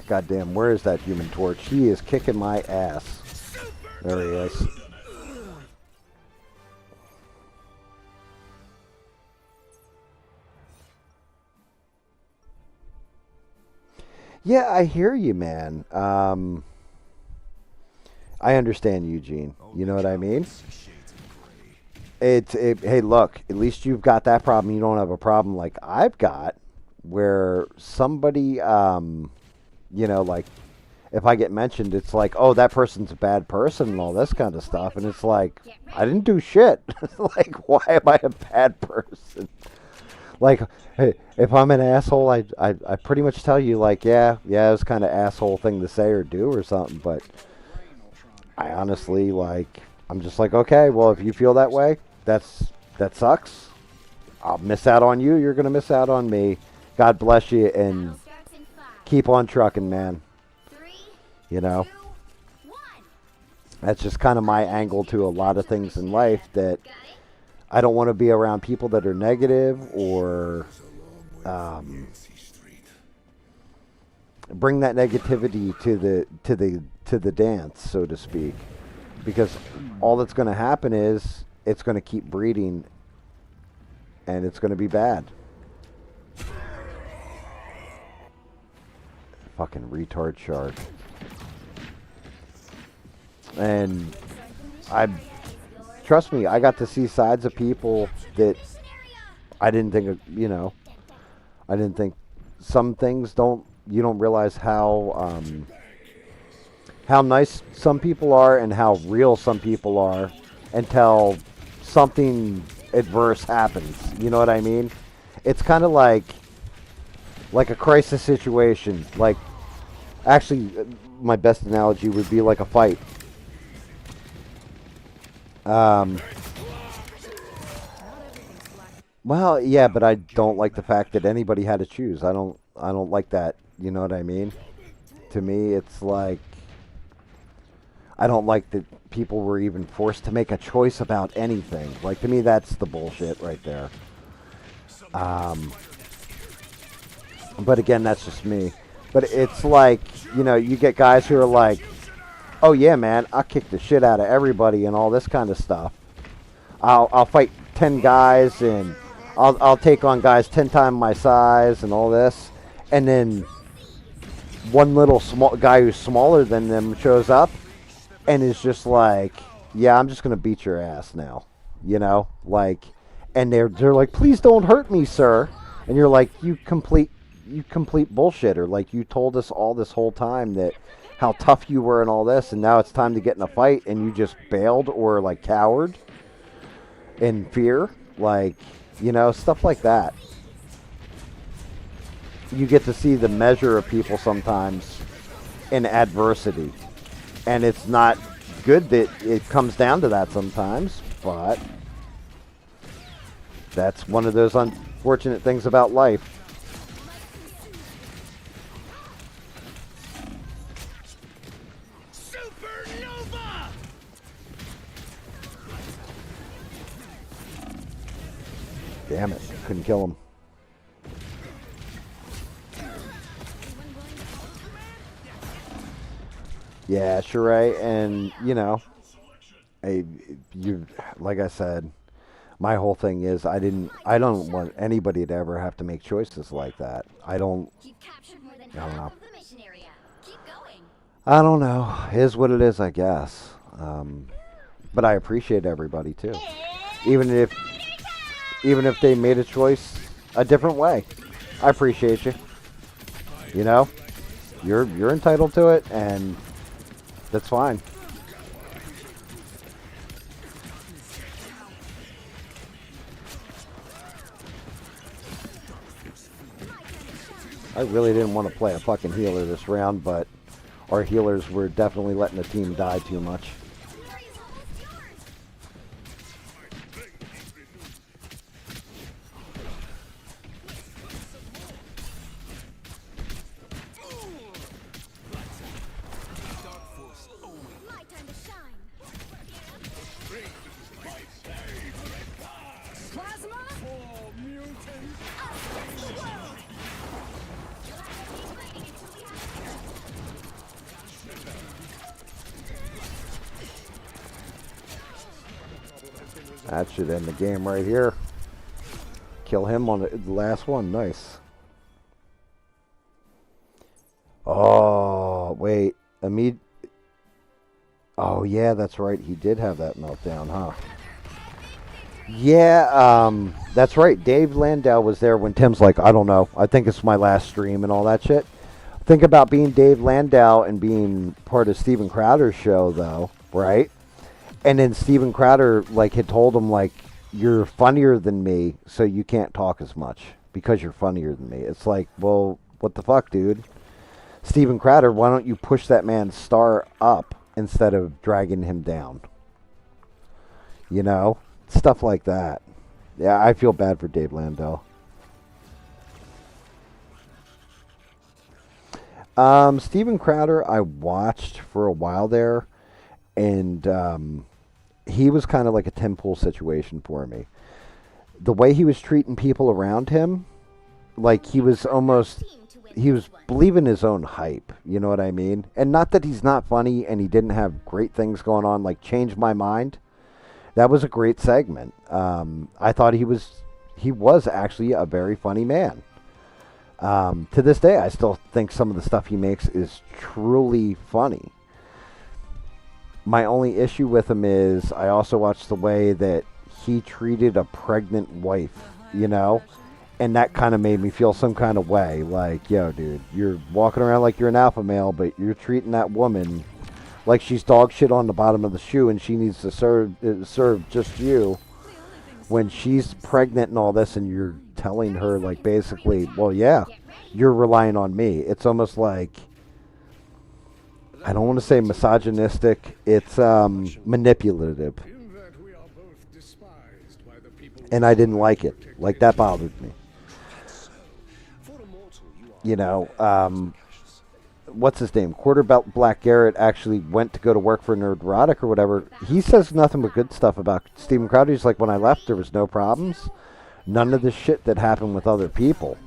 Goddamn, where is that Human Torch? He is kicking my ass. There he is. Yeah, I hear you, man. I understand, Eugene. You know what I mean? Hey, look, at least you've got that problem. You don't have a problem like I've got, where somebody, you know, like, if I get mentioned, it's like, oh, that person's a bad person and all this kind of stuff. And it's like, I didn't do shit. Like, why am I a bad person? Like, hey, if I'm an asshole, I pretty much tell you, like, yeah, it was kind of asshole thing to say or do or something. But I honestly, like, I'm just like, okay, well, if you feel that way, that sucks. I'll miss out on you. You're going to miss out on me. God bless you, and keep on trucking, man. You know? That's just kind of my angle to a lot of things in life, that I don't want to be around people that are negative or bring that negativity to the dance, so to speak. Because all that's going to happen is it's going to keep breeding, and it's going to be bad. Fucking retard shark. And trust me, I got to see sides of people that I didn't think of, you know, I didn't think some things you don't realize how nice some people are and how real some people are until something adverse happens. You know what I mean? It's kind of like a crisis situation. Like, actually, my best analogy would be like a fight. Well, yeah, but I don't like the fact that anybody had to choose. I don't like that. You know what I mean? To me, it's like, I don't like that people were even forced to make a choice about anything. Like, to me, that's the bullshit right there. But again, that's just me. But it's like, you know, you get guys who are like, oh yeah, man, I'll kick the shit out of everybody and all this kind of stuff. I'll fight 10 guys and I'll take on guys 10 times my size and all this. And then one little small guy who's smaller than them shows up and is just like, yeah, I'm just going to beat your ass now. You know, like, and they're like, please don't hurt me, sir. And you're like, you complete bullshitter. Like, you told us all this whole time that how tough you were and all this, and now it's time to get in a fight, and you just bailed or, like, cowered in fear. Like, you know, stuff like that. You get to see the measure of people sometimes in adversity. And it's not good that it comes down to that sometimes, but that's one of those unfortunate things about life. Damn it, couldn't kill him. Yeah, Sheree, and you know, you like I said, my whole thing is I don't want anybody to ever have to make choices like that. I don't know. I don't know. It is what it is, I guess. But I appreciate everybody too, even if they made a choice a different way. I appreciate you. You know, you're entitled to it, and that's fine. I really didn't want to play a fucking healer this round, but our healers were definitely letting the team die too much. That should end the game right here. Kill him on the last one. Nice. Oh, wait. Oh, yeah, that's right. He did have that meltdown, huh? Yeah, that's right. Dave Landau was there when Tim's like, I don't know. I think it's my last stream and all that shit. Think about being Dave Landau and being part of Steven Crowder's show, though, right? And then Steven Crowder, like, had told him, like, you're funnier than me, so you can't talk as much because you're funnier than me. It's like, well, what the fuck, dude? Steven Crowder, why don't you push that man's star up instead of dragging him down? You know? Stuff like that. Yeah, I feel bad for Dave Landau. Steven Crowder, I watched for a while there, and he was kind of like a Tim Pool situation for me. The way he was treating people around him, like he was believing his own hype, you know what I mean? And not that he's not funny and he didn't have great things going on, like Change My Mind. That was a great segment. I thought he was actually a very funny man. To this day, I still think some of the stuff he makes is truly funny. My only issue with him is I also watched the way that he treated a pregnant wife, you know? And that kind of made me feel some kind of way. Like, yo, dude, you're walking around like you're an alpha male, but you're treating that woman like she's dog shit on the bottom of the shoe and she needs to serve just you when she's pregnant and all this, and you're telling her, like, basically, well, yeah, you're relying on me. It's almost like, I don't want to say misogynistic. It's manipulative. And I didn't like it. Like, that bothered me. You know, what's his name? Quarterbelt Black Garrett actually went to go to work for Nerdrotic or whatever. He says nothing but good stuff about Steven Crowder. He's like, when I left, there was no problems. None of the shit that happened with other people.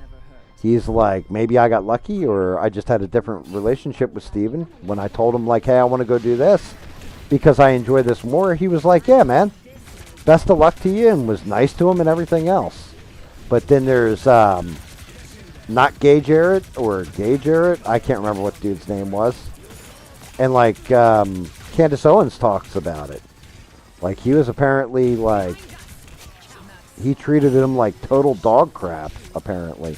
He's like, maybe I got lucky or I just had a different relationship with Steven. When I told him, like, hey, I want to go do this because I enjoy this more, he was like, yeah, man, best of luck to you, and was nice to him and everything else. But then there's not Gay Jarrett or Gay Jarrett. I can't remember what the dude's name was. And, like, Candace Owens talks about it. Like, he was apparently, like, he treated him like total dog crap, apparently.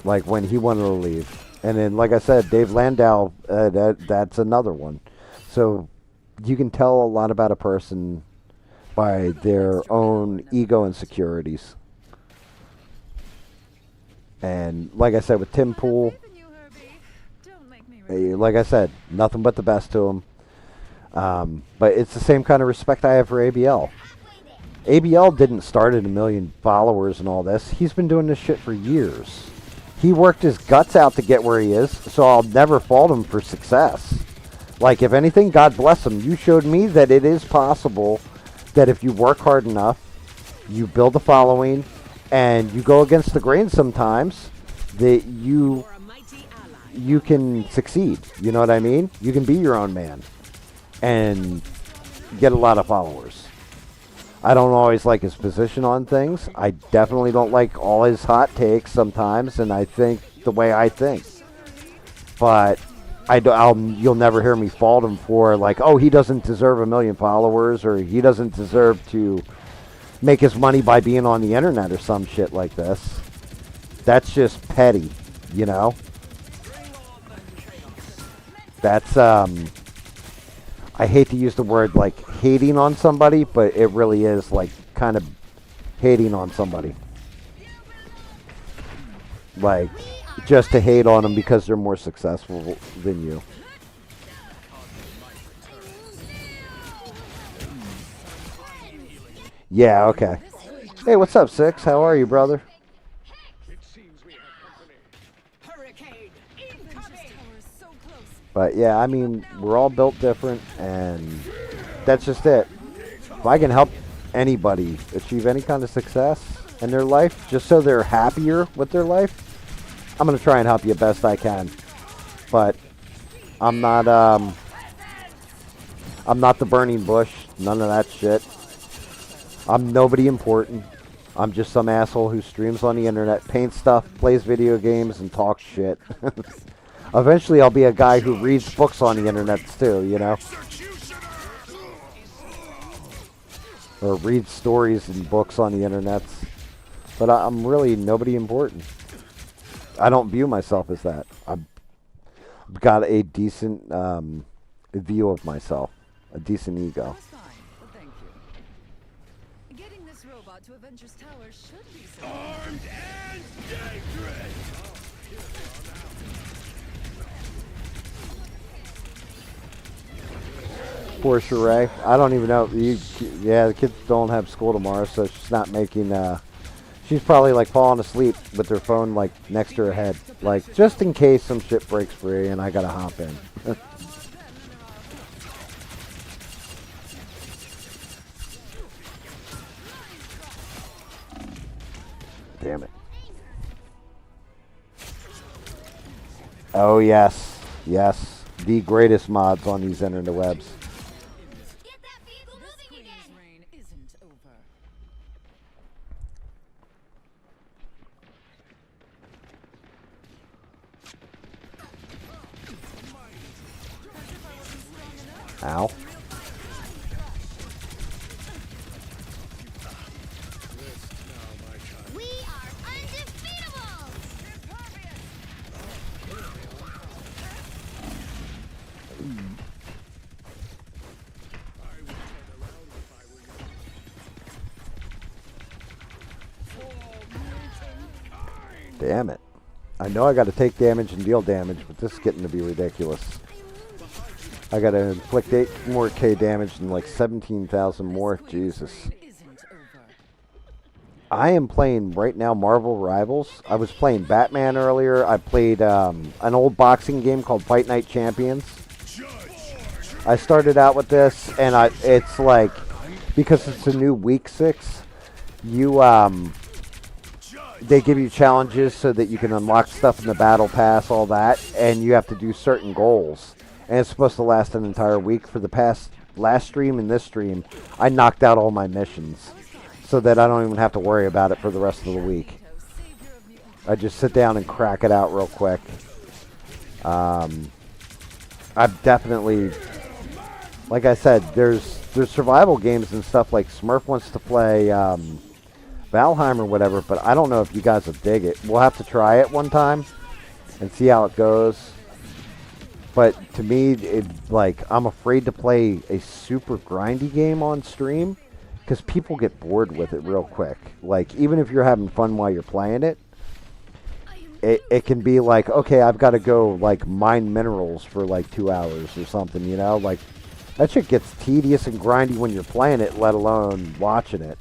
Like, when he wanted to leave. And then, like I said, Dave Landau, that's another one. So, you can tell a lot about a person by their own ego insecurities. And, like I said, with Tim Pool, like I said, nothing but the best to him. But it's the same kind of respect I have for ABL. ABL didn't start at 1 million followers and all this. He's been doing this shit for years. He worked his guts out to get where he is, so I'll never fault him for success. Like, if anything, God bless him. You showed me that it is possible that if you work hard enough, you build a following, and you go against the grain sometimes, that you can succeed. You know what I mean? You can be your own man and get a lot of followers. I don't always like his position on things. I definitely don't like all his hot takes sometimes, and I think the way I think. But you'll never hear me fault him for, like, oh, he doesn't deserve 1 million followers, or he doesn't deserve to make his money by being on the internet or some shit like this. That's just petty, you know? That's, I hate to use the word, like, hating on somebody, but it really is, like, kind of hating on somebody. Like, just to hate on them because they're more successful than you. Yeah, okay. Hey, what's up, Six? How are you, brother? But yeah, I mean, we're all built different, and that's just it. If I can help anybody achieve any kind of success in their life, just so they're happier with their life, I'm gonna try and help you best I can. But I'm not the burning bush. None of that shit. I'm nobody important. I'm just some asshole who streams on the internet, paints stuff, plays video games, and talks shit. Eventually, I'll be a guy who reads books on the internet too, you know? Or reads stories and books on the internet. But I'm really nobody important. I don't view myself as that. I've got a decent view of myself. A decent ego. Getting this robot to Avengers Tower should be armed and dangerous. Poor Sheree. I don't even know. Yeah, the kids don't have school tomorrow, so she's not making. She's probably like falling asleep with her phone like next to her head, like just in case some shit breaks free and I gotta hop in. Damn it. Oh yes, yes, the greatest mods on these interwebs. Ow. We are undefeatable! Damn it. I know I gotta take damage and deal damage, but this is getting to be ridiculous. I gotta inflict 8 more K damage and like 17,000 more. Jesus. I am playing right now Marvel Rivals. I was playing Batman earlier. I played an old boxing game called Fight Night Champions. I started out with this, and it's like, because it's a new week 6, they give you challenges so that you can unlock stuff in the battle pass, all that, and you have to do certain goals. And it's supposed to last an entire week. For the last stream and this stream, I knocked out all my missions so that I don't even have to worry about it for the rest of the week. I just sit down and crack it out real quick. I've definitely, like I said, there's survival games and stuff like Smurf wants to play Valheim or whatever, but I don't know if you guys will dig it. We'll have to try it one time and see how it goes. But to me, I'm afraid to play a super grindy game on stream because people get bored with it real quick. Like, even if you're having fun while you're playing it, it can be like, okay, I've got to go, like, mine minerals for, like, 2 hours or something, you know? Like, that shit gets tedious and grindy when you're playing it, let alone watching it.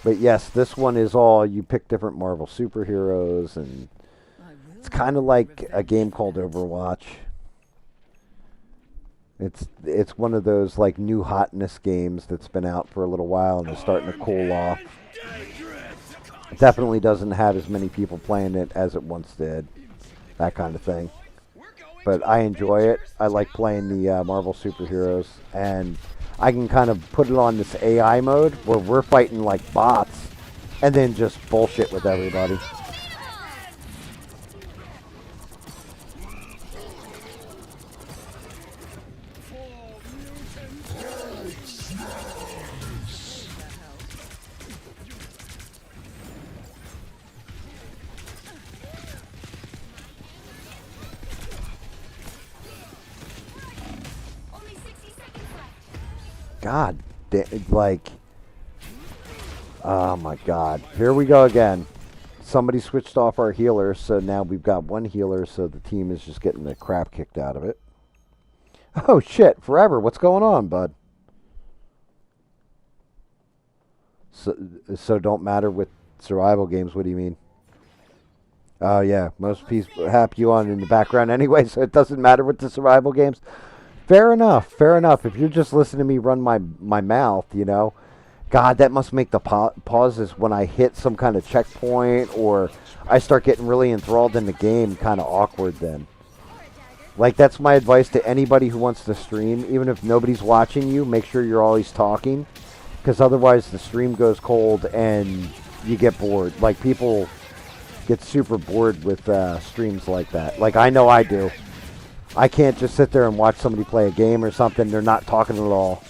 But yes, this one is all, you pick different Marvel superheroes, and it's kind of like a game called Overwatch. It's one of those like new hotness games that's been out for a little while and is starting to cool off. It definitely doesn't have as many people playing it as it once did, that kind of thing. But I enjoy it. I like playing the Marvel superheroes, and I can kind of put it on this AI mode where we're fighting like bots and then just bullshit with everybody. God, like, oh my God. Here we go again. Somebody switched off our healer, so now we've got one healer, so the team is just getting the crap kicked out of it. Oh, shit. Forever. What's going on, bud? So don't matter with survival games. What do you mean? Oh, yeah. Most people have you on in the background anyway, so it doesn't matter with the survival games. Fair enough. Fair enough. If you're just listening to me run my mouth, you know. God, that must make the pauses when I hit some kind of checkpoint or I start getting really enthralled in the game kind of awkward then. Like, that's my advice to anybody who wants to stream. Even if nobody's watching you, make sure you're always talking. Because otherwise the stream goes cold and you get bored. Like, people get super bored with streams like that. Like, I know I do. I can't just sit there and watch somebody play a game or something. They're not talking at all.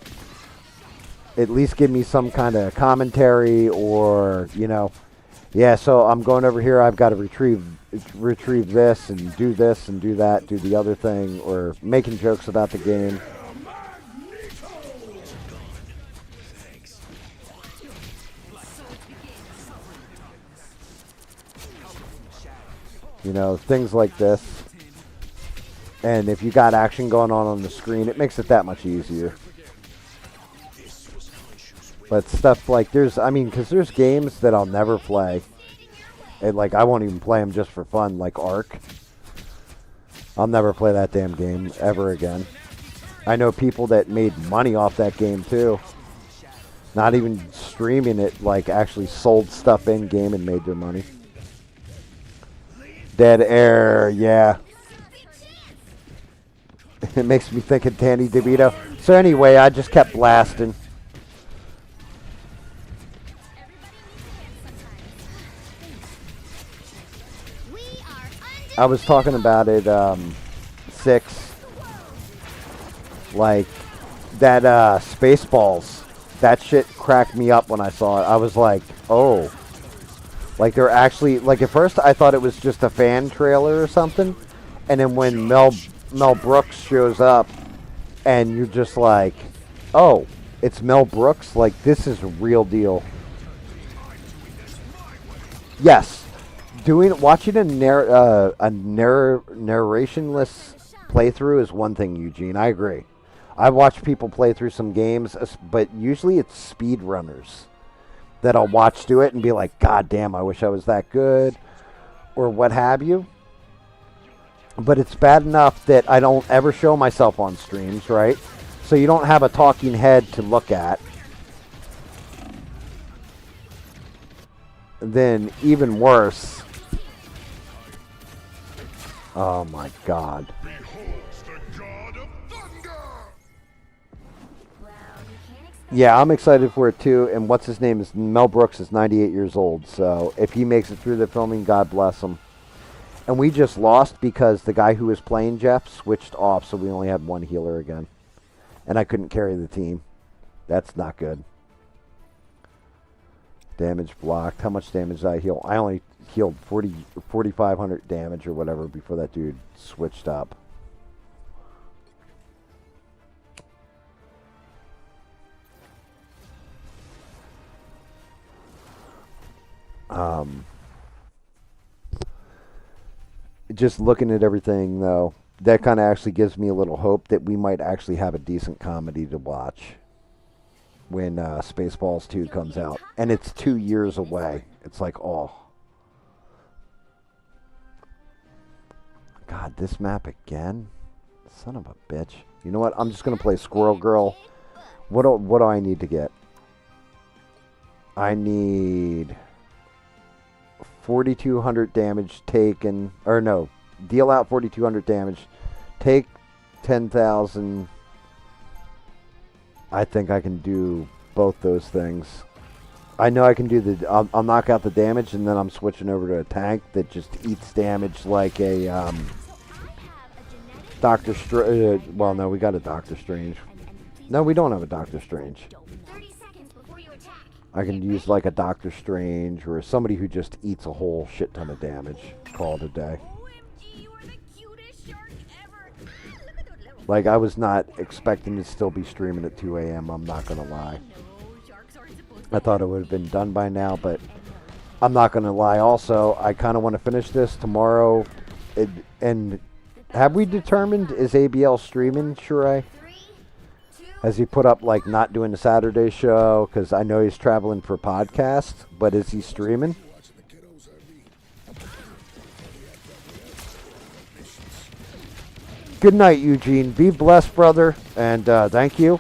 At least give me some kind of commentary or, you know, yeah, so I'm going over here. I've got to retrieve this and do that, do the other thing, or making jokes about the game. You know, things like this. And if you got action going on the screen, it makes it that much easier. But stuff like because there's games that I'll never play. And, like, I won't even play them just for fun, like Ark. I'll never play that damn game ever again. I know people that made money off that game, too. Not even streaming it, like, actually sold stuff in-game and made their money. Dead Air, yeah. It makes me think of Danny DeVito. So anyway, I just kept blasting. I was talking about it, 6. Like, that, Spaceballs. That shit cracked me up when I saw it. I was like, oh. Like, they're actually, like, at first I thought it was just a fan trailer or something. And then when Mel Brooks shows up, and you're just like, oh, it's Mel Brooks? Like, this is a real deal. Yes. Watching a narrationless playthrough is one thing, Eugene. I agree. I watch people play through some games, but usually it's speedrunners that I'll watch do it and be like, God damn, I wish I was that good, or what have you. But it's bad enough that I don't ever show myself on streams, right? So you don't have a talking head to look at. Then even worse. Oh my God. Yeah, I'm excited for it too. And what's his name is Mel Brooks is 98 years old. So if he makes it through the filming, God bless him. And we just lost because the guy who was playing Jeff switched off, so we only had one healer again. And I couldn't carry the team. That's not good. Damage blocked. How much damage did I heal? I only healed 4,500 damage or whatever before that dude switched up. Just looking at everything, though, that kind of actually gives me a little hope that we might actually have a decent comedy to watch when Spaceballs 2 comes out. And it's 2 years away. It's like, oh. God, this map again? Son of a bitch. You know what? I'm just going to play Squirrel Girl. What do I need to get? I need 4,200 damage taken, or no, deal out 4,200 damage, take 10,000. I think I can do both those things. I know I can do I'll knock out the damage, and then I'm switching over to a tank that just eats damage like a Doctor Strange. Well, no, we got a Doctor Strange. No, we don't have a Doctor Strange. I can use like a Doctor Strange or somebody who just eats a whole shit ton of damage. Call it a day. Like, I was not expecting to still be streaming at 2 a.m., I'm not going to lie. I thought it would have been done by now, but I'm not going to lie. Also, I kind of want to finish this tomorrow. And have we determined, is ABL streaming, Sheree? Has he put up, like, not doing the Saturday show? Because I know he's traveling for podcast, but is he streaming? Good night, Eugene. Be blessed, brother. And thank you.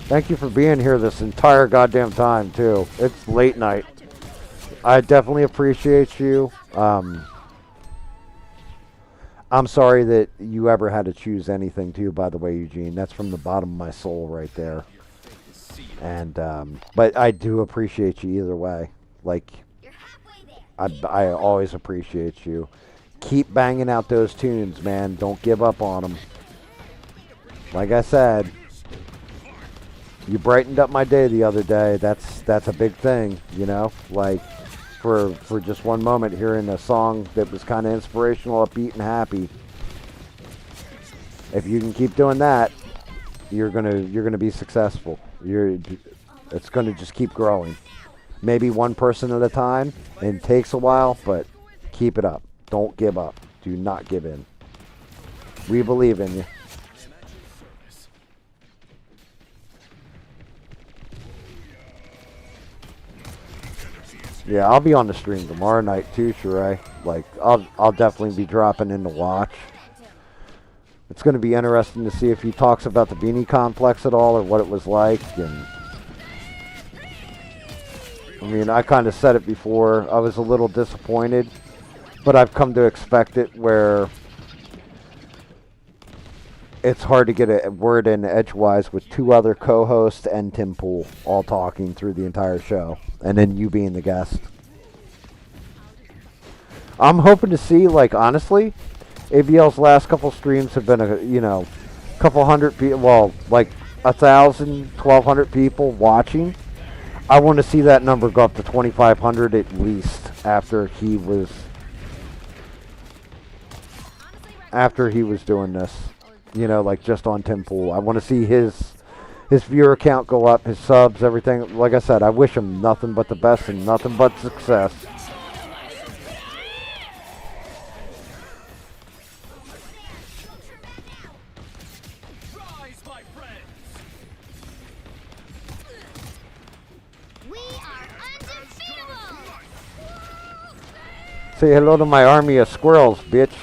Thank you for being here this entire goddamn time, too. It's late night. I definitely appreciate you. I'm sorry that you ever had to choose anything, too, by the way, Eugene. That's from the bottom of my soul right there. And, but I do appreciate you either way. Like, I always appreciate you. Keep banging out those tunes, man. Don't give up on them. Like I said, you brightened up my day the other day. That's a big thing, you know? Like, for just one moment hearing a song that was kind of inspirational, upbeat, and happy. If you can keep doing that, you're gonna be successful. It's gonna just keep growing. Maybe one person at a time, and it takes a while, but keep it up. Don't give up. Do not give in. We believe in you. Yeah, I'll be on the stream tomorrow night too, Sheree. Like, I'll definitely be dropping in to watch. It's going to be interesting to see if he talks about the Beanie Complex at all or what it was like. And I mean, I kind of said it before. I was a little disappointed. But I've come to expect it where it's hard to get a word in edgewise with two other co-hosts and Tim Pool all talking through the entire show. And then you being the guest. I'm hoping to see, like, honestly, ABL's last couple streams have been, couple hundred people, well, like 1,000, 1,200 people watching. I want to see that number go up to 2,500 at least after he was doing this, like just on Tim Pool. I want to see his viewer count go up, his subs, everything. Like I said, I wish him nothing but the best and nothing but success. Say hello to my army of squirrels, bitch.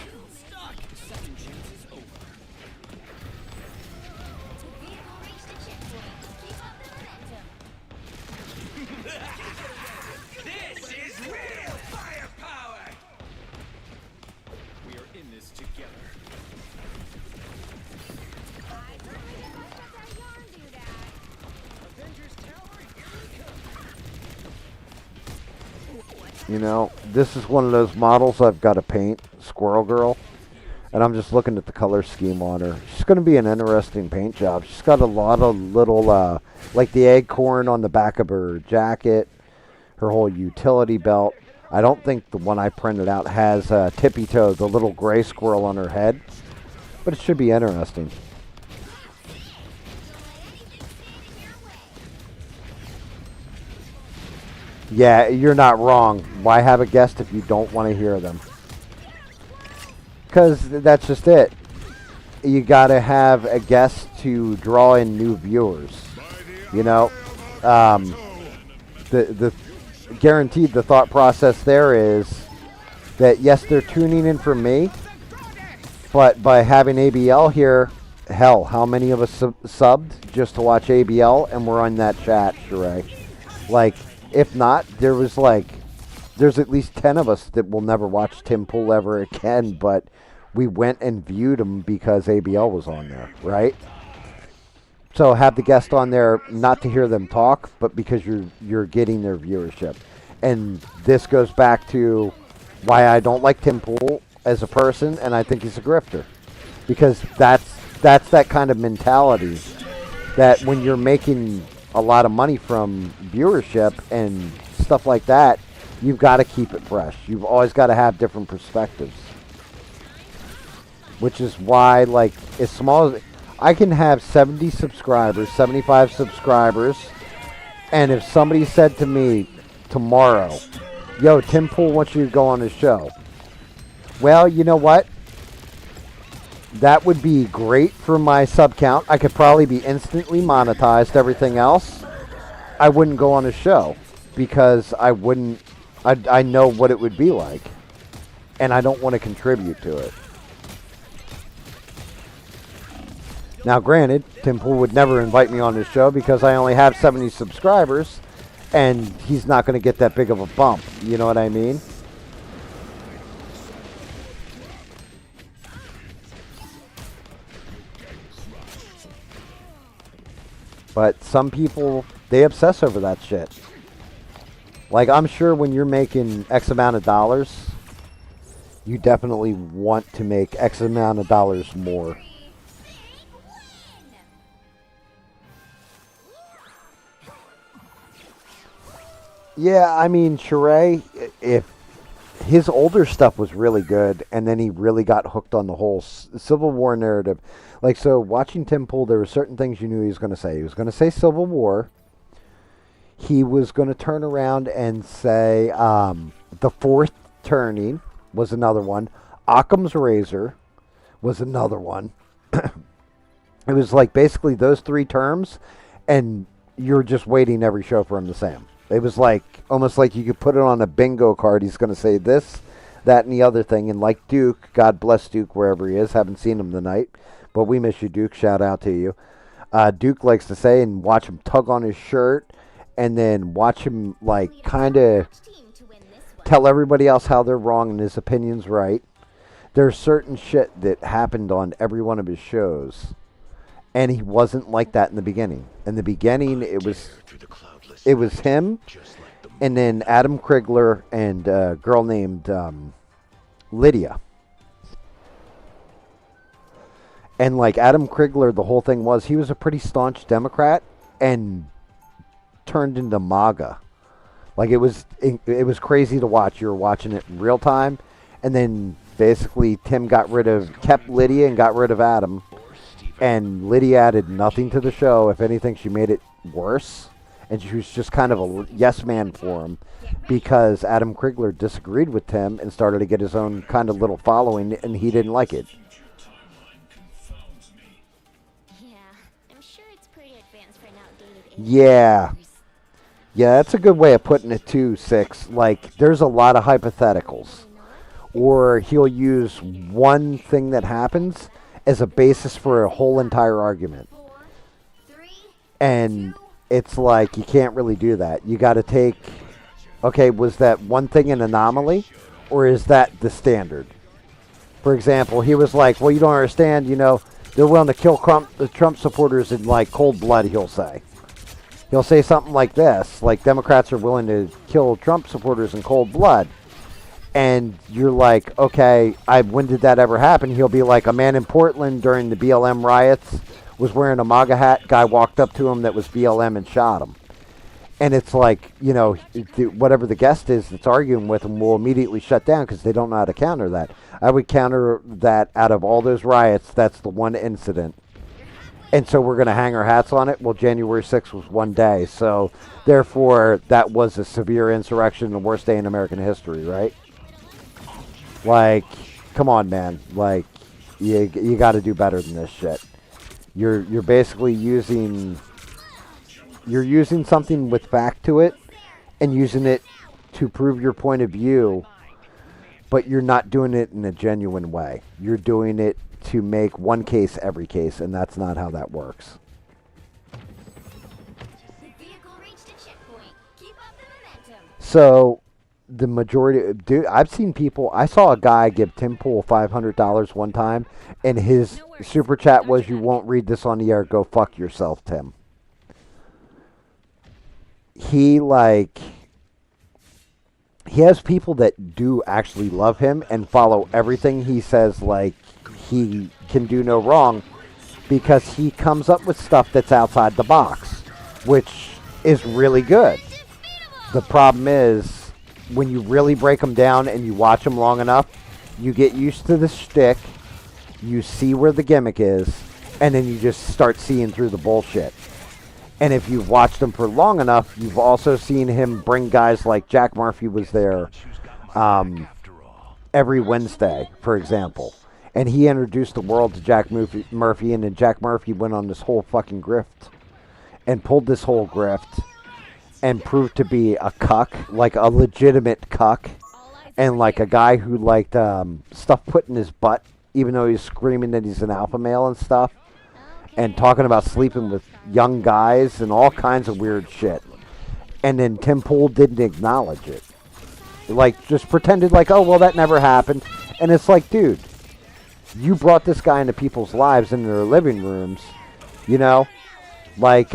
This is one of those models I've got to paint, Squirrel Girl, and I'm just looking at the color scheme on her. She's going to be an interesting paint job. She's got a lot of little, like the acorn on the back of her jacket, her whole utility belt. I don't think the one I printed out has Tippy Toe, the little gray squirrel on her head, but it should be interesting. Yeah, you're not wrong. Why have a guest if you don't want to hear them? Because that's just it. You got to have a guest to draw in new viewers. The guaranteed the thought process there is that yes, they're tuning in for me, but by having ABL here, hell, how many of us subbed just to watch ABL and we're on that chat, Sheree? Like, if not, there's at least 10 of us that will never watch Tim Pool ever again, but we went and viewed him because ABL was on there, right? So have the guest on there not to hear them talk, but because you're getting their viewership. And this goes back to why I don't like Tim Pool as a person, and I think he's a grifter. Because that's that kind of mentality that when you're making a lot of money from viewership and stuff like that, you've got to keep it fresh. You've always got to have different perspectives. Which is why, like, as small as... I can have 70 subscribers, 75 subscribers, and if somebody said to me tomorrow, yo, Tim Pool wants you to go on his show. Well, you know what? That would be great for my sub count. I could probably be instantly monetized. Everything else, I wouldn't go on his show because I wouldn't. I know what it would be like, and I don't want to contribute to it. Now, granted, Tim Pool would never invite me on his show because I only have 70 subscribers, and he's not going to get that big of a bump. You know what I mean? But some people, they obsess over that shit. Like, I'm sure when you're making X amount of dollars, you definitely want to make X amount of dollars more. Yeah, I mean, Sheree, if his older stuff was really good, and then he really got hooked on the whole Civil War narrative. Like, so watching Tim Pool, there were certain things you knew he was going to say. He was going to say Civil War. He was going to turn around and say the Fourth Turning was another one. Occam's Razor was another one. It was like basically those three terms, and you're just waiting every show for him to say them. It was like almost like you could put it on a bingo card. He's going to say this, that, and the other thing. And like Duke, God bless Duke wherever he is. Haven't seen him tonight, but we miss you, Duke. Shout out to you. Duke likes to say and watch him tug on his shirt, and then watch him like kind of tell everybody else how they're wrong and his opinion's right. There's certain shit that happened on every one of his shows, and he wasn't like that in the beginning. In the beginning, it was him, and then Adam Krigler and a girl named Lydia. And like Adam Krigler, the whole thing was he was a pretty staunch Democrat and turned into MAGA. Like it was crazy to watch. You were watching it in real time, and then basically Tim kept Lydia and got rid of Adam, and Lydia added nothing to the show. If anything, she made it worse, and she was just kind of a yes man for him because Adam Krigler disagreed with Tim and started to get his own kind of little following, and he didn't like it. Yeah, that's a good way of putting it too, Six. Like, there's a lot of hypotheticals. Or he'll use one thing that happens as a basis for a whole entire argument. And it's like, you can't really do that. You got to take, okay, was that one thing an anomaly? Or is that the standard? For example, he was like, well, you don't understand, they're willing to kill the Trump supporters in, like, cold blood, he'll say. He'll say something like this, like Democrats are willing to kill Trump supporters in cold blood. And you're like, okay, when did that ever happen? He'll be like, a man in Portland during the BLM riots was wearing a MAGA hat. Guy walked up to him that was BLM and shot him. And it's like, whatever the guest is that's arguing with him will immediately shut down because they don't know how to counter that. I would counter that out of all those riots, that's the one incident. And so we're going to hang our hats on it. Well, January 6th was one day. So, therefore, that was a severe insurrection, the worst day in American history, right? Like, come on, man. Like, you got to do better than this shit. You're basically using something with fact to it and using it to prove your point of view, but you're not doing it in a genuine way. You're doing it to make one case every case, and that's not how that works. So, the majority, dude, I've seen people, I saw a guy give Tim Pool $500 one time, and his super chat was, you won't read this on the air, go fuck yourself, Tim. He has people that do actually love him and follow everything he says, like, he can do no wrong because he comes up with stuff that's outside the box, which is really good. The problem is when you really break them down and you watch them long enough, you get used to the shtick, you see where the gimmick is, and then you just start seeing through the bullshit. And if you've watched him for long enough, you've also seen him bring guys like Jack Murphy was there every Wednesday, for example. And he introduced the world to Jack Murphy, and then Jack Murphy went on this whole fucking grift and pulled this whole grift and proved to be a cuck, like a legitimate cuck, and like a guy who liked stuff put in his butt, even though he's screaming that he's an alpha male and stuff, and talking about sleeping with young guys and all kinds of weird shit. And then Tim Pool didn't acknowledge it. Like, just pretended like, oh, well, that never happened. And it's like, dude, you brought this guy into people's lives, into their living rooms, you know? Like,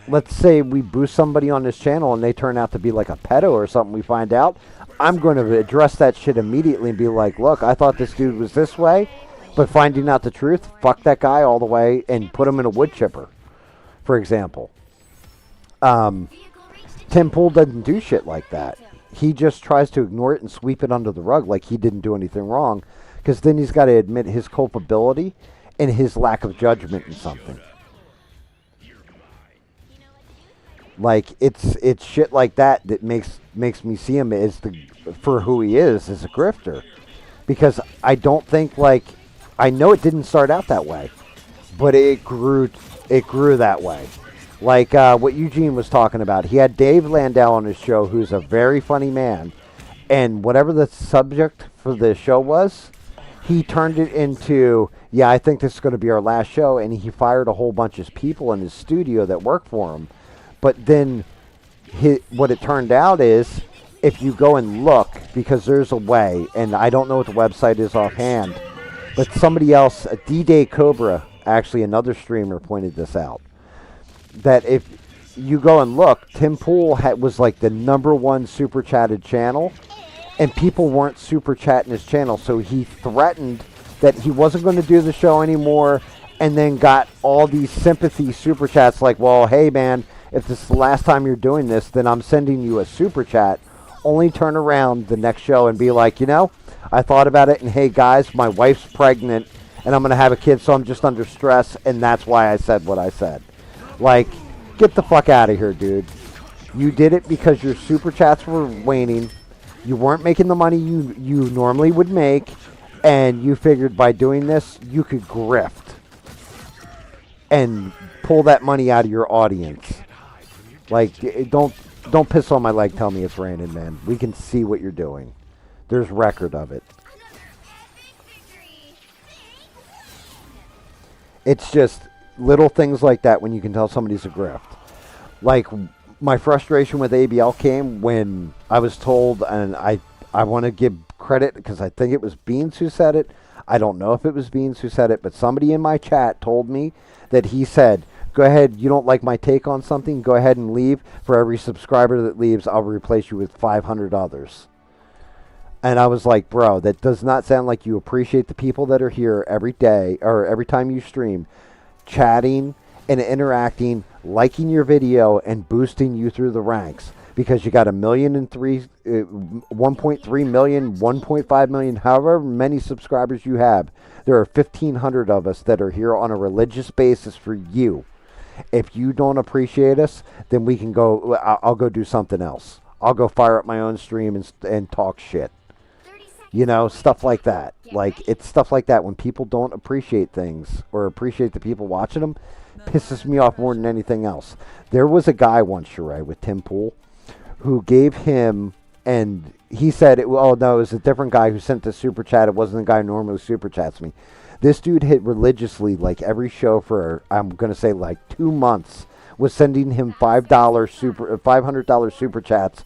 let's say we boost somebody on this channel and they turn out to be like a pedo or something, we find out. I'm going to address that shit immediately and be like, look, I thought this dude was this way, but finding out the truth, fuck that guy all the way and put him in a wood chipper, for example. Tim Pool doesn't do shit like that. He just tries to ignore it and sweep it under the rug like he didn't do anything wrong, because then he's got to admit his culpability and his lack of judgment in something. Like, it's shit like that that makes me see him as for who he is, as a grifter. Because I don't think, like, I know it didn't start out that way, but it grew that way. Like what Eugene was talking about. He had Dave Landau on his show, who's a very funny man, and whatever the subject for the show was, he turned it into, yeah, I think this is going to be our last show, and he fired a whole bunch of people in his studio that worked for him. But then what it turned out is, if you go and look, because there's a way, and I don't know what the website is offhand, but somebody else, D-Day Cobra, actually another streamer, pointed this out, that if you go and look, Tim Pool was like the #1 super chatted channel, and people weren't super chatting his channel, so he threatened that he wasn't going to do the show anymore, and then got all these sympathy super chats like, well, hey man, if this is the last time you're doing this, then I'm sending you a super chat. Only turn around the next show and be like, you know, I thought about it, and hey guys, my wife's pregnant, and I'm going to have a kid, so I'm just under stress, and that's why I said what I said. Like, get the fuck out of here, dude. You did it because your super chats were waning. You weren't making the money you normally would make, and you figured by doing this, you could grift and pull that money out of your audience. Like, don't piss on my leg, tell me it's raining, man. We can see what you're doing. There's record of it. It's just little things like that when you can tell somebody's a grift. Like, my frustration with ABL came when I was told, and I want to give credit because I think it was Beans who said it. I don't know if it was Beans who said it, but somebody in my chat told me that he said, go ahead, you don't like my take on something, go ahead and leave. For every subscriber that leaves, I'll replace you with 500 others. And I was like, bro, that does not sound like you appreciate the people that are here every day, or every time you stream, chatting and interacting, liking your video, and boosting you through the ranks. Because you got 1.3 million, 1.5 million, however many subscribers you have. There are 1,500 of us that are here on a religious basis for you. If you don't appreciate us, then we can go, I'll go do something else. I'll go fire up my own stream and talk shit. You know, stuff like that. Like, it's stuff like that when people don't appreciate things or appreciate the people watching them, pisses me off more than anything else. There was a guy once, Sheree, with Tim Pool, who gave him, and he said, it was a different guy who sent the super chat. It wasn't the guy who normally super chats me. This dude hit religiously, like every show for, I'm going to say like 2 months, was sending him $500 super chats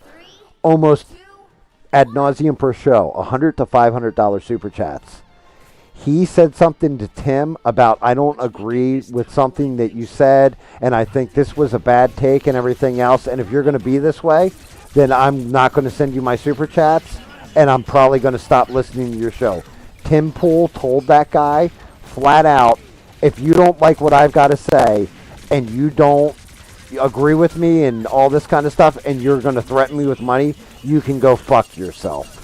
almost ad nauseum per show, $100 to $500 super chats. He said something to Tim about, I don't agree with something that you said, and I think this was a bad take and everything else, and if you're going to be this way, then I'm not going to send you my super chats, and I'm probably going to stop listening to your show. Tim Pool told that guy flat out, if you don't like what I've got to say, and you don't agree with me and all this kind of stuff, and you're going to threaten me with money, you can go fuck yourself.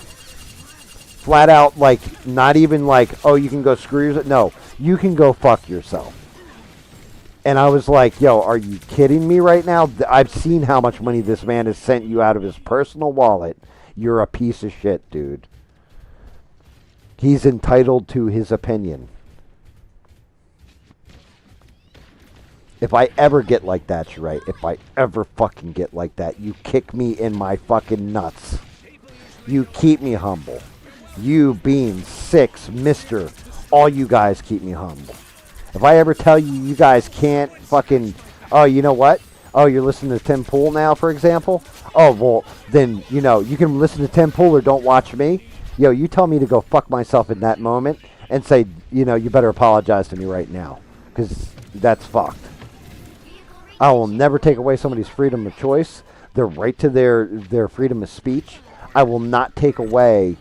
Flat out, like, not even like, oh, you can go screw yourself. No, you can go fuck yourself. And I was like, yo, are you kidding me right now? I've seen how much money this man has sent you out of his personal wallet. You're a piece of shit, dude. He's entitled to his opinion. If I ever get like that, Shrite, if I ever fucking get like that, you kick me in my fucking nuts. You keep me humble. You, Bean, Six, Mister, all you guys keep me humble. If I ever tell you you guys can't fucking, oh, you know what? Oh, you're listening to Tim Pool now, for example? Oh, well, then, you know, you can listen to Tim Pool or don't watch me. Yo, you tell me to go fuck myself in that moment and say, you know, you better apologize to me right now. Because that's fucked. I will never take away somebody's freedom of choice, their right to their freedom of speech. I will not take away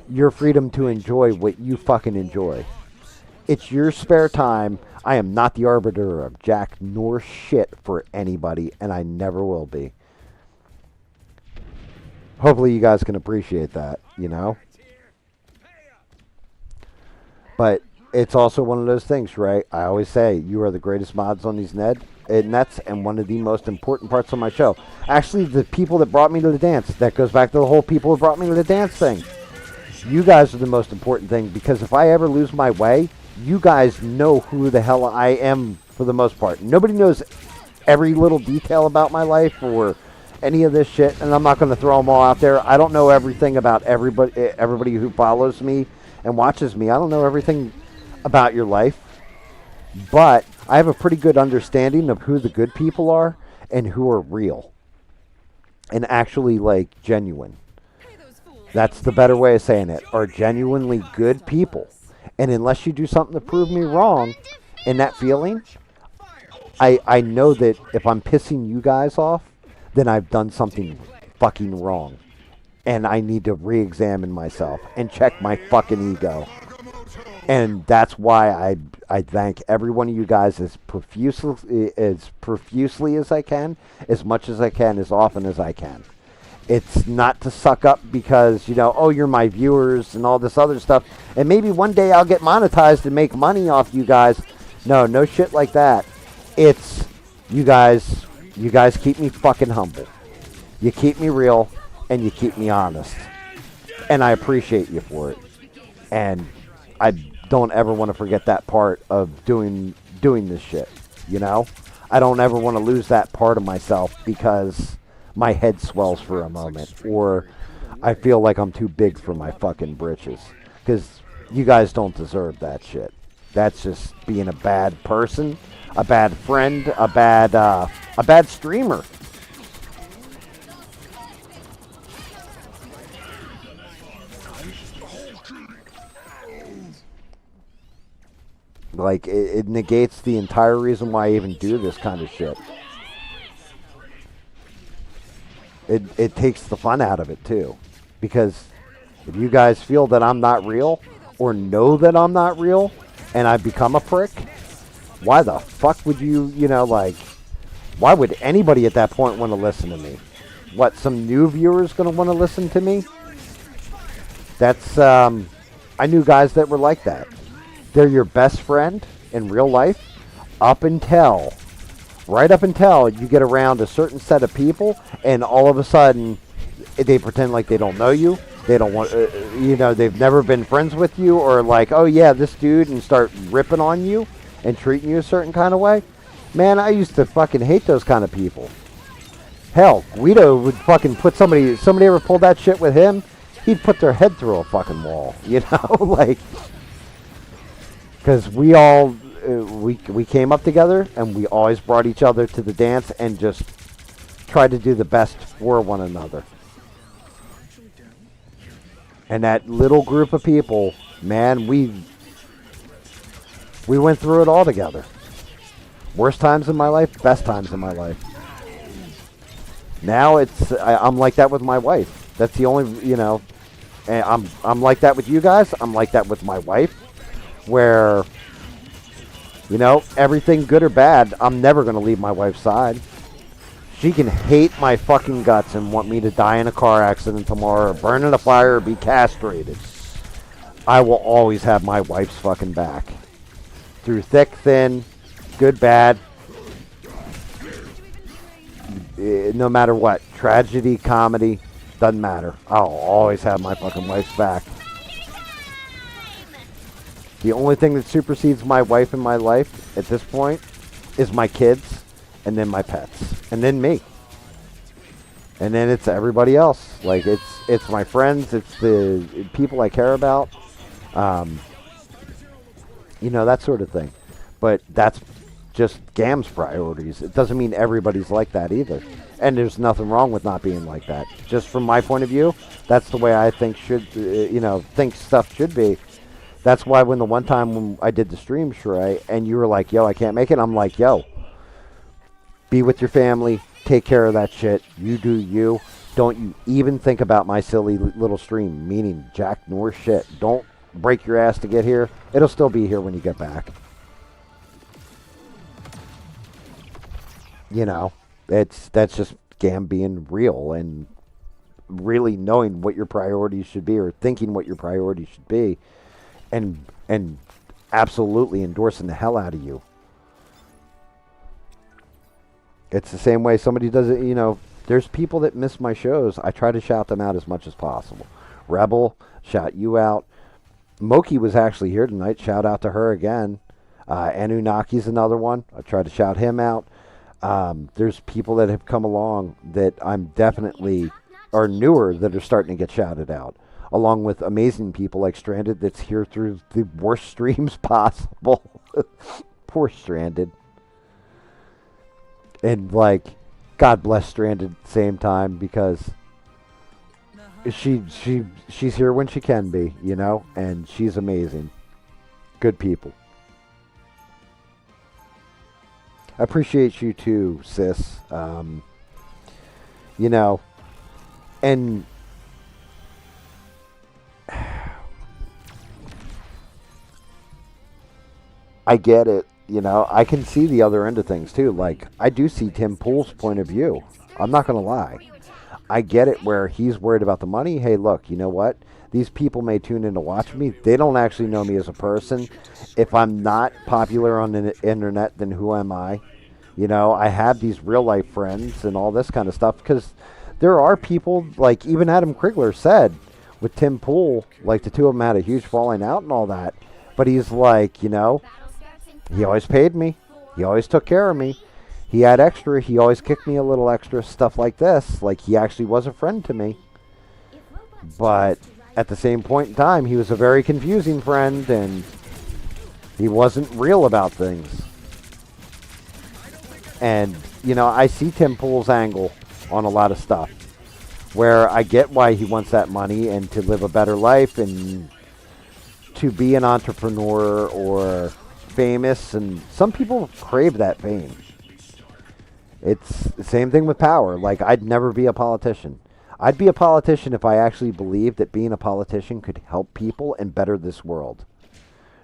your freedom to enjoy what you fucking enjoy. It's your spare time. I am not the arbiter of jack nor shit for anybody, and I never will be. Hopefully you guys can appreciate that, you know? But it's also one of those things, right? I always say, you are the greatest mods on these nets, and one of the most important parts of my show. Actually, the people that brought me to the dance, that goes back to the whole people who brought me to the dance thing. You guys are the most important thing, because if I ever lose my way, you guys know who the hell I am for the most part. Nobody knows every little detail about my life or any of this shit, and I'm not going to throw them all out there. I don't know everything about everybody who follows me and watches me. I don't know everything about your life, but I have a pretty good understanding of who the good people are and who are real and actually, like, genuine. That's the better way of saying it, are genuinely good people. And unless you do something to prove me wrong in that feeling, I know that if I'm pissing you guys off, then I've done something fucking wrong. And I need to re-examine myself and check my fucking ego. And that's why I thank every one of you guys as profusely as I can, as much as I can, as often as I can. It's not to suck up because, you know, oh, you're my viewers and all this other stuff. And maybe one day I'll get monetized and make money off you guys. No shit like that. It's you guys keep me fucking humble. You keep me real and you keep me honest. And I appreciate you for it. And I don't ever want to forget that part of doing this shit, you know? I don't ever want to lose that part of myself because my head swells for a moment, or I feel like I'm too big for my fucking britches. Because you guys don't deserve that shit. That's just being a bad person, a bad friend, a bad streamer. Like, it negates the entire reason why I even do this kind of shit. It takes the fun out of it, too. Because if you guys feel that I'm not real, or know that I'm not real, and I become a prick, why the fuck would you, you know, like, why would anybody at that point want to listen to me? What, some new viewers going to want to listen to me? That's, I knew guys that were like that. They're your best friend in real life right up until you get around a certain set of people, and all of a sudden they pretend like they don't know you. They don't want, you know, they've never been friends with you, or like, oh yeah, this dude, and start ripping on you and treating you a certain kind of way. Man, I used to fucking hate those kind of people. Hell, Guido would fucking put somebody ever pulled that shit with him, he'd put their head through a fucking wall, you know, like, because we all, we came up together, and we always brought each other to the dance and just tried to do the best for one another. And that little group of people, man, we went through it all together. Worst times in my life, best times in my life. Now I'm like that with my wife. That's the only, you know, and I'm like that with you guys. I'm like that with my wife, where, you know, everything good or bad, I'm never going to leave my wife's side. She can hate my fucking guts and want me to die in a car accident tomorrow, or burn in a fire, or be castrated. I will always have my wife's fucking back. through thick, thin, good, bad, no matter what, tragedy, comedy, doesn't matter. I'll always have my fucking wife's back. The only thing that supersedes my wife in my life at this point is my kids, and then my pets, and then me. And then it's everybody else. Like, it's my friends, it's the people I care about, you know, that sort of thing. But that's just GAM's priorities. It doesn't mean everybody's like that either. And there's nothing wrong with not being like that. Just from my point of view, that's the way I think think stuff should be. That's why when the one time when I did the stream, Shrey, and you were like, yo, I can't make it, I'm like, yo, be with your family, take care of that shit, you do you. Don't you even think about my silly little stream, meaning jack nor shit. Don't break your ass to get here. It'll still be here when you get back. You know, that's just GAM being real and really knowing what your priorities should be, or thinking what your priorities should be, and absolutely endorsing the hell out of you. It's the same way somebody does it, you know, there's people that miss my shows. I try to shout them out as much as possible. Rebel, shout you out. Moki was actually here tonight. Shout out to her again. Anunnaki's another one. I try to shout him out. There's people that have come along that I'm definitely are newer that are starting to get shouted out, along with amazing people like Stranded that's here through the worst streams possible. Poor Stranded. And, like, God bless Stranded at the same time, because she's here when she can be, you know, and she's amazing. Good people. I appreciate you too, sis. You know, and I get it. You know, I can see the other end of things too. Like, I do see Tim Pool's point of view. I'm not going to lie. I get it where he's worried about the money. Hey, look, you know what? These people may tune in to watch me. They don't actually know me as a person. If I'm not popular on the internet, then who am I? You know, I have these real life friends and all this kind of stuff, because there are people, like even Adam Krigler said with Tim Pool, like the two of them had a huge falling out and all that. But he's like, you know, he always paid me. He always took care of me. He had extra. He always kicked me a little extra, stuff like this. Like, he actually was a friend to me. But at the same point in time, he was a very confusing friend, and he wasn't real about things. And, you know, I see Tim Pool's angle on a lot of stuff, where I get why he wants that money and to live a better life and to be an entrepreneur or famous, and some people crave that fame. It's the same thing with power. Like, I'd never be a politician. I'd be a politician if I actually believed that being a politician could help people and better this world.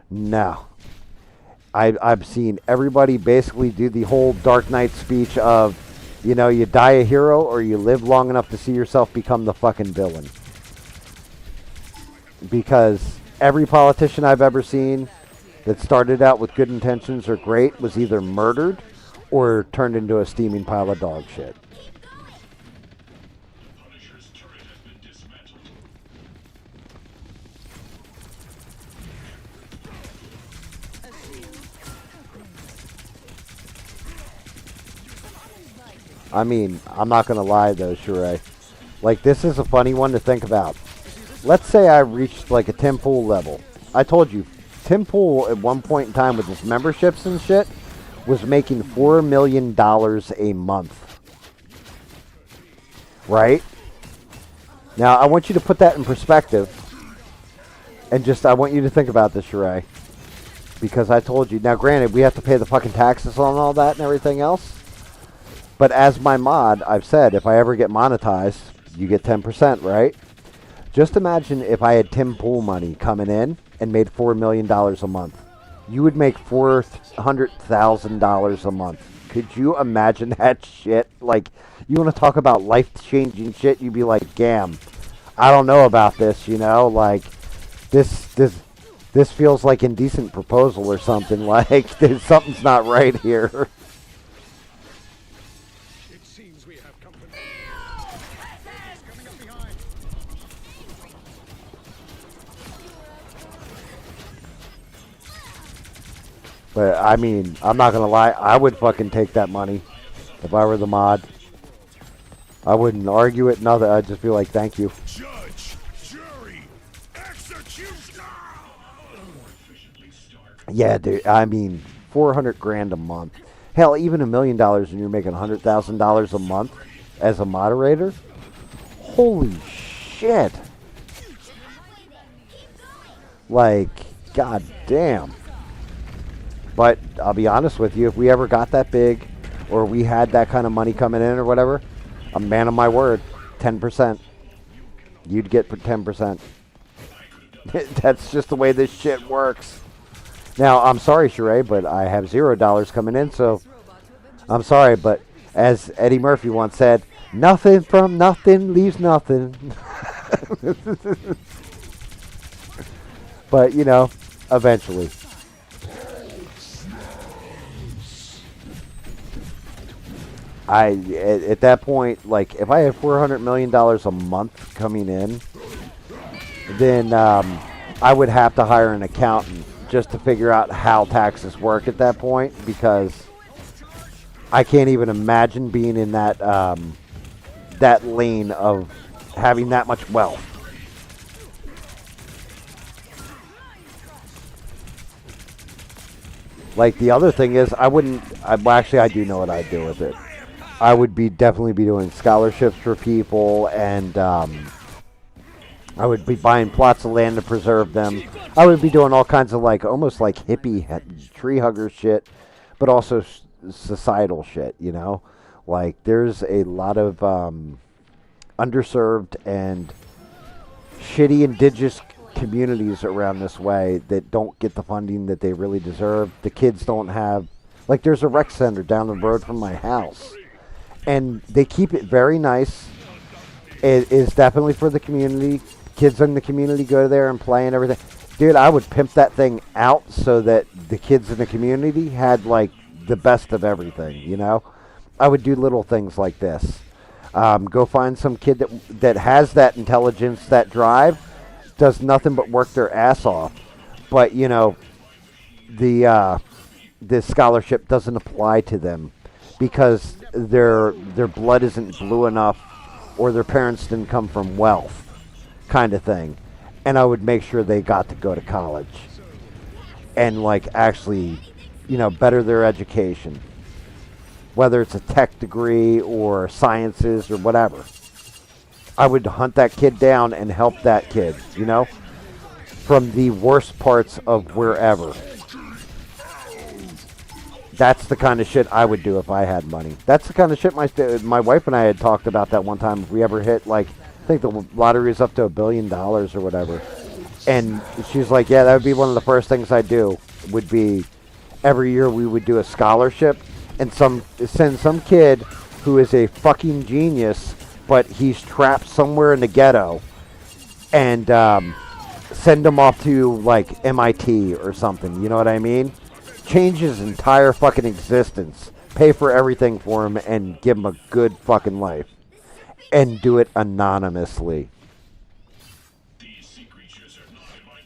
No. I've seen everybody basically do the whole Dark Knight speech of, you know, you die a hero or you live long enough to see yourself become the fucking villain. Because every politician I've ever seen that started out with good intentions or great was either murdered or turned into a steaming pile of dog shit. I mean, I'm not going to lie though, Sheree. Like, this is a funny one to think about. Let's say I reached like a Tim Pool level. I told you, Tim Pool at one point in time with his memberships and shit was making $4 million a month. Right? Now, I want you to put that in perspective. And just, I want you to think about this, Sheree. Because I told you. Now, granted, we have to pay the fucking taxes on all that and everything else. But as my mod, I've said, if I ever get monetized, you get 10%, right? Just imagine if I had Tim Pool money coming in and made $4 million a month. You would make $400,000 a month. Could you imagine that shit? Like, you want to talk about life-changing shit? You'd be like, GAM, I don't know about this, you know? Like, this This feels like indecent proposal or something. Like something's not right here. It seems we have company. But I mean, I'm not gonna lie. I would fucking take that money if I were the mod. I wouldn't argue it. Nothing. I'd just be like, thank you. Judge, jury, executioner. Yeah, dude. I mean, 400 grand a month. Hell, even $1 million, and you're making $100,000 a month as a moderator. Holy shit! Like, god damn. But I'll be honest with you, if we ever got that big, or we had that kind of money coming in or whatever, I'm a man of my word. 10%. You'd get 10%. That's just the way this shit works. Now, I'm sorry, Sheree, but I have $0 coming in, so I'm sorry, but as Eddie Murphy once said, nothing from nothing leaves nothing. But, you know, eventually. At that point, like, if I had $400 million a month coming in, then I would have to hire an accountant just to figure out how taxes work at that point, because I can't even imagine being in that that lane of having that much wealth. Like, the other thing is, I wouldn't. Actually, I do know what I'd do with it. I would definitely be doing scholarships for people, and I would be buying plots of land to preserve them. I would be doing all kinds of, like, almost like hippie tree hugger shit, but also societal shit, you know? Like, there's a lot of underserved and shitty indigenous communities around this way that don't get the funding that they really deserve. The kids don't have... Like, there's a rec center down the road from my house, and they keep it very nice. It is definitely for the community. Kids in the community go there and play and everything. Dude, I would pimp that thing out so that the kids in the community had, like, the best of everything, you know? I would do little things like this. Go find some kid that has that intelligence, that drive, does nothing but work their ass off. But, you know, the scholarship doesn't apply to them because their blood isn't blue enough, or their parents didn't come from wealth, kind of thing. And I would make sure they got to go to college and, like, actually, you know, better their education, whether it's a tech degree or sciences or whatever. I would hunt that kid down and help that kid, you know, from the worst parts of wherever. That's the kind of shit I would do if I had money. That's the kind of shit my wife and I had talked about that one time. If we ever hit, like, I think the lottery is up to $1 billion or whatever. And she's like, yeah, that would be one of the first things I'd do, would be every year we would do a scholarship and send some kid who is a fucking genius, but he's trapped somewhere in the ghetto, and send him off to, like, MIT or something. You know what I mean? Change his entire fucking existence, pay for everything for him, and give him a good fucking life. And do it anonymously. These sea creatures are not in my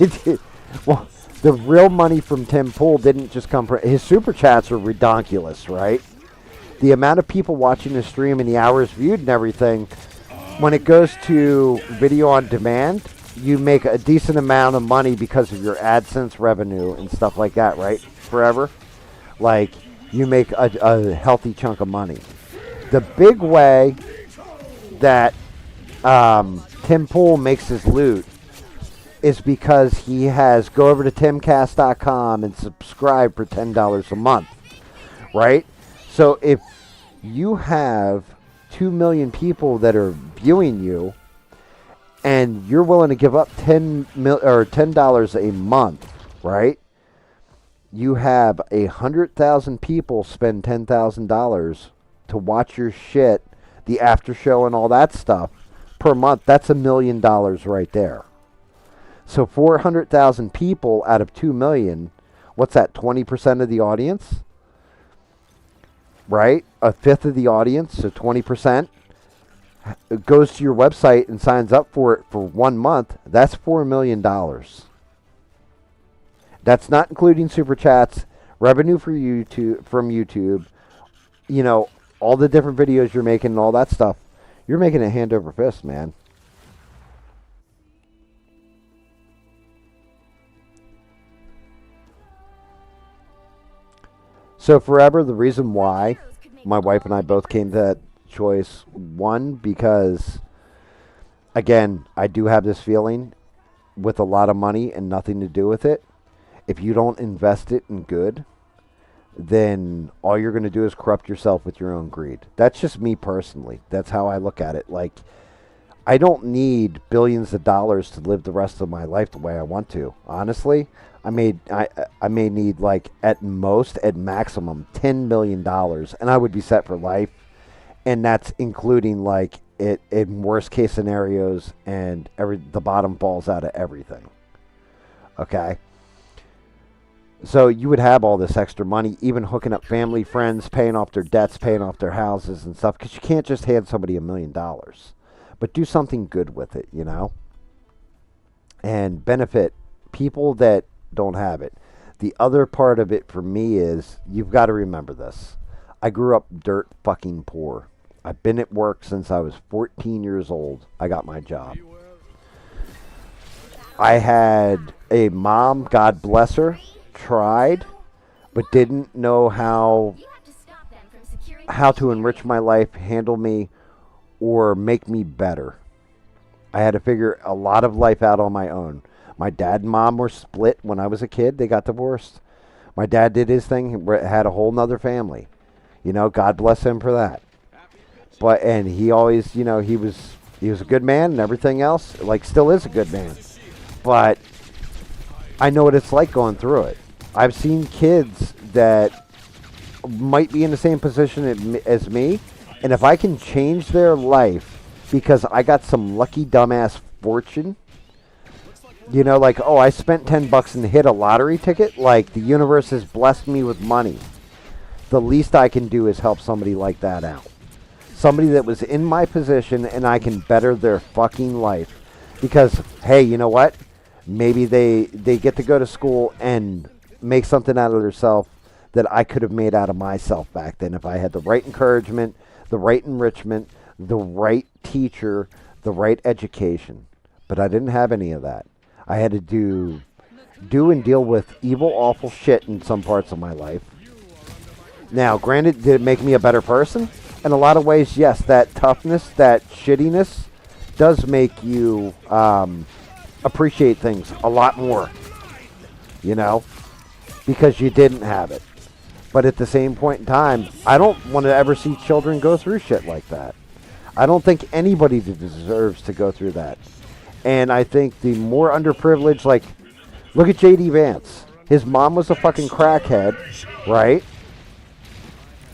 database. Well, the real money from Tim Pool didn't just come from... His super chats are ridiculous, right? The amount of people watching the stream and the hours viewed and everything, when it goes to video on demand, you make a decent amount of money because of your AdSense revenue and stuff like that, right? Forever. Like, you make a healthy chunk of money. The big way that Tim Pool makes his loot is because he has... Go over to timcast.com and subscribe for $10 a month, right? So if you have 2 million people that are viewing you, and you're willing to give up $10 a month, right? You have 100,000 people spend $10,000 to watch your shit, the after show and all that stuff per month, that's $1 million right there. So 400,000 people out of 2 million, what's that, 20% of the audience? Right? A fifth of the audience, so 20%, goes to your website and signs up for it for 1 month. That's $4 million. That's not including super chats, revenue for YouTube, from YouTube, you know, all the different videos you're making and all that stuff. You're making it hand over fist, man. So forever, the reason why my wife and I both came to that choice, one, because, again, I do have this feeling with a lot of money and nothing to do with it, if you don't invest it in good, then all you're going to do is corrupt yourself with your own greed. That's just me personally. That's how I look at it. Like, I don't need billions of dollars to live the rest of my life the way I want to. Honestly, I may need, like, at most, at maximum, $10 million, and I would be set for life. And that's including, like, it in worst case scenarios, and the bottom falls out of everything. Okay? So you would have all this extra money, even hooking up family, friends, paying off their debts, paying off their houses and stuff, because you can't just hand somebody $1 million. But do something good with it, you know? And benefit people that don't have it. The other part of it for me is, you've got to remember this. I grew up dirt fucking poor. I've been at work since I was 14 years old. I got my job. I had a mom, God bless her, tried, but didn't know how to enrich my life, handle me, or make me better. I had to figure a lot of life out on my own. My dad and mom were split when I was a kid. They got divorced. My dad did his thing, had a whole nother family. You know, God bless him for that. And he always, you know, he was a good man and everything else, like still is a good man. But I know what it's like going through it. I've seen kids that might be in the same position as me, and if I can change their life because I got some lucky dumbass fortune, you know, like, oh, I spent $10 and hit a lottery ticket, like the universe has blessed me with money. The least I can do is help somebody like that out. Somebody that was in my position, and I can better their fucking life. Because, hey, you know what? Maybe they get to go to school and make something out of themselves that I could have made out of myself back then if I had the right encouragement, the right enrichment, the right teacher, the right education. But I didn't have any of that. I had to do and deal with evil, awful shit in some parts of my life. Now, granted, did it make me a better person? In a lot of ways, yes. That toughness, that shittiness does make you appreciate things a lot more, you know, because you didn't have it. But at the same point in time, I don't want to ever see children go through shit like that. I don't think anybody deserves to go through that. And I think the more underprivileged, like, look at J.D. Vance. His mom was a fucking crackhead, right?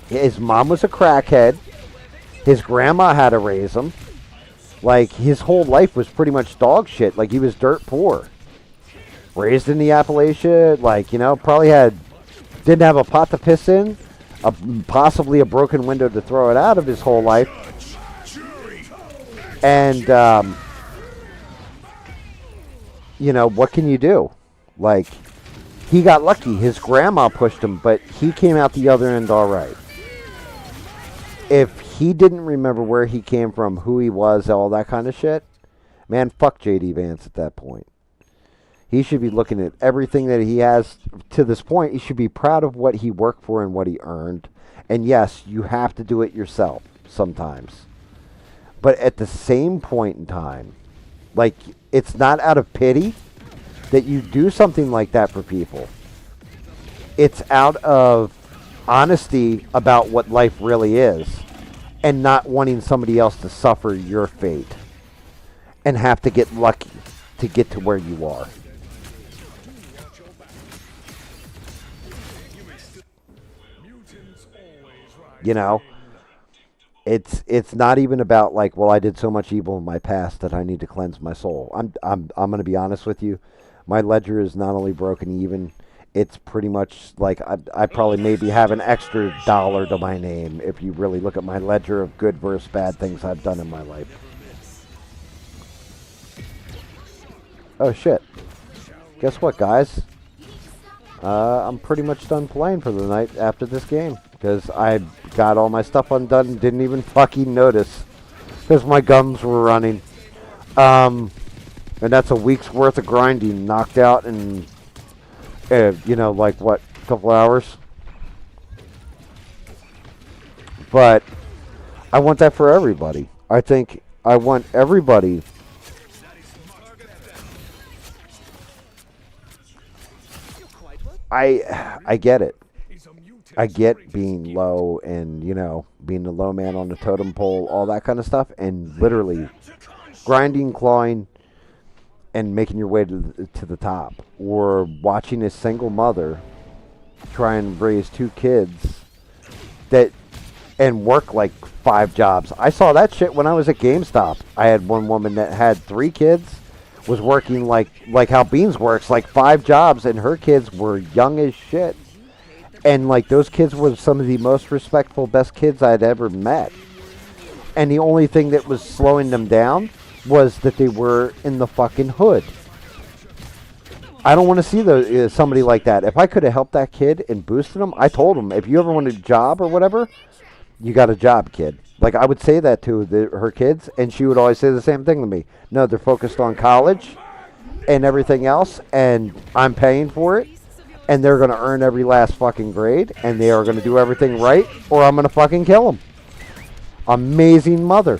His mom was a crackhead. His grandma had to raise him. Like, his whole life was pretty much dog shit. Like, he was dirt poor. Raised in the Appalachia, like, you know, probably didn't have a pot to piss in, possibly a broken window to throw it out of his whole life. And, you know, what can you do? Like, he got lucky. His grandma pushed him, but he came out the other end all right. If he didn't remember where he came from, who he was, all that kind of shit, man, fuck J.D. Vance at that point. He should be looking at everything that he has to this point. He should be proud of what he worked for and what he earned. And yes, you have to do it yourself sometimes. But at the same point in time, like, it's not out of pity that you do something like that for people. It's out of honesty about what life really is, and not wanting somebody else to suffer your fate and have to get lucky to get to where you are. You know, It's not even about like, well, I did so much evil in my past that I need to cleanse my soul. I'm going to be honest with you. My ledger is not only broken even, it's pretty much like I probably maybe have an extra dollar to my name if you really look at my ledger of good versus bad things I've done in my life. Oh shit. Guess what, guys? I'm pretty much done playing for the night after this game. Because I got all my stuff undone and didn't even fucking notice. Because my gums were running. And that's a week's worth of grinding knocked out in, you know, like what, a couple hours? But I want that for everybody. I think I want everybody. I get it. I get being low and, you know, being the low man on the totem pole, all that kind of stuff, and literally grinding, clawing, and making your way to the top. Or watching a single mother try and raise 2 kids that and work like 5 jobs. I saw that shit when I was at GameStop. I had one woman that had 3 kids, was working like how Beans works, like 5 jobs, and her kids were young as shit. And, like, those kids were some of the most respectful, best kids I'd ever met. And the only thing that was slowing them down was that they were in the fucking hood. I don't want to see somebody like that. If I could have helped that kid and boosted him, I told him, if you ever want a job or whatever, you got a job, kid. Like, I would say that to her kids, and she would always say the same thing to me. No, they're focused on college and everything else, and I'm paying for it. And they're going to earn every last fucking grade, and they are going to do everything right, or I'm going to fucking kill them. Amazing mother.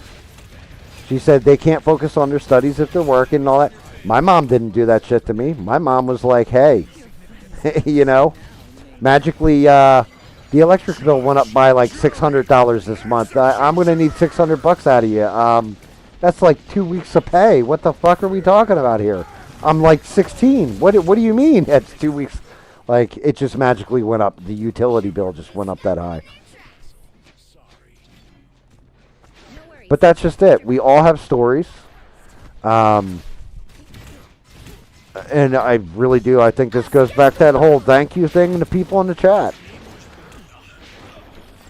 She said they can't focus on their studies if they're working and all that. My mom didn't do that shit to me. My mom was like, hey, you know, magically the electric bill went up by like $600 this month. I'm going to need $600 out of you. That's like 2 weeks of pay. What the fuck are we talking about here? I'm like 16. What do you mean that's 2 weeks? Like, it just magically went up. The utility bill just went up that high. But that's just it. We all have stories. And I really do. I think this goes back to that whole thank you thing to people in the chat.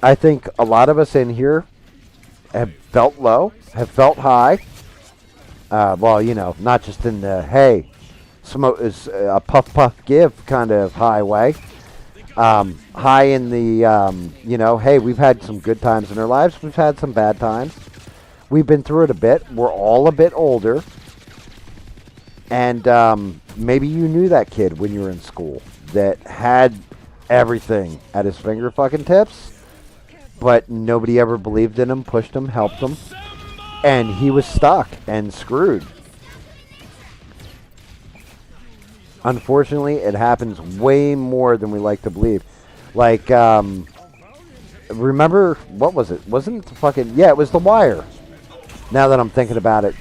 I think a lot of us in here have felt low, have felt high. Well, you know, not just in the, hey, smoke is a puff give kind of highway. High in the, you know, hey, we've had some good times in our lives. We've had some bad times. We've been through it a bit. We're all a bit older. And maybe you knew that kid when you were in school that had everything at his finger fucking tips, but nobody ever believed in him, pushed him, helped him, and he was stuck and screwed. Unfortunately, it happens way more than we like to believe. Like, remember, what was it? Wasn't it the fucking, yeah, it was The Wire. Now that I'm thinking about it.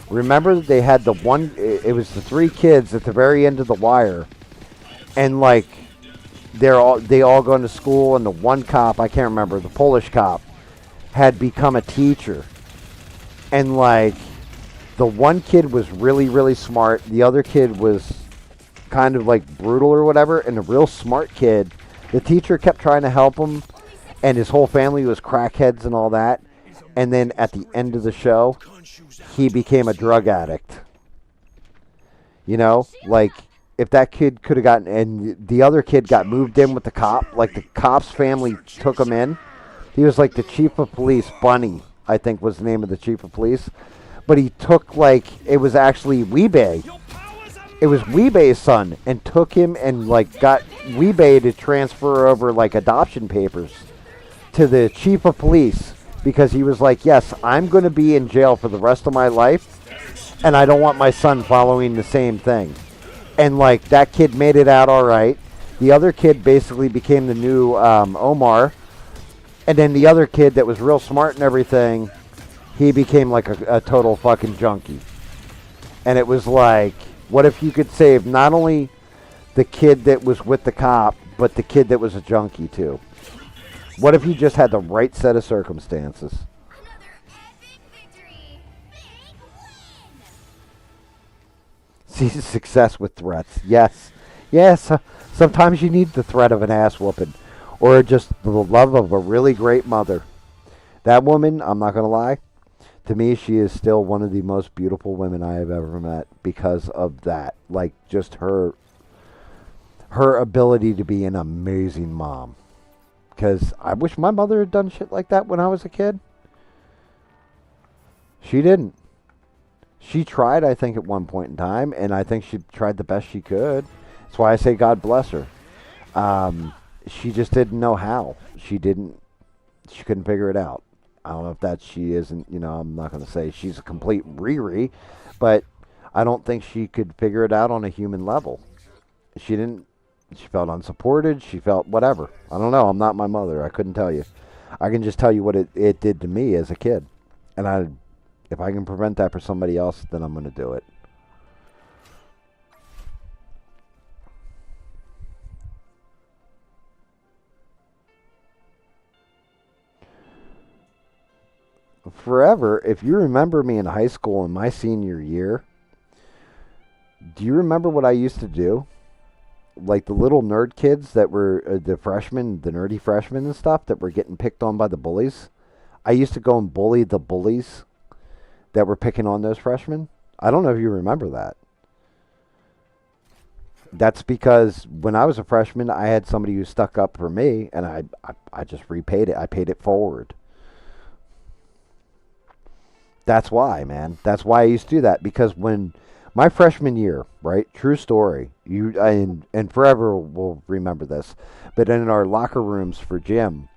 Remember they had the one, it was the 3 kids at the very end of The Wire. And like, they all going to school, and the one cop, I can't remember, the Polish cop, had become a teacher. And like, the one kid was really, really smart. The other kid was kind of like brutal or whatever, and the real smart kid, the teacher kept trying to help him, and his whole family was crackheads and all that. And then at the end of the show, he became a drug addict. You know, like, if that kid could have gotten, and the other kid got moved in with the cop, like the cop's family took him in. He was like the chief of police, Bunny, I think was the name of the chief of police. But he took, like, it was actually Weebay. It was Weebay's son, and took him and like got Weebay to transfer over like adoption papers to the chief of police, because he was like, yes, I'm going to be in jail for the rest of my life, and I don't want my son following the same thing. And like, that kid made it out all right. The other kid basically became the new Omar, and then the other kid that was real smart and everything, he became like a total fucking junkie. And it was like, what if you could save not only the kid that was with the cop, but the kid that was a junkie too? What if you just had the right set of circumstances? sees success with threats. Yes. Yes. Sometimes you need the threat of an ass whooping or just the love of a really great mother. That woman, I'm not going to lie, to me, she is still one of the most beautiful women I have ever met because of that. Like, just her ability to be an amazing mom. Because I wish my mother had done shit like that when I was a kid. She didn't. She tried, I think, at one point in time, and I think she tried the best she could. That's why I say God bless her. She just didn't know how. She couldn't figure it out. I don't know if that she isn't, I'm not going to say she's a complete Riri, but I don't think she could figure it out on a human level. She felt unsupported. She felt whatever. I don't know. I'm not my mother. I couldn't tell you. I can just tell you what it did to me as a kid. And if I can prevent that for somebody else, then I'm going to do it. Forever, if you remember me in high school in my senior year, do you remember what I used to do? Like the little nerd kids that were the freshmen, the nerdy freshmen and stuff that were getting picked on by the bullies. I used to go and bully the bullies that were picking on those freshmen. I don't know if you remember that. That's because when I was a freshman, I had somebody who stuck up for me, and I just repaid it. I paid it forward. That's why, man. That's why I used to do that. Because when my freshman year, right? True story. And forever will remember this. But in our locker rooms for gym,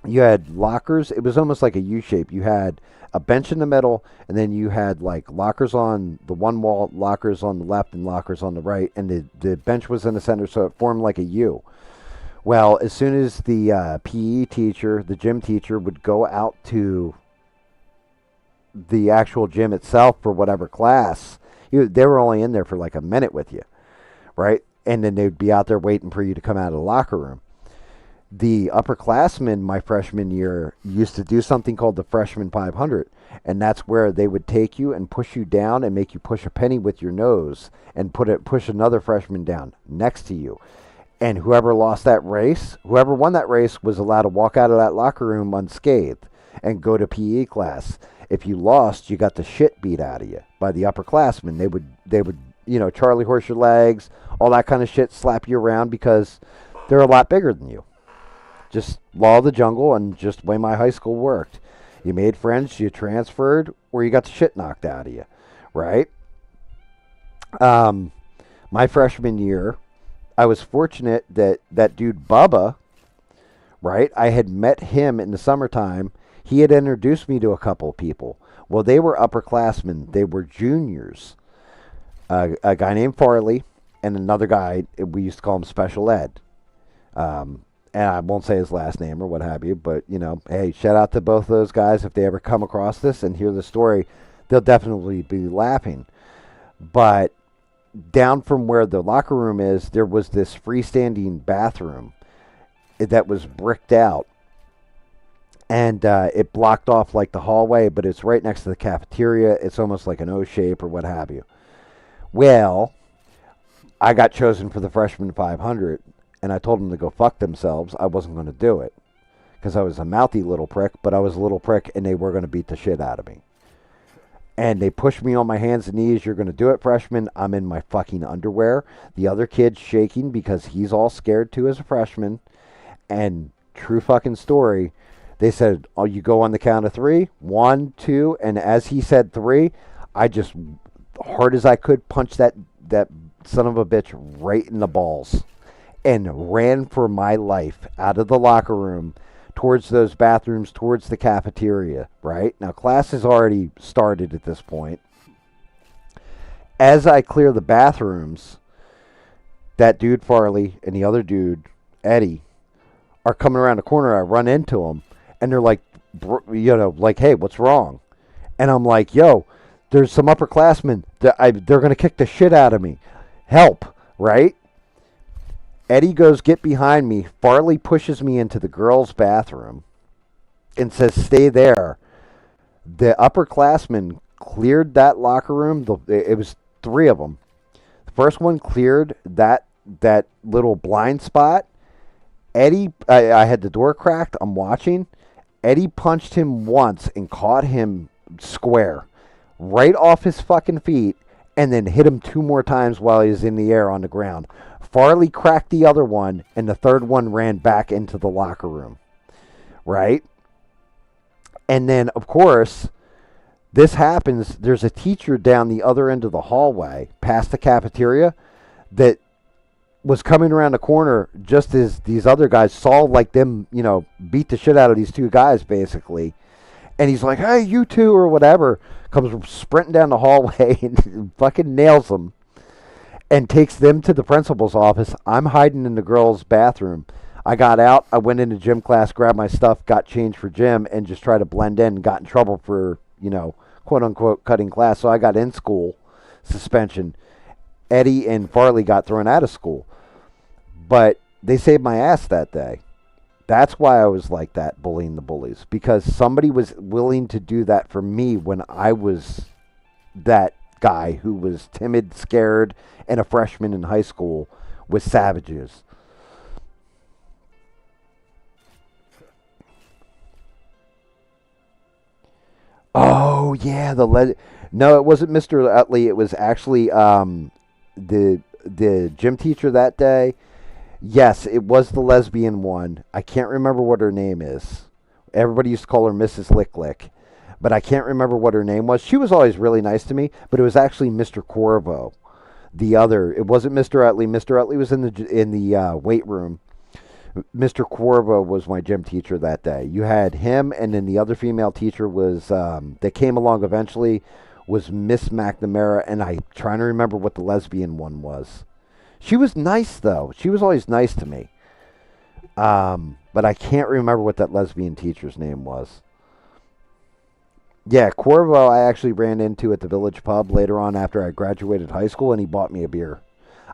you had lockers. It was almost like a U shape. You had a bench in the middle, and then you had like lockers on the one wall, lockers on the left, and lockers on the right. And the bench was in the center, so it formed like a U. Well, as soon as the PE teacher, the gym teacher, would go out to the actual gym itself for whatever class, they were only in there for like a minute with you, right? And then they'd be out there waiting for you to come out of the locker room. The upperclassmen my freshman year used to do something called the freshman 500, and that's where they would take you and push you down and make you push a penny with your nose and push another freshman down next to you. And whoever won that race was allowed to walk out of that locker room unscathed and go to PE class. If you lost, you got the shit beat out of you by the upperclassmen. They would Charlie horse your legs, all that kind of shit, slap you around because they're a lot bigger than you. Just law of the jungle and just the way my high school worked. You made friends, you transferred, or you got the shit knocked out of you, right? My freshman year, I was fortunate that dude Bubba, right? I had met him in the summertime. He had introduced me to a couple of people. Well, they were upperclassmen. They were juniors. A guy named Farley and another guy, we used to call him Special Ed. And I won't say his last name or what have you, but, hey, shout out to both of those guys. If they ever come across this and hear the story, they'll definitely be laughing. But down from where the locker room is, there was this freestanding bathroom that was bricked out. And it blocked off like the hallway, but it's right next to the cafeteria. It's almost like an O shape or what have you. Well, I got chosen for the freshman 500, and I told them to go fuck themselves. I wasn't going to do it because I was a mouthy little prick, but I was a little prick, and they were going to beat the shit out of me. And they pushed me on my hands and knees. You're going to do it, freshman. I'm in my fucking underwear. The other kid's shaking because he's all scared too as a freshman. And true fucking story, they said, oh, you go on the count of 3. 1, 2, and as he said 3, I just, hard as I could, punched that son of a bitch right in the balls and ran for my life out of the locker room towards those bathrooms, towards the cafeteria, right? Now, class has already started at this point. As I clear the bathrooms, that dude Farley and the other dude, Eddie, are coming around the corner. I run into them, and they're like, hey, what's wrong? And I'm like, yo, there's some upperclassmen. They're going to kick the shit out of me. Help, right? Eddie goes, get behind me. Farley pushes me into the girls' bathroom and says, stay there. The upperclassmen cleared that locker room. It was 3 of them. The first one cleared that little blind spot. Eddie, I had the door cracked. I'm watching. Eddie punched him once and caught him square, right off his fucking feet, and then hit him 2 more times while he was in the air on the ground. Farley cracked the other one, and the third one ran back into the locker room. Right? And then, of course, this happens. There's a teacher down the other end of the hallway, past the cafeteria, that was coming around the corner just as these other guys saw like them, beat the shit out of these 2 guys, basically. And he's like, hey, you two, or whatever, comes sprinting down the hallway and fucking nails them and takes them to the principal's office. I'm hiding in the girls' bathroom. I got out. I went into gym class, grabbed my stuff, got changed for gym, and just tried to blend in and got in trouble for, quote-unquote cutting class. So I got in school suspension. Eddie and Farley got thrown out of school. But they saved my ass that day. That's why I was like that, bullying the bullies. Because somebody was willing to do that for me when I was that guy who was timid, scared, and a freshman in high school with savages. Oh, yeah, no, it wasn't Mr. Utley. It was actually the gym teacher that day. Yes, it was the lesbian one. I can't remember what her name is. Everybody used to call her Mrs. Lick Lick, but I can't remember what her name was. She was always really nice to me, but it was actually Mr. Corvo. It wasn't Mr. Utley. Mr. Utley was in the weight room. Mr. Corvo was my gym teacher that day. You had him, and then the other female teacher was that came along eventually was Miss McNamara, and I'm trying to remember what the lesbian one was. She was nice, though. She was always nice to me. But I can't remember what that lesbian teacher's name was. Yeah, Corvo I actually ran into at the Village Pub later on after I graduated high school, and he bought me a beer.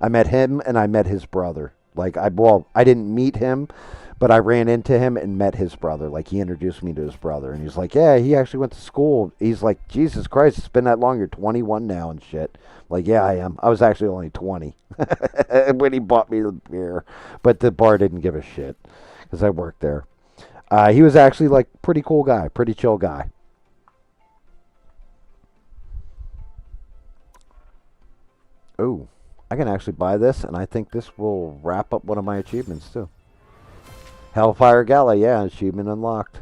I met him, and I met his brother. I didn't meet him, but I ran into him and met his brother. Like, he introduced me to his brother, and he's like, yeah, he actually went to school. He's like, Jesus Christ, it's been that long. You're 21 now and shit. Like, yeah, I am. I was actually only 20 when he bought me the beer, but the bar didn't give a shit because I worked there. He was actually, like, pretty cool guy, pretty chill guy. Ooh. I can actually buy this, and I think this will wrap up one of my achievements, too. Hellfire Gala, yeah, achievement unlocked.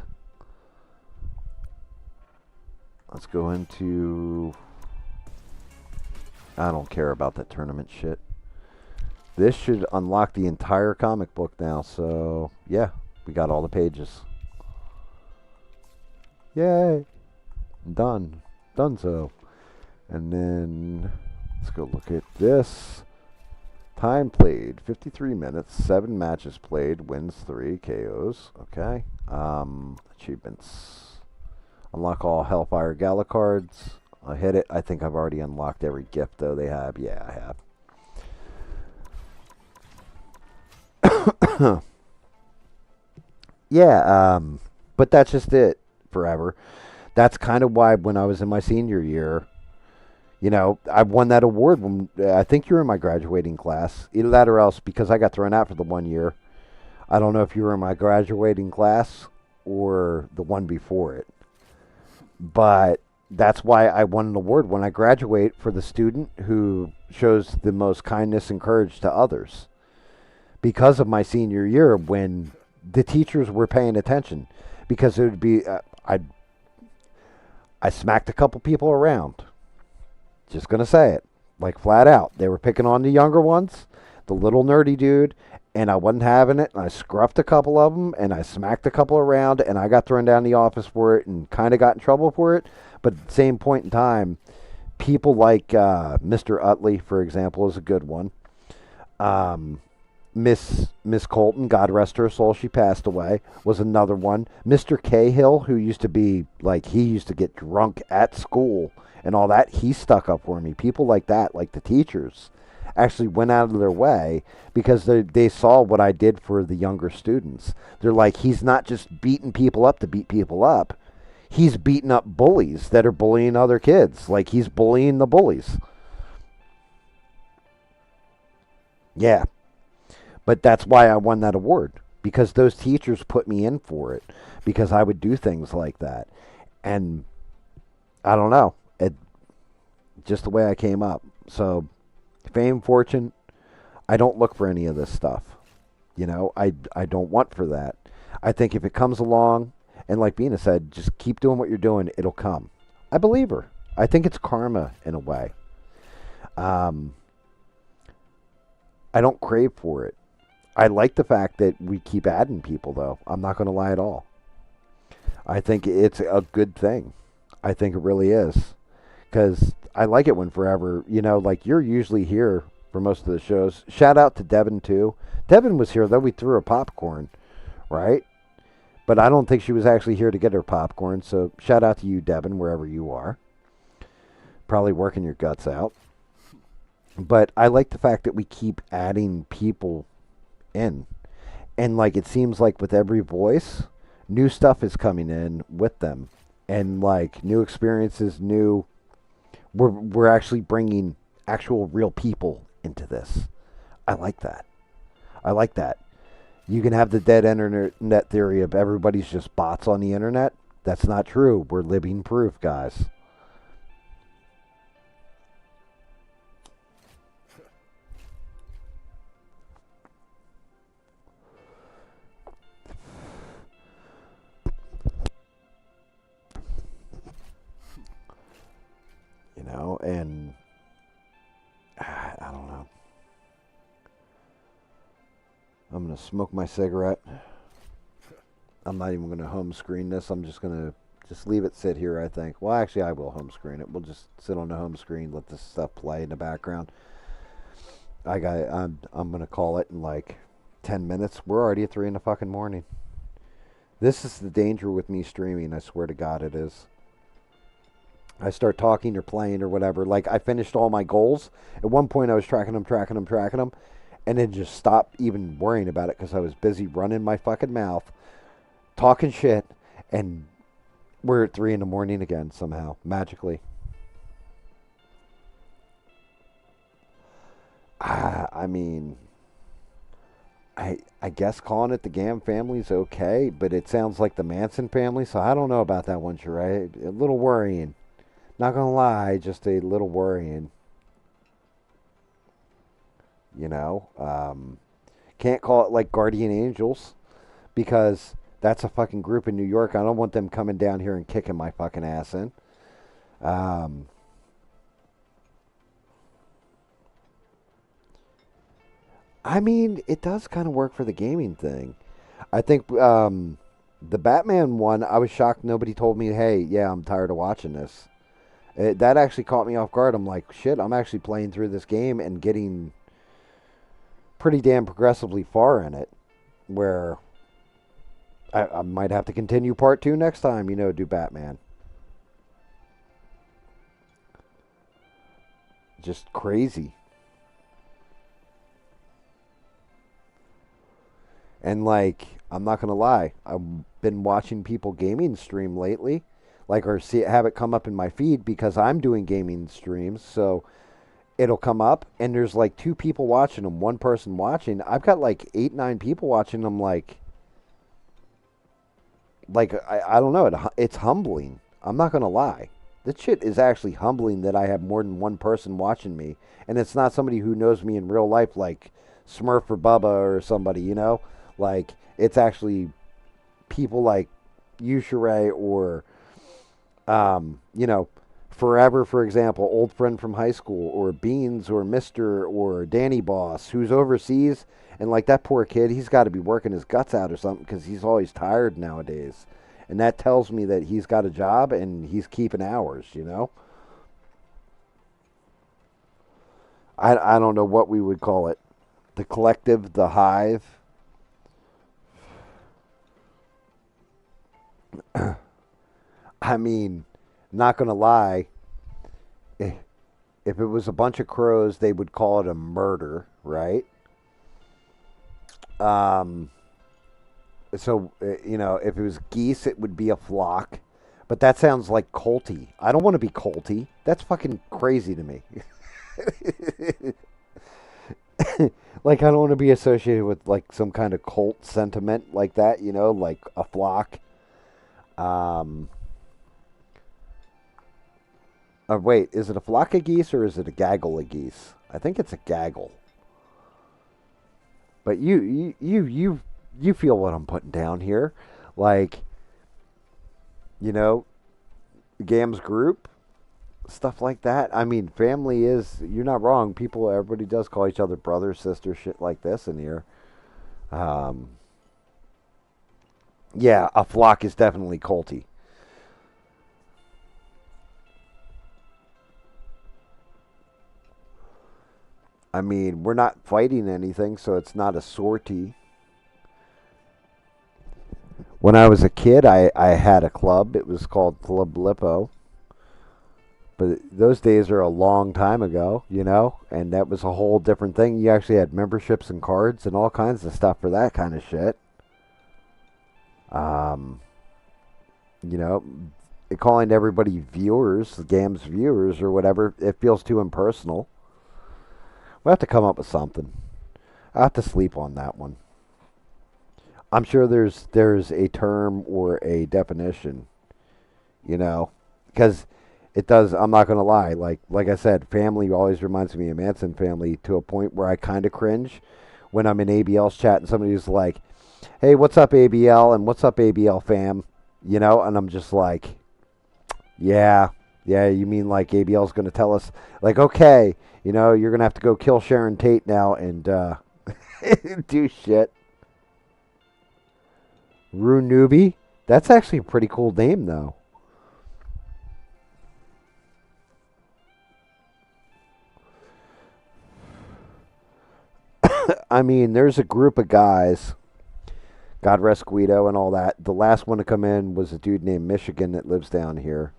Let's go into... I don't care about that tournament shit. This should unlock the entire comic book now, so... yeah, we got all the pages. Yay! Done. Done so. And then... let's go look at this. Time played, 53 minutes, 7 matches played, wins 3, KOs. Okay. Achievements. Unlock all Hellfire Gala cards. I hit it. I think I've already unlocked every gift, though, they have. Yeah, I have. Yeah, but that's just it forever. That's kind of why when I was in my senior year... I won that award when I think you were in my graduating class. Either that or else, because I got thrown out for the 1 year. I don't know if you were in my graduating class or the one before it. But that's why I won an award when I graduate for the student who shows the most kindness and courage to others. Because of my senior year, when the teachers were paying attention. Because it would be, I smacked a couple people around. Just going to say it, like flat out. They were picking on the younger ones, the little nerdy dude, and I wasn't having it, and I scruffed a couple of them, and I smacked a couple around, and I got thrown down the office for it and kind of got in trouble for it. But at the same point in time, people like Mr. Utley, for example, is a good one. Miss Colton, God rest her soul, she passed away, was another one. Mr. Cahill, who used to be, like, he used to get drunk at school and all that, he stuck up for me. People like that, like the teachers, actually went out of their way because they saw what I did for the younger students. They're like, he's not just beating people up to beat people up. He's beating up bullies that are bullying other kids. Like, he's bullying the bullies. Yeah. But that's why I won that award. Because those teachers put me in for it. Because I would do things like that. And I don't know. It just the way I came up. So fame, fortune, I don't look for any of this stuff. You know, I don't want for that. I think if it comes along, and like Bina said, just keep doing what you're doing, it'll come. I believe her. I think it's karma in a way. Um, I don't crave for it. I like the fact that we keep adding people, though. I'm not going to lie at all. I think it's a good thing. I think it really is. Because I like it when forever, you know, like you're usually here for most of the shows. Shout out to Devin, too. Devin was here, though. We threw her popcorn, right? But I don't think she was actually here to get her popcorn. So shout out to you, Devin, wherever you are. Probably working your guts out. But I like the fact that we keep adding people in. And like it seems like with every voice, new stuff is coming in with them. And like new experiences, we're actually bringing actual real people into this. I like that. I like that. You can have the dead internet theory of everybody's just bots on the internet. That's not true. We're living proof, guys. You know, and I don't know. I'm going to smoke my cigarette. I'm not even going to home screen this. I'm just going to just leave it sit here, I think. Well, actually, I will home screen it. We'll just sit on the home screen, let this stuff play in the background. I'm going to call it in like 10 minutes. We're already at 3 in the fucking morning. This is the danger with me streaming. I swear to God it is. I start talking or playing or whatever. Like, I finished all my goals. At one point, I was tracking them, and then just stopped even worrying about it because I was busy running my fucking mouth, talking shit, and we're at 3 in the morning again somehow, magically. I mean, I guess calling it the GAM family is okay, but it sounds like the Manson family, so I don't know about that one, Sheree. A little worrying. Not gonna lie, just a little worrying. You know, can't call it like Guardian Angels because that's a fucking group in New York. I don't want them coming down here and kicking my fucking ass in. Um, I mean, it does kind of work for the gaming thing. I think the Batman one, I was shocked nobody told me, hey, yeah, I'm tired of watching this. That actually caught me off guard. I'm like, shit, I'm actually playing through this game and getting pretty damn progressively far in it, where I might have to continue part 2 next time, you know, do Batman. Just crazy. And like, I'm not gonna lie, I've been watching people gaming stream lately, like or have it come up in my feed because I'm doing gaming streams, so it'll come up and there's like 2 people watching them, 1 person watching. I've got like 8, 9 people watching them. I don't know. It's humbling. I'm not gonna lie. This shit is actually humbling that I have more than 1 person watching me, and it's not somebody who knows me in real life, like Smurf or Bubba or somebody. You know, like it's actually people like you, Sheree, or you know, Forever, for example, old friend from high school, or Beans, or Mister, or Danny Boss, who's overseas, and like that poor kid, he's got to be working his guts out or something because he's always tired nowadays, and that tells me that he's got a job and he's keeping hours. You know, I don't know what we would call it, the collective, the hive. I mean, not gonna lie, if it was a bunch of crows, they would call it a murder, right? Um, so you know, if it was geese, it would be a flock. But that sounds like culty. I don't want to be culty. That's fucking crazy to me. like I don't want to be associated with like some kind of cult sentiment like that, you know, like a flock. Um, wait, is it a flock of geese or is it a gaggle of geese? I think it's a gaggle. But you feel what I'm putting down here, like, you know, GAM's group, stuff like that. I mean, family is, you're not wrong. People, everybody does call each other brother, sister, shit like this in here. Yeah, a flock is definitely culty. I mean, we're not fighting anything, so it's not a sortie. When I was a kid, I had a club. It was called Club Lippo. But those days are a long time ago, you know, and that was a whole different thing. You actually had memberships and cards and all kinds of stuff for that kind of shit. Um, you know, calling everybody viewers, GAM's viewers or whatever, it feels too impersonal. We'll have to come up with something. I have to sleep on that one. I'm sure there's a term or a definition, you know, because it does. I'm not gonna lie. Like I said, family always reminds me of Manson family to a point where I kind of cringe when I'm in ABL's chat and somebody's like, "Hey, what's up ABL?" and "What's up ABL fam?" You know, and I'm just like, "Yeah, yeah, you mean like ABL's gonna tell us like, okay, you know, you're gonna have to go kill Sharon Tate now and do shit." Rue Newbie? That's actually a pretty cool name, though. I mean, there's a group of guys, God rest Guido and all that. The last one to come in was a dude named Michigan that lives down here.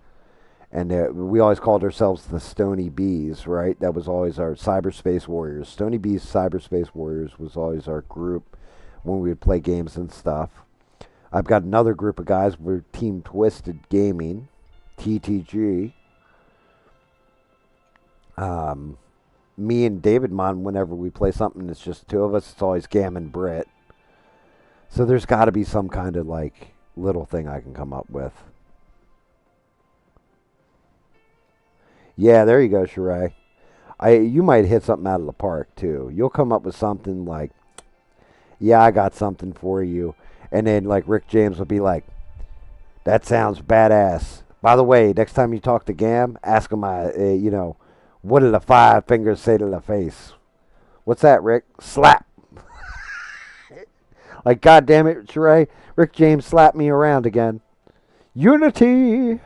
And we always called ourselves the Stony Bees, right? That was always our cyberspace warriors. Stony Bees Cyberspace Warriors was always our group when we would play games and stuff. I've got another group of guys. We're Team Twisted Gaming, TTG. Me and David Mon, whenever we play something that's just two of us, it's always Gam and Britt. So there's got to be some kind of like little thing I can come up with. Yeah, there you go, Sheree. You might hit something out of the park too. You'll come up with something like, "Yeah, I got something for you," and then like Rick James will be like, "That sounds badass. By the way, next time you talk to Gam, ask him, you know, what did the five fingers say to the face? What's that, Rick? Slap." Like, God damn it, Sheree, Rick James slapped me around again. Unity.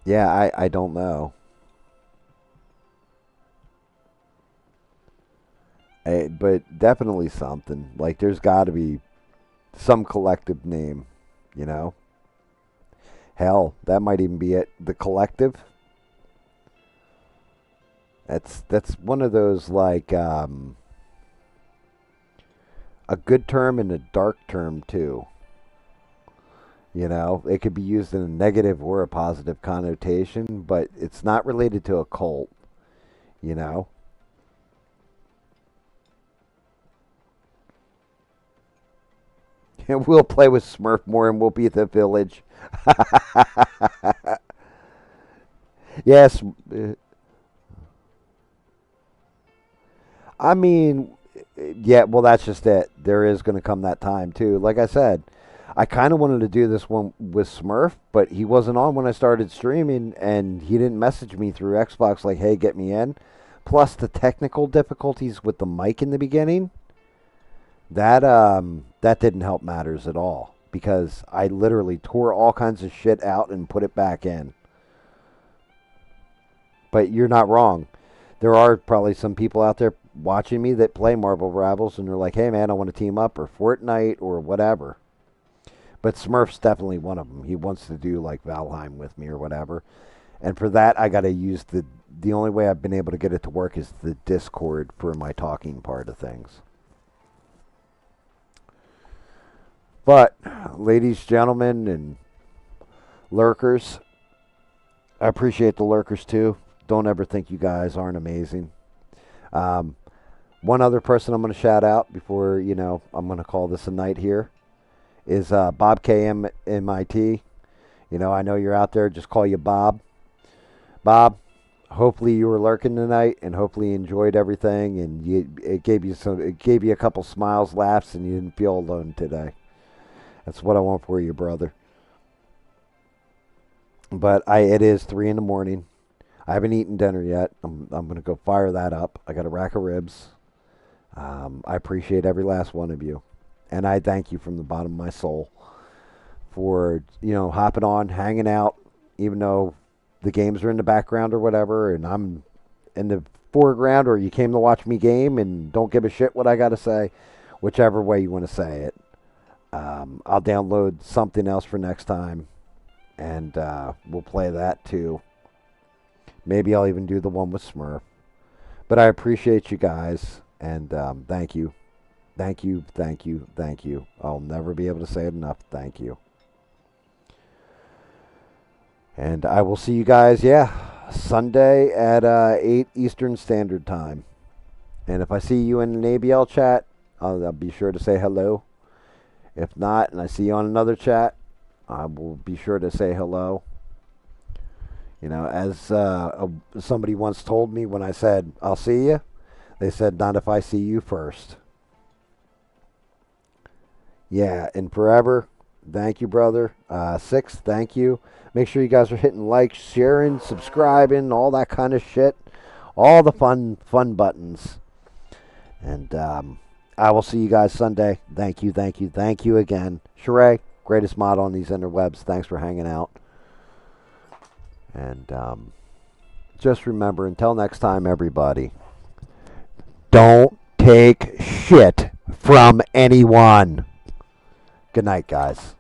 Yeah, I don't know. But definitely something. Like, there's got to be some collective name, you know? Hell, that might even be it. The Collective. That's one of those, like, a good term and a dark term, too. You know, it could be used in a negative or a positive connotation, but it's not related to a cult, you know? And we'll play with Smurf more and we'll be the village. Yes. I mean, yeah, well, that's just it. There is going to come that time, too. Like I said, I kind of wanted to do this one with Smurf, but he wasn't on when I started streaming, and he didn't message me through Xbox like, "Hey, get me in." Plus, the technical difficulties with the mic in the beginning, that didn't help matters at all because I literally tore all kinds of shit out and put it back in. But you're not wrong. There are probably some people out there watching me that play Marvel Rivals and they're like, "Hey man, I want to team up," or Fortnite or whatever. But Smurf's definitely one of them. He wants to do like Valheim with me or whatever. And for that, I got to use the only way I've been able to get it to work is the Discord for my talking part of things. But, ladies, gentlemen, and Lurkers, I appreciate the lurkers too. Don't ever think you guys aren't amazing. One other person I'm going to shout out before, I'm going to call this a night here is Bob KMIT. I know you're out there. Just call you Bob. Bob, hopefully you were lurking tonight, and hopefully you enjoyed everything, and it gave you a couple smiles, laughs, and you didn't feel alone today. That's what I want for you, brother. But it is 3 in the morning. I haven't eaten dinner yet. I'm going to go fire that up. I got a rack of ribs. I appreciate every last one of you, and I thank you from the bottom of my soul for hopping on, hanging out, even though the games are in the background or whatever, and I'm in the foreground, or you came to watch me game and don't give a shit what I got to say, whichever way you want to say it. I'll download something else for next time, and we'll play that too. Maybe I'll even do the one with Smurf. But I appreciate you guys, and thank you. Thank you, thank you, thank you. I'll never be able to say it enough. Thank you. And I will see you guys, Sunday at 8 Eastern Standard Time. And if I see you in an ABL chat, I'll be sure to say hello. If not, and I see you on another chat, I will be sure to say hello. As somebody once told me when I said, I'll see you, they said, not if I see you first. Yeah, and forever, thank you, brother. Six, thank you. Make sure you guys are hitting like, sharing, subscribing, all that kind of shit. All the fun buttons. And I will see you guys Sunday. Thank you, thank you, thank you again. Sheree, greatest mod on these interwebs. Thanks for hanging out. And just remember, until next time, everybody, don't take shit from anyone. Good night, guys.